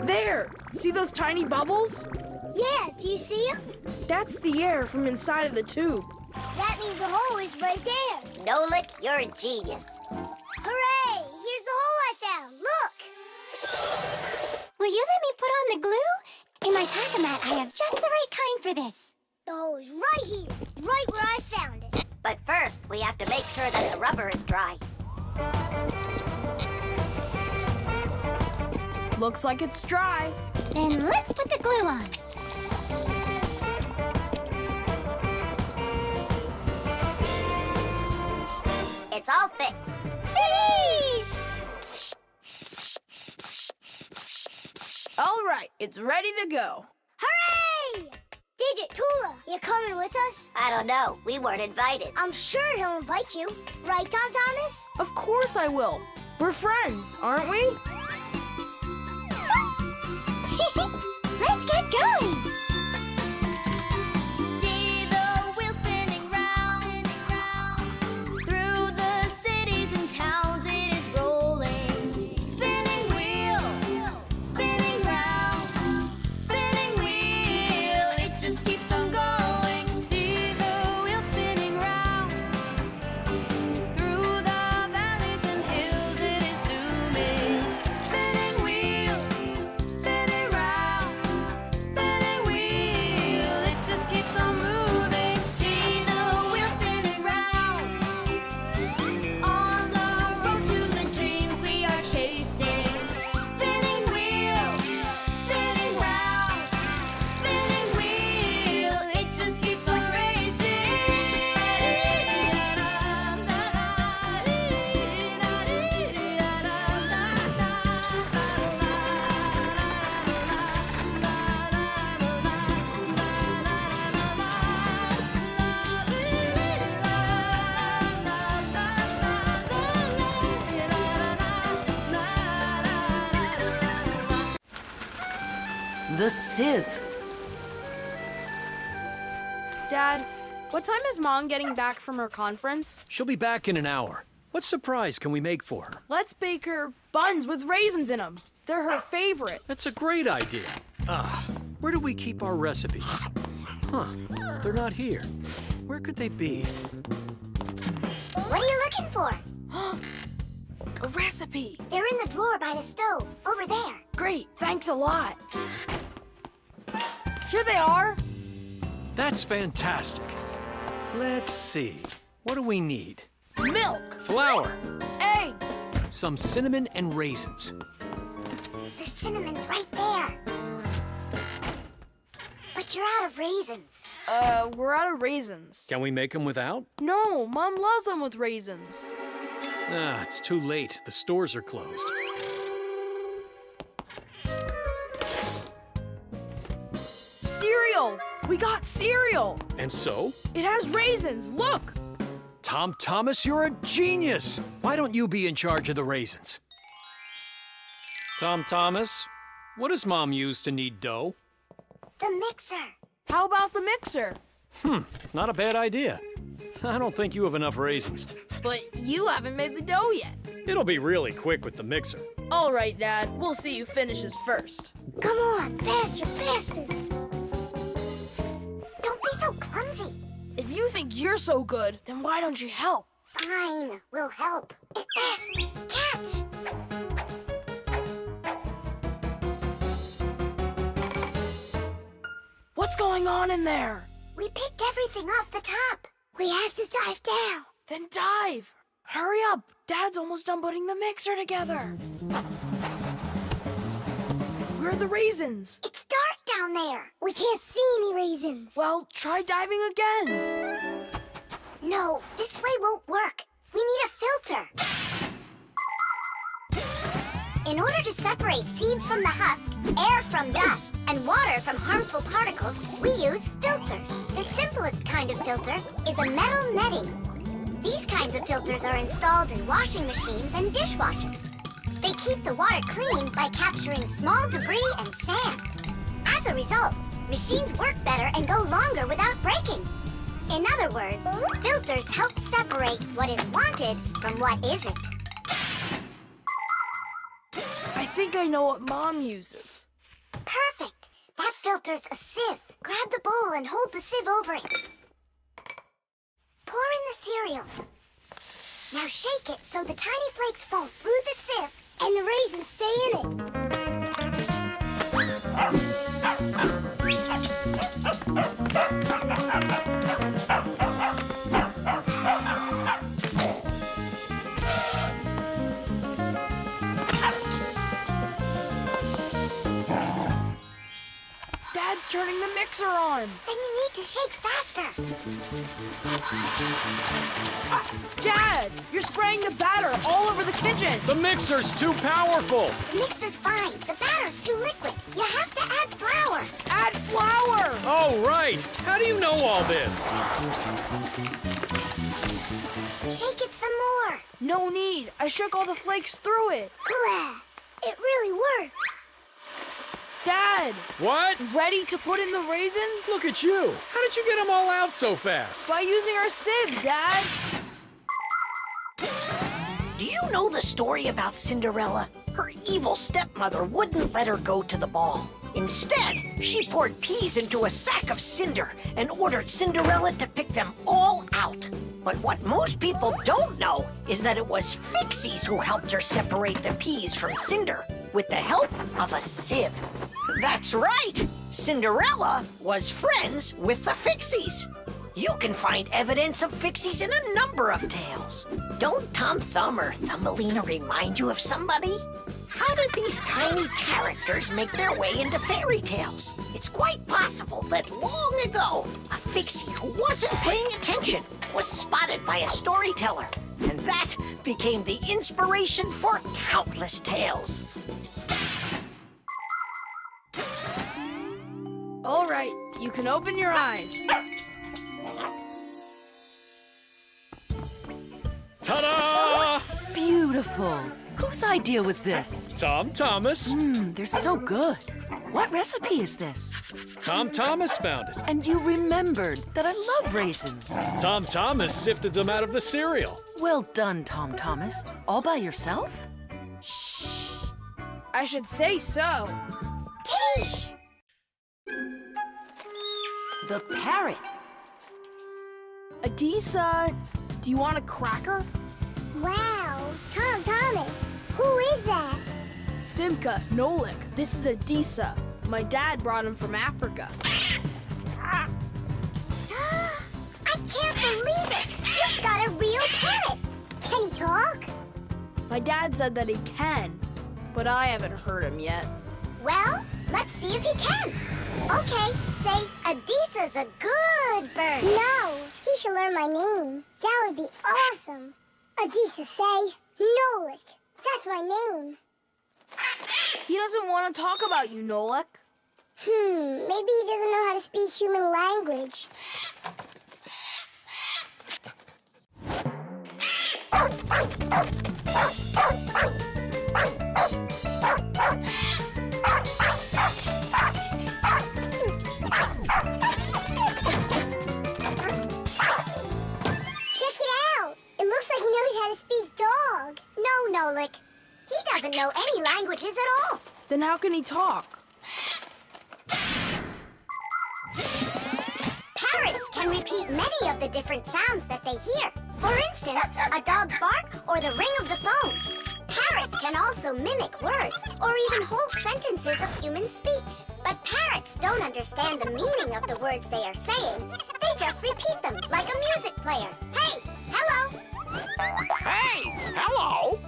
Speaker 13: There! See those tiny bubbles?
Speaker 4: Yeah, do you see them?
Speaker 13: That's the air from inside of the tube.
Speaker 4: That means the hole is right there.
Speaker 12: Nolik, you're a genius.
Speaker 4: Hooray! Here's the hole I found. Look!
Speaker 10: Will you let me put on the glue? In my pack-a-mat, I have just the right kind for this.
Speaker 4: The hole is right here, right where I found it.
Speaker 12: But first, we have to make sure that the rubber is dry.
Speaker 13: Looks like it's dry.
Speaker 10: Then let's put the glue on.
Speaker 12: It's all fixed.
Speaker 10: Finish!
Speaker 13: All right, it's ready to go.
Speaker 4: Hooray! Digit, Tula, you coming with us?
Speaker 12: I don't know. We weren't invited.
Speaker 4: I'm sure he'll invite you. Right, Tom Thomas?
Speaker 13: Of course I will. We're friends, aren't we?
Speaker 10: Let's get going!
Speaker 9: See the wheel spinning round, through the cities and towns it is rolling. Spinning wheel, spinning round, spinning wheel, it just keeps on going. See the wheel spinning round, through the valleys and hills it is zooming. Spinning wheel, spinning round, spinning wheel, it just keeps on moving. See the wheel spinning round, on the road to the dreams we are chasing. Spinning wheel, spinning round, spinning wheel, it just keeps on
Speaker 1: The sieve.
Speaker 13: Dad, what time is Mom getting back from her conference?
Speaker 2: She'll be back in an hour. What surprise can we make for her?
Speaker 13: Let's bake her buns with raisins in them. They're her favorite.
Speaker 2: That's a great idea. Where do we keep our recipes? Huh, they're not here. Where could they be?
Speaker 4: What are you looking for?
Speaker 13: A recipe.
Speaker 4: They're in the drawer by the stove, over there.
Speaker 13: Great, thanks a lot. Here they are.
Speaker 2: That's fantastic. Let's see. What do we need?
Speaker 13: Milk,
Speaker 2: Flour,
Speaker 13: eggs,
Speaker 2: some cinnamon and raisins.
Speaker 4: The cinnamon's right there. But you're out of raisins.
Speaker 13: We're out of raisins.
Speaker 2: Can we make them without?
Speaker 13: No, Mom loves them with raisins.
Speaker 2: Ah, it's too late. The stores are closed.
Speaker 3: Cereal! We got cereal!
Speaker 2: And so?
Speaker 3: It has raisins, look!
Speaker 2: Tom Thomas, you're a genius! Why don't you be in charge of the raisins? Tom Thomas, what does Mom use to knead dough?
Speaker 4: The mixer.
Speaker 3: How about the mixer?
Speaker 2: Not a bad idea. I don't think you have enough raisins.
Speaker 3: But you haven't made the dough yet.
Speaker 2: It'll be really quick with the mixer.
Speaker 3: All right, Dad. We'll see who finishes first.
Speaker 4: Come on, faster, faster. Don't be so clumsy.
Speaker 3: If you think you're so good, then why don't you help?
Speaker 4: Fine, we'll help. Catch!
Speaker 3: What's going on in there?
Speaker 4: We picked everything off the top. We have to dive down.
Speaker 3: Then dive. Hurry up. Dad's almost done putting the mixer together. Where are the raisins?
Speaker 4: It's dark down there. We can't see any raisins.
Speaker 3: Well, try diving again.
Speaker 4: No, this way won't work. We need a filter. In order to separate seeds from the husk, air from dust, and water from harmful particles, we use filters. The simplest kind of filter is a metal netting. These kinds of filters are installed in washing machines and dishwashers. They keep the water clean by capturing small debris and sand. As a result, machines work better and go longer without breaking. In other words, filters help separate what is wanted from what isn't.
Speaker 3: I think I know what Mom uses.
Speaker 4: Perfect. That filter's a sieve. Grab the bowl and hold the sieve over it. Pour in the cereal. Now shake it so the tiny flakes fall through the sieve and the raisins stay in it.
Speaker 3: Dad's turning the mixer on.
Speaker 4: Then you need to shake faster.
Speaker 3: Dad, you're spraying the batter all over the kitchen.
Speaker 2: The mixer's too powerful.
Speaker 4: The mixer's fine. The batter's too liquid. You have to add flour.
Speaker 3: Add flour!
Speaker 2: Oh, right. How do you know all this?
Speaker 4: Shake it some more.
Speaker 3: No need. I shook all the flakes through it.
Speaker 4: Class. It really worked.
Speaker 3: Dad!
Speaker 2: What?
Speaker 3: Ready to put in the raisins?
Speaker 2: Look at you. How did you get them all out so fast?
Speaker 3: By using our sieve, Dad.
Speaker 5: Do you know the story about Cinderella? Her evil stepmother wouldn't let her go to the ball. Instead, she poured peas into a sack of cinder and ordered Cinderella to pick them all out. But what most people don't know is that it was Fixies who helped her separate the peas from cinder with the help of a sieve. That's right! Cinderella was friends with the Fixies. You can find evidence of Fixies in a number of tales. Don't Tom Thumb or Thumbelina remind you of somebody? How did these tiny characters make their way into fairy tales? It's quite possible that long ago, a Fixie who wasn't paying attention was spotted by a storyteller, and that became the inspiration for countless tales.
Speaker 3: All right, you can open your eyes.
Speaker 2: Ta-da!
Speaker 1: Beautiful. Whose idea was this?
Speaker 2: Tom Thomas.
Speaker 1: They're so good. What recipe is this?
Speaker 2: Tom Thomas found it.
Speaker 1: And you remembered that I love raisins.
Speaker 2: Tom Thomas sifted them out of the cereal.
Speaker 1: Well done, Tom Thomas. All by yourself?
Speaker 3: Shh. I should say so.
Speaker 4: Tish!
Speaker 1: The parrot.
Speaker 3: Adisa, do you want a cracker?
Speaker 9: Wow, Tom Thomas, who is that?
Speaker 3: Simka, Nolik. This is Adisa. My dad brought him from Africa.
Speaker 4: I can't believe it! You've got a real parrot! Can he talk?
Speaker 3: My dad said that he can, but I haven't heard him yet.
Speaker 4: Well, let's see if he can. Okay, say, Adisa's a good bird.
Speaker 9: No, he should learn my name. That would be awesome. Adisa, say, Nolik. That's my name.
Speaker 13: He doesn't want to talk about you, Nolik.
Speaker 9: Maybe he doesn't know how to speak human language.
Speaker 4: Check it out. It looks like he knows how to speak dog. No, Nolik. He doesn't know any languages at all.
Speaker 13: Then how can he talk?
Speaker 4: Parrots can repeat many of the different sounds that they hear. For instance, a dog's bark or the ring of the phone. Parrots can also mimic words or even whole sentences of human speech. But parrots don't understand the meaning of the words they are saying. They just repeat them like a music player. Hey, hello.
Speaker 7: Hey, hello.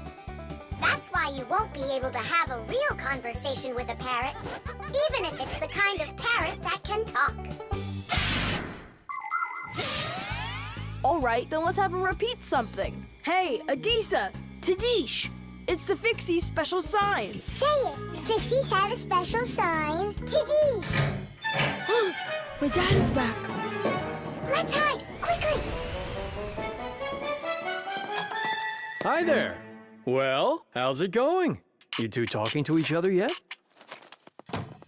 Speaker 4: That's why you won't be able to have a real conversation with a parrot, even if it's the kind of parrot that can talk.
Speaker 13: All right, then let's have him repeat something. Hey, Adisa, Tadish, it's the Fixie special sign.
Speaker 9: Say it. Fixies have a special sign. Tadish.
Speaker 13: My dad is back.
Speaker 4: Let's hide, quickly.
Speaker 2: Hi there. Well, how's it going? You two talking to each other yet?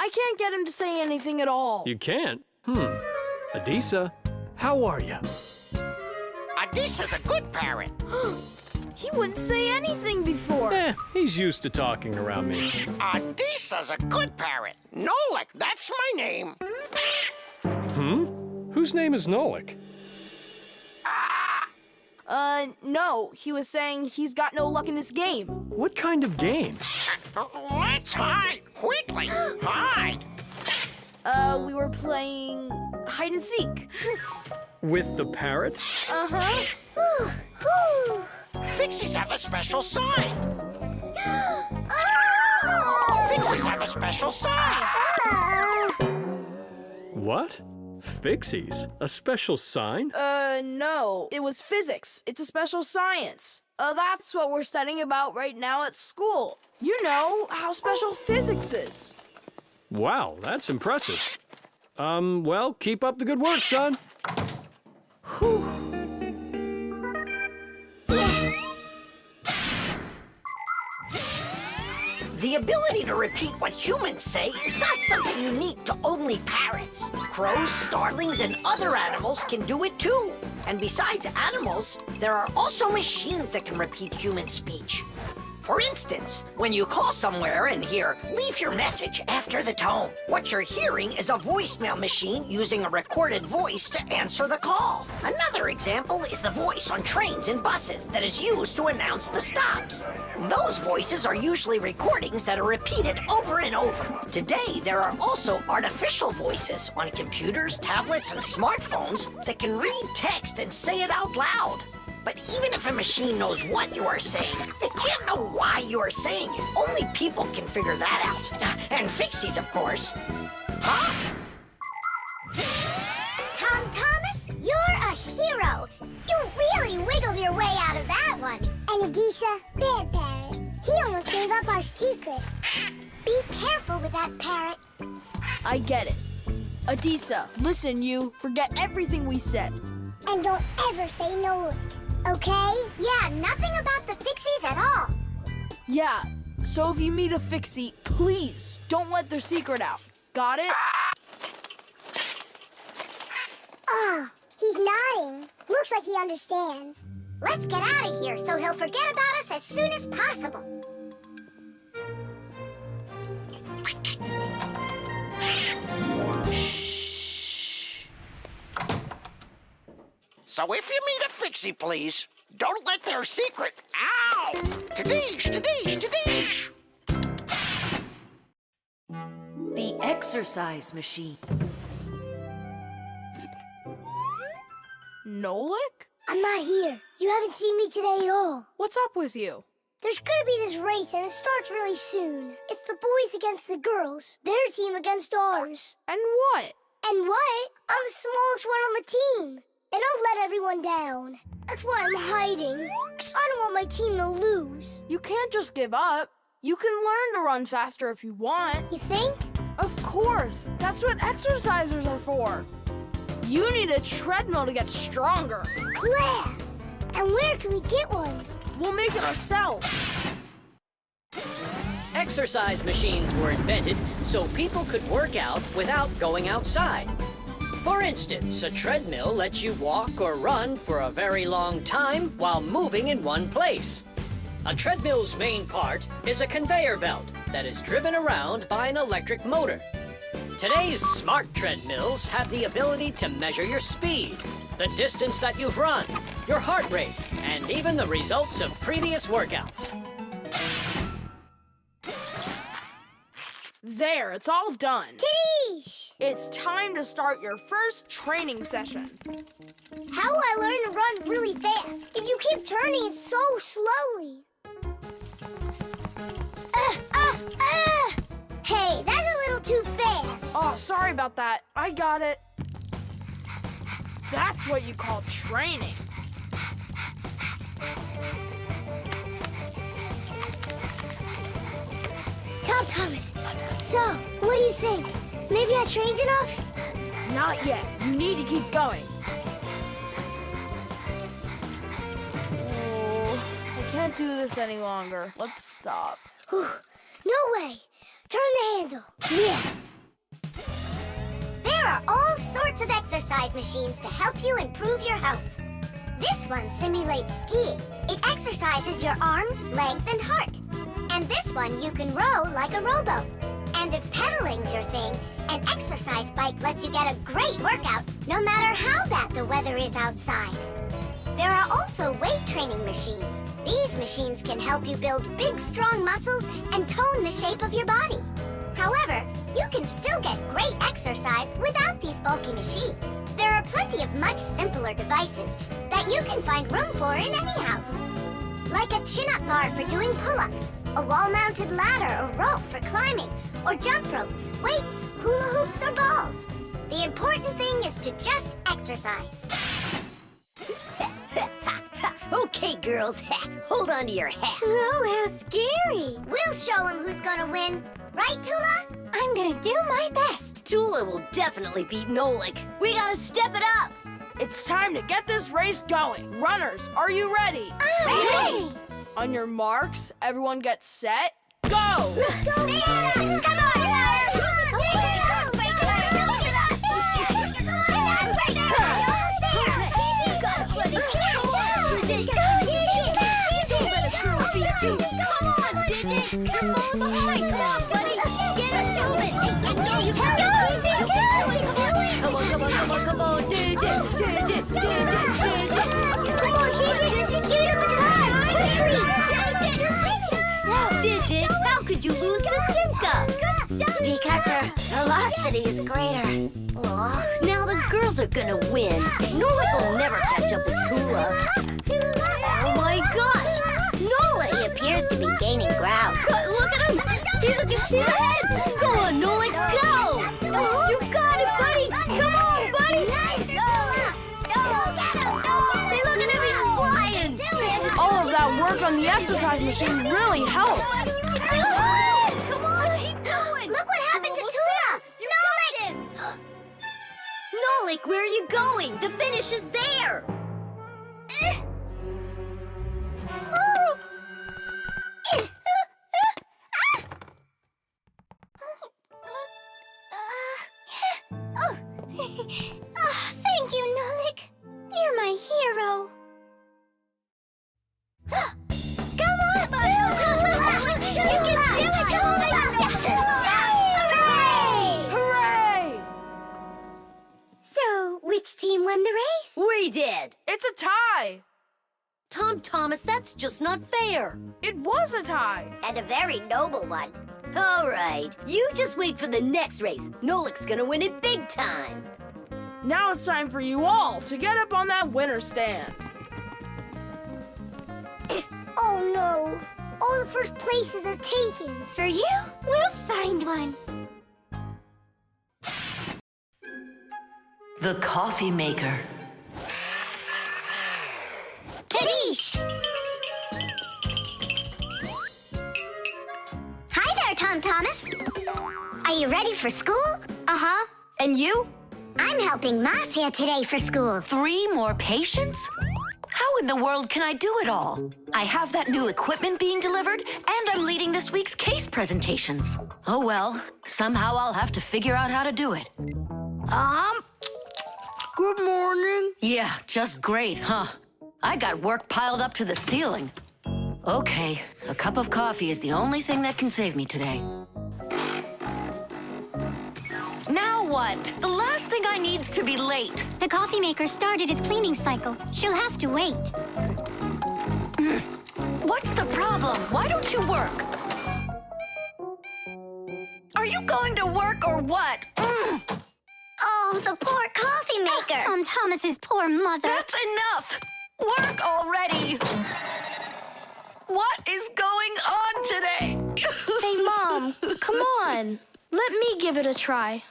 Speaker 13: I can't get him to say anything at all.
Speaker 2: You can't? Adisa, how are you?
Speaker 7: Adisa's a good parrot.
Speaker 13: He wouldn't say anything before.
Speaker 2: He's used to talking around me.
Speaker 7: Adisa's a good parrot. Nolik, that's my name.
Speaker 2: Whose name is Nolik?
Speaker 13: No. He was saying he's got no luck in this game.
Speaker 2: What kind of game?
Speaker 7: Let's hide, quickly. Hide.
Speaker 13: We were playing hide and seek.
Speaker 2: With the parrot?
Speaker 13: Uh-huh.
Speaker 7: Fixies have a special sign. Fixies have a special sign.
Speaker 2: What? Fixies? A special sign?
Speaker 13: No. It was physics. It's a special science. That's what we're studying about right now at school. You know how special physics is.
Speaker 2: Wow, that's impressive. Well, keep up the good work, son.
Speaker 5: The ability to repeat what humans say is not something unique to only parrots. Crows, starlings, and other animals can do it too. And besides animals, there are also machines that can repeat human speech. For instance, when you call somewhere and hear, "Leave your message after the tone," what you're hearing is a voicemail machine using a recorded voice to answer the call. Another example is the voice on trains and buses that is used to announce the stops. Those voices are usually recordings that are repeated over and over. Today, there are also artificial voices on computers, tablets, and smartphones that can read text and say it out loud. But even if a machine knows what you are saying, it can't know why you are saying it. Only people can figure that out. And Fixies, of course. Huh?
Speaker 4: Tom Thomas, you're a hero. You really wiggled your way out of that one.
Speaker 9: And Adisa, bad parrot. He almost gave up our secret.
Speaker 4: Be careful with that parrot.
Speaker 13: I get it. Adisa, listen, you. Forget everything we said.
Speaker 9: And don't ever say Nolik, okay?
Speaker 4: Yeah, nothing about the Fixies at all.
Speaker 13: Yeah, so if you meet a Fixie, please don't let their secret out. Got it?
Speaker 9: Ah, he's nodding. Looks like he understands.
Speaker 4: Let's get out of here so he'll forget about us as soon as possible.
Speaker 7: So if you meet a Fixie, please, don't let their secret... Ow! Tadish, Tadish, Tadish!
Speaker 1: The exercise machine.
Speaker 13: Nolik?
Speaker 9: I'm not here. You haven't seen me today at all.
Speaker 13: What's up with you?
Speaker 9: There's gonna be this race and it starts really soon. It's the boys against the girls. Their team against ours.
Speaker 13: And what?
Speaker 9: And what? I'm the smallest one on the team. I'll let everyone down. That's why I'm hiding. 'Cause I don't want my team to lose.
Speaker 13: You can't just give up. You can learn to run faster if you want.
Speaker 9: You think?
Speaker 13: Of course. That's what exercisers are for. You need a treadmill to get stronger.
Speaker 9: Class! And where can we get one?
Speaker 13: We'll make it ourselves.
Speaker 11: Exercise machines were invented so people could work out without going outside. For instance, a treadmill lets you walk or run for a very long time while moving in one place. A treadmill's main part is a conveyor belt that is driven around by an electric motor. Today's smart treadmills have the ability to measure your speed, the distance that you've run, your heart rate, and even the results of previous workouts.
Speaker 13: There, it's all done.
Speaker 9: Tish!
Speaker 13: It's time to start your first training session.
Speaker 9: How will I learn to run really fast if you keep turning it so slowly? Hey, that's a little too fast.
Speaker 13: Oh, sorry about that. I got it. That's what you call training.
Speaker 9: Tell Thomas. So, what do you think? Maybe I trained enough?
Speaker 13: Not yet. You need to keep going. Oh, I can't do this any longer. Let's stop.
Speaker 9: Whew. No way. Turn the handle. Yeah. There are all sorts of exercise machines to help you improve your health. This one simulates skiing. It exercises your arms, legs, and heart. And this one you can row like a rowboat. And if pedaling's your thing, an exercise bike lets you get a great workout no matter how bad the weather is outside. There are also weight training machines. These machines can help you build big, strong muscles and tone the shape of your body. However, you can still get great exercise without these bulky machines. There are plenty of much simpler devices that you can find room for in any house. Like a chin-up bar for doing pull-ups, a wall-mounted ladder or rope for climbing, or jump ropes, weights, hula hoops, or balls. The important thing is to just exercise.
Speaker 8: Okay, girls, hold on to your hats.
Speaker 9: Oh, how scary. We'll show him who's gonna win. Right, Tula? I'm gonna do my best.
Speaker 8: Tula will definitely beat Nolik. We gotta step it up.
Speaker 13: It's time to get this race going. Runners, are you ready?
Speaker 9: I'm ready.
Speaker 13: On your marks, everyone get set, go!
Speaker 9: Let's go, Nana! Come on,
Speaker 8: Come on, buddy. Get it moving. I know you can do it. Come on, DJ.
Speaker 9: Come on, Digit. Give it a baton. Quickly.
Speaker 8: Digit, how could you lose to Simka?
Speaker 9: Because her velocity is greater.
Speaker 8: Oh, now the girls are gonna win. Nolik will never catch up with Tula. Oh my gosh! Nolik!
Speaker 12: He appears to be gaining ground.
Speaker 8: Look at him! He's ahead! Go on, Nolik, go! You got it, buddy! Come on, buddy! Hey, look at him, he's flying!
Speaker 13: All of that work on the exercise machine really helped.
Speaker 8: Come on, keep going!
Speaker 9: Look what happened to Tula!
Speaker 8: You got this! Nolik, where are you going? The finish is there!
Speaker 9: Thank you, Nolik. You're my hero. Come on, Tula! You can do it, Tula! Hooray!
Speaker 13: Hooray!
Speaker 10: So, which team won the race?
Speaker 8: We did!
Speaker 13: It's a tie.
Speaker 8: Tom Thomas, that's just not fair.
Speaker 13: It was a tie.
Speaker 12: And a very noble one.
Speaker 8: All right, you just wait for the next race. Nolik's gonna win it big time.
Speaker 13: Now it's time for you all to get up on that winner stand.
Speaker 9: Oh no, all the first places are taken.
Speaker 10: For you, we'll find one.
Speaker 1: The coffee maker.
Speaker 4: Sheesh! Hi there, Tom Thomas. Are you ready for school?
Speaker 3: Uh-huh. And you?
Speaker 4: I'm helping Marcia today for school.
Speaker 1: 3 more patients? How in the world can I do it all? I have that new equipment being delivered, and I'm leading this week's case presentations. Oh well, somehow I'll have to figure out how to do it.
Speaker 13: Good morning.
Speaker 1: Yeah, just great, huh? I got work piled up to the ceiling. Okay, a cup of coffee is the only thing that can save me today. Now what? The last thing I need's to be late.
Speaker 10: The coffee maker started its cleaning cycle. She'll have to wait.
Speaker 1: What's the problem? Why don't you work? Are you going to work or what?
Speaker 4: Oh, the poor coffee maker.
Speaker 10: Tom Thomas's poor mother.
Speaker 1: That's enough! Work already! What is going on today?
Speaker 13: Hey, Mom, come on. Let me give it a try.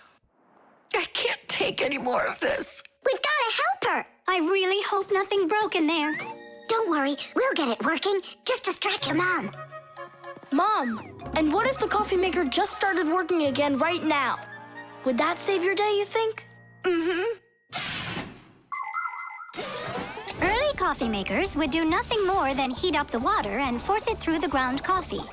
Speaker 1: I can't take any more of this.
Speaker 4: We've got to help her.
Speaker 10: I really hope nothing broke in there.
Speaker 4: Don't worry, we'll get it working. Just distract your mom.
Speaker 13: Mom, and what if the coffee maker just started working again right now? Would that save your day, you think?
Speaker 10: Mm-hmm. Early coffee makers would do nothing more than heat up the water and force it through the ground coffee.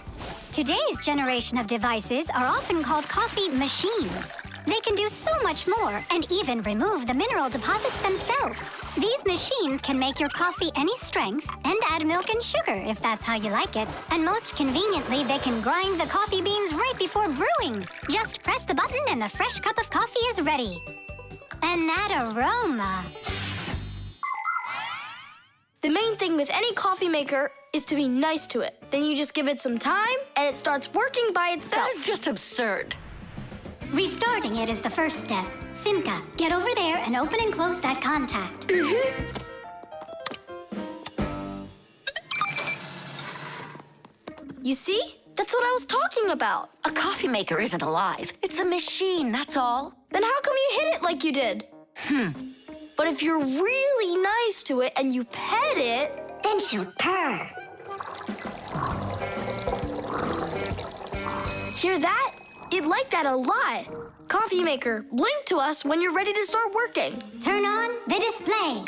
Speaker 10: Today's generation of devices are often called coffee machines. They can do so much more and even remove the mineral deposits themselves. These machines can make your coffee any strength and add milk and sugar if that's how you like it. And most conveniently, they can grind the coffee beans right before brewing. Just press the button and the fresh cup of coffee is ready. And that aroma.
Speaker 13: The main thing with any coffee maker is to be nice to it. Then you just give it some time and it starts working by itself.
Speaker 1: That is just absurd.
Speaker 10: Restarting it is the first step. Simka, get over there and open and close that contact.
Speaker 13: You see? That's what I was talking about.
Speaker 1: A coffee maker isn't alive. It's a machine, that's all.
Speaker 13: Then how come you hit it like you did? But if you're really nice to it and you pet it,
Speaker 4: then she'll purr.
Speaker 13: Hear that? It liked that a lot. Coffee maker, blink to us when you're ready to start working.
Speaker 10: Turn on the display.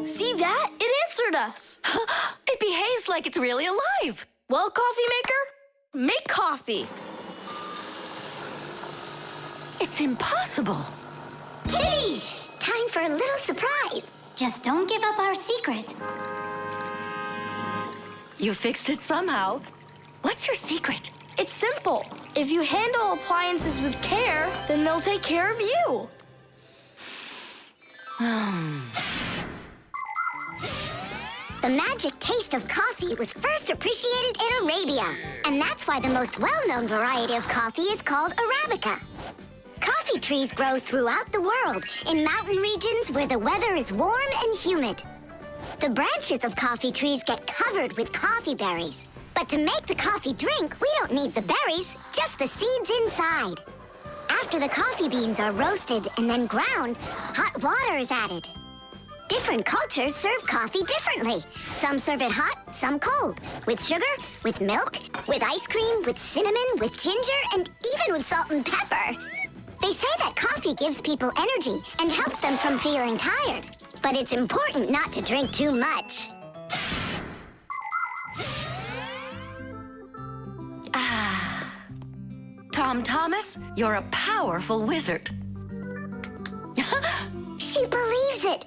Speaker 13: See that? It answered us.
Speaker 1: It behaves like it's really alive.
Speaker 13: Well, coffee maker, make coffee.
Speaker 1: It's impossible.
Speaker 4: Tish! Time for a little surprise.
Speaker 10: Just don't give up our secret.
Speaker 1: You fixed it somehow. What's your secret?
Speaker 13: It's simple. If you handle appliances with care, then they'll take care of you.
Speaker 4: The magic taste of coffee was first appreciated in Arabia. And that's why the most well-known variety of coffee is called Arabica. Coffee trees grow throughout the world in mountain regions where the weather is warm and humid. The branches of coffee trees get covered with coffee berries. But to make the coffee drink, we don't need the berries, just the seeds inside. After the coffee beans are roasted and then ground, hot water is added. Different cultures serve coffee differently. Some serve it hot, some cold. With sugar, with milk, with ice cream, with cinnamon, with ginger, and even with salt and pepper. They say that coffee gives people energy and helps them from feeling tired. But it's important not to drink too much.
Speaker 1: Tom Thomas, you're a powerful wizard.
Speaker 4: She believes it.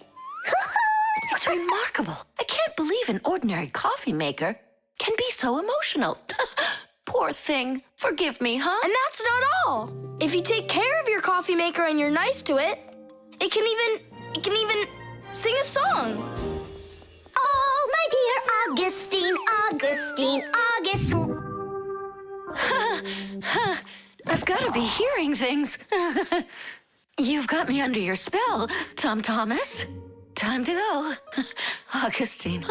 Speaker 1: It's remarkable. I can't believe an ordinary coffee maker can be so emotional. Poor thing. Forgive me, huh?
Speaker 13: And that's not all. If you take care of your coffee maker and you're nice to it, it can even sing a song.
Speaker 4: Oh, my dear Augustine, Augustine, Augustine.
Speaker 1: I've got to be hearing things. You've got me under your spell, Tom Thomas. Time to go. Augustine.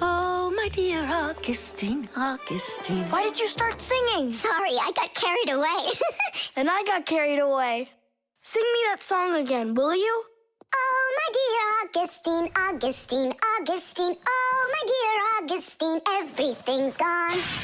Speaker 1: Oh, my dear Augustine, Augustine.
Speaker 13: Why did you start singing?
Speaker 4: Sorry, I got carried away.
Speaker 13: And I got carried away. Sing me that song again, will you?
Speaker 4: Oh, my dear Augustine, Augustine, Augustine. Oh, my dear Augustine, everything's gone.